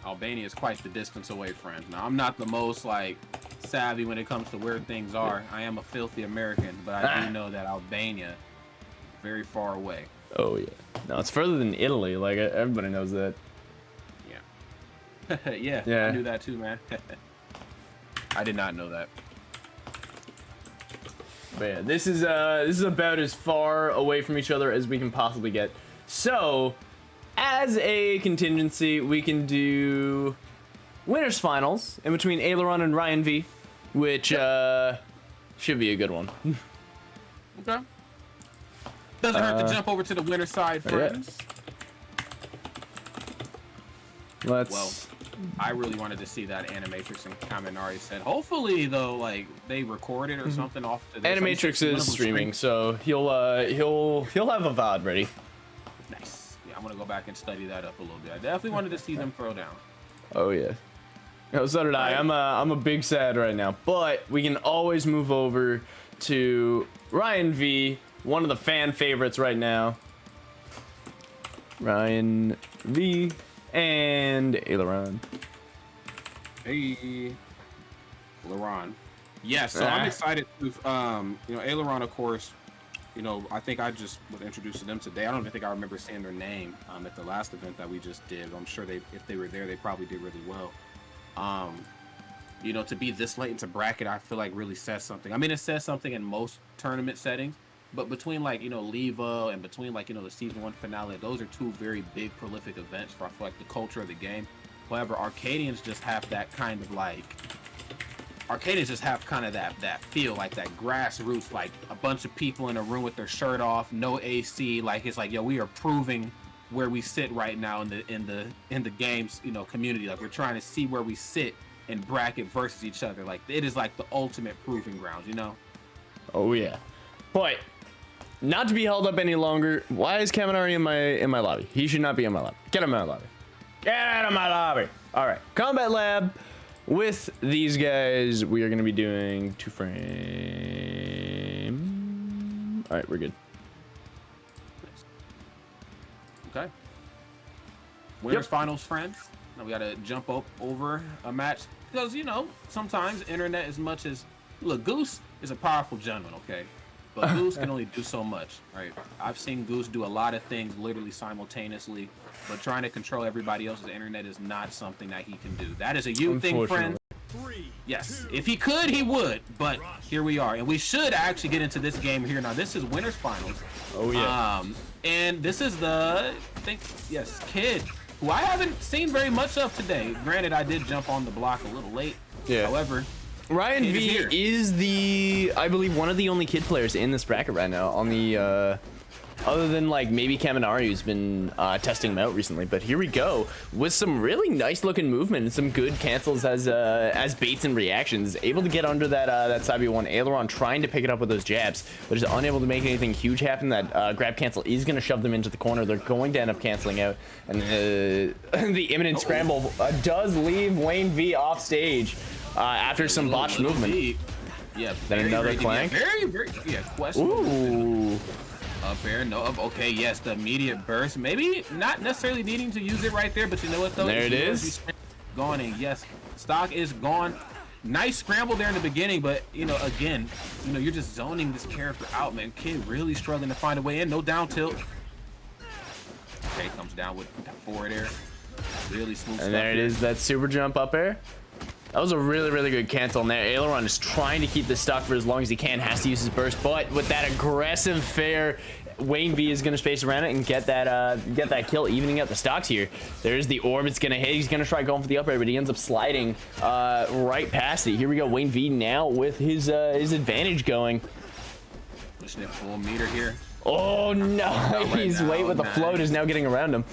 Albania is quite the distance away, friends. Now, I'm not the most like savvy when it comes to where things are. I am a filthy American, but I do know that Albania is very far away. Oh yeah. No, it's further than Italy. Like everybody knows that. Yeah. Yeah. I knew that too, man. I did not know that. But yeah, this is about as far away from each other as we can possibly get. So, as a contingency, we can do winners finals in between Aileron and Wyanvee, which should be a good one. Okay. Doesn't hurt to jump over to the winner side, friends. Yeah. Let's. Well, I really wanted to see that Animatrix and Kaminari said. Hopefully, though, like they recorded or something off to this. Animatrix is streaming, so he'll have a VOD ready. Nice. Yeah, I'm gonna go back and study that up a little bit. I definitely wanted to see them throw down. Oh yeah. No, so did I. I'm a big sad right now, but we can always move over to Wyanvee, one of the fan favorites right now. Wyanvee and Aileron. Hey, Aileron. Yes, so I'm excited to, Aileron, of course, I think I just was introduced to them today. I don't even think I remember seeing their name at the last event that we just did. I'm sure if they were there, they probably did really well. To be this late into bracket, I feel like really says something. I mean, it says something in most tournament settings, but between Levo and between the season 1 finale, those are two very big prolific events for I feel like the culture of the game. However, Arcadians just have that kind of that feel, like that grassroots, like a bunch of people in a room with their shirt off, no AC, like it's like, yo, we are proving where we sit right now in the games, community. Like we're trying to see where we sit in bracket versus each other. Like it is like the ultimate proving grounds, Oh yeah. But not to be held up any longer. Why is Kaminari in my lobby? He should not be in my lobby. Get him out of my lobby. Get out of my lobby. All right. Combat lab with these guys. We are going to be doing 2 frame. All right, we're good. Okay. Winners finals, friends. Now we got to jump up over a match because sometimes internet, as much as look, Goose is a powerful gentleman. Okay. But Goose can only do so much, right? I've seen Goose do a lot of things literally simultaneously, but trying to control everybody else's internet is not something that he can do. That is a you thing, friends. Yes, if he could, he would, but here we are. And we should actually get into this game here. Now, this is winners finals. Oh, yeah. And this is Kid, who I haven't seen very much of today. Granted, I did jump on the block a little late. Yeah. However, Wyanvee is I believe, one of the only Kid players in this bracket right now on the, other than maybe Kaminari, who's been testing him out recently. But here we go with some really nice looking movement and some good cancels as baits and reactions. Able to get under that side B1. Aileron trying to pick it up with those jabs, but is unable to make anything huge happen. That grab cancel is going to shove them into the corner. They're going to end up canceling out, and the imminent scramble does leave Wyanvee off stage. After some botched movement. Yeah. Then another clank. Yeah, questionable. Ooh. Up air, no, okay, yes, the immediate burst. Maybe not necessarily needing to use it right there, but you know what though? There it is. Gone, and yes, stock is gone. Nice scramble there in the beginning, but you know, again, you know, you're just zoning this character out, man. Kid really struggling to find a way in. No down tilt. Okay, comes down with that forward air. Really smooth stuff. And there it is, that super jump up air. That was a really, really good cancel in there. Aileron is trying to keep this stock for as long as he can, has to use his burst, but with that aggressive fair, Wyanvee is going to space around it and get that kill, evening out the stocks here. There's the orb, it's going to hit. He's going to try going for the up air, but he ends up sliding right past it. Here we go, Wyanvee now with his advantage going. Pushing it full meter here. Oh, nice. Wait with the float is now getting around him.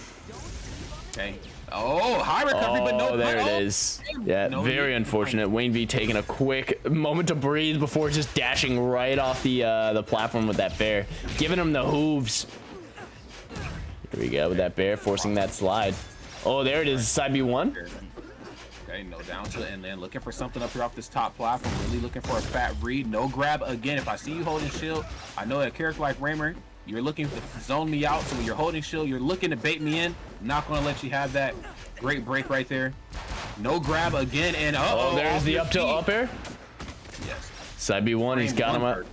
Okay. Oh, high recovery, but no. There it is. Yeah, very unfortunate. Wyanvee taking a quick moment to breathe before just dashing right off the platform with that bear, giving him the hooves. Here we go with that bear, forcing that slide. Oh, there it is, side B1. Okay, no down to it, and then looking for something up here off this top platform. Really looking for a fat read. No grab again. If I see you holding shield, I know a character like Raymer, you're looking to zone me out. So when you're holding shield, you're looking to bait me in. I'm not going to let you have that. Great break right there. No grab again, and oh, there's the up tilt up air. Yes. Side B1, he's got him up.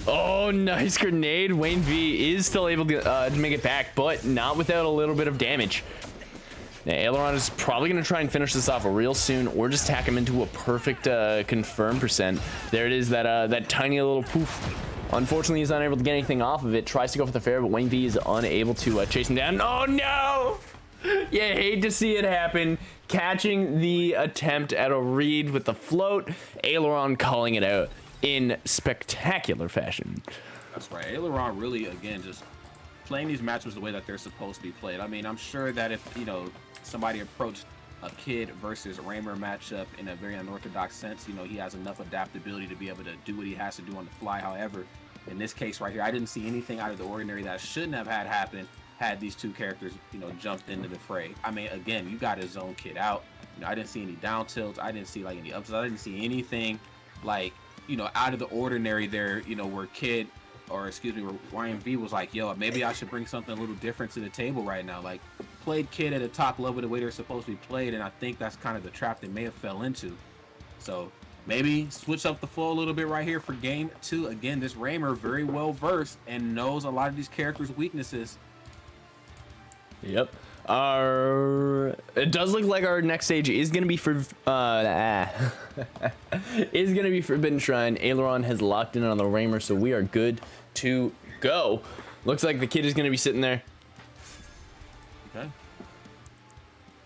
Oh, nice grenade. Wyanvee is still able to make it back, but not without a little bit of damage. Now, Aileron is probably going to try and finish this off real soon, or just tack him into a perfect confirm percent. There it is, that tiny little poof. Unfortunately, he's unable to get anything off of it. Tries to go for the fair, but Wyanvee is unable to chase him down. Oh, no! You hate to see it happen. Catching the attempt at a read with the float. Aileron calling it out in spectacular fashion. That's right. Aileron really, again, just playing these matches the way that they're supposed to be played. I mean, I'm sure that if, you know, somebody approached a Kid versus Raymer matchup in a very unorthodox sense, you know, he has enough adaptability to be able to do what he has to do on the fly. However, in this case right here, I didn't see anything out of the ordinary that shouldn't have had happen had these two characters, you know, jumped into the fray. I mean, again, you got to zone Kid out. You know, I didn't see any down tilts. I didn't see like any ups. I didn't see anything like, you know, out of the ordinary there, you know, where Kid, or excuse me, where Wyanvee was like, yo, maybe I should bring something a little different to the table right now. Like, played Kid at a top level the way they're supposed to be played, and I think that's kind of the trap they may have fell into. So maybe switch up the flow a little bit right here for game 2. Again, this Raymer very well versed and knows a lot of these characters' weaknesses. Yep. It does look like our next stage is gonna be for is gonna be Forbidden Shrine. Aileron has locked in on the Raymer, so we are good to go. Looks like the Kid is gonna be sitting there. Okay.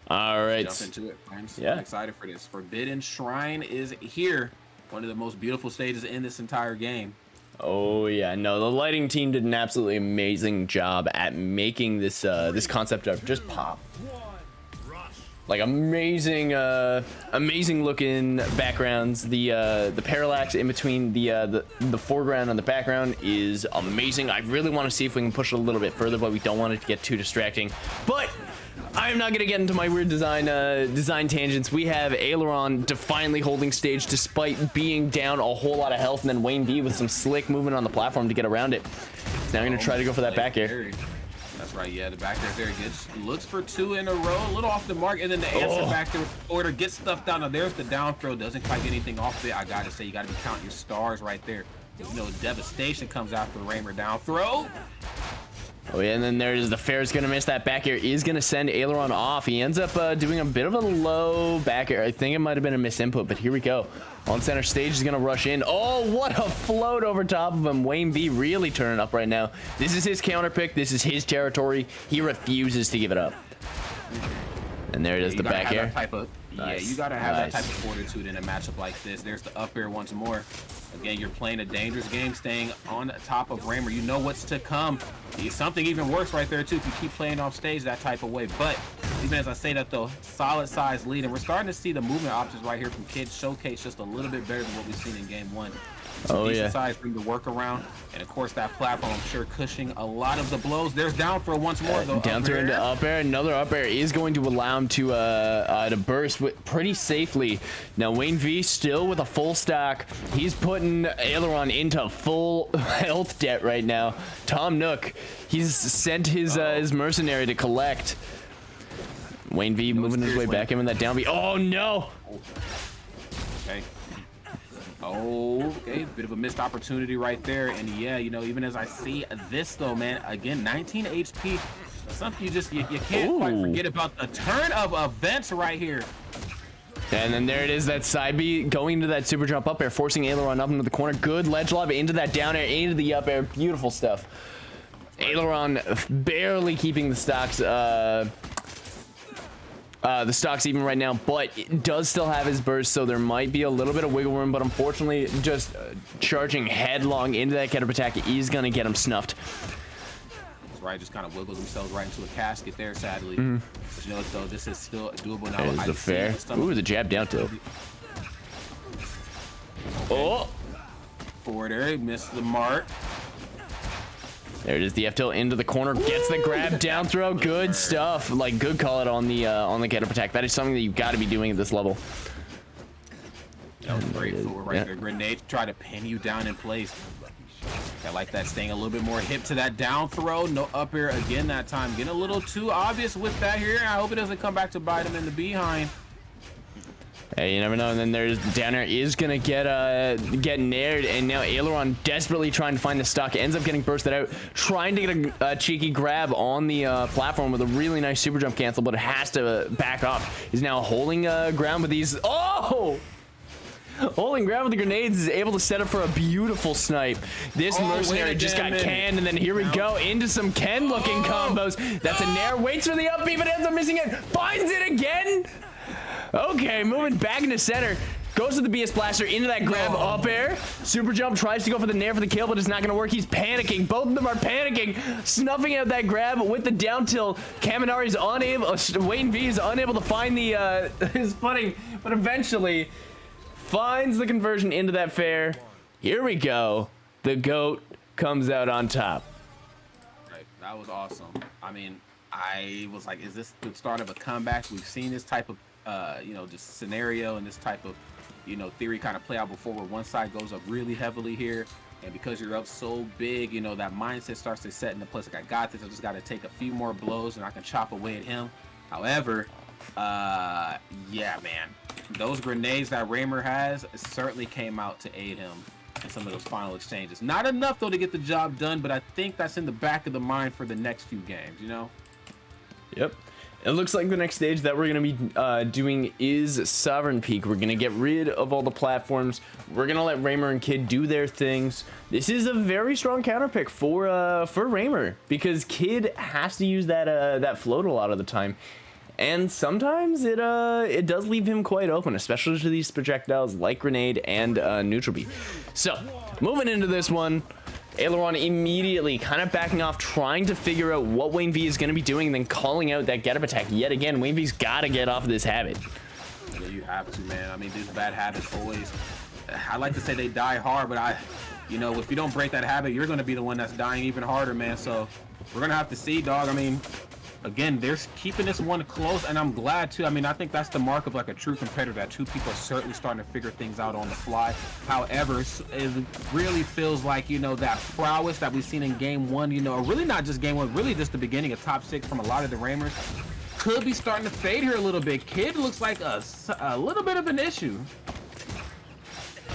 All right. Jump into it. I'm so Yeah. excited for this. Forbidden Shrine is here. One of the most beautiful stages in this entire game. Oh yeah, no, the lighting team did an absolutely amazing job at making this this concept art just pop. Like amazing, amazing looking backgrounds. The parallax in between the foreground and the background is amazing. I really want to see if we can push it a little bit further, but we don't want it to get too distracting. But I'm not gonna get into my weird design tangents. We have Aileron defiantly holding stage despite being down a whole lot of health, and then Wyanvee with some slick movement on the platform to get around it. Now I'm gonna try to go for that back air. That's right, yeah, the back there is very good. Looks for 2 in a row, a little off the mark, and then the answer back there order gets stuff down. Now there's the down throw, doesn't quite get anything off of it. I gotta say, you gotta be counting your stars right there. You know, devastation comes after the Raymer down throw. Oh yeah, and then there's the fair's gonna miss that back air, is gonna send Aileron off. He ends up doing a bit of a low back air. I think it might have been a misinput, but here we go. On center stage, is gonna rush in. Oh, what a float over top of him. Wyanvee really turning up right now. This is his counter pick. This is his territory. He refuses to give it up. And there it is, the back air. Yeah, you gotta have that type of fortitude in a matchup like this. There's the up air once more. Again, you're playing a dangerous game, staying on top of Raymer. You know what's to come. Something even worse right there, too, if you keep playing off stage that type of way. But even as I say that, though, solid size lead. And we're starting to see the movement options right here from Kid showcase just a little bit better than what we've seen in game 1. Oh, decent yeah. size ring to work around. And of course, that platform, I'm sure, cushioning a lot of the blows. There's down throw once more, though. Down throw into up air. Another up air is going to allow him to burst pretty safely. Now, Wyanvee still with a full stack. He's putting Aileron into full health debt right now. Tom Nook, he's sent his mercenary to collect. Wyanvee moving his way back in with that down B. Oh, no! Okay. Okay, bit of a missed opportunity right there. And yeah, you know, even as I see this though, man, again, 19 HP, something you can't quite forget about the turn of events right here. And then there it is, that side B going into that super jump up air, forcing Aileron up into the corner. Good ledge lob into that down air, into the up air. Beautiful stuff. Aileron barely keeping the stocks even right now, but it does still have his burst, so there might be a little bit of wiggle room, but unfortunately, just charging headlong into that counter attack is going to get him snuffed. That's right, just kind of wiggled themselves right into a casket there, sadly. But you know what, though, this is still doable now. There's the fair. Ooh, the jab down tilt. Oh! Forward air, missed the mark. There it is, the F tilt into the corner, gets the grab, down throw, good stuff. Like, good call it on the get up attack. That is something that you've got to be doing at this level. That was great forward right there. Grenade to try to pin you down in place. I like that, staying a little bit more hip to that down throw. No up air again that time. Getting a little too obvious with that here. I hope it doesn't come back to bite him in the behind. Hey, you never know. And then there's down air is gonna get nared, and now Aileron desperately trying to find the stock, ends up getting bursted out, trying to get a cheeky grab on the platform with a really nice super jump cancel, but it has to back off. He's now holding ground with these. Oh! Holding ground with the grenades, is able to set up for a beautiful snipe. This mercenary just got canned, and then here we go into some Ken-looking combos. That's a nair, waits for the up B, but ends up missing it. Finds it again. Okay, moving back into center. Goes to the BS Blaster into that grab up air. Super jump, tries to go for the nair for the kill, but it's not going to work. He's panicking. Both of them are panicking. Snuffing out that grab with the down tilt. Kaminari's unable, Wyanvee is unable to find the his footing, but eventually finds the conversion into that fair. Here we go. The GOAT comes out on top. Right, that was awesome. I mean, I was like, is this the start of a comeback? We've seen this type of you know, just scenario and this type of, you know, theory kind of play out before, where one side goes up really heavily here, and because you're up so big, you know, that mindset starts to set into place. Like, I got this, I just got to take a few more blows and I can chop away at him. However, yeah, man, those grenades that Raymer has certainly came out to aid him in some of those final exchanges. Not enough though to get the job done, but I think that's in the back of the mind for the next few games, you know? Yep. It looks like the next stage that we're going to be doing is Sovereign Peak. We're going to get rid of all the platforms. We're going to let Raymer and Kid do their things. This is a very strong counter pick for Raymer, because Kid has to use that float a lot of the time. And sometimes it does leave him quite open, especially to these projectiles like Grenade and Neutral B. So, moving into this one, Aileron immediately kind of backing off, trying to figure out what Wyanvee is going to be doing, and then calling out that get up attack. Yet again, Wyanvee's got to get off of this habit. Yeah, you have to, man. I mean, these bad habits always, I like to say they die hard, but you know, if you don't break that habit, you're going to be the one that's dying even harder, man. So we're going to have to see, dog. I mean, again, they're keeping this one close, and I'm glad too. I mean, I think that's the mark of like a true competitor, that two people are certainly starting to figure things out on the fly. However, it really feels like, you know, that prowess that we've seen in game one, you know, or really not just game one, really just the beginning of top 6 from a lot of the Raymers, could be starting to fade here a little bit. Kid looks like a little bit of an issue.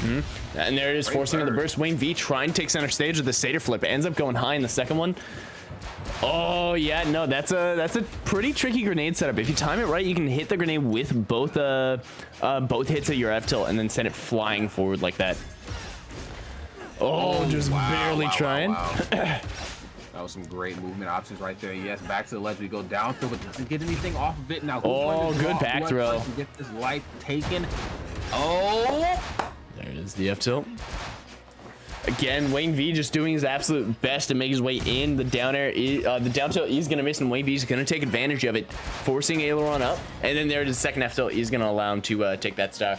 And there it is, forcing the burst. Wyanvee trying to take center stage with the Satyr flip, ends up going high in the second one. Oh yeah, no, that's a pretty tricky grenade setup. If you time it right, you can hit the grenade with both hits of your F tilt and then send it flying forward like that. Just barely trying. That was some great movement options right there. Yes, back to the ledge we go, down throw, but doesn't get anything off of it. Now, good back throw. Get this life taken. There is the F tilt. Again, Wyanvee just doing his absolute best to make his way in. The down air, the down tilt is going to miss, and Wyanvee's going to take advantage of it, forcing Aileron up. And then there it is, second F tilt is going to allow him to take that stock.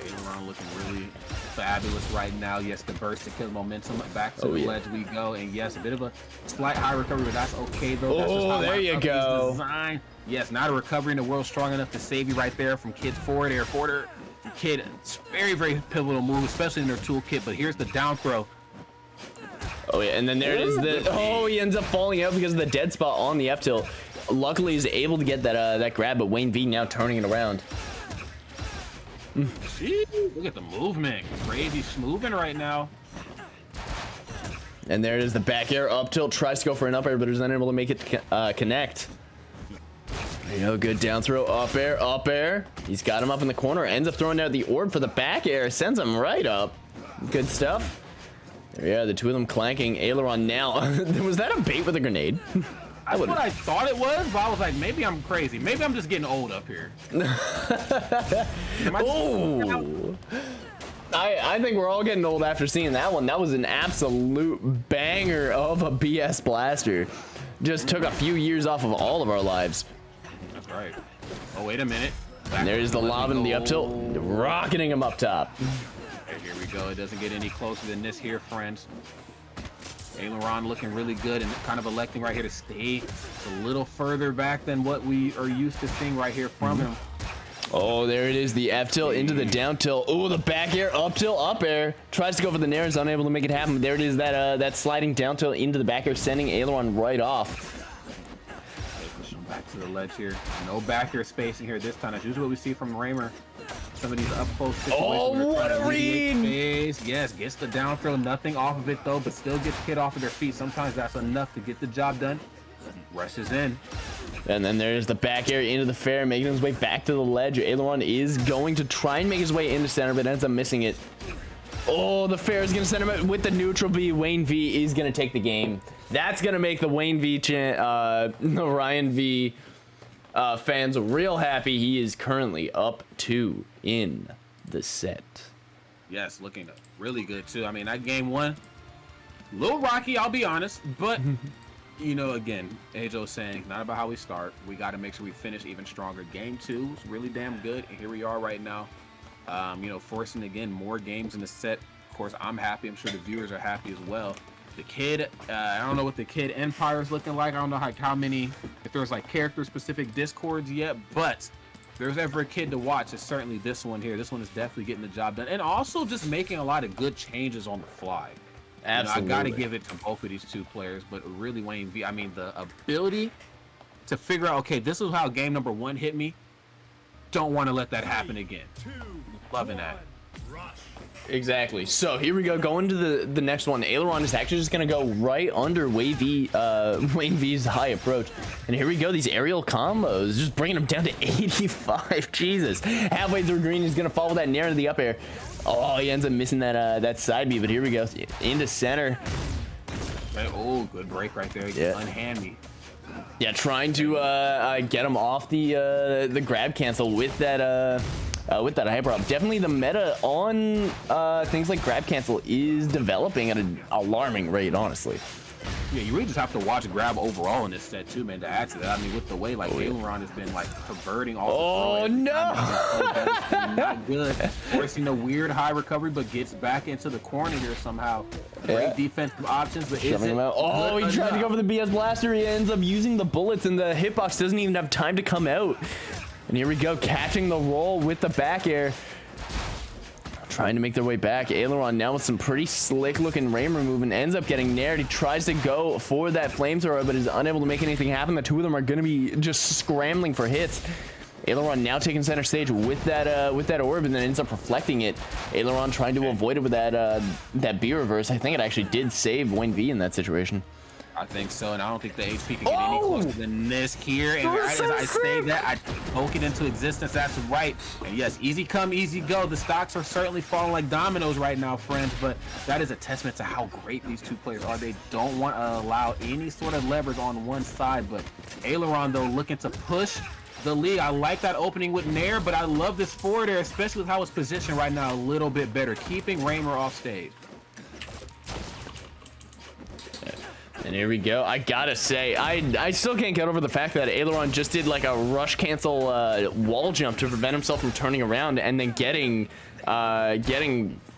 Aileron looking really fabulous right now. Yes, the burst to kill momentum. Back to the ledge we go. And yes, a bit of a slight high recovery, but that's okay though. That's just how there you go. Designed. Yes, not a recovery in the world strong enough to save you right there from Kid's forward air. Forward Kid, it's very, very pivotal move, especially in their toolkit. But here's the down throw. Oh yeah, and then there it is. He ends up falling out because of the dead spot on the F tilt. Luckily, he's able to get that grab, but Wyanvee now turning it around. Jeez, look at the movement. Crazy smoothing right now. And there it is, the back air up tilt, tries to go for an up air, but is unable to make it connect. There you go, good down throw, up air. He's got him up in the corner, ends up throwing out the orb for the back air, sends him right up. Good stuff. Yeah, the two of them clanking. Aileron now. Was that a bait with a grenade? That's what I thought it was, but I was like, maybe I'm crazy. Maybe I'm just getting old up here. Oh! I think we're all getting old after seeing that one. That was an absolute banger of a BS blaster. Just took a few years off of all of our lives. That's right. Oh, wait a minute. And there's the lob and the up tilt, rocketing him up top. Here we go. It doesn't get any closer than this here, friends. Aileron looking really good and kind of electing right here to stay a little further back than what we are used to seeing right here from him. Oh, there it is. The F tilt into the down tilt. Oh, the back air, up tilt, up air. Tries to go for the nair, is unable to make it happen. There it is, that sliding down tilt into the back air, sending Aileron right off. Back to the ledge here. No back air spacing here this time. That's usually what we see from Raymer. Some of these up close situations. Oh, what a read! Yes, gets the down throw. Nothing off of it though, but still gets Kid off of their feet. Sometimes that's enough to get the job done. Rushes in. And then there's the back air into the fair, making his way back to the ledge. Aileron is going to try and make his way into center, but ends up missing it. Oh, the fair is going to send him out with the neutral B. Wyanvee is going to take the game. That's going to make the Wyanvee Ryanvee fans real happy. He is currently up 2 in the set. Yes, looking really good too. I mean, that game one, a little rocky, I'll be honest, but you know, again, Ajo saying, not about how we start. We got to make sure we finish even stronger. Game 2 was really damn good, and here we are right now. You know, forcing again more games in the set. Of course, I'm happy. I'm sure the viewers are happy as well. The Kid, I don't know what the Kid Empire is looking like. I don't know how many, if there's like character-specific discords yet, but if there's ever a Kid to watch, it's certainly this one here. This one is definitely getting the job done, and also just making a lot of good changes on the fly. Absolutely. You know, I got to give it to both of these two players, but really Wyanvee, I mean, the ability to figure out, okay, this is how game number 1 hit me. Don't want to let that happen again. Loving that. Exactly. So here we go. Going to the next one. Aileron is actually just going to go right under Wyanvee's high approach. And here we go. These aerial combos, just bringing him down to 85. Jesus. Halfway through green, he's going to fall with that nair into the up air. Oh, he ends up missing that side B, but here we go. Into center. Oh, good break right there. Yeah. Unhand me. Yeah, trying to get him off the grab cancel with that hyper up. Definitely the meta on things like grab cancel is developing at an alarming rate, honestly. Yeah, you really just have to watch grab overall in this set too, man, to add to that. I mean, with the way like Aileron has been like perverting all the not good. Forcing a weird high recovery, but gets back into the corner here somehow. Great defensive options, but isn't. Oh, he tried to go for the BS blaster. He ends up using the bullets, and the hitbox doesn't even have time to come out. And here we go, catching the roll with the back air. Trying to make their way back. Aileron now with some pretty slick looking Raymer movement, ends up getting nared. He tries to go for that flamethrower, but is unable to make anything happen. The two of them are going to be just scrambling for hits. Aileron now taking center stage with that orb, and then ends up reflecting it. Aileron trying to avoid it with that B reverse. I think it actually did save Wyanvee in that situation. I think so, and I don't think the HP can get any closer than this here. And as I say that, I poke it into existence. That's right. And yes, easy come, easy go. The stocks are certainly falling like dominoes right now, friends, but that is a testament to how great these two players are. They don't want to allow any sort of leverage on one side, but Aileron, though, looking to push the lead. I like that opening with nair, but I love this forward air, especially with how it's positioned right now, a little bit better, keeping Raymer off stage. And here we go. I gotta say, I still can't get over the fact that Aileron just did like a rush cancel wall jump to prevent himself from turning around, and then getting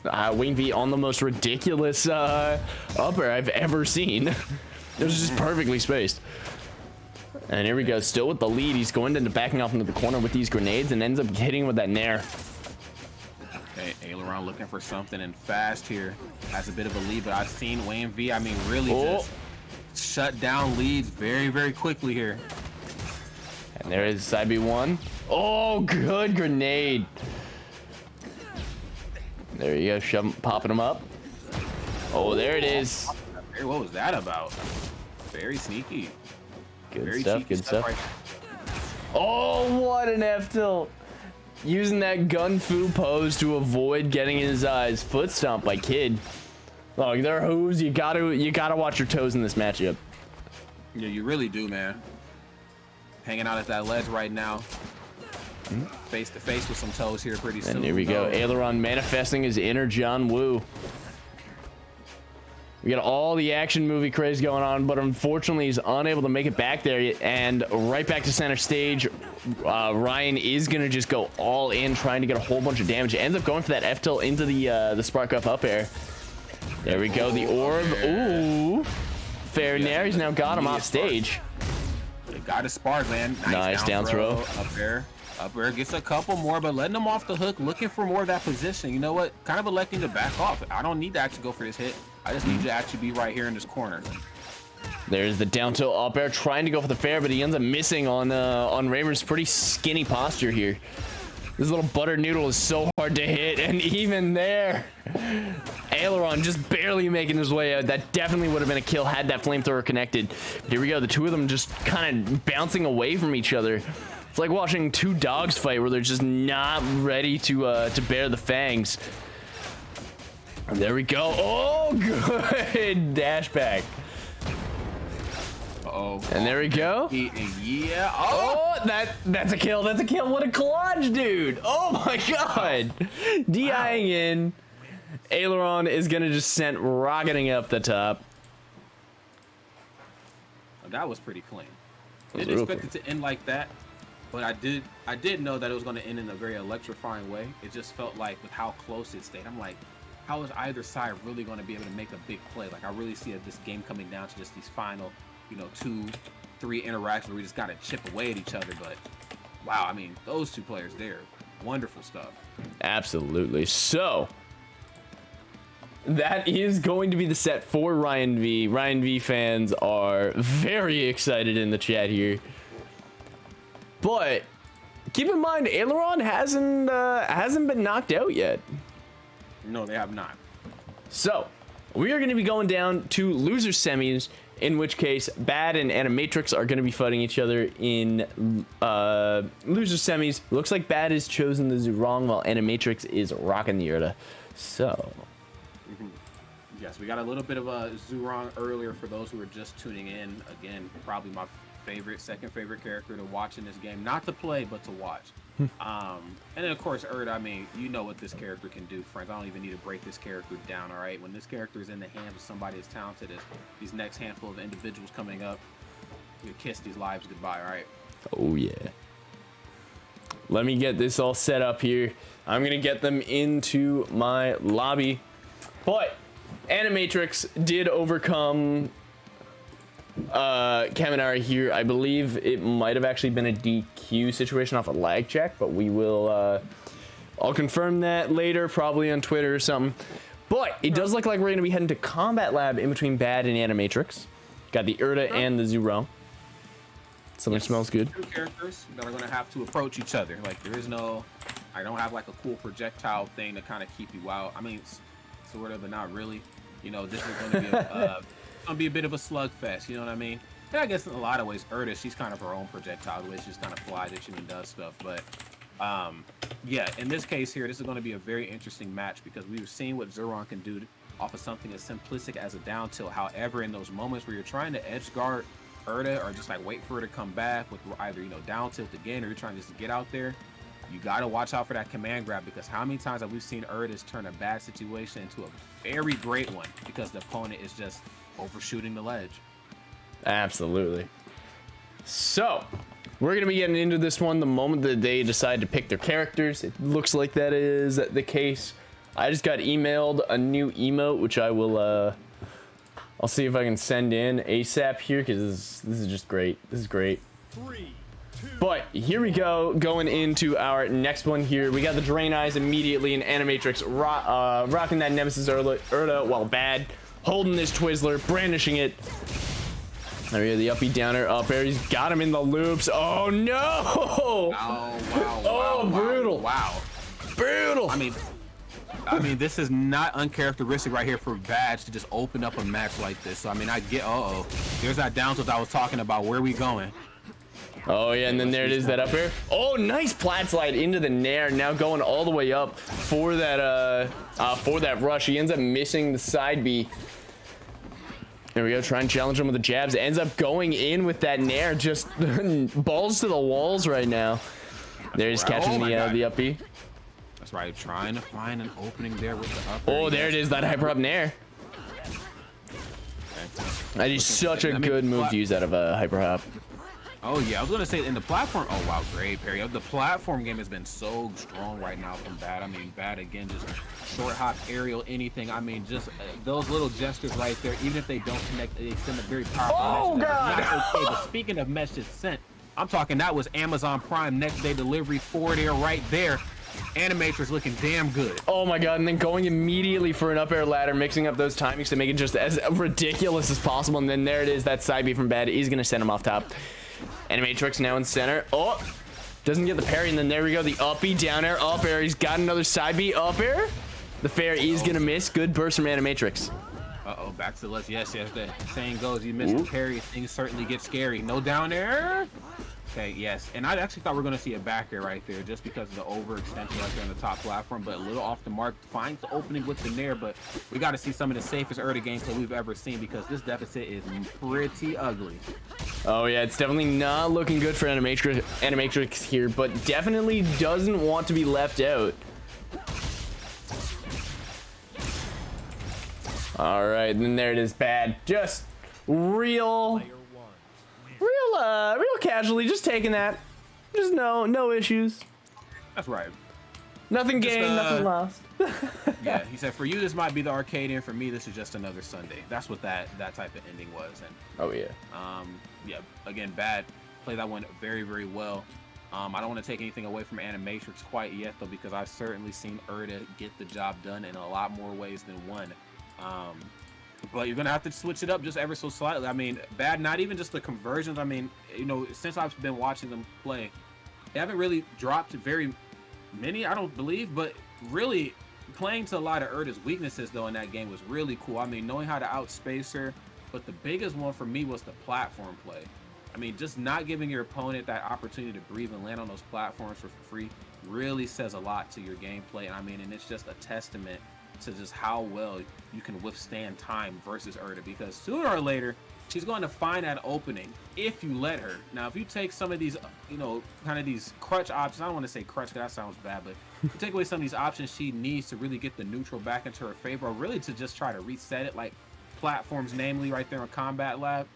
Wyanvee on the most ridiculous upper I've ever seen. It was just perfectly spaced. And here we go, still with the lead. He's going into backing off into the corner with these grenades and ends up hitting with that nair. Okay, Aileron looking for something and fast here. Has a bit of a lead, but I've seen Wyanvee, I mean, really just shut down leads very, very quickly here. And there is side B1. Oh, good grenade. There you go, popping him up. Oh, there it is. Hey, what was that about? Very sneaky. Good very stuff, good stuff. Right. Oh, what an F-tilt. Using that gun fu pose to avoid getting in his eyes. Foot stomp by Kid. Look, they're hooves. You gotta watch your toes in this matchup. Yeah, you really do, man. Hanging out at that ledge right now. Face to face with some toes here pretty soon. And here we go. Aileron manifesting his inner John Woo. We got all the action movie craze going on, but unfortunately he's unable to make it back there. And right back to center stage, Ryan is gonna just go all in, trying to get a whole bunch of damage. Ends up going for that F tilt into the spark up air. There we go, the orb. Ooh, fair nair. He's now got him off stage. They got a spark, man. Nice down throw. Up there. Up there gets a couple more, but letting them off the hook, looking for more of that position. You know what? Kind of electing to back off. I don't need to actually go for this hit. I just need you to actually be right here in this corner. There's the down tilt up air, trying to go for the fair, but he ends up missing on Raymer's pretty skinny posture here. This little butter noodle is so hard to hit, and even there, Aileron just barely making his way out. That definitely would have been a kill had that flamethrower connected. But here we go, the two of them just kind of bouncing away from each other. It's like watching two dogs fight where they're just not ready to bear the fangs. And there we go. Oh, good dash back. Uh-oh. And there we go. Yeah. Oh, that's a kill. That's a kill. What a collage, dude. Oh my god. DIing in. Aileron is gonna just send rocketing up the top. That was pretty clean. Didn't expect it to end like that, but I did know that it was going to end in a very electrifying way. It just felt like with how close it stayed, I'm like, how is either side really going to be able to make a big play? Like, I really see this game coming down to just these final, 2-3 interactions where we just got to chip away at each other. But wow, I mean, those two players there, wonderful stuff. Absolutely. So that is going to be the set for Wyanvee. Wyanvee fans are very excited in the chat here. But keep in mind, Aileron hasn't been knocked out yet. No, they have not. So we are going to be going down to loser semis, in which case Bad and Animatrix are going to be fighting each other in loser semis. Looks like Bad has chosen the Zhurong while Animatrix is rocking the Urdah. So yes, we got a little bit of a Zhurong earlier for those who are just tuning in. Again, probably my second favorite character to watch in this game. Not to play, but to watch. And then, of course, Urdah, I mean, you know what this character can do, friends. I don't even need to break this character down, all right? When this character is in the hands of somebody as talented as these next handful of individuals coming up, you kiss these lives goodbye, all right? Oh, yeah. Let me get this all set up here. I'm going to get them into my lobby. But Animatrix did overcome Kaminari here. I believe it might have actually been a DQ situation off a lag check, but we will I'll confirm that later, probably on Twitter or something. But it does look like we're going to be heading to Combat Lab in between Bad and Animatrix. Got the Urdah and the Zhurong. Something smells good. Two characters that are going to have to approach each other. Like, there is no, I don't have like a cool projectile thing to kind of keep you out. I mean, sort of, but not really. This is going to be a bit of a slugfest, you know what I mean? And I guess in a lot of ways, Urdah, she's kind of her own projectile, the way she just kind of flies at you and does stuff. But yeah, in this case here, this is going to be a very interesting match because we've seen what Zhurong can do off of something as simplistic as a down tilt. However, in those moments where you're trying to edge guard Urdah or just like wait for her to come back with either down tilt again or you're trying just to get out there, you got to watch out for that command grab because how many times have we seen Urdah turn a bad situation into a very great one because the opponent is just overshooting the ledge. Absolutely. So we're gonna be getting into this one the moment that they decide to pick their characters. It looks like that is the case. I just got emailed a new emote, which I will, I'll see if I can send in ASAP here, because this is just great. This is great. But here we go, going into our next one here. We got the Drain Eyes immediately, and Animatrix rocking that Nemesis Urdah while bad, holding this Twizzler, brandishing it. There we go, the uppy downer up air. He's got him in the loops. Oh no! Oh wow! Oh, brutal! Wow! Brutal! I mean, this is not uncharacteristic right here for Badge to just open up a match like this. So I mean, I get. There's that down tilt I was talking about. Where are we going? Oh yeah, and then there it is, that up air. Oh, nice plat slide into the nair. Now going all the way up for that rush. He ends up missing the side B. There we go, try and challenge him with the jabs. Ends up going in with that nair. Just balls to the walls right now. There's catching the up B. That's right, trying to find an opening there with the up. Oh, there it is, that hyper up nair. That is such a good move to use out of a hyper hop. Oh yeah, I was gonna say in the platform. Oh wow, great parry. The platform game has been so strong right now from Bad. I mean, Bad again, just short hop, aerial, anything. I mean, just those little gestures right there. Even if they don't connect, they send a very powerful message. Not okay, but speaking of message sent, I'm talking that was Amazon Prime next day delivery forward air right there. Animatrix looking damn good. Oh my god, and then going immediately for an up air ladder, mixing up those timings to make it just as ridiculous as possible. And then there it is, that side B from Bad is gonna send him off top. Animatrix now in center. Oh, doesn't get the parry, and then there we go, the up B, down air, up air. He's got another side B, up air. The fair is gonna miss. Good burst from Animatrix. Uh-oh, back to the left. Yes, the saying goes, you miss the parry, things certainly get scary. No down air. Okay, yes, and I actually thought we were going to see a back air right there just because of the overextension right there on the top platform, but a little off the mark, finds the opening with the nair, but we got to see some of the safest Urdah gameplay we've ever seen because this deficit is pretty ugly. Oh yeah, it's definitely not looking good for Animatrix here, but definitely doesn't want to be left out. All right, and then there it is, Bad. Just real casually, just taking that. Just no issues. That's right. Nothing gained, nothing lost. Yeah, he said, for you, this might be the Arcadian. For me, this is just another Sunday. That's what that type of ending was. And oh yeah. Yeah. Again, Bad. Play that one very, very well. I don't want to take anything away from Animatrix quite yet, though, because I've certainly seen Urdah get the job done in a lot more ways than one. But you're gonna have to switch it up just ever so slightly. I mean, Bad, not even just the conversions. I mean, you know, since I've been watching them play, they haven't really dropped very many, I don't believe, but really playing to a lot of Urdah's weaknesses though in that game was really cool. I mean, knowing how to outspace her, but the biggest one for me was the platform play. I mean, just not giving your opponent that opportunity to breathe and land on those platforms for free really says a lot to your gameplay. And I mean, and it's just a testament to just how well you can withstand time versus Urdah, because sooner or later she's going to find that opening if you let her. Now, if you take some of these, you know, kind of these crutch options, I don't want to say crutch because that sounds bad, but you take away some of these options she needs to really get the neutral back into her favor, or really to just try to reset it, like platforms, namely right there on Combat Lab.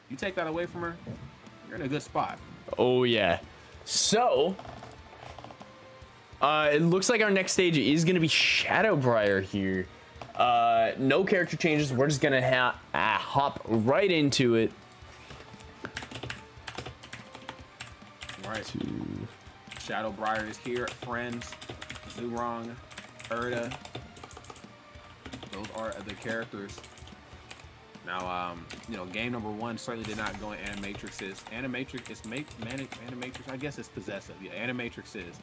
You take that away from her, you're in a good spot. Oh yeah. So it looks like our next stage is going to be Shadowbriar here. No character changes. We're just going to hop right into it. All right. Shadowbriar is here. Friends, Zhurong, Urdah. Those are the characters. Now, you know, game number one certainly did not go in Animatrix's. Animatrix, I guess it's possessive. Yeah, Animatrix is.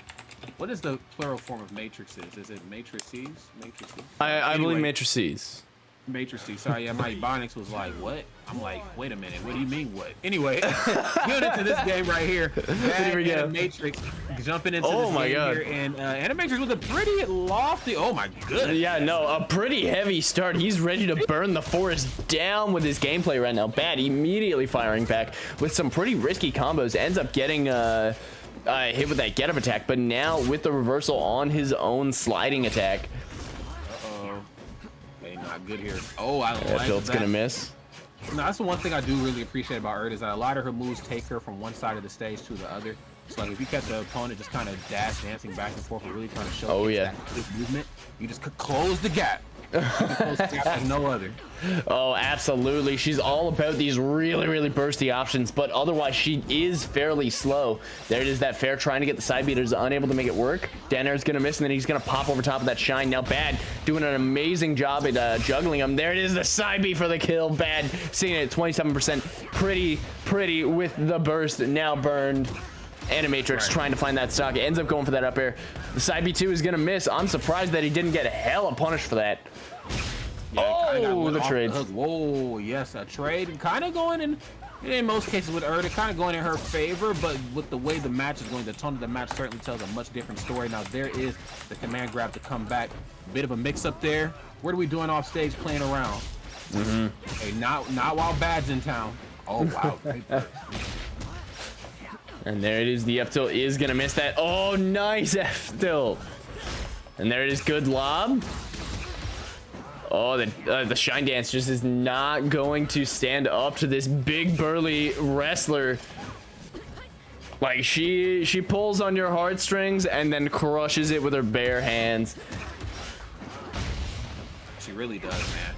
What is the plural form of matrices? Is it matrices? Matrices? I believe matrices. Matrices. Sorry, yeah, my Ebonics was like, what? I'm like, wait a minute, what do you mean what? Anyway, get into this game right here. Animatrix jumping into this game here, and Animatrix with a pretty lofty, oh my goodness. Yeah, no, a pretty heavy start. He's ready to burn the forest down with his gameplay right now. Bad, immediately firing back with some pretty risky combos. Ends up getting hit with that get up attack, but now with the reversal on his own sliding attack. Okay, not good here. Oh, I like that. Tilt's gonna miss. No, that's the one thing I do really appreciate about Urdah is that a lot of her moves take her from one side of the stage to the other. So like if you catch the opponent just kind of dash dancing back and forth and really trying to show that quick movement, you just close the gap. Like no other. Oh, absolutely. She's all about these really bursty options, but otherwise she is fairly slow. There it is, that fair trying to get the side beaters, unable to make it work. Danner's gonna miss, and then he's gonna pop over top of that shine. Now Bad doing an amazing job at juggling him. There it is, the side beat for the kill. Bad seeing it at 27%. Pretty with the burst now burned. Animatrix trying to find that stock, ends up going for that up air. The side B2 is gonna miss. I'm surprised that he didn't get hella punished for that. Yeah, the trade. Whoa, yes, a trade. Kind of going in most cases with Urdah, kind of going in her favor, but with the way the match is going, the tone of the match certainly tells a much different story. Now there is the command grab to come back. Bit of a mix up there. What are we doing off stage playing around? Hey, not while Bad's in town. Oh wow. And there it is, the up tilt is gonna miss that. Oh, nice F tilt. And there it is, good lob. Oh, the shine dance just is not going to stand up to this big burly wrestler. Like she pulls on your heartstrings and then crushes it with her bare hands. She really does, man.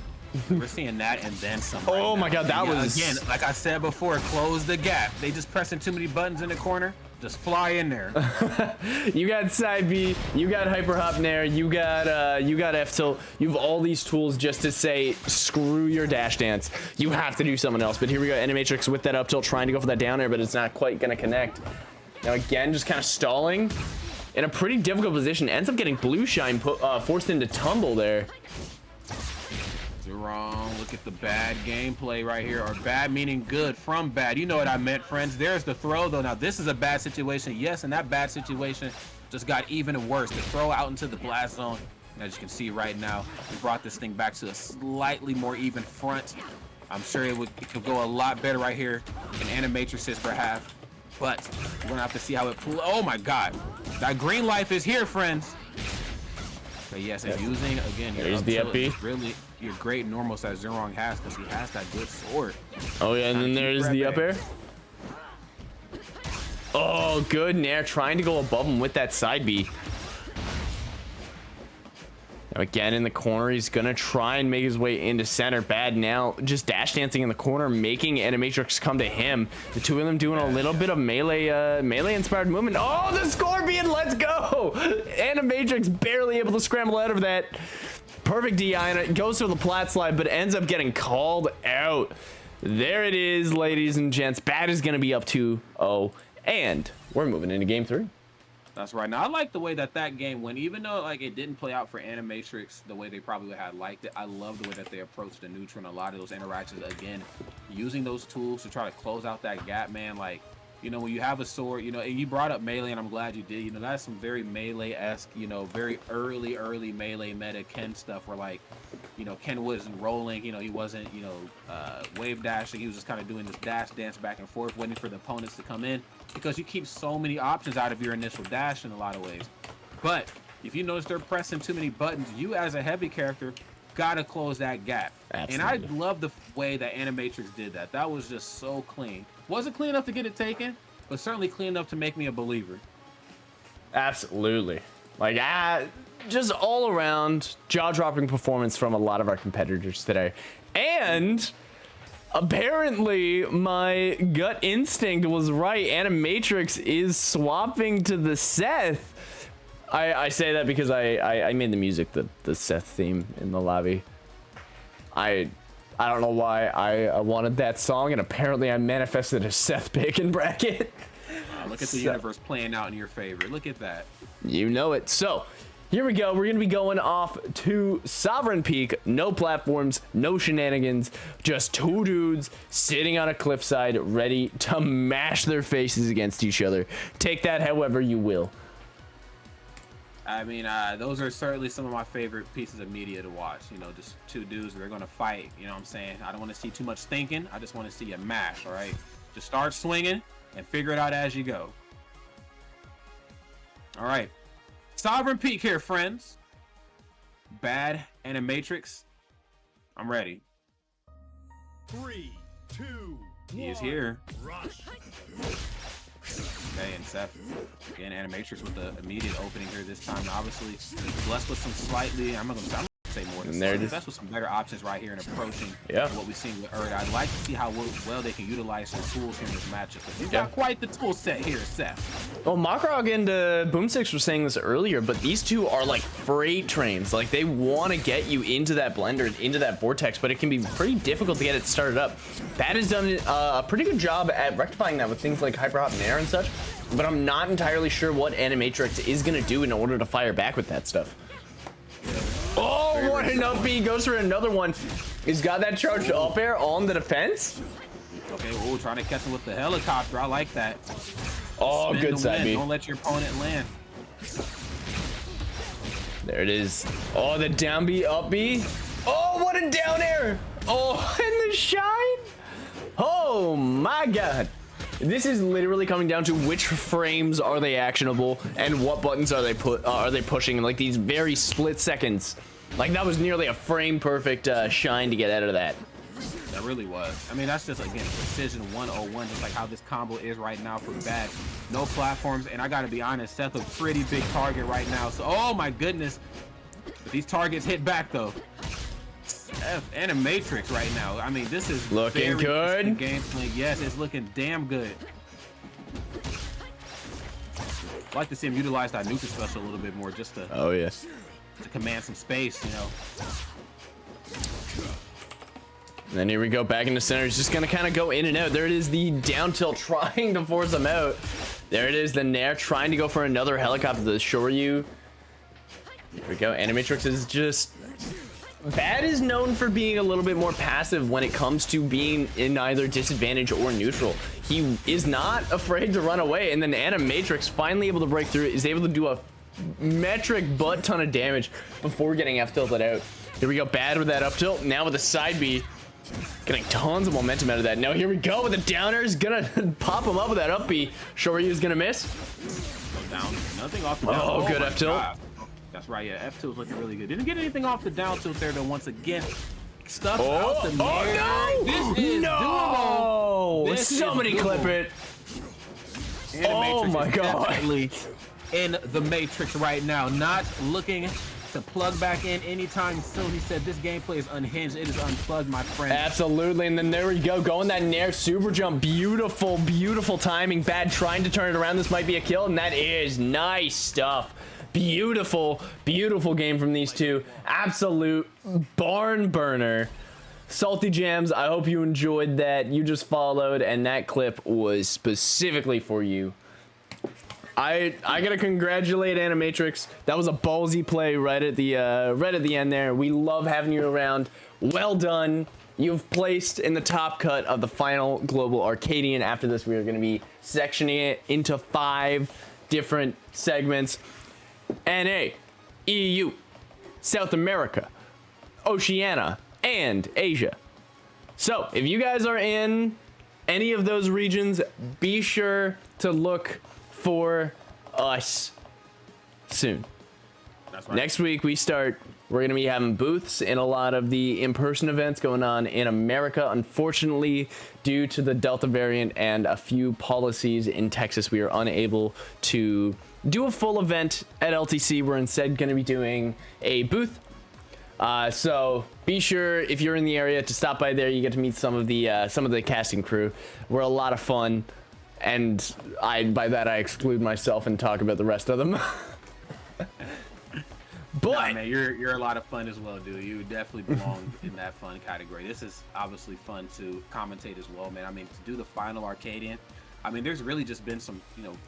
We're seeing that and then some. Oh my god, that was again, like I said before, close the gap. They just pressing too many buttons in the corner. Just fly in there. You got side B, you got hyper hop nair, you got F tilt. You have all these tools just to say screw your dash dance. You have to do something else. But here we go, Animatrix with that up tilt, trying to go for that down air, but it's not quite gonna connect. Now again, just kind of stalling in a pretty difficult position. Ends up getting blue shine forced into tumble there. Zhurong, look at the Bad gameplay right here, or bad meaning good from Bad. You know what I meant, friends. There's the throw, though. Now, this is a bad situation. Yes, and that bad situation just got even worse. The throw out into the blast zone, as you can see right now, we brought this thing back to a slightly more even front. I'm sure it could go a lot better right here in Animatrix's behalf, but we're gonna have to see how it pulls. Oh my God, that green life is here, friends. But yes, and using again your there's the up B. Really your great normals that Zhurong has, because he has that good sword. Oh yeah, and then there's the up air. Oh, good nair, trying to go above him with that side B. Now again in the corner, he's gonna try and make his way into center. Bad now, just dash dancing in the corner, making Animatrix come to him. The two of them doing a little bit of melee inspired movement. Oh, the Scorpion, let's go! Animatrix barely able to scramble out of that. Perfect DI, and it goes for the plat slide, but ends up getting called out. There it is, ladies and gents. Bad is gonna be up 2-0, and we're moving into game 3. That's right. Now I like the way that game went, even though like it didn't play out for Animatrix the way they probably had liked it. I love the way that they approached the neutral and a lot of those interactions. Again, using those tools to try to close out that gap, man. Like, you know, when you have a sword, you know, and you brought up melee, and I'm glad you did. You know, that's some very melee-esque, you know, very early melee meta Ken stuff where, like, you know, Ken wasn't rolling, you know, he wasn't, you know, wave dashing. He was just kind of doing this dash dance back and forth, waiting for the opponents to come in, because you keep so many options out of your initial dash in a lot of ways. But if you notice they're pressing too many buttons, you as a heavy character gotta close that gap. Absolutely. And I love the way that Animatrix did that. That was just so clean. Wasn't clean enough to get it taken, but certainly clean enough to make me a believer. Absolutely. Like, just all around jaw-dropping performance from a lot of our competitors today. And apparently my gut instinct was right. Animatrix is swapping to the Seth. I say that because I made the music, the Seth theme in the lobby. I don't know why I wanted that song, and apparently I manifested a Seth pick in bracket. Look at the universe playing out in your favor. Look at that. You know it. So here we go. We're going to be going off to Sovereign Peak. No platforms, no shenanigans. Just two dudes sitting on a cliffside ready to mash their faces against each other. Take that however you will. I mean, those are certainly some of my favorite pieces of media to watch. You know, just two dudes, they're going to fight. You know what I'm saying? I don't want to see too much thinking. I just want to see a mash, all right? Just start swinging and figure it out as you go. All right. Sovereign Peak here, friends. Bad Animatrix. I'm ready. 3, 2, 1. He is here. Rush. Okay, and Seth, again, Animatrix with the immediate opening here this time. Obviously, blessed with some slightly, I'm not going to say more than slightly, blessed with some better options right here in approaching what we've seen with Urdah. I'd like to see how well they can utilize some tools here in this matchup. But you've got quite the tool set here, Seth. Well, MockRock and Boomsticks were saying this earlier, but these two are like freight trains. Like, they want to get you into that blender, into that vortex, but it can be pretty difficult to get it started up. Bad has done a pretty good job at rectifying that with things like Hyper Hop and Air and such, but I'm not entirely sure what Animatrix is going to do in order to fire back with that stuff. Oh, what an up B, goes for another one. He's got that charged up air on the defense. Okay, oh, trying to catch him with the helicopter. I like that. Oh, good side B. Don't let your opponent land. There it is. Oh, the down B, up B. Oh, what a down air. Oh, and the shine. Oh my God. This is literally coming down to which frames are they actionable and what buttons are they pushing in like these very split seconds. Like, that was nearly a frame perfect shine to get out of that. That really was. I mean, that's just, again, precision 101, just like how this combo is right now for Bad. No platforms, and I gotta be honest, Seth a pretty big target right now. So, oh my goodness. But these targets hit back though. Seth, Animatrix right now. I mean, this is looking good. Gameplay. Yes, it's looking damn good. I'd like to see him utilize that Nuka special a little bit more, just to to command some space, you know. And then here we go, back into center. He's just gonna kind of go in and out. There it is, the down tilt trying to force him out. There it is, the Nair trying to go for another helicopter to Shoryu. Here we go, Animatrix is just... Bad is known for being a little bit more passive when it comes to being in either disadvantage or neutral. He is not afraid to run away, and then Animatrix finally able to break through, is able to do a metric butt ton of damage before getting F tilted out. Here we go, Bad with that up tilt, now with the side B. Getting tons of momentum out of that. Now here we go with the downer's gonna pop him up with that up B. Shoryu's gonna miss. Go down, nothing off the down. Oh, good F tilt. That's right, yeah, F tilt's looking really good. Didn't get anything off the down tilt there though. Once again, stuff out the no! This is doable. This somebody is clip it. Oh my God. Definitely in the Matrix right now, not looking to plug back in anytime soon. He said this gameplay is unhinged. It is unplugged, my friend. Absolutely, and then there we go, going that Nair super jump. Beautiful, beautiful timing. Bad trying to turn it around. This might be a kill, and that is nice stuff. Beautiful, beautiful game from these two. Absolute barn burner. Salty Jams, I hope you enjoyed that. You just followed, and that clip was specifically for you. I gotta congratulate Animatrix. That was a ballsy play right at the end there. We love having you around. Well done. You've placed in the top cut of the final Global Arcadian. After this, we are going to be sectioning it into 5 different segments. NA, EU, South America, Oceania, and Asia. So, if you guys are in any of those regions, be sure to look for us soon. That's right. Next week we're going to be having booths in a lot of the in-person events going on in America. Unfortunately, due to the Delta variant and a few policies in Texas, we are unable to do a full event at LTC. We're instead going to be doing a booth. So be sure, if you're in the area, to stop by there. You get to meet some of the casting crew. We're a lot of fun. And by that I exclude myself and talk about the rest of them. But nah, man, you're a lot of fun as well, dude. You definitely belong in that fun category. This is obviously fun to commentate as well, man. I mean, to do the final Arcadian, I mean, there's really just been some,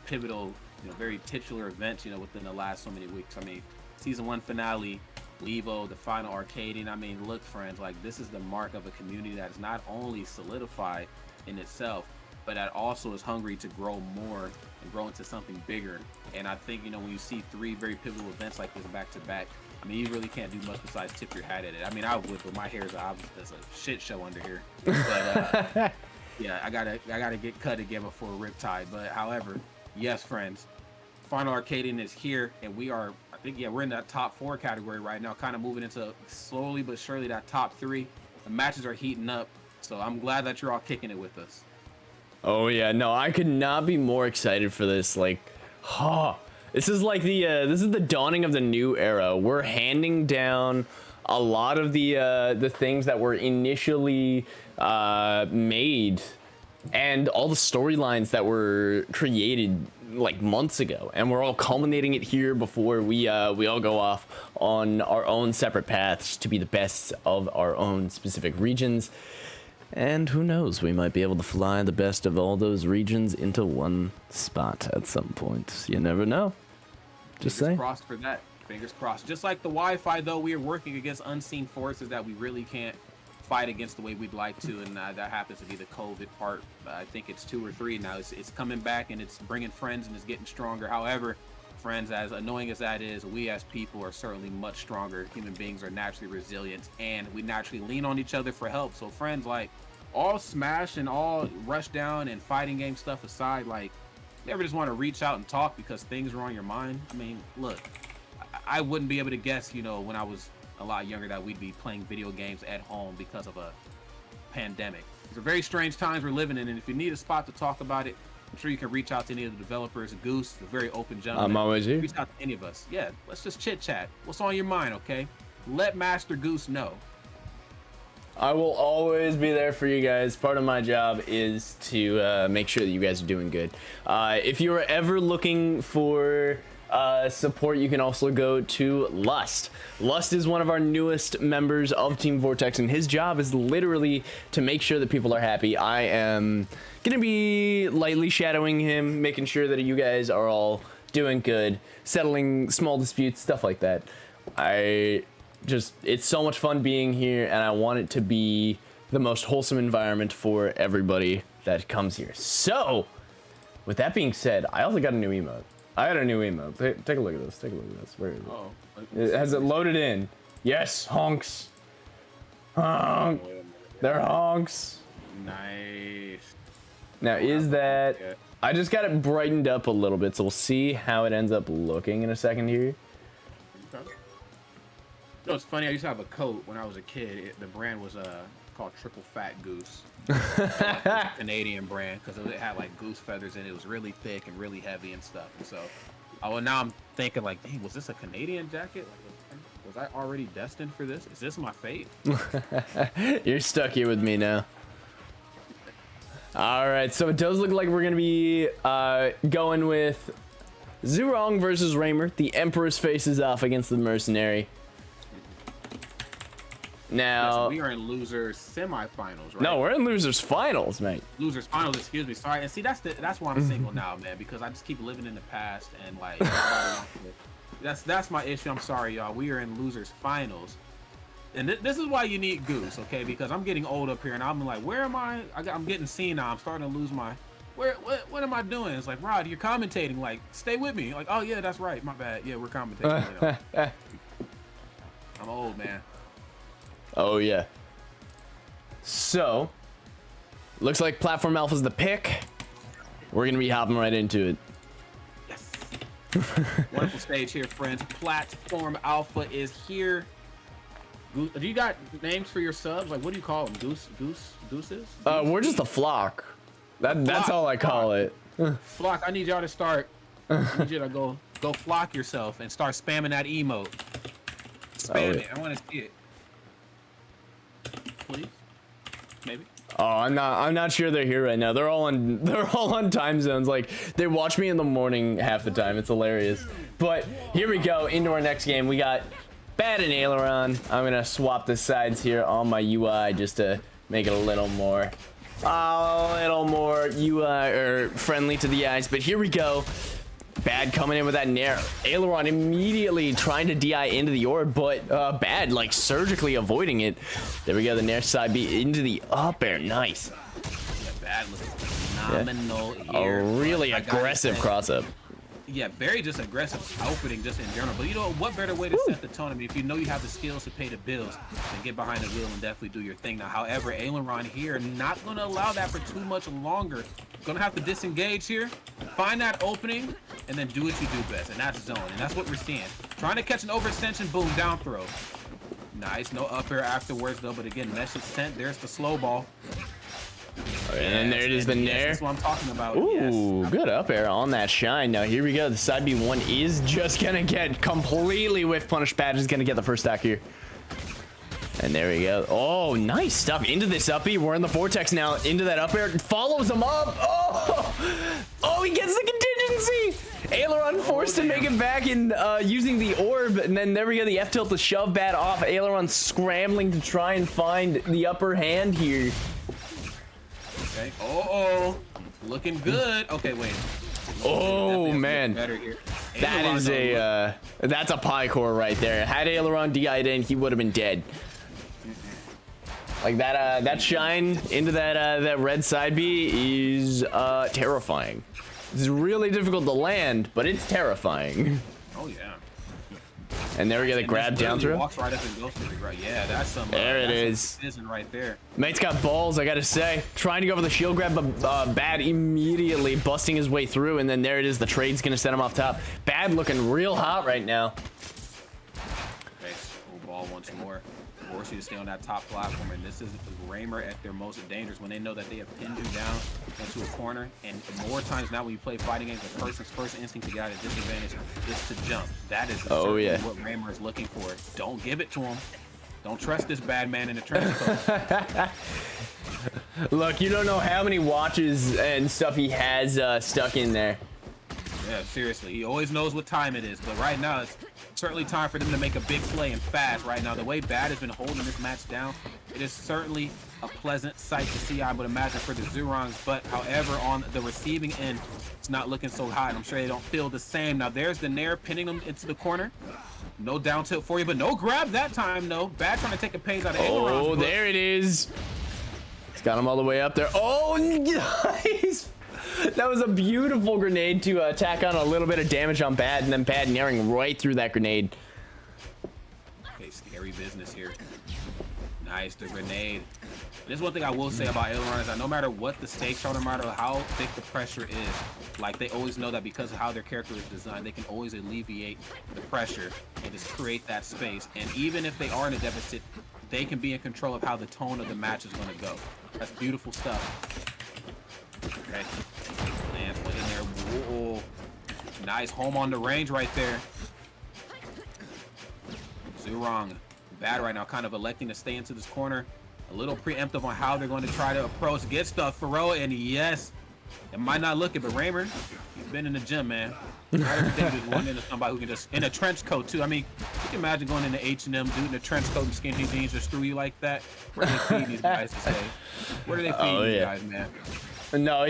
pivotal, very titular events, within the last so many weeks. I mean, season 1 finale, Levo, the final Arcadian. I mean, look, friends, like, this is the mark of a community that is not only solidified in itself, but that also is hungry to grow more and grow into something bigger. And I think, when you see 3 very pivotal events like this back to back, I mean, you really can't do much besides tip your hat at it. I mean, I would, but my hair is obviously a shit show under here. But yeah, I gotta get cut again before Riptide. But however, yes, friends, final Arcadian is here, and we are, I think, we're in that top 4 category right now, kind of moving into slowly but surely that top 3. The matches are heating up, so I'm glad that you're all kicking it with us. Oh yeah, no, I could not be more excited for this. Like, this is like this is the dawning of the new era. We're handing down a lot of the things that were initially made, and all the storylines that were created like months ago, and we're all culminating it here before we all go off on our own separate paths to be the best of our own specific regions. And who knows, we might be able to fly the best of all those regions into one spot at some point. You never know. Just Fingers saying. crossed for that. Fingers crossed. Just like the Wi-Fi, though, we are working against unseen forces that we really can't fight against the way we'd like to, and that happens to be the COVID part. I think it's 2 or 3 now. It's coming back, and it's bringing friends, and it's getting stronger. However, friends, as annoying as that is, we as people are certainly much stronger. Human beings are naturally resilient, and we naturally lean on each other for help. So friends, like, all Smash and all Rushdown and fighting game stuff aside, like, you ever just want to reach out and talk because things are on your mind? I mean, look, I wouldn't be able to guess, you know, when I was a lot younger, that we'd be playing video games at home because of a pandemic. These are very strange times we're living in, and if you need a spot to talk about it, I'm sure you can reach out to any of the developers. Goose, a very open gentleman. I'm always here. Reach out to any of us. Yeah, let's just chit chat. What's on your mind, okay? Let Master Goose know. I will always be there for you guys. Part of my job is to make sure that you guys are doing good. If you are ever looking for support, you can also go to Lust. Lust is one of our newest members of Team Vortex, and his job is literally to make sure that people are happy. I am gonna be lightly shadowing him, making sure that you guys are all doing good, settling small disputes, stuff like that. It's so much fun being here, and I want it to be the most wholesome environment for everybody that comes here. So, with that being said, I also got a new emote. I got a new emote. Take a look at this. Take a look at this. Where is it? Has it loaded in? Yes, honks. Honk. They're honks. Nice. Now, is that... I just got it brightened up a little bit, so we'll see how it ends up looking in a second here. Okay. You know, it's funny, I used to have a coat when I was a kid. The brand was called Triple Fat Goose. Canadian brand, because it had like goose feathers in it. It was really thick and really heavy and stuff. And so, now I'm thinking like, dang, was this a Canadian jacket? Like, was I already destined for this? Is this my fate? You're stuck here with me now. All right, so it does look like we're gonna be going with Zhurong versus Raymer. The Emperor's faces off against the Mercenary. Now, we are in losers semifinals, right? No, we're in losers finals, mate. Losers finals, excuse me. Sorry. And see, that's why I'm single now, man, because I just keep living in the past and like that's my issue. I'm sorry, y'all. We are in losers finals, and this is why you need Goose, okay? Because I'm getting old up here, and I'm like, where am I? I'm getting senile. I'm starting to lose my. What am I doing? It's like, Rod, you're commentating. Like, stay with me. Like, oh yeah, that's right. My bad. Yeah, we're commentating. You know? I'm old, man. Oh yeah. So, looks like Platform Alpha's the pick. We're gonna be hopping right into it. Yes. Wonderful stage here, friends. Platform Alpha is here. Goose, do you got names for your subs? Like, what do you call them? Gooses? We're just a flock. That's all I call it. Flock. I need y'all to start. I need you to go flock yourself and start spamming that emote. Spam it. I want to see it. Please, maybe. Oh, I'm not sure they're here right now. They're all on time zones. Like, they watch me in the morning half the time. It's hilarious. But here we go into our next game. We got Bad and Aileron. I'm gonna swap the sides here on my UI just to make it a little more UI or friendly to the eyes. But here we go. Bad coming in with that nair. Aileron immediately trying to DI into the orb, but Bad like surgically avoiding it. There we go, the nair side B into the up air. Nice. Yeah, Bad looking phenomenal here. A really aggressive cross up. Yeah, very just aggressive opening just in general. But you know what better way to set the tone? I mean, if you know you have the skills to pay the bills, then get behind the wheel and definitely do your thing. Now, however, Aileron here not going to allow that for too much longer. Going to have to disengage here, find that opening, and then do what you do best, and that's zone. And that's what we're seeing. Trying to catch an overextension, boom, down throw. Nice, no up air afterwards though, but again, message sent. There's the slow ball. And then there it is, the nair. That's what I'm talking about. Ooh, good up air on that shine. Now here we go. The side B1 is just gonna get completely whiff punished. Bad is gonna get the first stack here. And there we go. Oh, nice stuff into this uppy. We're in the vortex now. Into that up air. Follows him up. Oh, he gets the contingency. Aileron forced to make it back in using the orb. And then there we go. The F tilt to shove Bad off. Aileron scrambling to try and find the upper hand here. Okay. Oh, looking good. Okay, wait. Oh man, better here. That is a that's a pie core right there. Had Aileron DI'd in, he would have been dead. Like that that shine into that red side B is terrifying. It's really difficult to land, but it's terrifying. Oh yeah. And there we go, the grab down throw. Walks right up and goes for the grab. Yeah, that's some. There it is. Right there. Mate's got balls, I gotta say. Trying to go for the shield grab, but Bad immediately busting his way through, and then there it is. The trade's gonna set him off top. Bad looking real hot right now. Okay, full ball once more. Force you to stay on that top platform, and this is Raymer at their most dangerous when they know that they have pinned you down into a corner. And more times now, when you play fighting games, the person's first instinct to get out of disadvantage is to jump. That is what Raymer is looking for. Don't give it to him. Don't trust this bad man in the trench coat. Look, you don't know how many watches and stuff he has stuck in there. Yeah, seriously, he always knows what time it is, but right now it's certainly time for them to make a big play and fast. Right now, the way Bad has been holding this match down, it is certainly a pleasant sight to see, I would imagine, for the Zhurongs. But however, on the receiving end, it's not looking so hot, and I'm sure they don't feel the same. Now there's the nair pinning them into the corner. No down tilt for you, but no grab that time. No Bad trying to take a page out of Aileron's book. There it is. He's got him all the way up there. Oh, nice. That was a beautiful grenade to attack on a little bit of damage on Bad, and then Bad nairing right through that grenade. Okay, scary business here. Nice, the grenade. There's one thing I will say about Aileron is that no matter what the stakes are, no matter how thick the pressure is, like they always know that because of how their character is designed, they can always alleviate the pressure and just create that space. And even if they are in a deficit, they can be in control of how the tone of the match is going to go. That's beautiful stuff. Okay, Lance went in there. Whoa. Nice home on the range right there. Zhurong, Bad right now, kind of electing to stay into this corner. A little preemptive on how they're going to try to approach. Get stuff for Roa, and yes, it might not look it, but Raymer, he's been in the gym, man. Not everything just run into somebody who can just, in a trench coat too. I mean, you can imagine going into H&M, dude in a trench coat and skinny jeans just threw you like that. Where do they feed these guys today? Where do they feed these guys, man? No,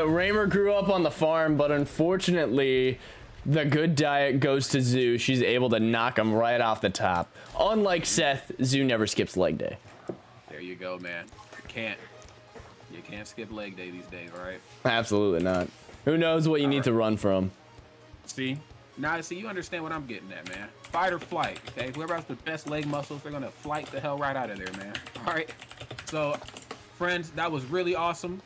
Raymer grew up on the farm, but unfortunately, the good diet goes to Zoo. She's able to knock him right off the top. Unlike Seth, Zoo never skips leg day. There you go, man. You can't skip leg day these days, all right? Absolutely not. Who knows what you need to run from? See? Now, you understand what I'm getting at, man. Fight or flight, okay? Whoever has the best leg muscles, they're going to flight the hell right out of there, man. All right? So, friends, that was really awesome.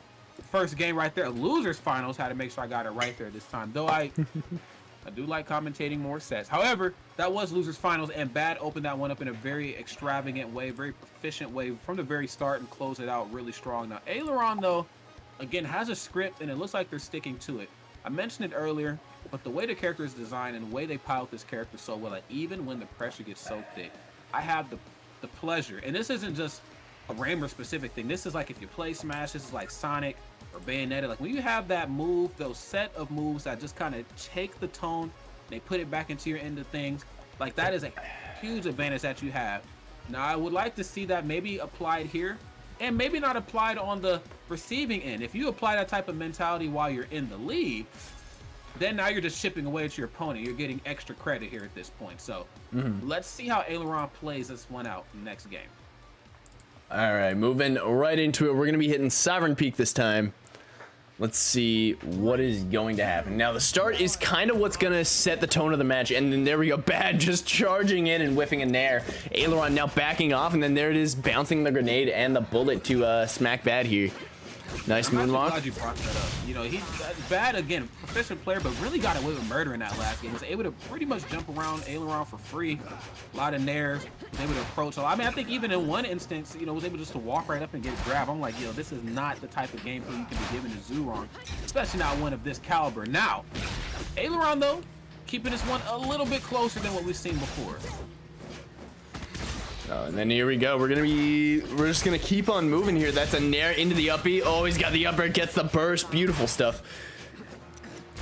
First game right there. Losers finals. Had to make sure I got it right there this time. Though I do like commentating more sets. However, that was losers finals, and Bad opened that one up in a very extravagant way, very efficient way from the very start and closed it out really strong. Now, Aileron, though, again, has a script, and it looks like they're sticking to it. I mentioned it earlier, but the way the character is designed and the way they pilot this character so well, that even when the pressure gets so thick, I have the pleasure, and this isn't just a Raymer specific thing. This is like if you play Smash, this is like Sonic or Bayonetta. Like when you have that move, those set of moves that just kind of take the tone, they put it back into your end of things. Like that is a huge advantage that you have. Now I would like to see that maybe applied here, and maybe not applied on the receiving end. If you apply that type of mentality while you're in the lead, then now you're just chipping away at your opponent. You're getting extra credit here at this point. So let's see how Aileron plays this one out in the next game. All right, moving right into it. We're going to be hitting Sovereign Peak this time. Let's see what is going to happen. Now, the start is kind of what's going to set the tone of the match. And then there we go. Bad just charging in and whiffing a nair. Aileron now backing off. And then there it is, bouncing the grenade and the bullet to smack Bad here. Nice I'm actually moonwalk. glad you brought that up. You know, he's bad again, proficient player, but really got away with murder in that last game. Was able to pretty much jump around Aileron for free. A lot of nairs. Was able to approach. I mean, I think even in one instance, you know, was able just to walk right up and get grabbed. I'm like, yo, this is not the type of gameplay you can be given to Zhurong, especially not one of this caliber. Now, Aileron though, keeping this one a little bit closer than what we've seen before. Oh, and then here we go. We're just gonna keep on moving here. That's a nair into the uppie. Oh, he's got the upper, gets the burst. Beautiful stuff.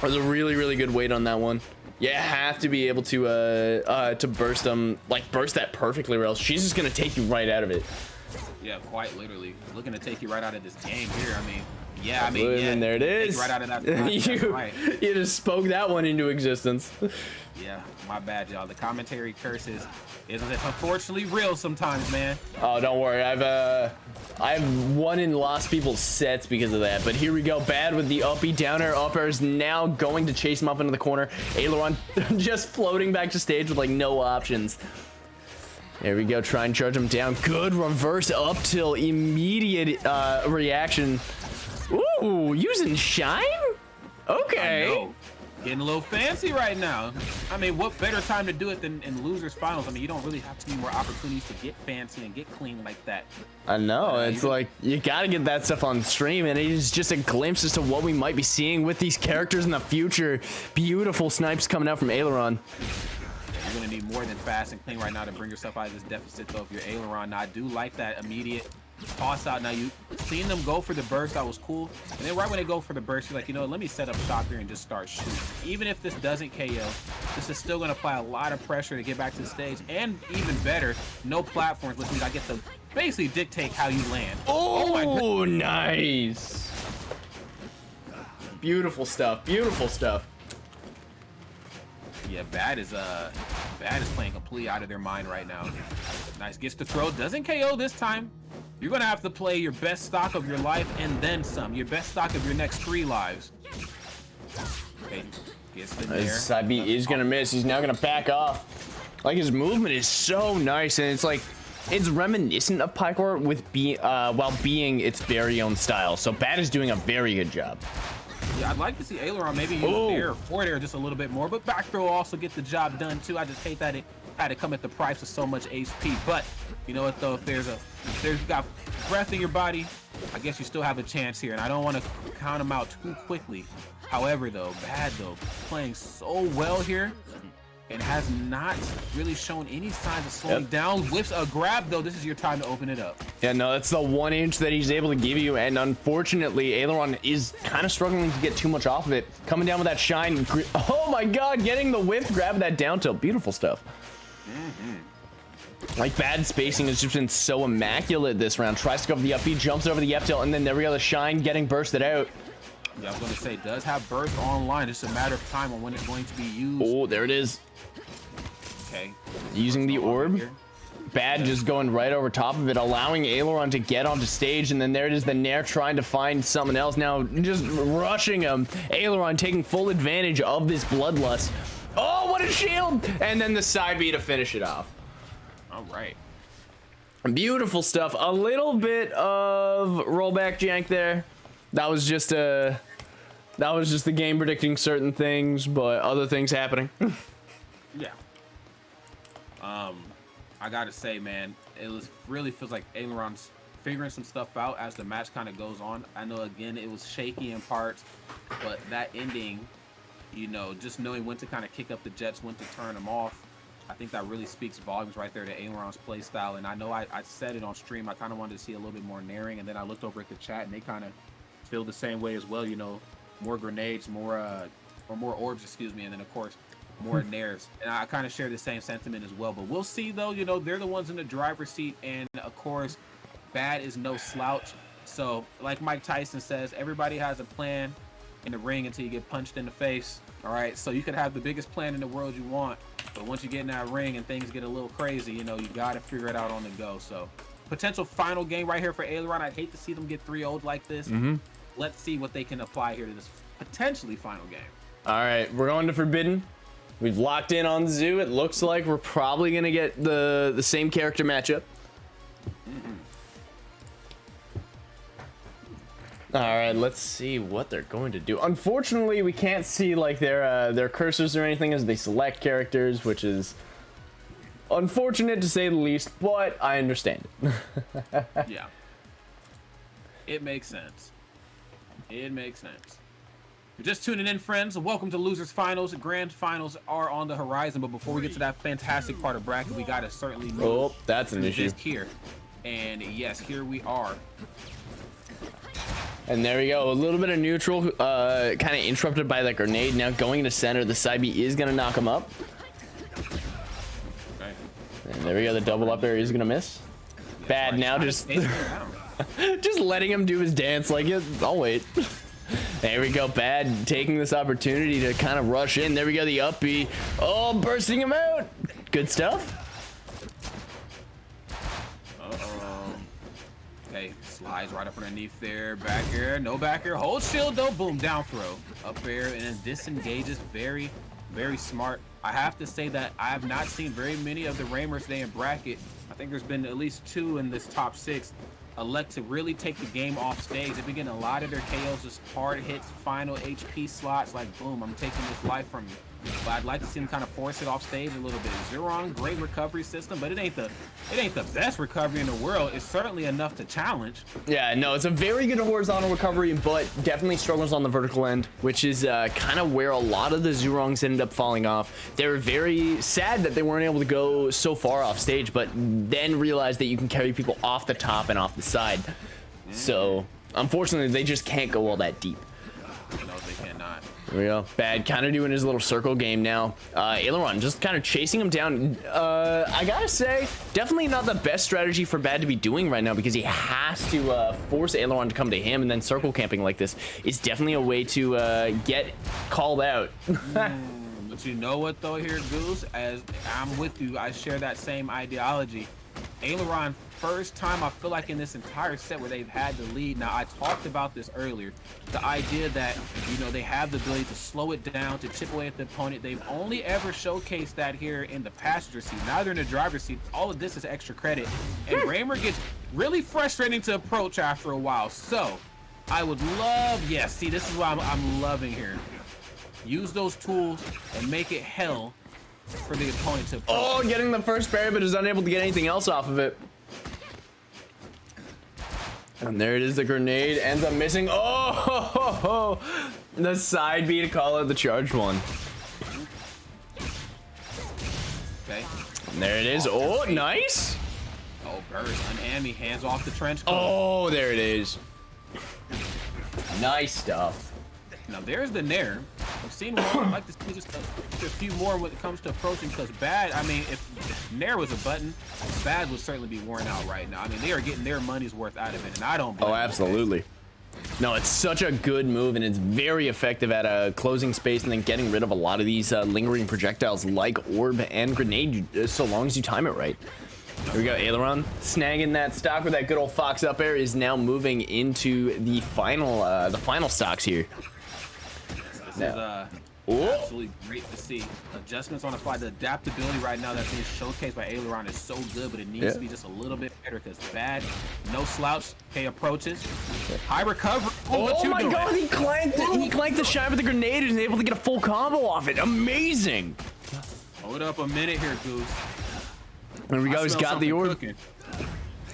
That was a really good weight on that one. You have to be able to burst them, like burst that perfectly, or else she's just gonna take you right out of it. Yeah, quite literally looking to take you right out of this game here. I mean, yeah, I mean, yeah, and there it is. Right out of that. Right. You just spoke that one into existence. Yeah, my bad, y'all. The commentary curses is unfortunately real sometimes, man. Oh, don't worry. I've won and lost people's sets because of that. But here we go. Bad with the uppie, down air uppers. Now going to chase him up into the corner. Aileron just floating back to stage with like no options. There we go. Try and charge him down. Good reverse up till immediate reaction. Ooh, using shine? Okay. I know. Getting a little fancy right now. I mean, what better time to do it than in losers finals? I mean, you don't really have too many more opportunities to get fancy and get clean like that. I know. It's like you gotta get that stuff on stream, and it is just a glimpse as to what we might be seeing with these characters in the future. Beautiful snipes coming out from Aileron. You're gonna need more than fast and clean right now to bring yourself out of this deficit, though. If you're Aileron, now I do like that immediate toss out. Now you seen them go for the burst, that was cool, and then right when they go for the burst, you're like, you know what, let me set up shop here and just start shooting. Even if this doesn't KO, this is still going to apply a lot of pressure to get back to the stage, and even better, no platforms, which means I get to basically dictate how you land. Oh my God. Nice. Beautiful stuff. Beautiful stuff. Yeah, Bad is playing completely out of their mind right now. Nice, gets the throw, doesn't KO this time. You're gonna have to play your best stock of your life and then some. Your best stock of your next 3 lives. Okay, gets the nair. Side B is gonna miss. He's now gonna back off. Like his movement is so nice, and it's like it's reminiscent of Pycore with while being its very own style. So Bad is doing a very good job. Yeah, I'd like to see Aileron maybe use air or forward air just a little bit more, but back throw also get the job done too. I just hate that it had to come at the price of so much HP. But you know what though, if you've got breath in your body, I guess you still have a chance here, and I don't want to count him out too quickly. However though, Bad though, playing so well here and has not really shown any signs of slowing down. Whips a grab though, this is your time to open it up. Yeah, no, that's the 1 inch that he's able to give you, and unfortunately Aileron is kind of struggling to get too much off of it. Coming down with that shine. Oh my God, getting the whip, grab that down tilt. Beautiful stuff. Like Bad spacing has just been so immaculate this round. Tries to go for the up B, jumps over the up tilt, and then there we go, the shine getting bursted out. Yeah, I was gonna say, does have burst online. It's a matter of time on when it's going to be used. Oh, there it is. Okay. Using the orb. Bad just going right over top of it, allowing Aileron to get onto stage, and then there it is, the Nair trying to find someone else. Now just rushing him. Aileron taking full advantage of this bloodlust. Oh, what a shield! And then the side B to finish it off. All right. Beautiful stuff. A little bit of rollback jank there. That was just the game predicting certain things, but other things happening. Yeah. I gotta say, man, really feels like Aileron's figuring some stuff out as the match kind of goes on. I know, again, it was shaky in parts, but that ending, you know, just knowing when to kind of kick up the jets, when to turn them off, I think that really speaks volumes right there to Aileron's play style. And I know I said it on stream, I kind of wanted to see a little bit more nairing, and then I looked over at the chat, and they kind of feel the same way as well. You know, more grenades, more orbs, excuse me, and then of course more nairs. And I kind of share the same sentiment as well. But we'll see though. You know, they're the ones in the driver's seat, and of course, Bad is no slouch. So, like Mike Tyson says, everybody has a plan in the ring until you get punched in the face. All right, so you could have the biggest plan in the world you want, but once you get in that ring and things get a little crazy, you know, you got to figure it out on the go. So, potential final game right here for Aileron. I'd hate to see them get 3-0'd like this. Let's see what they can apply here to this potentially final game. All right, we're going to Forbidden. We've locked in on Zoo. It looks like we're probably going to get the same character matchup. All right, let's see what they're going to do. Unfortunately, we can't see like their cursors or anything as they select characters, which is unfortunate to say the least, but I understand it. Yeah. It makes sense. It makes sense. You're just tuning in, friends. Welcome to Losers Finals. Grand Finals are on the horizon, but before we get to that fantastic part of bracket, we gotta certainly move. Oh, that's an issue. Here. And yes, here we are. And there we go. A little bit of neutral, kind of interrupted by that grenade. Now going to center, the side B is going to knock him up. Okay. And there we go. The double up air is going to miss. Bad now, just just letting him do his dance. Like, I'll wait. There we go. Bad taking this opportunity to kind of rush in. There we go. The up B. Oh, bursting him out. Good stuff. Okay, slides right up underneath there. Back air, no back air. Hold shield though. Boom, down throw. Up air and then disengages. Very, very smart. I have to say that I have not seen very many of the Raymers today in bracket. I think there's been at least 2 in this top 6 elect to really take the game off stage. They've been getting a lot of their KOs, just hard hits, final HP slots, like boom, I'm taking this life from you. But I'd like to see them kind of force it off stage a little bit. Zhurong, great recovery system, but it ain't the best recovery in the world. It's certainly enough to challenge. Yeah, no, it's a very good horizontal recovery, but definitely struggles on the vertical end, which is kind of where a lot of the Zhurongs ended up falling off. They were very sad that they weren't able to go so far off stage, but then realized that you can carry people off the top and off the side. So, unfortunately, they just can't go all that deep. No, they cannot. There we go. Bad kind of doing his little circle game now. Aileron just kind of chasing him down. I gotta say, definitely not the best strategy for Bad to be doing right now because he has to force Aileron to come to him, and then circle camping like this is definitely a way to get called out. But you know what though here, Goose? As I'm with you, I share that same ideology. Aileron, first time I feel like in this entire set where they've had the lead. Now, I talked about this earlier. The idea that, you know, they have the ability to slow it down, to chip away at the opponent. They've only ever showcased that here in the passenger seat. Now they're in the driver's seat. All of this is extra credit. And Raymer gets really frustrating to approach after a while. So, I would love, yes, see, this is what I'm loving here. Use those tools and make it hell for the opponent to approach. Oh, getting the first parry, but is unable to get anything else off of it. And there it is, the grenade ends up missing. Oh, the side B to call out the charged one. Okay. And there it is. Oh, nice. Oh, burst, unhammy, hands off the trench coat. Oh, there it is. Nice stuff. Now there's the Nair. I've seen one. I'd like to see just a few more when it comes to approaching, because Bad, I mean, if Nair was a button, Bad would certainly be worn out right now. I mean, they are getting their money's worth out of it, and I don't blame them. Absolutely. No, it's such a good move, and it's very effective at closing space and then getting rid of a lot of these lingering projectiles like Orb and Grenade, so long as you time it right. Here we go, Aileron snagging that stock with that good old Fox up air is now moving into the final stocks here. This is absolutely great to see. Adjustments on the fly. The adaptability right now that's being showcased by Aileron is so good, but it needs to be just a little bit better because Bad, no slouch, K approaches. High recovery. Oh my god, he clanked the shine with the grenade and is able to get a full combo off it. Amazing. Hold up a minute here, Goose. There we go, he's got the orb.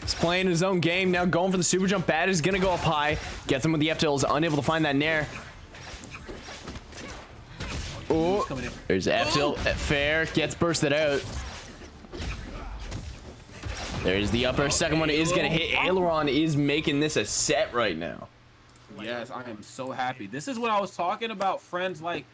He's playing his own game now, going for the super jump. Bad is gonna go up high. Gets him with the F-tills, unable to find that Nair. Oh, there's F-tilt, fair, gets bursted out. There's the upper, second one is gonna hit. Aileron is making this a set right now. Yes, I am so happy. This is what I was talking about, friends. Like,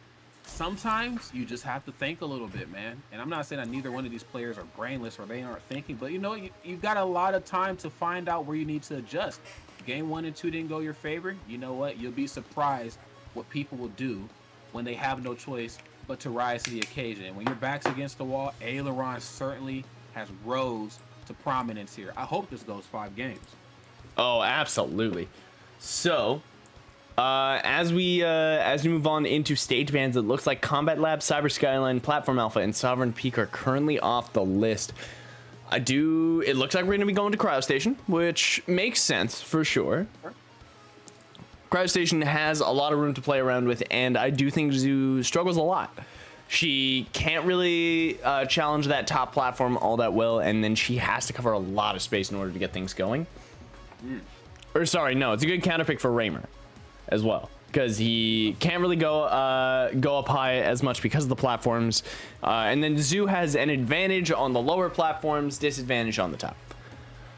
sometimes you just have to think a little bit, man. And I'm not saying that neither one of these players are brainless or they aren't thinking, but you know, you've got a lot of time to find out where you need to adjust. Game 1 and 2 didn't go your favor. You know what? You'll be surprised what people will do when they have no choice but to rise to the occasion. And when your back's against the wall, Aileron certainly has rose to prominence here. I hope this goes 5 games. Oh, absolutely. So, as we move on into stage bans, it looks like Combat Lab, Cyber Skyline, Platform Alpha, and Sovereign Peak are currently off the list. It looks like we're going to be going to Cryo Station, which makes sense for sure. Cryo Station has a lot of room to play around with, and I do think Zhu struggles a lot. She can't really challenge that top platform all that well, and then she has to cover a lot of space in order to get things going. Or sorry, no, it's a good counter pick for Raymer as well, because he can't really go up high as much because of the platforms, and then Zhu has an advantage on the lower platforms, disadvantage on the top.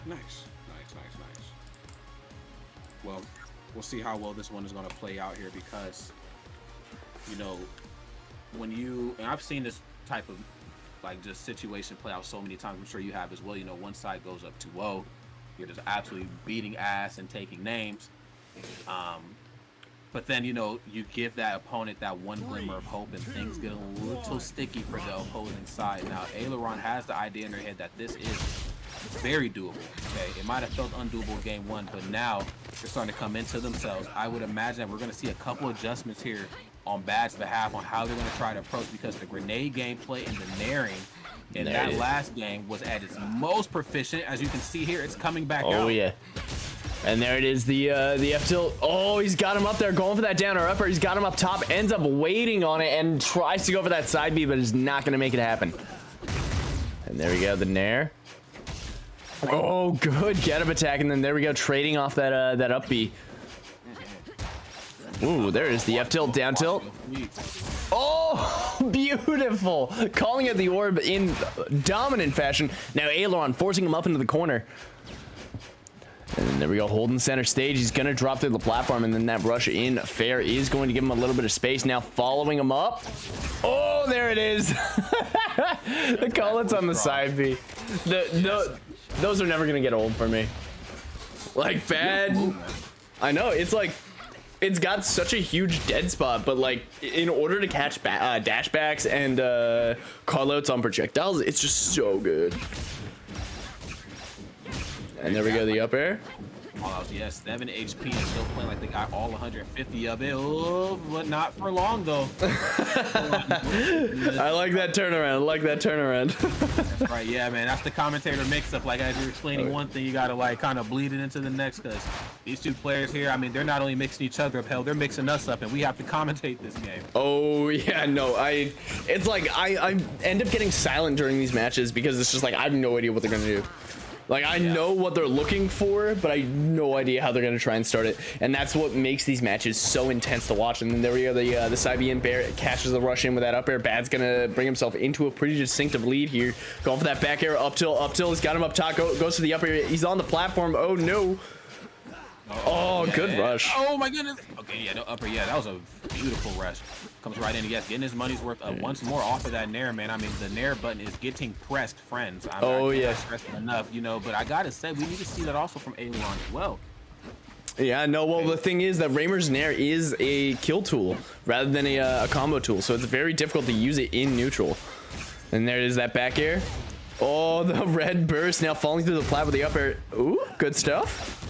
Nice. Well, we'll see how well this one is going to play out here, because, you know, and I've seen this type of like just situation play out so many times. I'm sure you have as well. You know, one side goes up 2-0, you're just absolutely beating ass and taking names. But then, you know, you give that opponent that one glimmer of hope, and things get a little sticky for the opposing side. Now, Aileron has the idea in their head that this is very doable. Okay, it might have felt undoable game one, but now they're starting to come into themselves. I would imagine that we're going to see a couple adjustments here on Bad's behalf on how they're going to try to approach, because the grenade gameplay and the naring in that last game was at its most proficient. As you can see here, it's coming back out. Oh yeah. And there it is, the F tilt. Oh, he's got him up there, going for that down or upper. He's got him up top, ends up waiting on it, and tries to go for that side B, but is not going to make it happen. And there we go, the Nair. Oh, good get up attack, and then there we go, trading off that that up B. Ooh, there is the F tilt, down tilt. Oh, beautiful. Calling out the orb in dominant fashion. Now Aileron forcing him up into the corner. And there we go, holding center stage. He's going to drop through the platform, and then that rush in fair is going to give him a little bit of space. Now following him up. Oh, there it is. The call-outs on the side B. Those are never going to get old for me. Like, Bad. I know, it's like, it's got such a huge dead spot, but like, in order to catch dashbacks and call-outs on projectiles, it's just so good. And there we go, the up air. Yes, 7 HP and still playing like they got all 150 of it. Oh, but not for long though. I like that turnaround. That's right, yeah, man. That's the commentator mix-up. Like, as you're explaining one thing, you gotta like kind of bleed it into the next, because these two players here, I mean, they're not only mixing each other up, hell, they're mixing us up, and we have to commentate this game. Oh yeah, no, it's like I end up getting silent during these matches, because it's just like I have no idea what they're gonna do. Like, I know what they're looking for, but I have no idea how they're going to try and start it. And that's what makes these matches so intense to watch. And then there we go, the side B and Bear catches the rush in with that up air. Bad's going to bring himself into a pretty distinctive lead here. Going for that back air, up tilt. He's got him up top, goes to the up air. He's on the platform. Oh, no. Oh, good rush. Oh, my goodness. Okay, yeah, no upper. Yeah, that was a beautiful rush. Comes right in. Yes, getting his money's worth once more off of that Nair, man. I mean, the Nair button is getting pressed, friends. I can't stress it enough, you know, but I got to say, we need to see that also from Aileron as well. Yeah, no, well, the thing is that Raymer's Nair is a kill tool rather than a combo tool, so it's very difficult to use it in neutral. And there is that back air. Oh, the red burst now falling through the plat with the up air. Ooh, good stuff.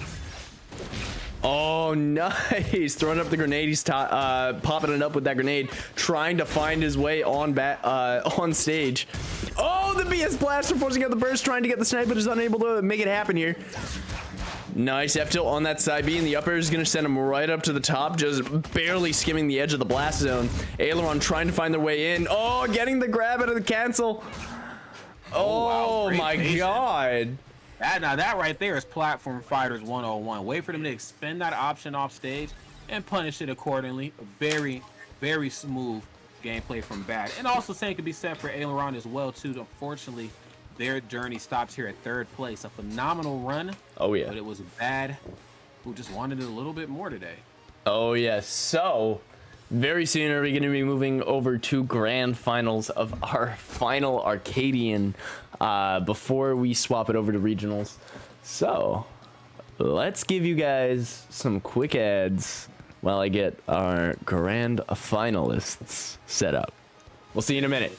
Oh, nice. Throwing up the grenade. He's popping it up with that grenade, trying to find his way on stage. Oh, the BS Blaster forcing out the burst, trying to get the snipe, but is unable to make it happen here. Nice F tilt on that side B, and the upper is going to send him right up to the top, just barely skimming the edge of the blast zone. Aileron trying to find their way in. Oh, getting the grab out of the cancel. Oh, wow, my God. Now that right there is Platform Fighters 101. Wait for them to expend that option off stage and punish it accordingly. Very, very smooth gameplay from Bad. And also same could be said for Aileron as well too. Unfortunately, their journey stops here at 3rd place. A phenomenal run. Oh yeah. But it was Bad who just wanted it a little bit more today. Oh yeah. So very soon are we going to be moving over to grand finals of our final Arcadian before we swap it over to regionals. So let's give you guys some quick ads while I get our grand finalists set up. We'll see you in a minute.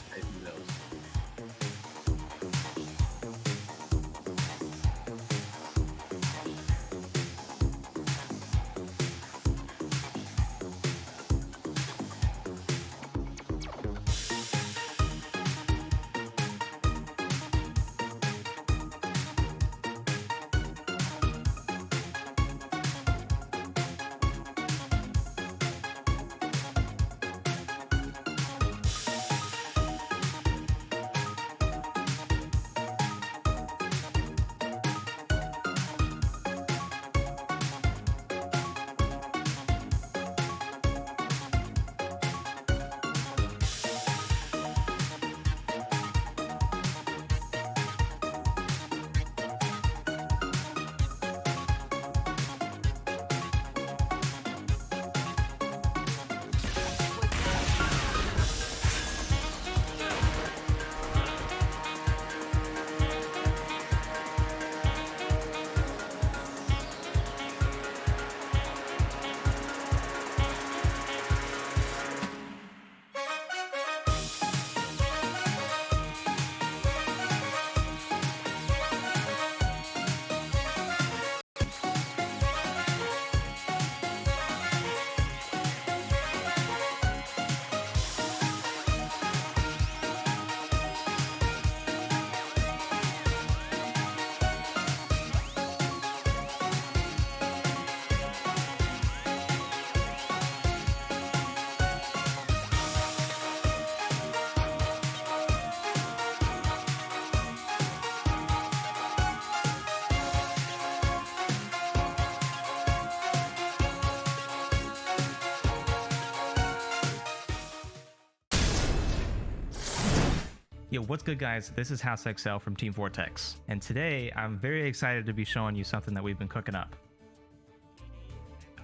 Yo, what's good, guys? This is frayESC from Team Vortex, and today I'm very excited to be showing you something that we've been cooking up.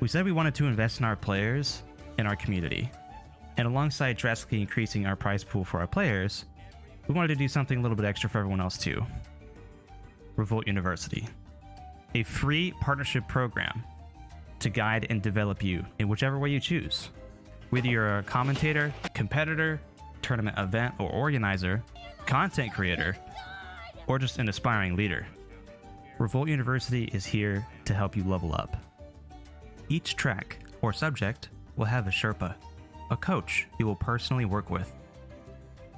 We said we wanted to invest in our players and our community, and alongside drastically increasing our prize pool for our players, we wanted to do something a little bit extra for everyone else too. Revolt University, a free partnership program to guide and develop you in whichever way you choose. Whether you're a commentator, competitor, tournament event or organizer, content creator, or just an aspiring leader, Revolt University is here to help you level up. Each track or subject will have a Sherpa, a coach you will personally work with.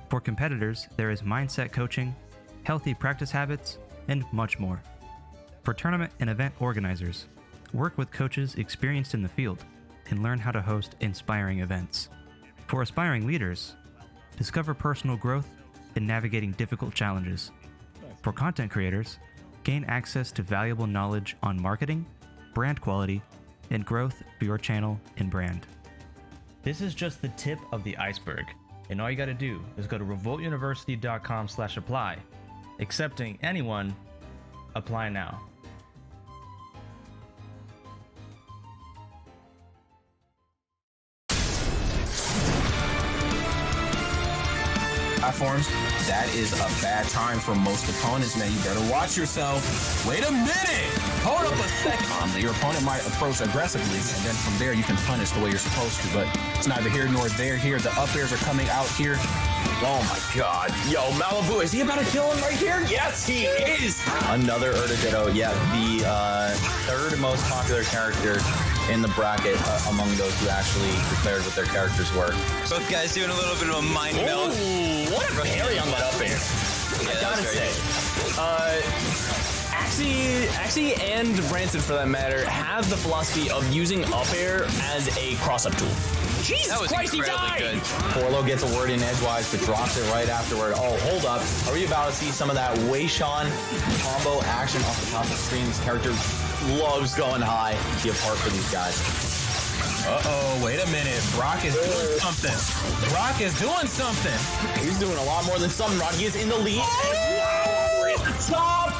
For competitors, there is mindset coaching, healthy practice habits, and much more. For tournament and event organizers, work with coaches experienced in the field and learn how to host inspiring events. For aspiring leaders, discover personal growth in navigating difficult challenges. For content creators, gain access to valuable knowledge on marketing, brand quality, and growth for your channel and brand. This is just the tip of the iceberg, and all you gotta do is go to revoltuniversity.com/apply. Accepting anyone, apply now. Platforms, that is a bad time for most opponents, man. You better watch yourself. Wait a minute! Hold up a second. Your opponent might approach aggressively, and then from there you can punish the way you're supposed to, but it's neither here nor there here. The up airs are coming out here. Oh my god. Yo, Malibu, is he about to kill him right here? Yes, he is! Another Urdah Ditto. Yeah, the third most popular character in the bracket among those who actually declared what their characters were. Both guys doing a little bit of a mind meld. What a parry on that up air. I gotta say. Axie and Branson, for that matter, have the philosophy of using up air as a cross-up tool. Jesus Christ, he died! Good. Forlo gets a word in edgewise, but drops it right afterward. Oh, hold up. Are we about to see some of that Wei-Shan combo action off the top of the screen? This character loves going high. Be a part for these guys. Uh-oh, wait a minute. Brock is doing something. Brock is doing something. He's doing a lot more than some. Rodney is in the lead. Wow, we're at the top.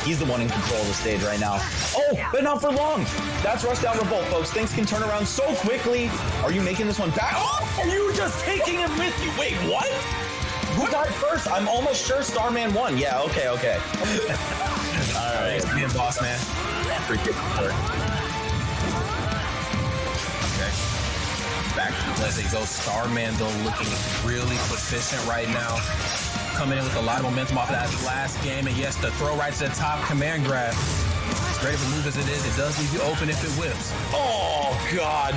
He's the one in control of the stage right now. Oh, but not for long. That's Rushdown Revolt, folks. Things can turn around so quickly. Are you making this one back? Oh, are you just taking him with you? Wait, what? Who died first? I'm almost sure Starman won. Yeah, okay. All right. Thanks, man, boss, man. Forget it. Okay. Back to the they go. Starman, though, looking really proficient right now. Coming in with a lot of momentum off of that last game, and yes, the throw right to the top, command grab. As great of a move as it is, it does leave you open if it whips. Oh God!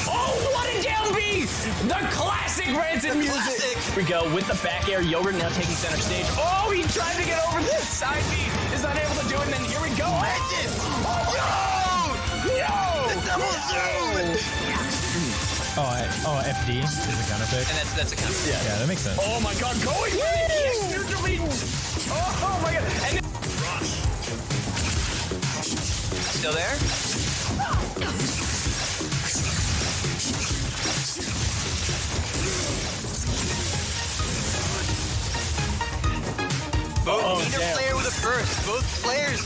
Oh, what a down B! The classic Branson music. Here we go with the back air. Yogurt now taking center stage. Oh, he tried to get over this side B, is unable to do it. And then here we go. Branson! Oh no! The double zoom! Oh, FD is a counter pick. And that's a counter. Yeah, that makes sense. Oh my god, going for the neutrally. Oh my god. And then still there? Neither player with a burst. Both players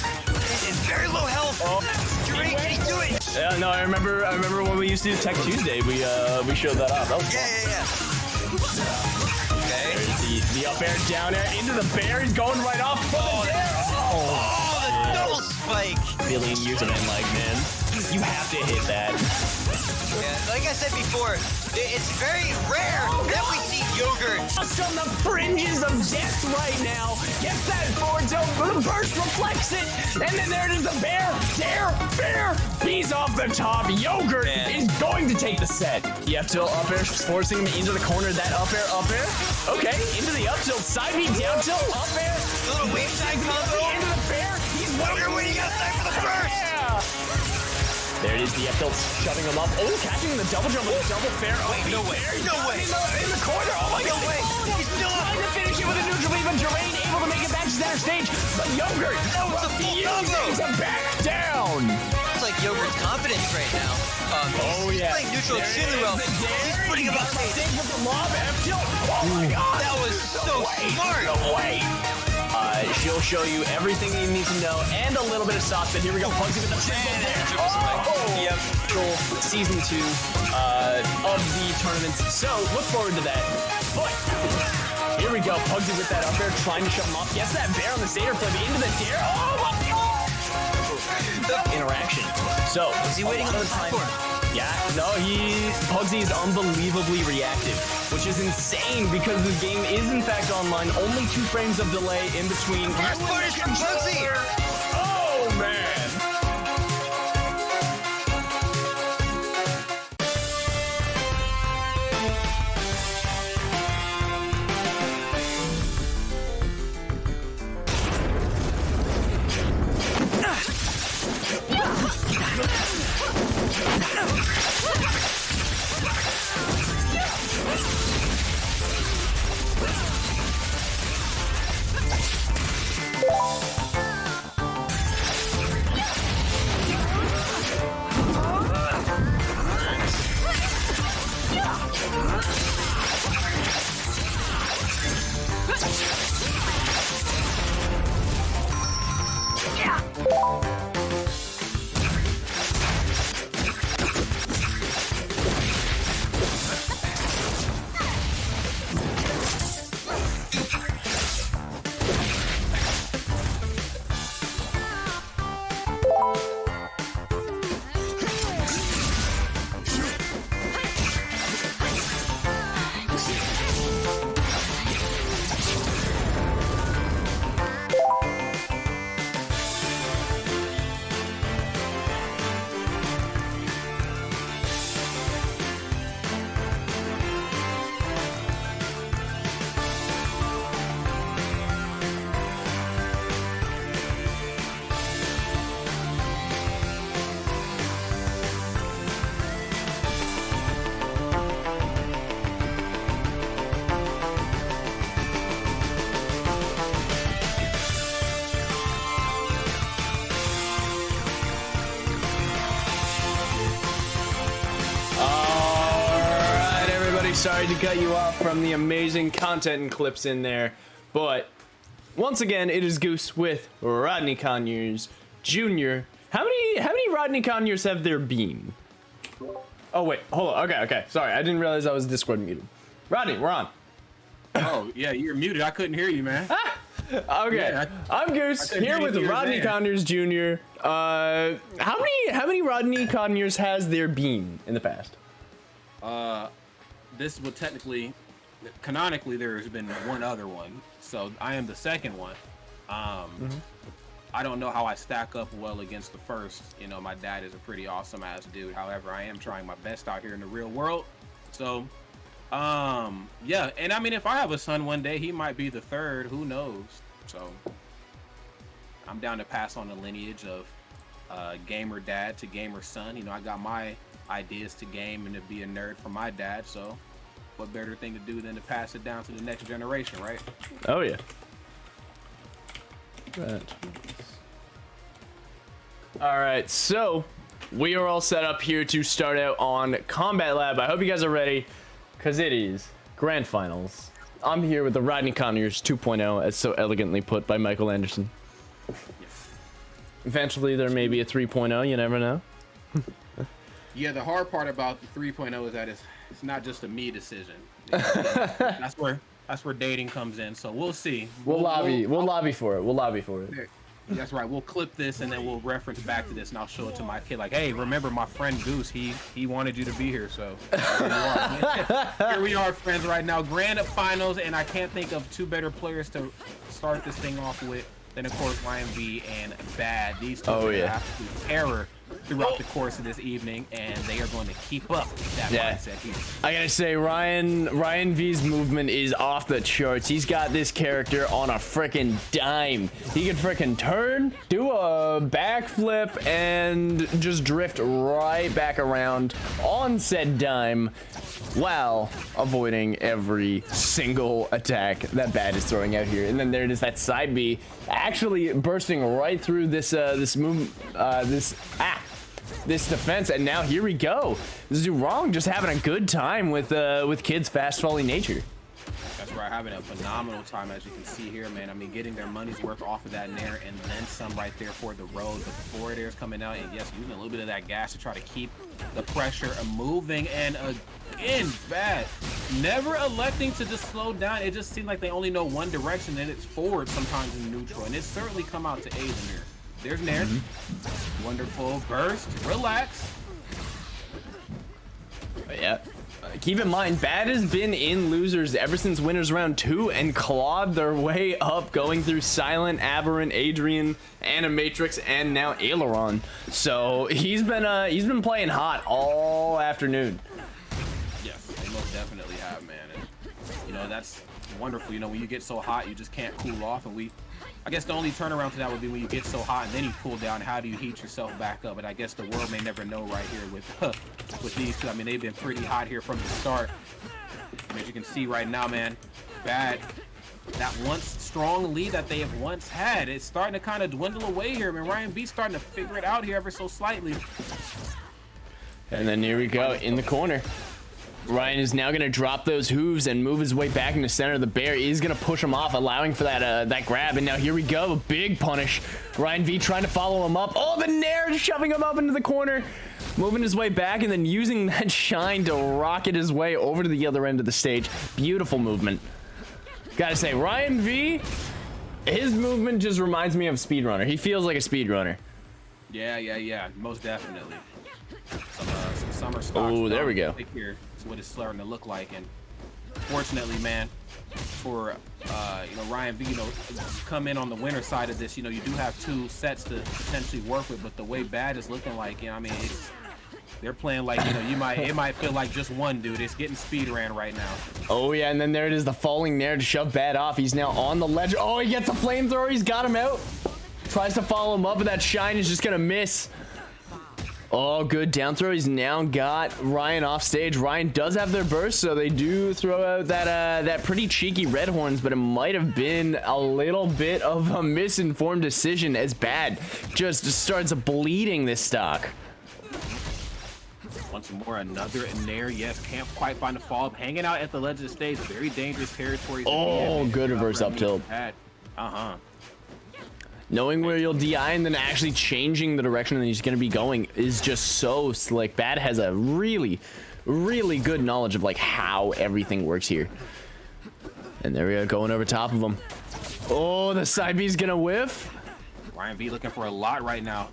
in very low health. Zhurong, can he do it? Yeah, no, I remember when we used to do Tech Tuesday, we showed that off. That was fun. Okay. There's the up air, down air, into the bear. He's going right off for the dare. Oh, the double spike. Billion username, like, man, you have to hit that. Yeah, like I said before, it's very rare that we see Yogurt. Just on the fringes of death right now. Gets that forward tilt, the burst reflects it, and then there it is, the bear, dare, fair. He's off the top. Yogurt is going to take the set. The up tilt, up air, forcing him into the corner. That up air, okay, into the up tilt, side beat, down tilt, up air. A little wave side combo. Into the bear. He's waiting outside for the burst. Yeah. There it is, the up tilt, shoving him up. Oh, catching the double jump with a double fair. Wait, no way. In the corner. Oh my god. No way. He's still trying to finish it with a neutral beam, but Zhurong able to make it back to center stage. But Yogurt, it's a full combo. He's back down. It's like Yogurt's confidence right now. He's playing neutral extremely well. He's putting him on stage. Oh my god! That was so smart. She'll show you everything you need to know and a little bit of sauce. But here we go. Pugsy with the triple there. Yep. Season 2 of the tournament. So look forward to that. But here we go. Pugsy with that up there, trying to shove him off. Gets that bear on the Seder flip into the dare. Oh my god! Interaction. So is he waiting on the platform? Yeah, no, Pugsy is unbelievably reactive, which is insane because the game is in fact online. Only 2 frames of delay in between. First punish from Pugsy! Oh man! Sorry to cut you off from the amazing content and clips in there, but once again, it is Goose with Rodney Conyers Jr. How many Rodney Conyers have there been? Oh wait, hold on. Okay. Sorry, I didn't realize I was Discord muted. Rodney, we're on. Oh yeah, you're muted. I couldn't hear you, man. Okay, yeah, I'm Goose here with Rodney Conyers Jr. How many Rodney Conyers has there been in the past? This would canonically, there has been one other one, so I am the second one. I don't know how I stack up well against the first. You know, my dad is a pretty awesome ass dude. However, I am trying my best out here in the real world. So, yeah, and I mean, if I have a son one day, he might be the third. Who knows? So, I'm down to pass on the lineage of gamer dad to gamer son. You know, I got my ideas to game and to be a nerd for my dad, so what better thing to do than to pass it down to the next generation, right? Oh yeah. All right, so we are all set up here to start out on Combat Lab. I hope you guys are ready, because it is Grand Finals. I'm here with the Rodney Conyers 2.0, as so elegantly put by Michael Anderson. Eventually there may be a 3.0, you never know. Yeah, the hard part about the 3.0 is that it's not just a me decision. That's where dating comes in. So we'll see. We'll lobby for it. We'll lobby for it. That's right. We'll clip this and then we'll reference back to this, and I'll show it to my kid. Like, hey, remember my friend Goose? He wanted you to be here. So here we are, friends. Right now, Grand Finals, and I can't think of two better players to start this thing off with than, of course, Wyanvee and Bad. These two are absolute terror throughout the course of this evening, and they are going to keep up with that mindset here. I gotta say, Ryan V's movement is off the charts. He's got this character on a freaking dime. He can freaking turn, do a backflip, and just drift right back around on said dime while avoiding every single attack that Bad is throwing out here. And then there it is, that side B actually bursting right through this this defense. And now here we go. Zhurong just having a good time with Kid's fast falling nature. That's right, having a phenomenal time, as you can see here, man. I mean, getting their money's worth off of that Nair and then some right there for the road. But the forward air is coming out, and yes, using a little bit of that gas to try to keep the pressure moving. And again, bad. Never electing to just slow down. It just seems like they only know one direction, and it's forward sometimes in neutral. And it's certainly come out to aid them here. There's Nair. Wonderful burst. Relax. Yeah. Keep in mind, Bad has been in losers ever since winners round 2 and clawed their way up, going through Silent, Aberrant, Adrian, Animatrix, and now Aileron. So he's been playing hot all afternoon. Yes, they most definitely have, man. And, you know, that's wonderful. You know, when you get so hot, you just can't cool off. And I guess the only turnaround to that would be when you get so hot and then you cool down. How do you heat yourself back up? But I guess the world may never know right here with these two. I mean, they've been pretty hot here from the start. I mean, as you can see right now, man, Bad, that once strong lead that they have once had, it's starting to kind of dwindle away here. I mean, Wyanvee starting to figure it out here ever so slightly. And then here we go in the corner. Ryan is now going to drop those hooves and move his way back in the center. The bear is going to push him off, allowing for that grab. And now here we go, a big punish. Wyanvee trying to follow him up. Oh, the Nair shoving him up into the corner. Moving his way back and then using that shine to rocket his way over to the other end of the stage. Beautiful movement. Gotta say, Wyanvee, his movement just reminds me of speedrunner. He feels like a speedrunner. Yeah, most definitely. Some summer stocks. Oh, there we go. Here is what it's starting to look like, and fortunately, man, for you know, Wyanvee, you know, come in on the winner side of this. You know, you do have 2 sets to potentially work with, but the way Bad is looking like, you know, I mean, they're playing like, you know, it might feel like just one dude. It's getting speed ran right now. Oh yeah, and then there it is, the falling Nair to shove Bad off. He's now on the ledge. Oh, he gets a flamethrower. He's got him out. Tries to follow him up, but that shine is just gonna miss. Oh, good down throw. He's now got Ryan off stage. Ryan does have their burst, so they do throw out that pretty cheeky red horns, but it might have been a little bit of a misinformed decision as Bad just starts bleeding this stock. Once more, another Nair. Yes, can't quite find a fall. Hanging out at the ledge of the stage. Very dangerous territory. Oh, good reverse up tilt. Knowing where you'll DI and then actually changing the direction that he's going to be going is just so slick. Bad has a really, really good knowledge of like how everything works here. And there we go, going over top of him. Oh, the side B's going to whiff. Wyanvee looking for a lot right now.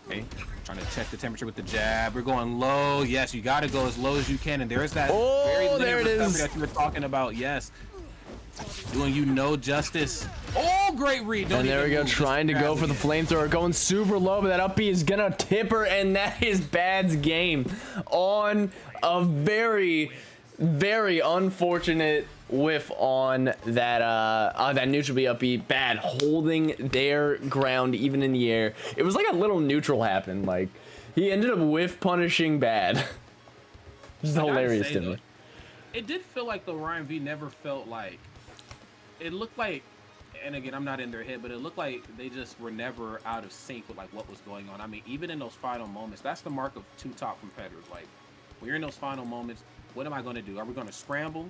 Okay, trying to check the temperature with the jab. We're going low. Yes, you got to go as low as you can. And there's that very there it is. that you were talking about. Yes. Doing you no justice. Oh, great read. And there we go, trying to go for the flamethrower, going super low, but that up B is gonna tip her, and that is Bad's game on a very, very unfortunate whiff on that neutral B up B. Bad holding their ground even in the air. It was like a little neutral happened. Like he ended up whiff punishing Bad. Just hilarious to me. It did feel like the Wyanvee never felt like. It looked like, and again, I'm not in their head, but it looked like they just were never out of sync with like what was going on. I mean, even in those final moments, that's the mark of 2 top competitors. Like, when you're in those final moments, what am I going to do? Are we going to scramble?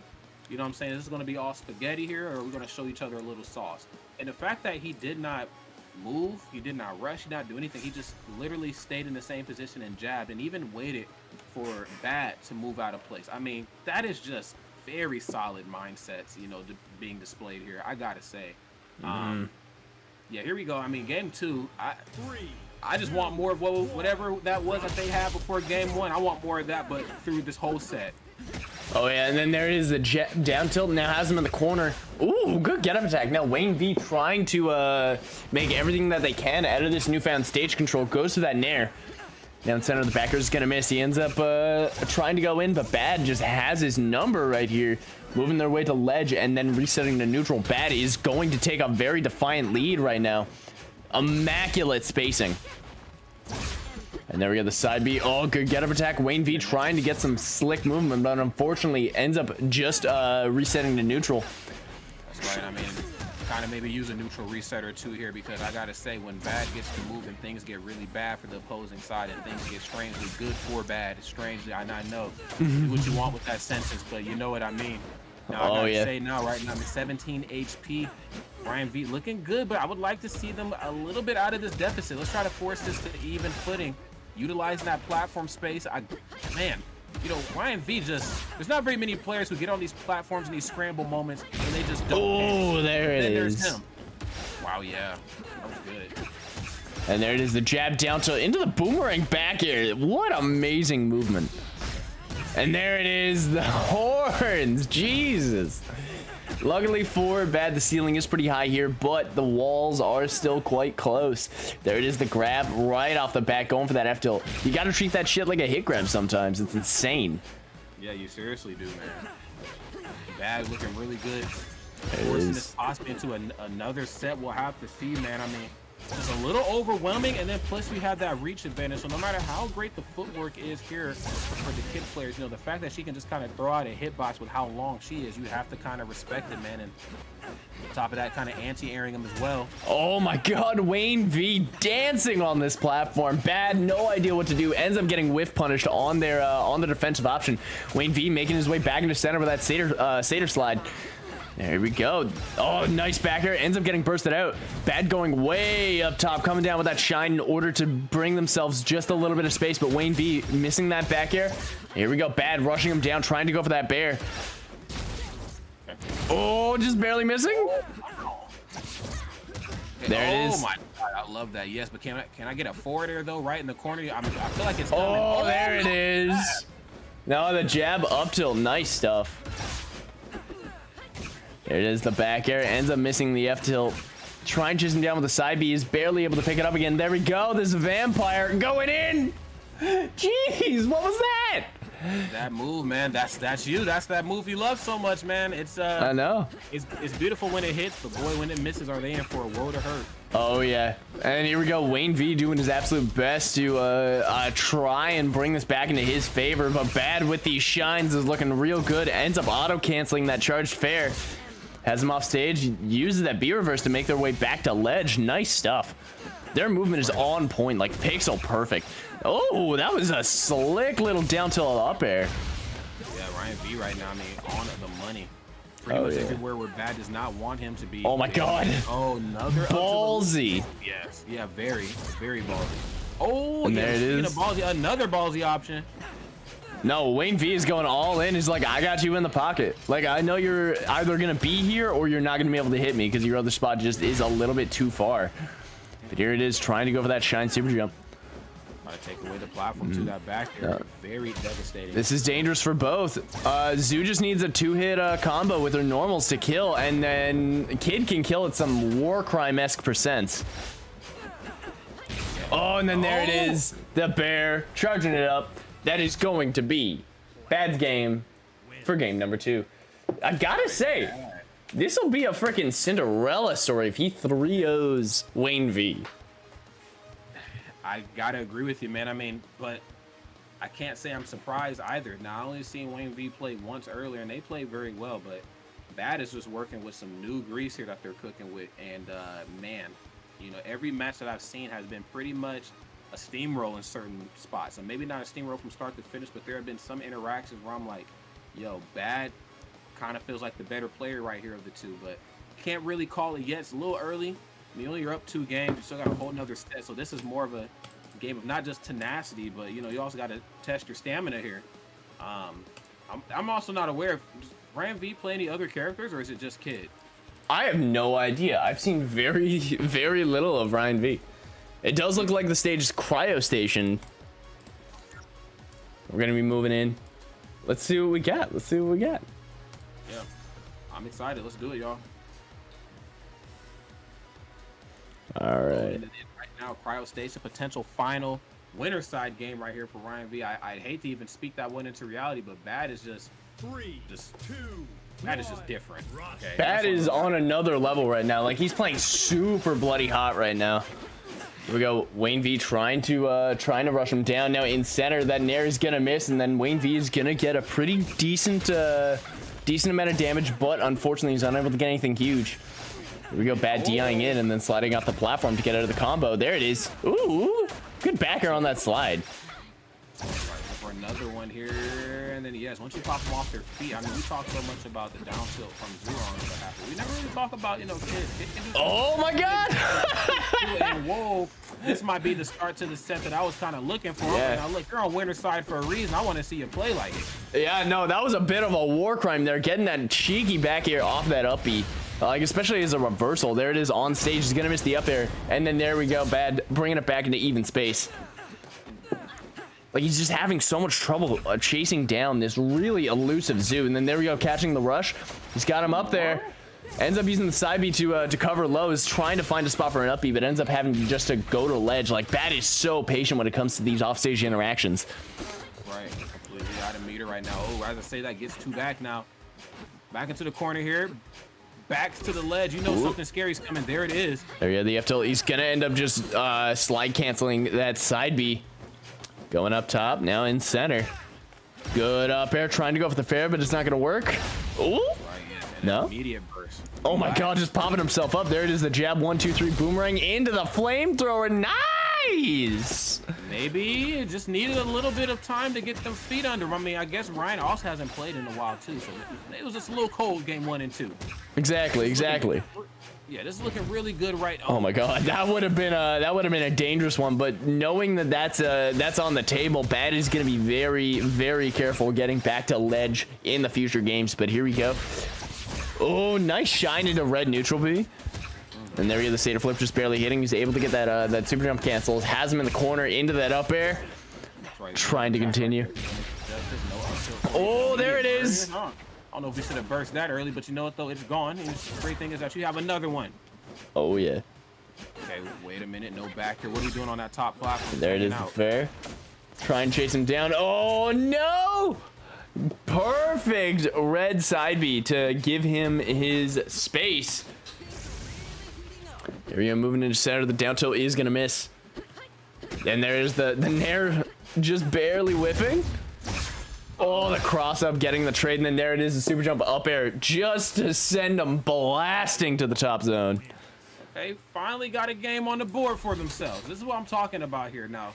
You know what I'm saying? Is this going to be all spaghetti here, or are we going to show each other a little sauce? And the fact that he did not move, he did not rush, he did not do anything. He just literally stayed in the same position and jabbed, and even waited for Bad to move out of place. I mean, that is just very solid mindsets, you know, being displayed here, I gotta say. Yeah, here we go. I mean, game 2, I just want more of whatever that was that they had before game 1. I want more of that, but through this whole set. Oh yeah, and then there is the jet down tilt, now has him in the corner. Ooh, good get up attack. Now Wyanvee trying to make everything that they can out of this newfound stage control. Goes to that Nair. Down center, the backer is going to miss. He ends up trying to go in, but Bad just has his number right here. Moving their way to ledge and then resetting to neutral. Bad is going to take a very defiant lead right now. Immaculate spacing. And there we go, the side B. Oh, good get up attack. Wyanvee trying to get some slick movement, but unfortunately ends up just resetting to neutral. That's right. I mean, kind of maybe use a neutral reset or two here, because I gotta say, when Bad gets to move and things get really bad for the opposing side and things get strangely good for Bad, strangely, I know what you want with that sentence, but you know what I mean. Now, I gotta say now, right now, I'm at 17 HP. Wyanvee looking good, but I would like to see them a little bit out of this deficit. Let's try to force this to even footing, utilizing that platform space. Man, you know, Wyanvee there's not very many players who get on these platforms in these scramble moments and they just don't. Oh, there it is. There's him. Wow, yeah, that was good. And there it is, the jab down to into the boomerang back air. What amazing movement. And there it is, the horns. Jesus. Luckily for Bad, the ceiling is pretty high here, but the walls are still quite close. There it is, the grab right off the bat, going for that F tilt. You gotta treat that shit like a hit grab sometimes. It's insane. Yeah, you seriously do, man. Bad looking really good. Forcing this possibly into another set. We'll have to see, man. I mean, it's a little overwhelming, and then plus we have that reach advantage. So no matter how great the footwork is here for the kid players, you know, the fact that she can just kind of throw out a hitbox with how long she is, you have to kind of respect it, man. And on top of that, kind of anti-airing them as well. Oh my God, Wyanvee dancing on this platform. Bad, no idea what to do. Ends up getting whiff punished on their on the defensive option. Wyanvee making his way back into center with that Satyr slide. There we go. Oh, nice back air. Ends up getting bursted out. Bad going way up top, coming down with that shine in order to bring themselves just a little bit of space, but Wyanvee missing that back air. Here we go. Bad rushing him down, trying to go for that bear. Oh, just barely missing. There it is. Oh my God, I love that. Yes, but can I get a forward air though, right in the corner? I feel like it's coming. Oh, there it is. Now the jab up tilt. Nice stuff. There it is, the back air, ends up missing the F tilt. Trying to chase him down with the side B, is barely able to pick it up again. There we go, this vampire going in. Jeez, what was that? That move, man, that's you. That's that move you love so much, man. It's I know. It's beautiful when it hits, but boy, when it misses, are they in for a world of hurt. Oh yeah, and here we go. Wyanvee doing his absolute best to try and bring this back into his favor, but Bad with these shines is looking real good. Ends up auto canceling that charged fair. Has him off stage, uses that B reverse to make their way back to ledge. Nice stuff. Their movement is on point, like pixel perfect. Oh, that was a slick little down tilt up air. Yeah, Wyanvee right now, I mean, on the money. Pretty much everywhere where Bad does not want him to be. Oh my God. Oh, another ballsy. Yes, yeah, very, very ballsy. Oh, and yeah, there it is. Ballsy, another ballsy option. No, Wyanvee is going all in. He's like, I got you in the pocket. Like, I know you're either going to be here or you're not going to be able to hit me because your other spot just is a little bit too far. But here it is, trying to go for that shine super jump. Trying to take away the platform to that back there. Very devastating. This is dangerous for both. Zoo just needs a two-hit combo with her normals to kill, and then Kid can kill at some war crime-esque percents. Oh, and then there it is. The bear charging it up. That is going to be Bad's game for game number 2. I gotta say, this will be a freaking Cinderella story if he 3-0s Wyanvee. I gotta agree with you, man. I mean, but I can't say I'm surprised either. Now, I only seen Wyanvee play once earlier, and they played very well, but Bad is just working with some new grease here that they're cooking with. And, man, you know, every match that I've seen has been pretty much a steamroll in certain spots. And maybe not a steamroll from start to finish, but there have been some interactions where I'm like, yo, Bad kind of feels like the better player right here of the two, but can't really call it yet. It's a little early. I mean, you're up 2 games. You still got a whole nother set. So this is more of a game of not just tenacity, but, you know, you also got to test your stamina here. I'm also not aware of, does Wyanvee play any other characters, or is it just Kid? I have no idea. I've seen very, very little of Wyanvee. It does look like the stage is Cryo Station. We're going to be moving in. Let's see what we got. Let's see what we got. Yeah, I'm excited. Let's do it, y'all. All right. Right now, Cryo Station, potential final winner side game right here for Wyanvee. I'd hate to even speak that one into reality, but Bad is just Bad is just different. Okay? Bad is on another level right now. Like, he's playing super bloody hot right now. Here we go. Wyanvee trying to rush him down. Now in center, that Nair is gonna miss, and then Wyanvee is gonna get a pretty decent amount of damage, but unfortunately he's unable to get anything huge. Here we go, bad DIing in and then sliding off the platform to get out of the combo. There it is. Ooh, good backer on that slide. For another one here, and then yes, once you pop them off their feet, I mean, we talk so much about the down tilt from Zhurong that happened. We never really talk about, you know, kids. Oh my God! And whoa, this might be the start to the set that I was kind of looking for. Yeah. Now look, you're on winner's side for a reason. I want to see you play like it. Yeah, no, that was a bit of a war crime there, getting that cheeky back air off that up B. Like, especially as a reversal. There it is on stage. He's gonna miss the up air, and then there we go, bad, bringing it back into even space. Like, he's just having so much trouble chasing down this really elusive Zoo. And then there we go, catching the rush. He's got him up there. Ends up using the side B to cover lows, trying to find a spot for an up B, but ends up having just to go to ledge. Like, Bad is so patient when it comes to these offstage interactions. Right, completely out of meter right now. Oh, as I say, that gets two back now. Back into the corner here. Back to the ledge. You know something scary's coming. There it is. There you go, the F tilt. He's gonna end up just slide canceling that side B. Going up top, now in center. Good up air, trying to go for the fair, but it's not gonna work. Ooh, no. Immediate burst. Oh my God, just popping himself up. There it is, the jab, 1, 2, 3, boomerang into the flamethrower. Nice. Maybe it just needed a little bit of time to get them feet under. I mean, I guess Ryan also hasn't played in a while too, so it was just a little cold game 1 and 2. Exactly. Yeah, this is looking really good right. Oh my God, that would have been a dangerous one. But knowing that that's on the table, Bad is going to be very, very careful getting back to ledge in the future games. But here we go. Oh, nice shine into red neutral B. And there we go, the Seder flip just barely hitting. He's able to get that super jump canceled. Has him in the corner into that up air. Trying to continue. Oh, there it is. I don't know if we should have burst that early, but you know what though, it's gone. And the great thing is that you have another one. Oh yeah. Okay, wait a minute, no back here. What are you doing on that top platform? There it is, the fair. Try and chase him down. Oh no! Perfect red side B to give him his space. Here we go, moving into center. The down tilt is gonna miss. And there is the nair just barely whiffing. Oh, the cross up, getting the trade, and then there it is, the super jump up air, just to send them blasting to the top zone. They finally got a game on the board for themselves. This is what I'm talking about here now.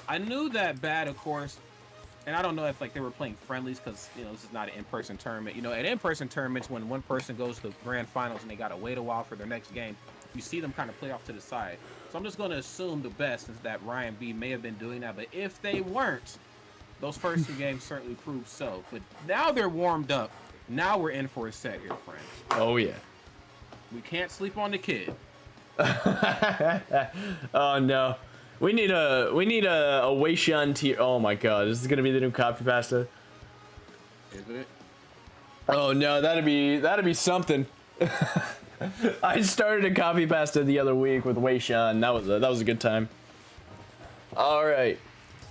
I knew that Bad, of course, and I don't know if like they were playing friendlies because, you know, this is not an in-person tournament. You know, at in-person tournaments, when one person goes to the grand finals and they got to wait a while for their next game, you see them kind of play off to the side. So I'm just going to assume the best is that Wyanvee may have been doing that, but if they weren't, those first 2 games certainly proved so. But now they're warmed up. Now we're in for a set here, friends. Oh, yeah. We can't sleep on the kid. Oh, no. We need a Weishan tier. Oh, my God. This is going to be the new copy pasta. Isn't it? Oh, no. That'd be something. I started a copy pasta the other week with Weishan. That was a good time. All right.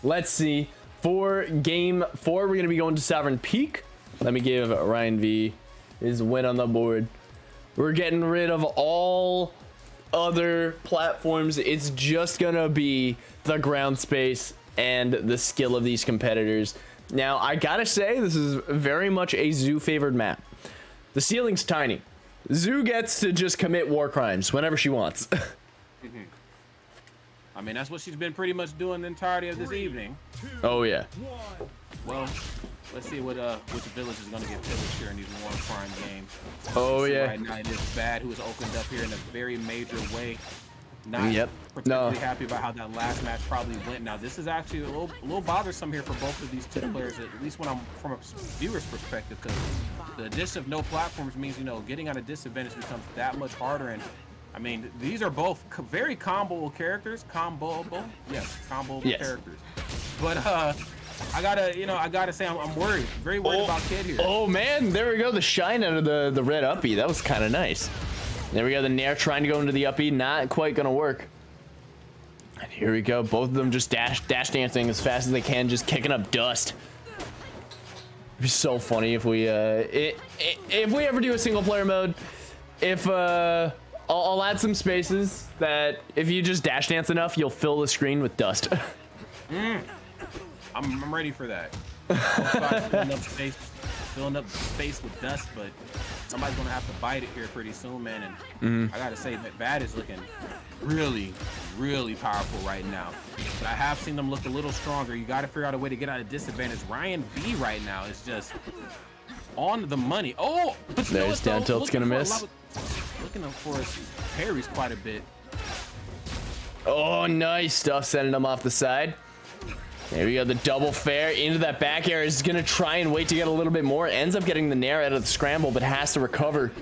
Let's see. For game 4, we're going to be going to Sovereign Peak. Let me give Wyanvee his win on the board. We're getting rid of all other platforms. It's just going to be the ground space and the skill of these competitors. Now, I got to say, this is very much a Zoo-favored map. The ceiling's tiny. Zoo gets to just commit war crimes whenever she wants. I mean, that's what she's been pretty much doing the entirety of this evening. Oh, yeah. Well, let's see which village is going to get pillaged here in these war crime games. Oh, yeah. Right now, it is Bad who has opened up here in a very major way. Not particularly happy about how that last match probably went. Now, this is actually a little bothersome here for both of these 2 players, at least when I'm from a viewer's perspective, because the addition of no platforms means, you know, getting at a disadvantage becomes that much harder. And I mean, these are both very comboable characters. Comboable characters. But I gotta say, I'm worried. Very worried about Kid here. Oh man, there we go. The shine out of the red uppie. That was kind of nice. There we go. The nair trying to go into the uppie, not quite gonna work. And here we go. Both of them just dash dancing as fast as they can, just kicking up dust. It'd be so funny if we ever do a single player mode. If I'll add some spaces that if you just dash dance enough, you'll fill the screen with dust. I'm ready for that. Filling up space with dust, but somebody's gonna have to bite it here pretty soon, man. And I gotta say that Bad is looking really, really powerful right now. But I have seen them look a little stronger. You gotta figure out a way to get out of disadvantage. Wyanvee right now is just on the money. Oh, but there's down tilt's gonna miss. Looking up for his parries quite a bit. Oh, nice stuff, sending him off the side. There we go, the double fair into that back air. Is gonna try and wait to get a little bit more. Ends up getting the nair out of the scramble, but has to recover.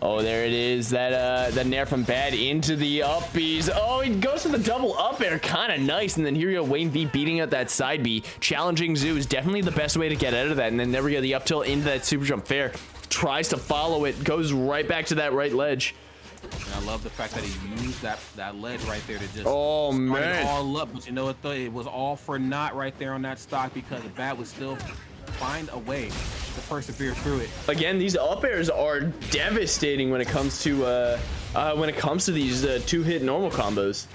Oh, there it is. That nair from Bad into the up B's. Oh, he goes to the double up air, kind of nice. And then here we go, Wyanvee beating out that side B. Challenging Zoo is definitely the best way to get out of that. And then there we go, the up tilt into that super jump fair. Tries to follow it, goes right back to that right ledge. And I love the fact that he used that ledge right there to just start it all up. But you know what though? It was all for naught right there on that stock because the Bat would still find a way to persevere through it. Again, these up airs are devastating when it comes to these two-hit normal combos.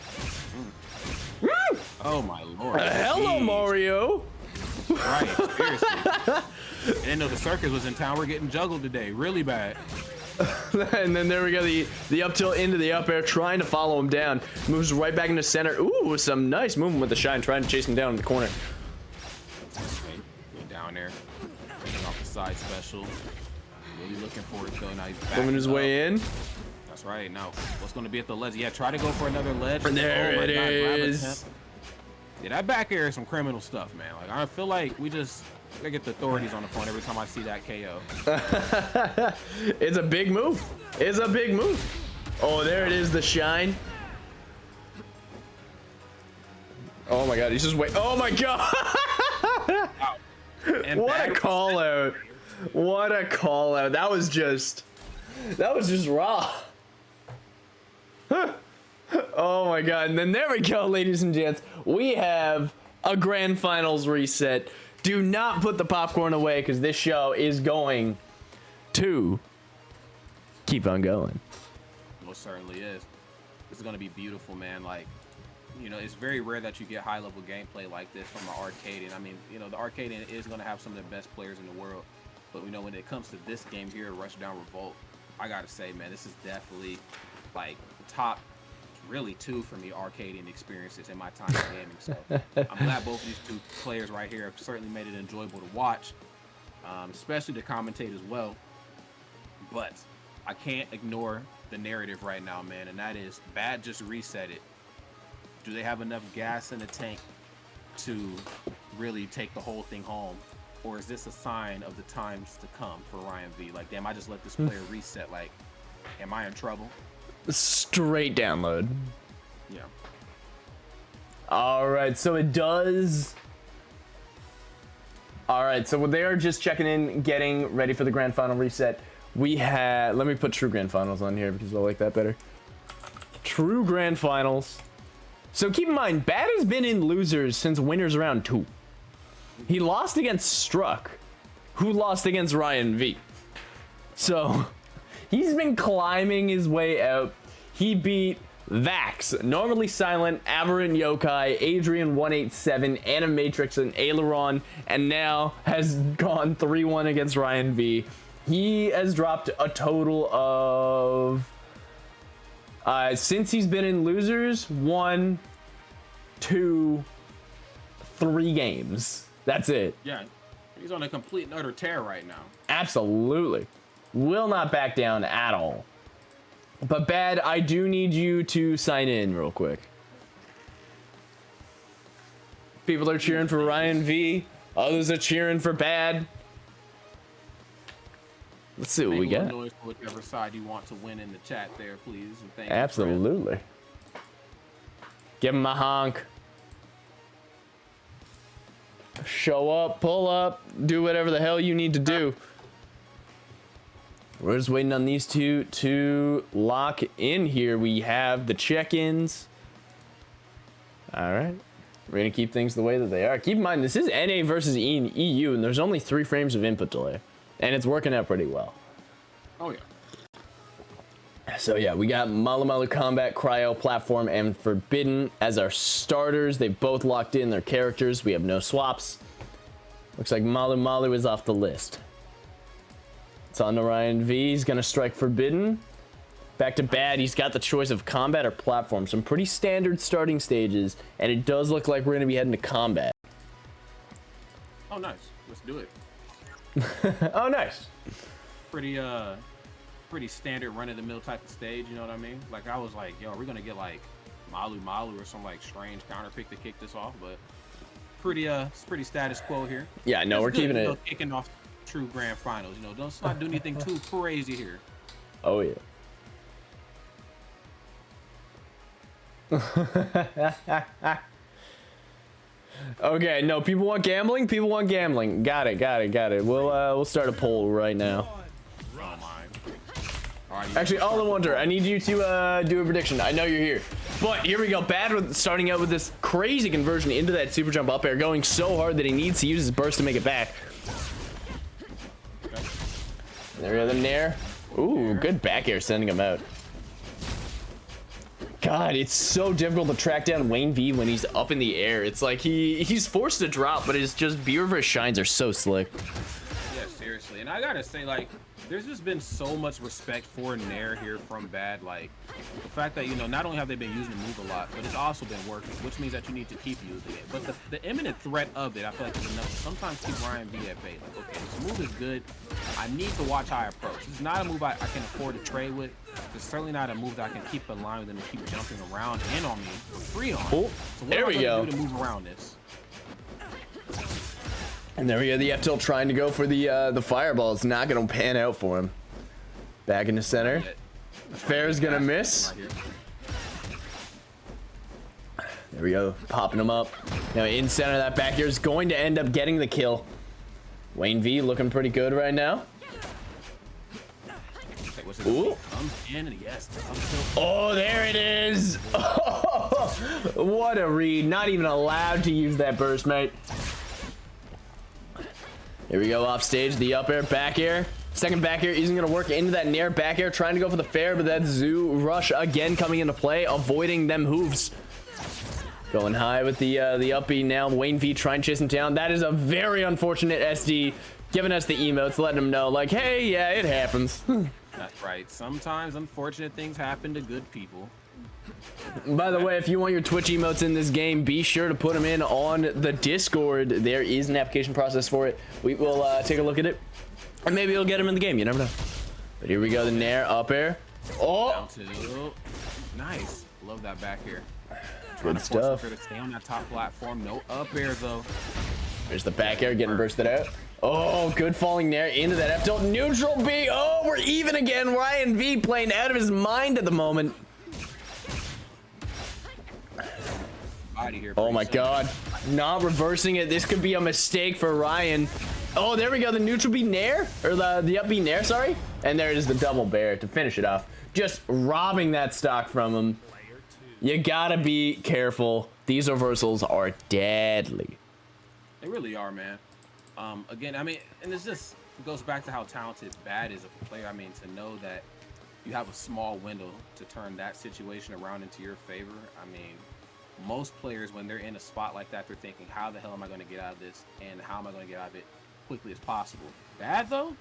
Oh my lord! Hello, Mario. Right, seriously. I didn't know the circus was in town. We're getting juggled today, really bad. And then there we go, the up tilt into the up air, trying to follow him down. Moves right back into center. Ooh, some nice movement with the shine, trying to chase him down in the corner. Get down there, getting off the side special. Really looking for it though. Now he's coming his way in. That's right. Now, what's going to be at the ledge? Yeah, try to go for another ledge. There it is. Yeah, that back air is some criminal stuff, man. Like I feel like we gotta get the authorities on the phone every time I see that KO. It's a big move. It's a big move. Oh, there it is, the shine. Oh my god, he's just wait. Oh my god. What a call out. What a call out. That was just raw. Oh my god. And then there we go, ladies and gents. We have a grand finals reset. Do not put the popcorn away because this show is going to keep on going. Most certainly is. This is going to be beautiful, man. Like, you know, it's very rare that you get high-level gameplay like this from an Arcadian. I mean, you know, the Arcadian is going to have some of the best players in the world. But, you know, when it comes to this game here, Rushdown Revolt, I got to say, man, this is definitely, like, the top really two for me Arcadian experiences in my time in gaming. So I'm glad both of these two players right here have certainly made it enjoyable to watch, especially the commentators as well. But I can't ignore the narrative right now, man, and that is Bad just reset it. Do they have enough gas in the tank to really take the whole thing home, or is this a sign of the times to come for Wyanvee? Like, damn, I just let this player reset. Like, am I in trouble? Straight download. Yeah. All right, so it does. All right, so they are just checking in, getting ready for the grand final reset. We had, let me put true grand finals on here because I like that better. True grand finals. So keep in mind, Bad has been in losers since winners round 2. He lost against Struck, who lost against Wyanvee. So he's been climbing his way out. He beat Vax, Normally Silent, Aberrant Yokai, Adrian 187, Animatrix, and Aileron, and now has gone 3-1 against Wyanvee. He has dropped a total of, since he's been in losers, 1, 2, 3 games. That's it. Yeah, he's on a complete and utter tear right now. Absolutely. Will not back down at all. But Bad, I do need you to sign in real quick. People are cheering for Wyanvee. Others are cheering for Bad. Let's see what we got. Noise for whichever side you want to win in the chat there, please. And thank Absolutely. Give him a honk. Show up, pull up, do whatever the hell you need to do. We're just waiting on these two to lock in here. We have the check-ins. All right. We're going to keep things the way that they are. Keep in mind, this is NA versus EU, and there's only 3 frames of input delay. And it's working out pretty well. Oh, yeah. So, yeah, we got Malu Malu Combat, Cryo, Platform, and Forbidden as our starters. They both locked in their characters. We have no swaps. Looks like Malu Malu is off the list. It's on to Wyanvee. He's gonna strike Forbidden. Back to bad. He's got the choice of combat or platform. Some pretty standard starting stages, and it does look like we're gonna be heading to combat. Oh, nice. Let's do it. Oh, nice. Pretty standard run-of-the-mill type of stage. You know what I mean? Like I was like, yo, are we gonna get like Malu or some like strange counter pick to kick this off? But it's pretty status quo here. Yeah, no, we're keeping it. Kicking off true grand finals. You know, don't not do anything too crazy here. Oh yeah. Okay, no, people want gambling. People want gambling. Got it. We'll start a poll right now. Actually, all in wonder, I need you to do a prediction. I know you're here, but here we go. Bad with starting out with this crazy conversion into that super jump up air, going so hard that he needs to use his burst to make it back. There we go, the nair. Ooh, good back air sending him out. God, it's so difficult to track down Wyanvee when he's up in the air. It's like he's forced to drop, but it's just B reverse shines are so slick. Yeah, seriously. And I gotta say, like, there's just been so much respect for Nair here from Bad. Like, the fact that, you know, not only have they been using the move a lot, but it's also been working, which means that you need to keep using it. But the imminent threat of it, I feel like is enough to sometimes keep Wyanvee at bay. Like, okay, this move is good. I need to watch how I approach. It's not a move I can afford to trade with. It's certainly not a move that I can keep in line with them and keep jumping around in on me for free on. Oh, so there we go. Do to move around this? And there we go, the F tilt trying to go for the fireball. It's not gonna pan out for him. Back in the center. Fair's gonna miss. There we go, popping him up. Now in center, that back here is going to end up getting the kill. Wyanvee looking pretty good right now. Ooh. Oh, there it is. Oh, what a read. Not even allowed to use that burst, mate. Here we go, off stage, the up air, back air. Second back air isn't going to work into that nair back air, trying to go for the fair, but that Zoo rush again coming into play, avoiding them hooves. Going high with the up B now. Wyanvee trying to chase him down. That is a very unfortunate SD, giving us the emotes, letting him know, like, hey, yeah, it happens. That's right. Sometimes unfortunate things happen to good people. By the way, if you want your Twitch emotes in this game, be sure to put them in on the Discord. There is an application process for it. We will take a look at it, and maybe you'll get them in the game. You never know. But here we go, the nair up air. Oh, nice. Love that back air. Good stuff. To stay on that top platform. No up air though. There's the back air getting bursted out. Oh, good falling nair into that F tilt. Neutral B. Oh, we're even again. Wyanvee playing out of his mind at the moment. Oh my god, not reversing it. This could be a mistake for Ryan. Oh, there we go, the neutral B nair, or the up B nair, sorry. And there it is, the double bear to finish it off. Just robbing that stock from him. You gotta be careful. These reversals are deadly. They really are, man. Again, I mean, and it goes back to how talented Bad is of a player. I mean, to know that you have a small window to turn that situation around into your favor. I mean, most players, when they're in a spot like that, they're thinking, how the hell am I going to get out of this? And how am I going to get out of it quickly as possible? Bad, though?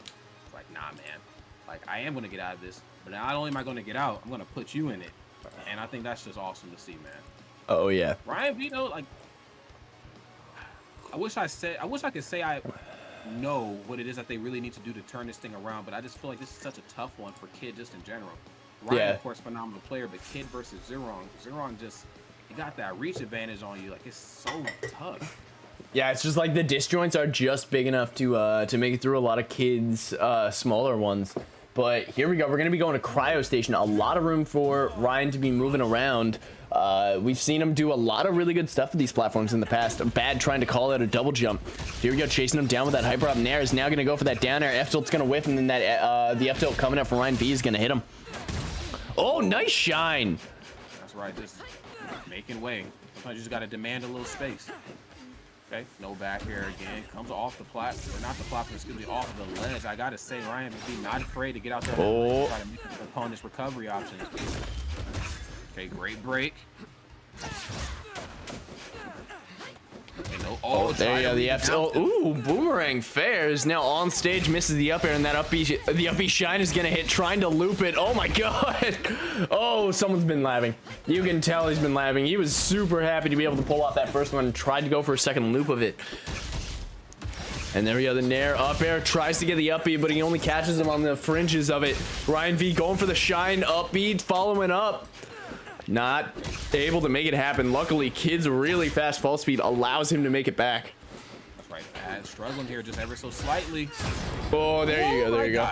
It's like, nah, man. Like, I am going to get out of this. But not only am I going to get out, I'm going to put you in it. And I think that's just awesome to see, man. Oh, yeah. Wyanvee, though, like, I wish I could say I know what it is that they really need to do to turn this thing around, but I just feel like this is such a tough one for Kid just in general. Ryan, of course, phenomenal player, but Kid versus Zhurong. Zhurong just, he got that reach advantage on you. Like, it's so tough. Yeah, it's just like the disjoints are just big enough to make it through a lot of Kid's smaller ones. But here we go. We're going to be going to Cryo Station. A lot of room for Ryan to be moving around. We've seen him do a lot of really good stuff with these platforms in the past. Bad trying to call out a double jump. Here we go, chasing him down with that hyper up nair. Is now going to go for that down air. F tilt's going to whiff, and then that the F tilt coming up from Wyanvee is going to hit him. Oh, nice shine. That's right. Just making way. Sometimes you just got to demand a little space. Okay, no back here again. Comes off the platform, or not the platform, excuse me, off the ledge. I gotta say, Ryan would be not afraid to get out there and try to make his opponent's recovery options. Okay, great break. Okay, nope. Oh, there you go. The F tilt. Ooh, boomerang fares. Now on stage, misses the up air, and that up B, the up B shine is gonna hit, trying to loop it. Oh my god. Oh, someone's been labbing. You can tell he's been labbing. He was super happy to be able to pull off that first one and tried to go for a second loop of it. And there we go, the Nair up air tries to get the up B, but he only catches him on the fringes of it. Wyanvee going for the shine up B, following up. Not able to make it happen. Luckily, Kid's really fast fall speed allows him to make it back. That's right, Bad struggling here just ever so slightly. Oh, there you go, there you go.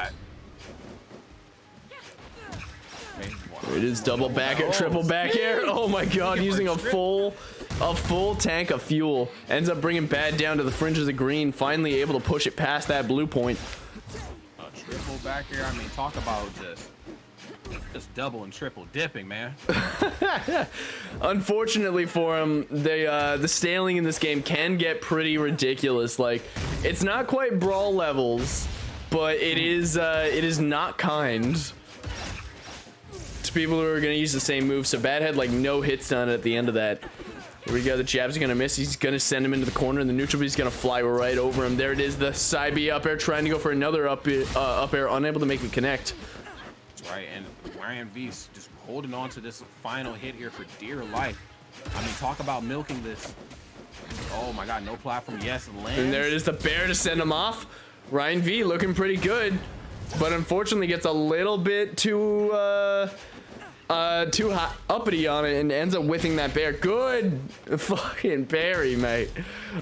It is double back air, triple back air. Oh my god, using a full tank of fuel. Ends up bringing Bad down to the fringes of green, finally able to push it past that blue point. A triple back air, I mean, talk about just double and triple dipping, man. Unfortunately for him, the scaling in this game can get pretty ridiculous. Like, it's not quite brawl levels, but it is not kind to people who are gonna use the same move. So Bad had like no hits done at the end of that. Here we go, the jab's gonna miss. He's gonna send him into the corner, and the neutral B's gonna fly right over him. There it is, the side B up air, trying to go for another up air, unable to make it connect. That's right, and Wyanvee's just holding on to this final hit here for dear life. I mean, talk about milking this. Oh my god, no platform, yes, lands. And there it is, the bear to send him off. Wyanvee looking pretty good, but unfortunately gets a little bit too hot uppity on it and ends up whiffing that bear. Good fucking parry, mate.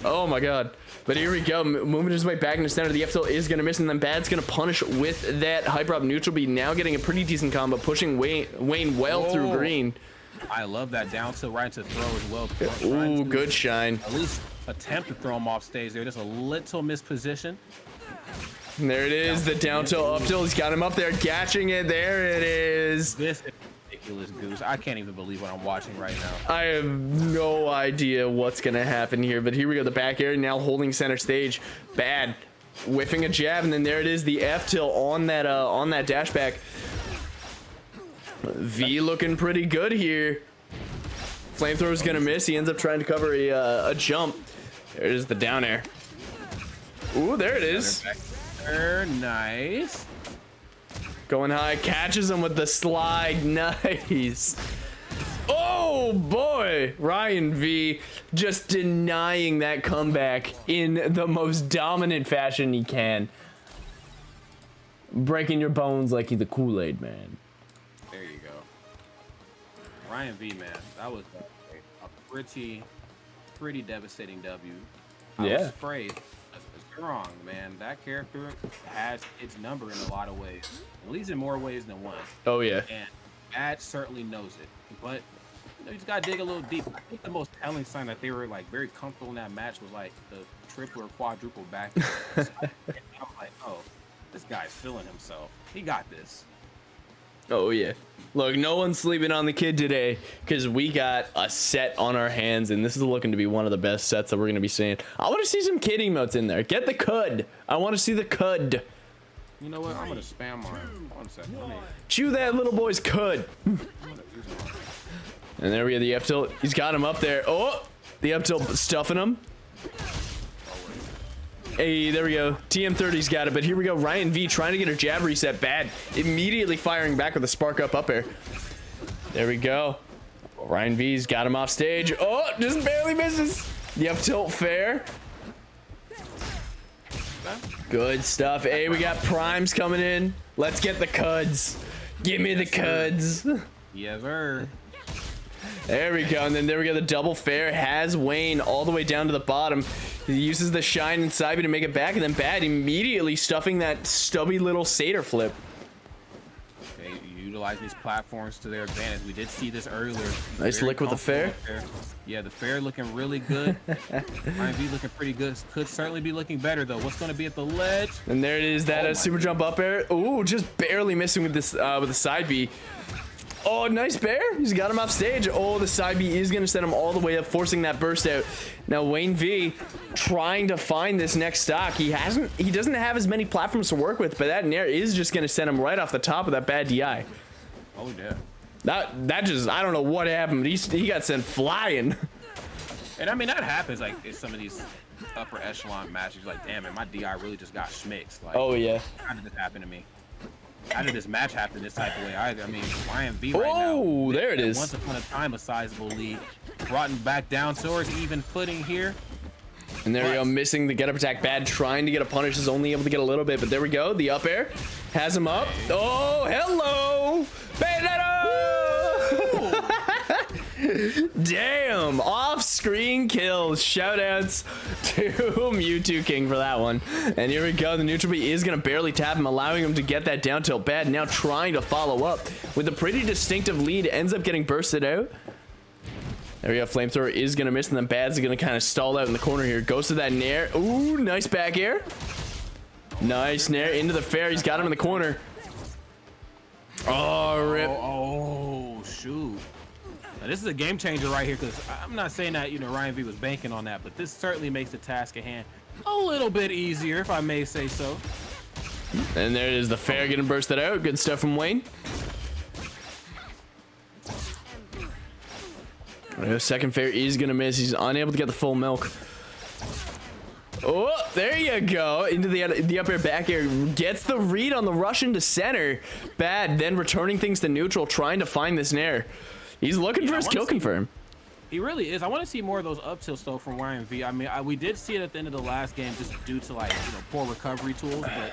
Oh my god. But here we go, moving his way back into center. The F tilt is gonna miss, and then Bad's gonna punish with that hyper up neutral B. Now getting a pretty decent combo, pushing Wayne well through green. I love that down tilt right to throw as well. Ooh, good shine. At least attempt to throw him off stage there. Just a little misposition. And there it is, the down tilt, up tilt. He's got him up there, catching it. There it is. This is ridiculous, Goose. I can't even believe what I'm watching right now. I have no idea what's gonna happen here, but here we go, the back air now holding center stage. Bad whiffing a jab, and then there it is, the F tilt on that dash back. V looking pretty good here. Flamethrower's gonna miss. He ends up trying to cover a jump. There it is, the down air. Ooh, there it is. Nice. Going high, catches him with the slide. Nice. Oh boy, Wyanvee just denying that comeback in the most dominant fashion he can. Breaking your bones like he's the Kool-Aid man. There you go. Wyanvee, man, that was a pretty devastating W. I was afraid. Zhurong, man, that character has its number in a lot of ways, at least in more ways than one. Oh yeah. And Bad certainly knows it, but you just gotta dig a little deep. I think the most telling sign that they were like very comfortable in that match was like the triple or quadruple back. So I'm like, oh, this guy's feeling himself. He got this. Oh yeah. Look, no one's sleeping on the Kid today because we got a set on our hands, and this is looking to be one of the best sets that we're going to be seeing. I want to see some Kid emotes in there. Get the Cud. I want to see the Cud. You know what? I'm going to spam mine. 1 second. Chew that little boy's Cud. And there we have the F tilt. He's got him up there. Oh, the up tilt stuffing him. Hey, there we go. TM30's got it, but here we go. Wyanvee trying to get her jab reset. Bad. Immediately firing back with a spark up air. There we go. Wyanvee's got him off stage. Oh, just barely misses. The up tilt fair. Good stuff. Hey, we got primes coming in. Let's get the Cuds. Give me the Cuds. Yes, sir. There we go, and then there we go, the double fair has Wayne all the way down to the bottom. He uses the shine and side B to make it back, and then Bad immediately stuffing that stubby little satyr flip. They utilize these platforms to their advantage. We did see this earlier. Nice lick with the fair. Yeah, the fair looking really good. Wyanvee looking pretty good. Could certainly be looking better, though. What's going to be at the ledge? And there it is, that super jump up air. Ooh, just barely missing with this with the side B. Oh, nice bear. He's got him off stage. Oh, the side B is going to send him all the way up, forcing that burst out. Now, Wyanvee trying to find this next stock. He doesn't have as many platforms to work with, but that Nair is just going to send him right off the top of that bad DI. Oh, yeah. That just, I don't know what happened, but he got sent flying. And I mean, that happens like in some of these upper echelon matches. Like, damn, man, my DI really just got schmixed. Like, oh, yeah. How did this happen to me? How did this match happen this type of way either? I mean, Wyanvee right now. Oh, there it is. Once upon a time, a sizable lead. Brought him back down towards even footing here. And there we go, missing the get up attack. Bad trying to get a punish, is only able to get a little bit, but there we go. The up air has him up. Oh, hello! Damn, off-screen kills. Shoutouts to Mewtwo King for that one. And here we go, the neutral B is gonna barely tap him, allowing him to get that down tilt. Bad now trying to follow up with a pretty distinctive lead, ends up getting bursted out. There we go, Flamethrower is gonna miss, and then Bad's gonna kind of stall out in the corner here. Goes to that nair. Ooh, nice back air. Nice nair into the fair. He's got him in the corner. Oh, rip. Oh, shoot. Now, this is a game changer right here, because I'm not saying that, you know, Wyanvee was banking on that, but this certainly makes the task at hand a little bit easier, if I may say so. And there it is, the fair getting bursted out. Good stuff from Wayne. Second fair is gonna miss. He's unable to get the full milk. Oh, there you go. Into the up air, back air. Gets the read on the rush into center. Bad. Then returning things to neutral, trying to find this nair. He's looking for his kill confirm. He really is. I want to see more of those up tilts though from Wyanvee. I mean, we did see it at the end of the last game, just due to like, you know, poor recovery tools, but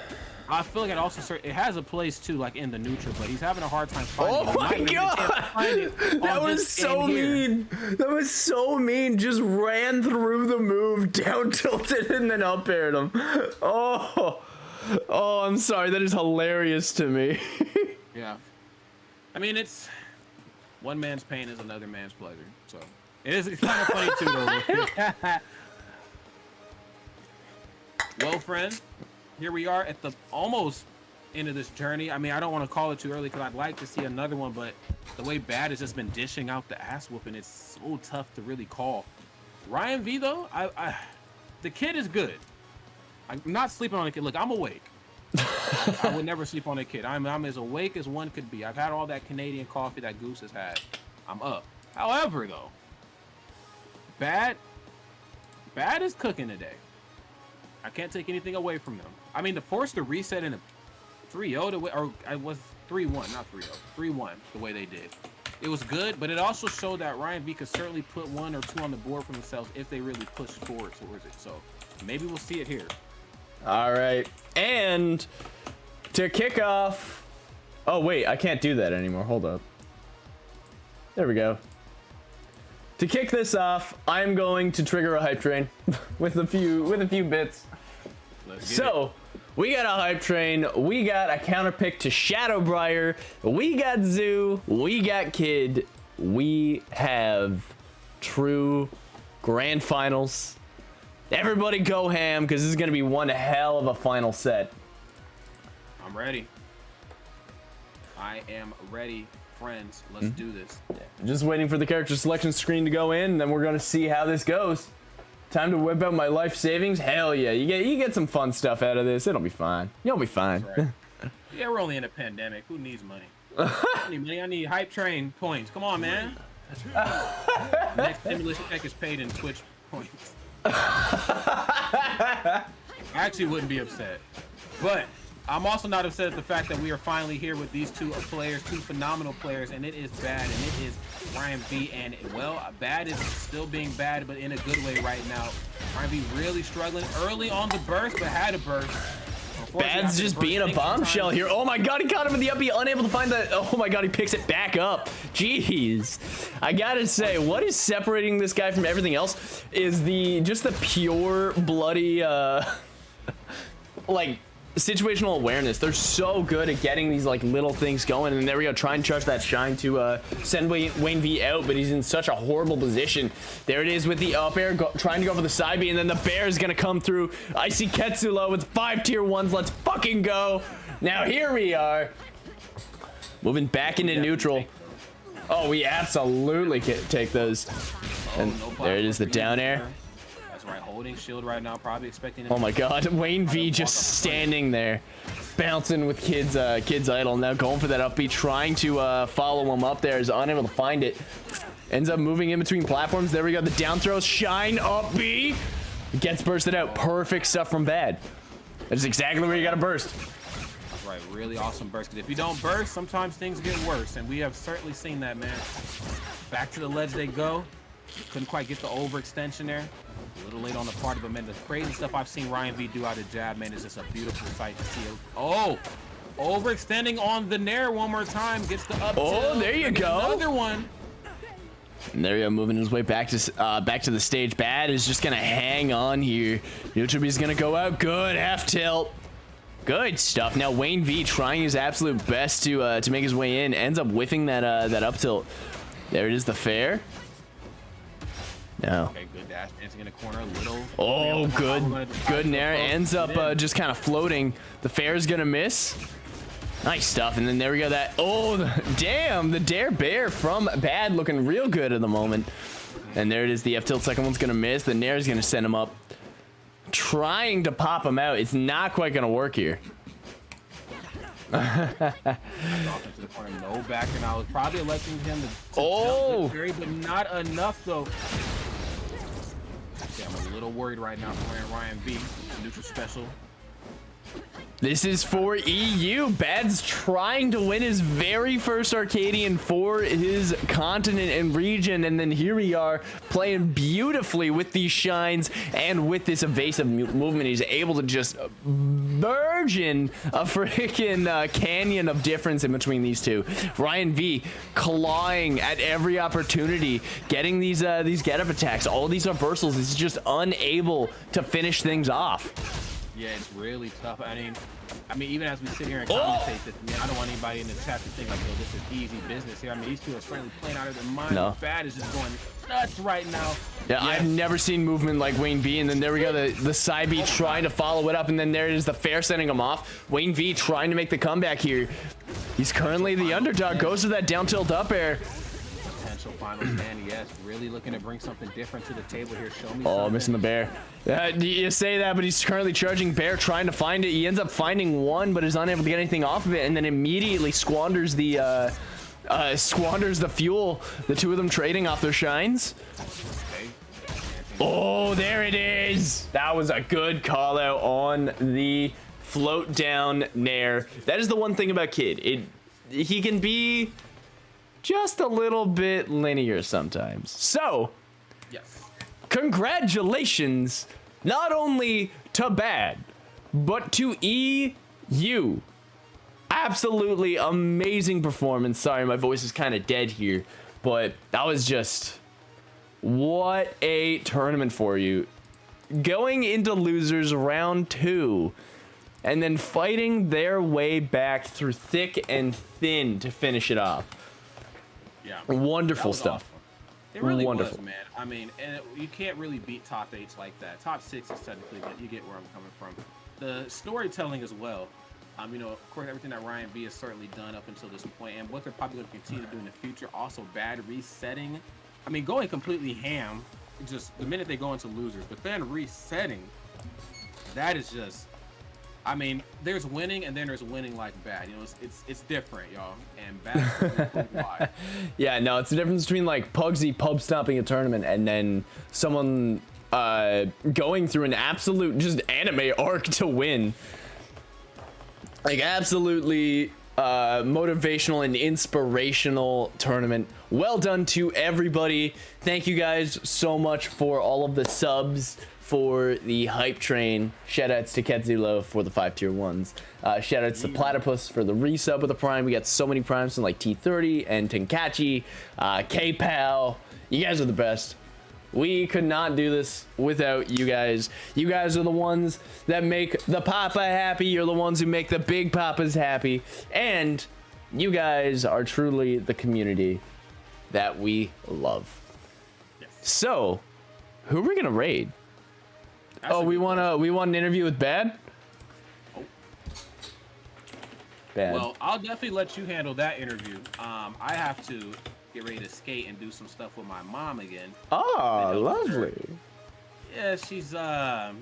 I feel like it also it has a place too, like in the neutral, but he's having a hard time finding it. Oh my god! That was so mean. That was so mean. Just ran through the move, down tilted, and then up aired him. Oh, I'm sorry. That is hilarious to me. Yeah. I mean, it's one man's pain is another man's pleasure. So it's kind of funny too, though. Well, friend. Here we are at the almost end of this journey. I mean, I don't want to call it too early because I'd like to see another one, but the way Bad has just been dishing out the ass whooping, it's so tough to really call. Wyanvee though, the kid is good. I'm not sleeping on a kid. Look, I'm awake. I would never sleep on a kid. I'm as awake as one could be. I've had all that Canadian coffee that Goose has had. I'm up. However, though, Bad is cooking today. I can't take anything away from them. I mean, to force the reset in a 3-0 or I was 3-1, not 3-0, 3-1 the way they did. It was good, but it also showed that Wyanvee could certainly put 1 or 2 on the board for themselves if they really push forward towards it. So maybe we'll see it here. All right, and to kick off. Oh wait, I can't do that anymore. Hold up. There we go. To kick this off, I'm going to trigger a hype train with a few bits. So, we got a hype train, we got a counter pick to Shadowbriar, we got Zoo, we got Kid, we have true grand finals. Everybody go ham, because this is going to be one hell of a final set. I'm ready. I am ready, friends. Let's do this. Just waiting for the character selection screen to go in, and then we're going to see how this goes. Time to whip out my life savings. Hell yeah, you get some fun stuff out of this. It'll be fine. You'll be fine. Right. Yeah, we're only in a pandemic. Who needs money? I need money. I need hype train points. Come on, man. Next stimulus check is paid in Twitch points. I actually wouldn't be upset, but I'm also not upset at the fact that we are finally here with these two players, two phenomenal players, and it is Bad and it is Wyanvee. And well, Bad is still being bad, but in a good way right now. Wyanvee really struggling early on the burst, but had a burst. Bad's just being a bombshell here. Oh my god, he caught him in the up B, unable to find that. Oh my god, he picks it back up. Jeez. I gotta say, what is separating this guy from everything else is just the pure bloody like situational awareness. They're so good at getting these like little things going, and there we go, try and charge that shine to send Wyanvee out, but he's in such a horrible position. There it is with the up air, trying to go for the side B, and then the bear is gonna come through. I see Ketsulo with 5 tier 1s. Let's fucking go. Now here we are, moving back into neutral. Oh, we absolutely can take those. And there it is, the down air. Right, holding shield right now, probably expecting. Oh my god, Wyanvee just standing there, bouncing with Kid's idol. Now going for that up B, trying to follow him up there, is unable to find it. Ends up moving in between platforms. There we go. The down throw. Shine up B. Gets bursted out. Perfect stuff from Bad. That's exactly where you got to burst. That's right. Really awesome burst. Because if you don't burst, sometimes things get worse. And we have certainly seen that, man. Back to the ledge they go. Couldn't quite get the overextension there. A little late on the party, but man, the crazy stuff I've seen Wyanvee do out of jab, man, is just a beautiful sight to see. Oh, overextending on the nair one more time. Gets the up. Oh, there you go. Another one. And there you go, moving his way back to the stage. Bad is just gonna hang on here. Neutral-B's gonna go out. Good F tilt. Good stuff. Now Wyanvee trying his absolute best to make his way in. Ends up whiffing that up tilt. There it is, the fair. No. Okay, good dash dancing in the corner a little. Oh, good nair. Ends up just kind of floating. The fair is gonna miss. Nice stuff. And then there we go. Damn, the dare bear from Bad looking real good at the moment. And there it is. The F tilt second one's gonna miss. The nair is gonna send him up. Trying to pop him out. It's not quite gonna work here. No back, and I was probably electing him to jump the but not enough though. Okay, I'm a little worried right now for Wyanvee. Neutral special. This is for EU. Bad's trying to win his very first Arcadian for his continent and region, and then here we are playing beautifully with these shines and with this evasive movement. He's able to just burgeon a freaking canyon of difference in between these two. Wyanvee clawing at every opportunity, getting these get-up attacks. All of these reversals. He's just unable to finish things off. Yeah, it's really tough. I mean, even as we sit here and commentate this, man, I don't want anybody in the chat to think like, yo, this is easy business here. I mean, these two are certainly playing out of their mind. No. Bad is just going nuts right now. Yeah, I've never seen movement like Wyanvee, and then there we go, the side B trying to follow it up, and then there it is, the fair sending him off. Wyanvee trying to make the comeback here. He's currently the underdog, goes to that down tilt up air. Potential finals, man, yes, really looking to bring something different to the table here. Show me something. Missing the bear. You say that, but he's currently charging bear, trying to find it. He ends up finding one, but is unable to get anything off of it, and then immediately squanders the fuel. The two of them trading off their shines. Oh, there it is. That was a good call out on the float down nair. That is the one thing about Kid. He can be just a little bit linear sometimes. So, yes, congratulations not only to Bad, but to EU. Absolutely amazing performance. Sorry, my voice is kind of dead here, but that was just what a tournament for you. Going into losers round 2 and then fighting their way back through thick and thin to finish it off. Yeah, wonderful stuff. Awesome. It really wonderful. was, man. I mean, and you can't really beat top 8s like that. Top 6 is technically, but you get where I'm coming from. The storytelling as well. You know, of course, everything that Wyanvee has certainly done up until this point, and what they're probably going to continue to do in the future. Also, Bad resetting. I mean, going completely ham. Just the minute they go into losers, but then resetting. That is just. I mean, there's winning, and then there's winning like Bad. You know, it's different, y'all. And Bad. Why? Yeah, no, it's the difference between like Pugsy pub stomping a tournament and then someone going through an absolute just anime arc to win. Like absolutely motivational and inspirational tournament. Well done to everybody. Thank you guys so much for all of the subs. For the hype train, shoutouts to Ketzulo for the 5 tier 1s. Shoutouts to Platypus for the resub with the prime. We got so many primes from like T30 and Tenkachi, K-Pal. You guys are the best. We could not do this without you guys. You guys are the ones that make the Papa happy. You're the ones who make the big Papas happy. And you guys are truly the community that we love. Yes. So, who are we gonna raid? We want an interview with Bad? Oh. Bad. Well, I'll definitely let you handle that interview. I have to get ready to skate and do some stuff with my mom again. Oh, lovely. Yeah, she's not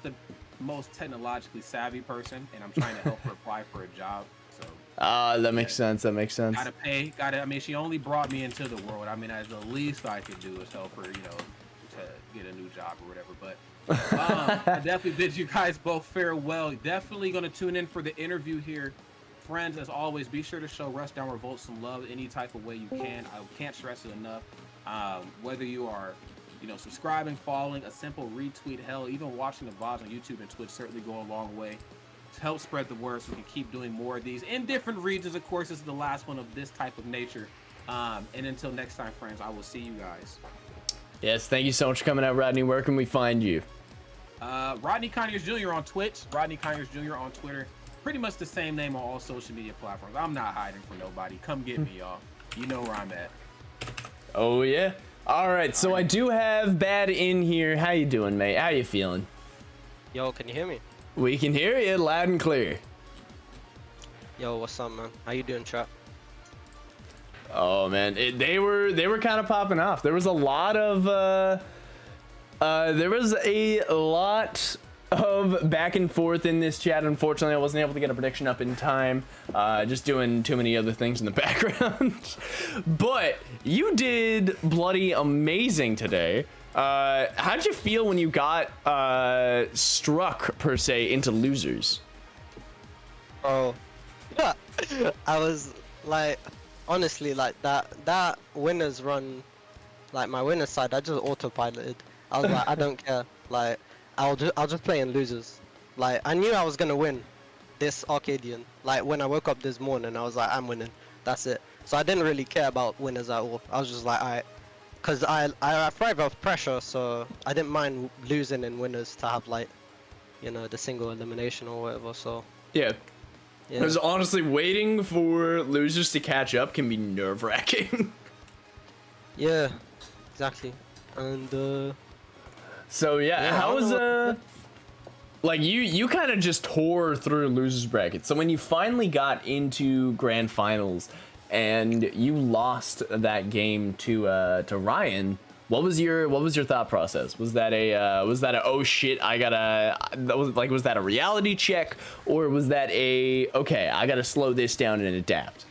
the most technologically savvy person, and I'm trying to help her apply for a job. So That makes sense. That makes sense. Gotta pay. I mean, she only brought me into the world. I mean, as the least I could do is help her, you know, to get a new job or whatever. But I definitely bid you guys both farewell. Definitely gonna tune in for the interview here. Friends, as always, be sure to show Rushdown Revolt some love any type of way you can. I can't stress it enough. Whether you are, you know, subscribing, following, a simple retweet, hell, even watching the VODs on YouTube and Twitch certainly go a long way to help spread the word so we can keep doing more of these in different regions. Of course, this is the last one of this type of nature. And until next time, friends, I will see you guys. Yes, thank you so much for coming out, Rodney. Where can we find you? Rodney Conyers Jr. on Twitch, Rodney Conyers Jr. on Twitter. Pretty much the same name on all social media platforms. I'm not hiding from nobody. Come get me, y'all. You know where I'm at. Oh, yeah? All right, so I do have Bad in here. How you doing, mate? How you feeling? Yo, can you hear me? We can hear you loud and clear. Yo, what's up, man? How you doing, chat? Oh man, they were kind of popping off. There was a lot of back and forth in this chat. Unfortunately, I wasn't able to get a prediction up in time. Just doing too many other things in the background. But you did bloody amazing today. How'd you feel when you got struck per se into losers? Oh, yeah. I was like, honestly, like that winners run, like my winner's side, I just autopiloted. I was like, I don't care. Like, I'll just play in losers. Like, I knew I was gonna win this Arcadian. Like, when I woke up this morning, I was like, I'm winning. That's it. So I didn't really care about winners at all. I was just like, alright. Because I thrive off pressure, so I didn't mind losing in winners to have, like, you know, the single elimination or whatever, so. Yeah. Because honestly, waiting for losers to catch up can be nerve-wracking. Yeah, exactly. And, so yeah, how was, like, you kind of just tore through losers bracket. So when you finally got into grand finals and you lost that game to Ryan, what was your thought process? Was that a oh shit, was that a reality check, or was that a okay, I gotta slow this down and adapt?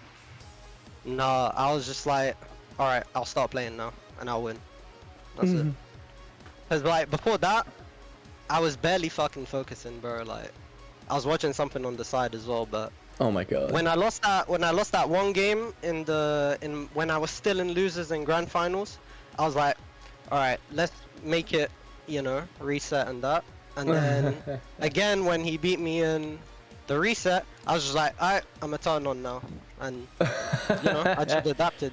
No, I was just like, all right, I'll start playing now and I'll win. That's it. Cause like before that, I was barely fucking focusing, bro. Like, I was watching something on the side as well, but. Oh my god. When I lost that one game when I was still in losers and grand finals, I was like, all right, let's make it, you know, reset and that. And then again when he beat me in the reset, I was just like, all right, I'm gonna turn on now, and you know, I just adapted.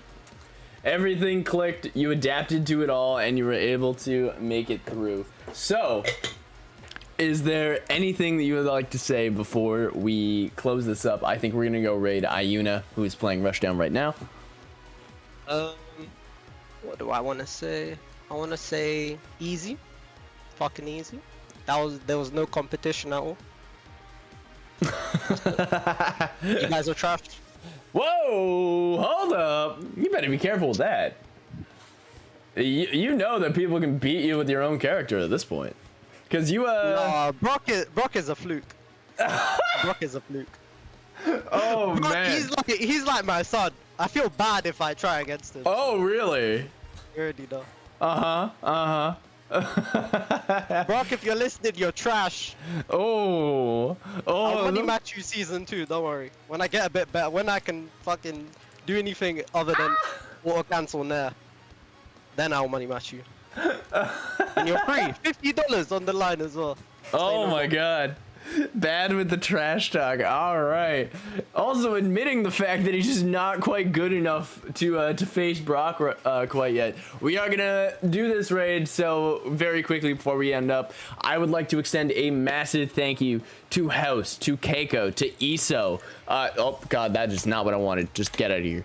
Everything clicked, you adapted to it all, and you were able to make it through. So, is there anything that you would like to say before we close this up? I think we're gonna go raid Iuna, who is playing Rushdown right now. What do I want to say? I want to say easy, fucking easy. There was no competition at all. You guys are trash. Whoa, hold up. You better be careful with that. You know that people can beat you with your own character at this point. Cause you No, Brock is a fluke. Brock is a fluke. Oh Brock, man. He's like my son. I feel bad if I try against him. Oh really? You already know. Brock, if you're listening, you're trash. I'll money match you season 2, don't worry. When I get a bit better, when I can fucking do anything other than auto cancel Nair, then I'll money match you. And you're free. $50 on the line as well. Oh my god. Bad with the trash talk. All right. Also admitting the fact that he's just not quite good enough to face Brock quite yet. We are gonna do this raid, so very quickly before we end up, I would like to extend a massive thank you to House, to Keiko, to Iso. Oh god, that is not what I wanted. Just get out of here.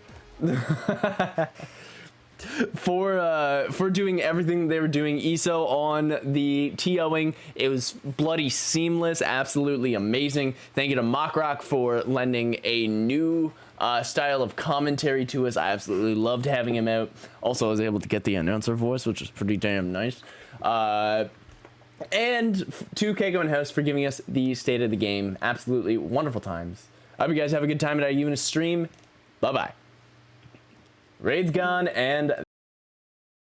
For doing everything they were doing. Iso on the TOing, it was bloody seamless, absolutely amazing. Thank you to MockRock for lending a new style of commentary to us. I absolutely loved having him out. Also, I was able to get the announcer voice, which was pretty damn nice. And to Keiko and House for giving us the state of the game. Absolutely wonderful times. I hope you guys have a good time tonight, even a stream. Bye-bye. Raid's gone, and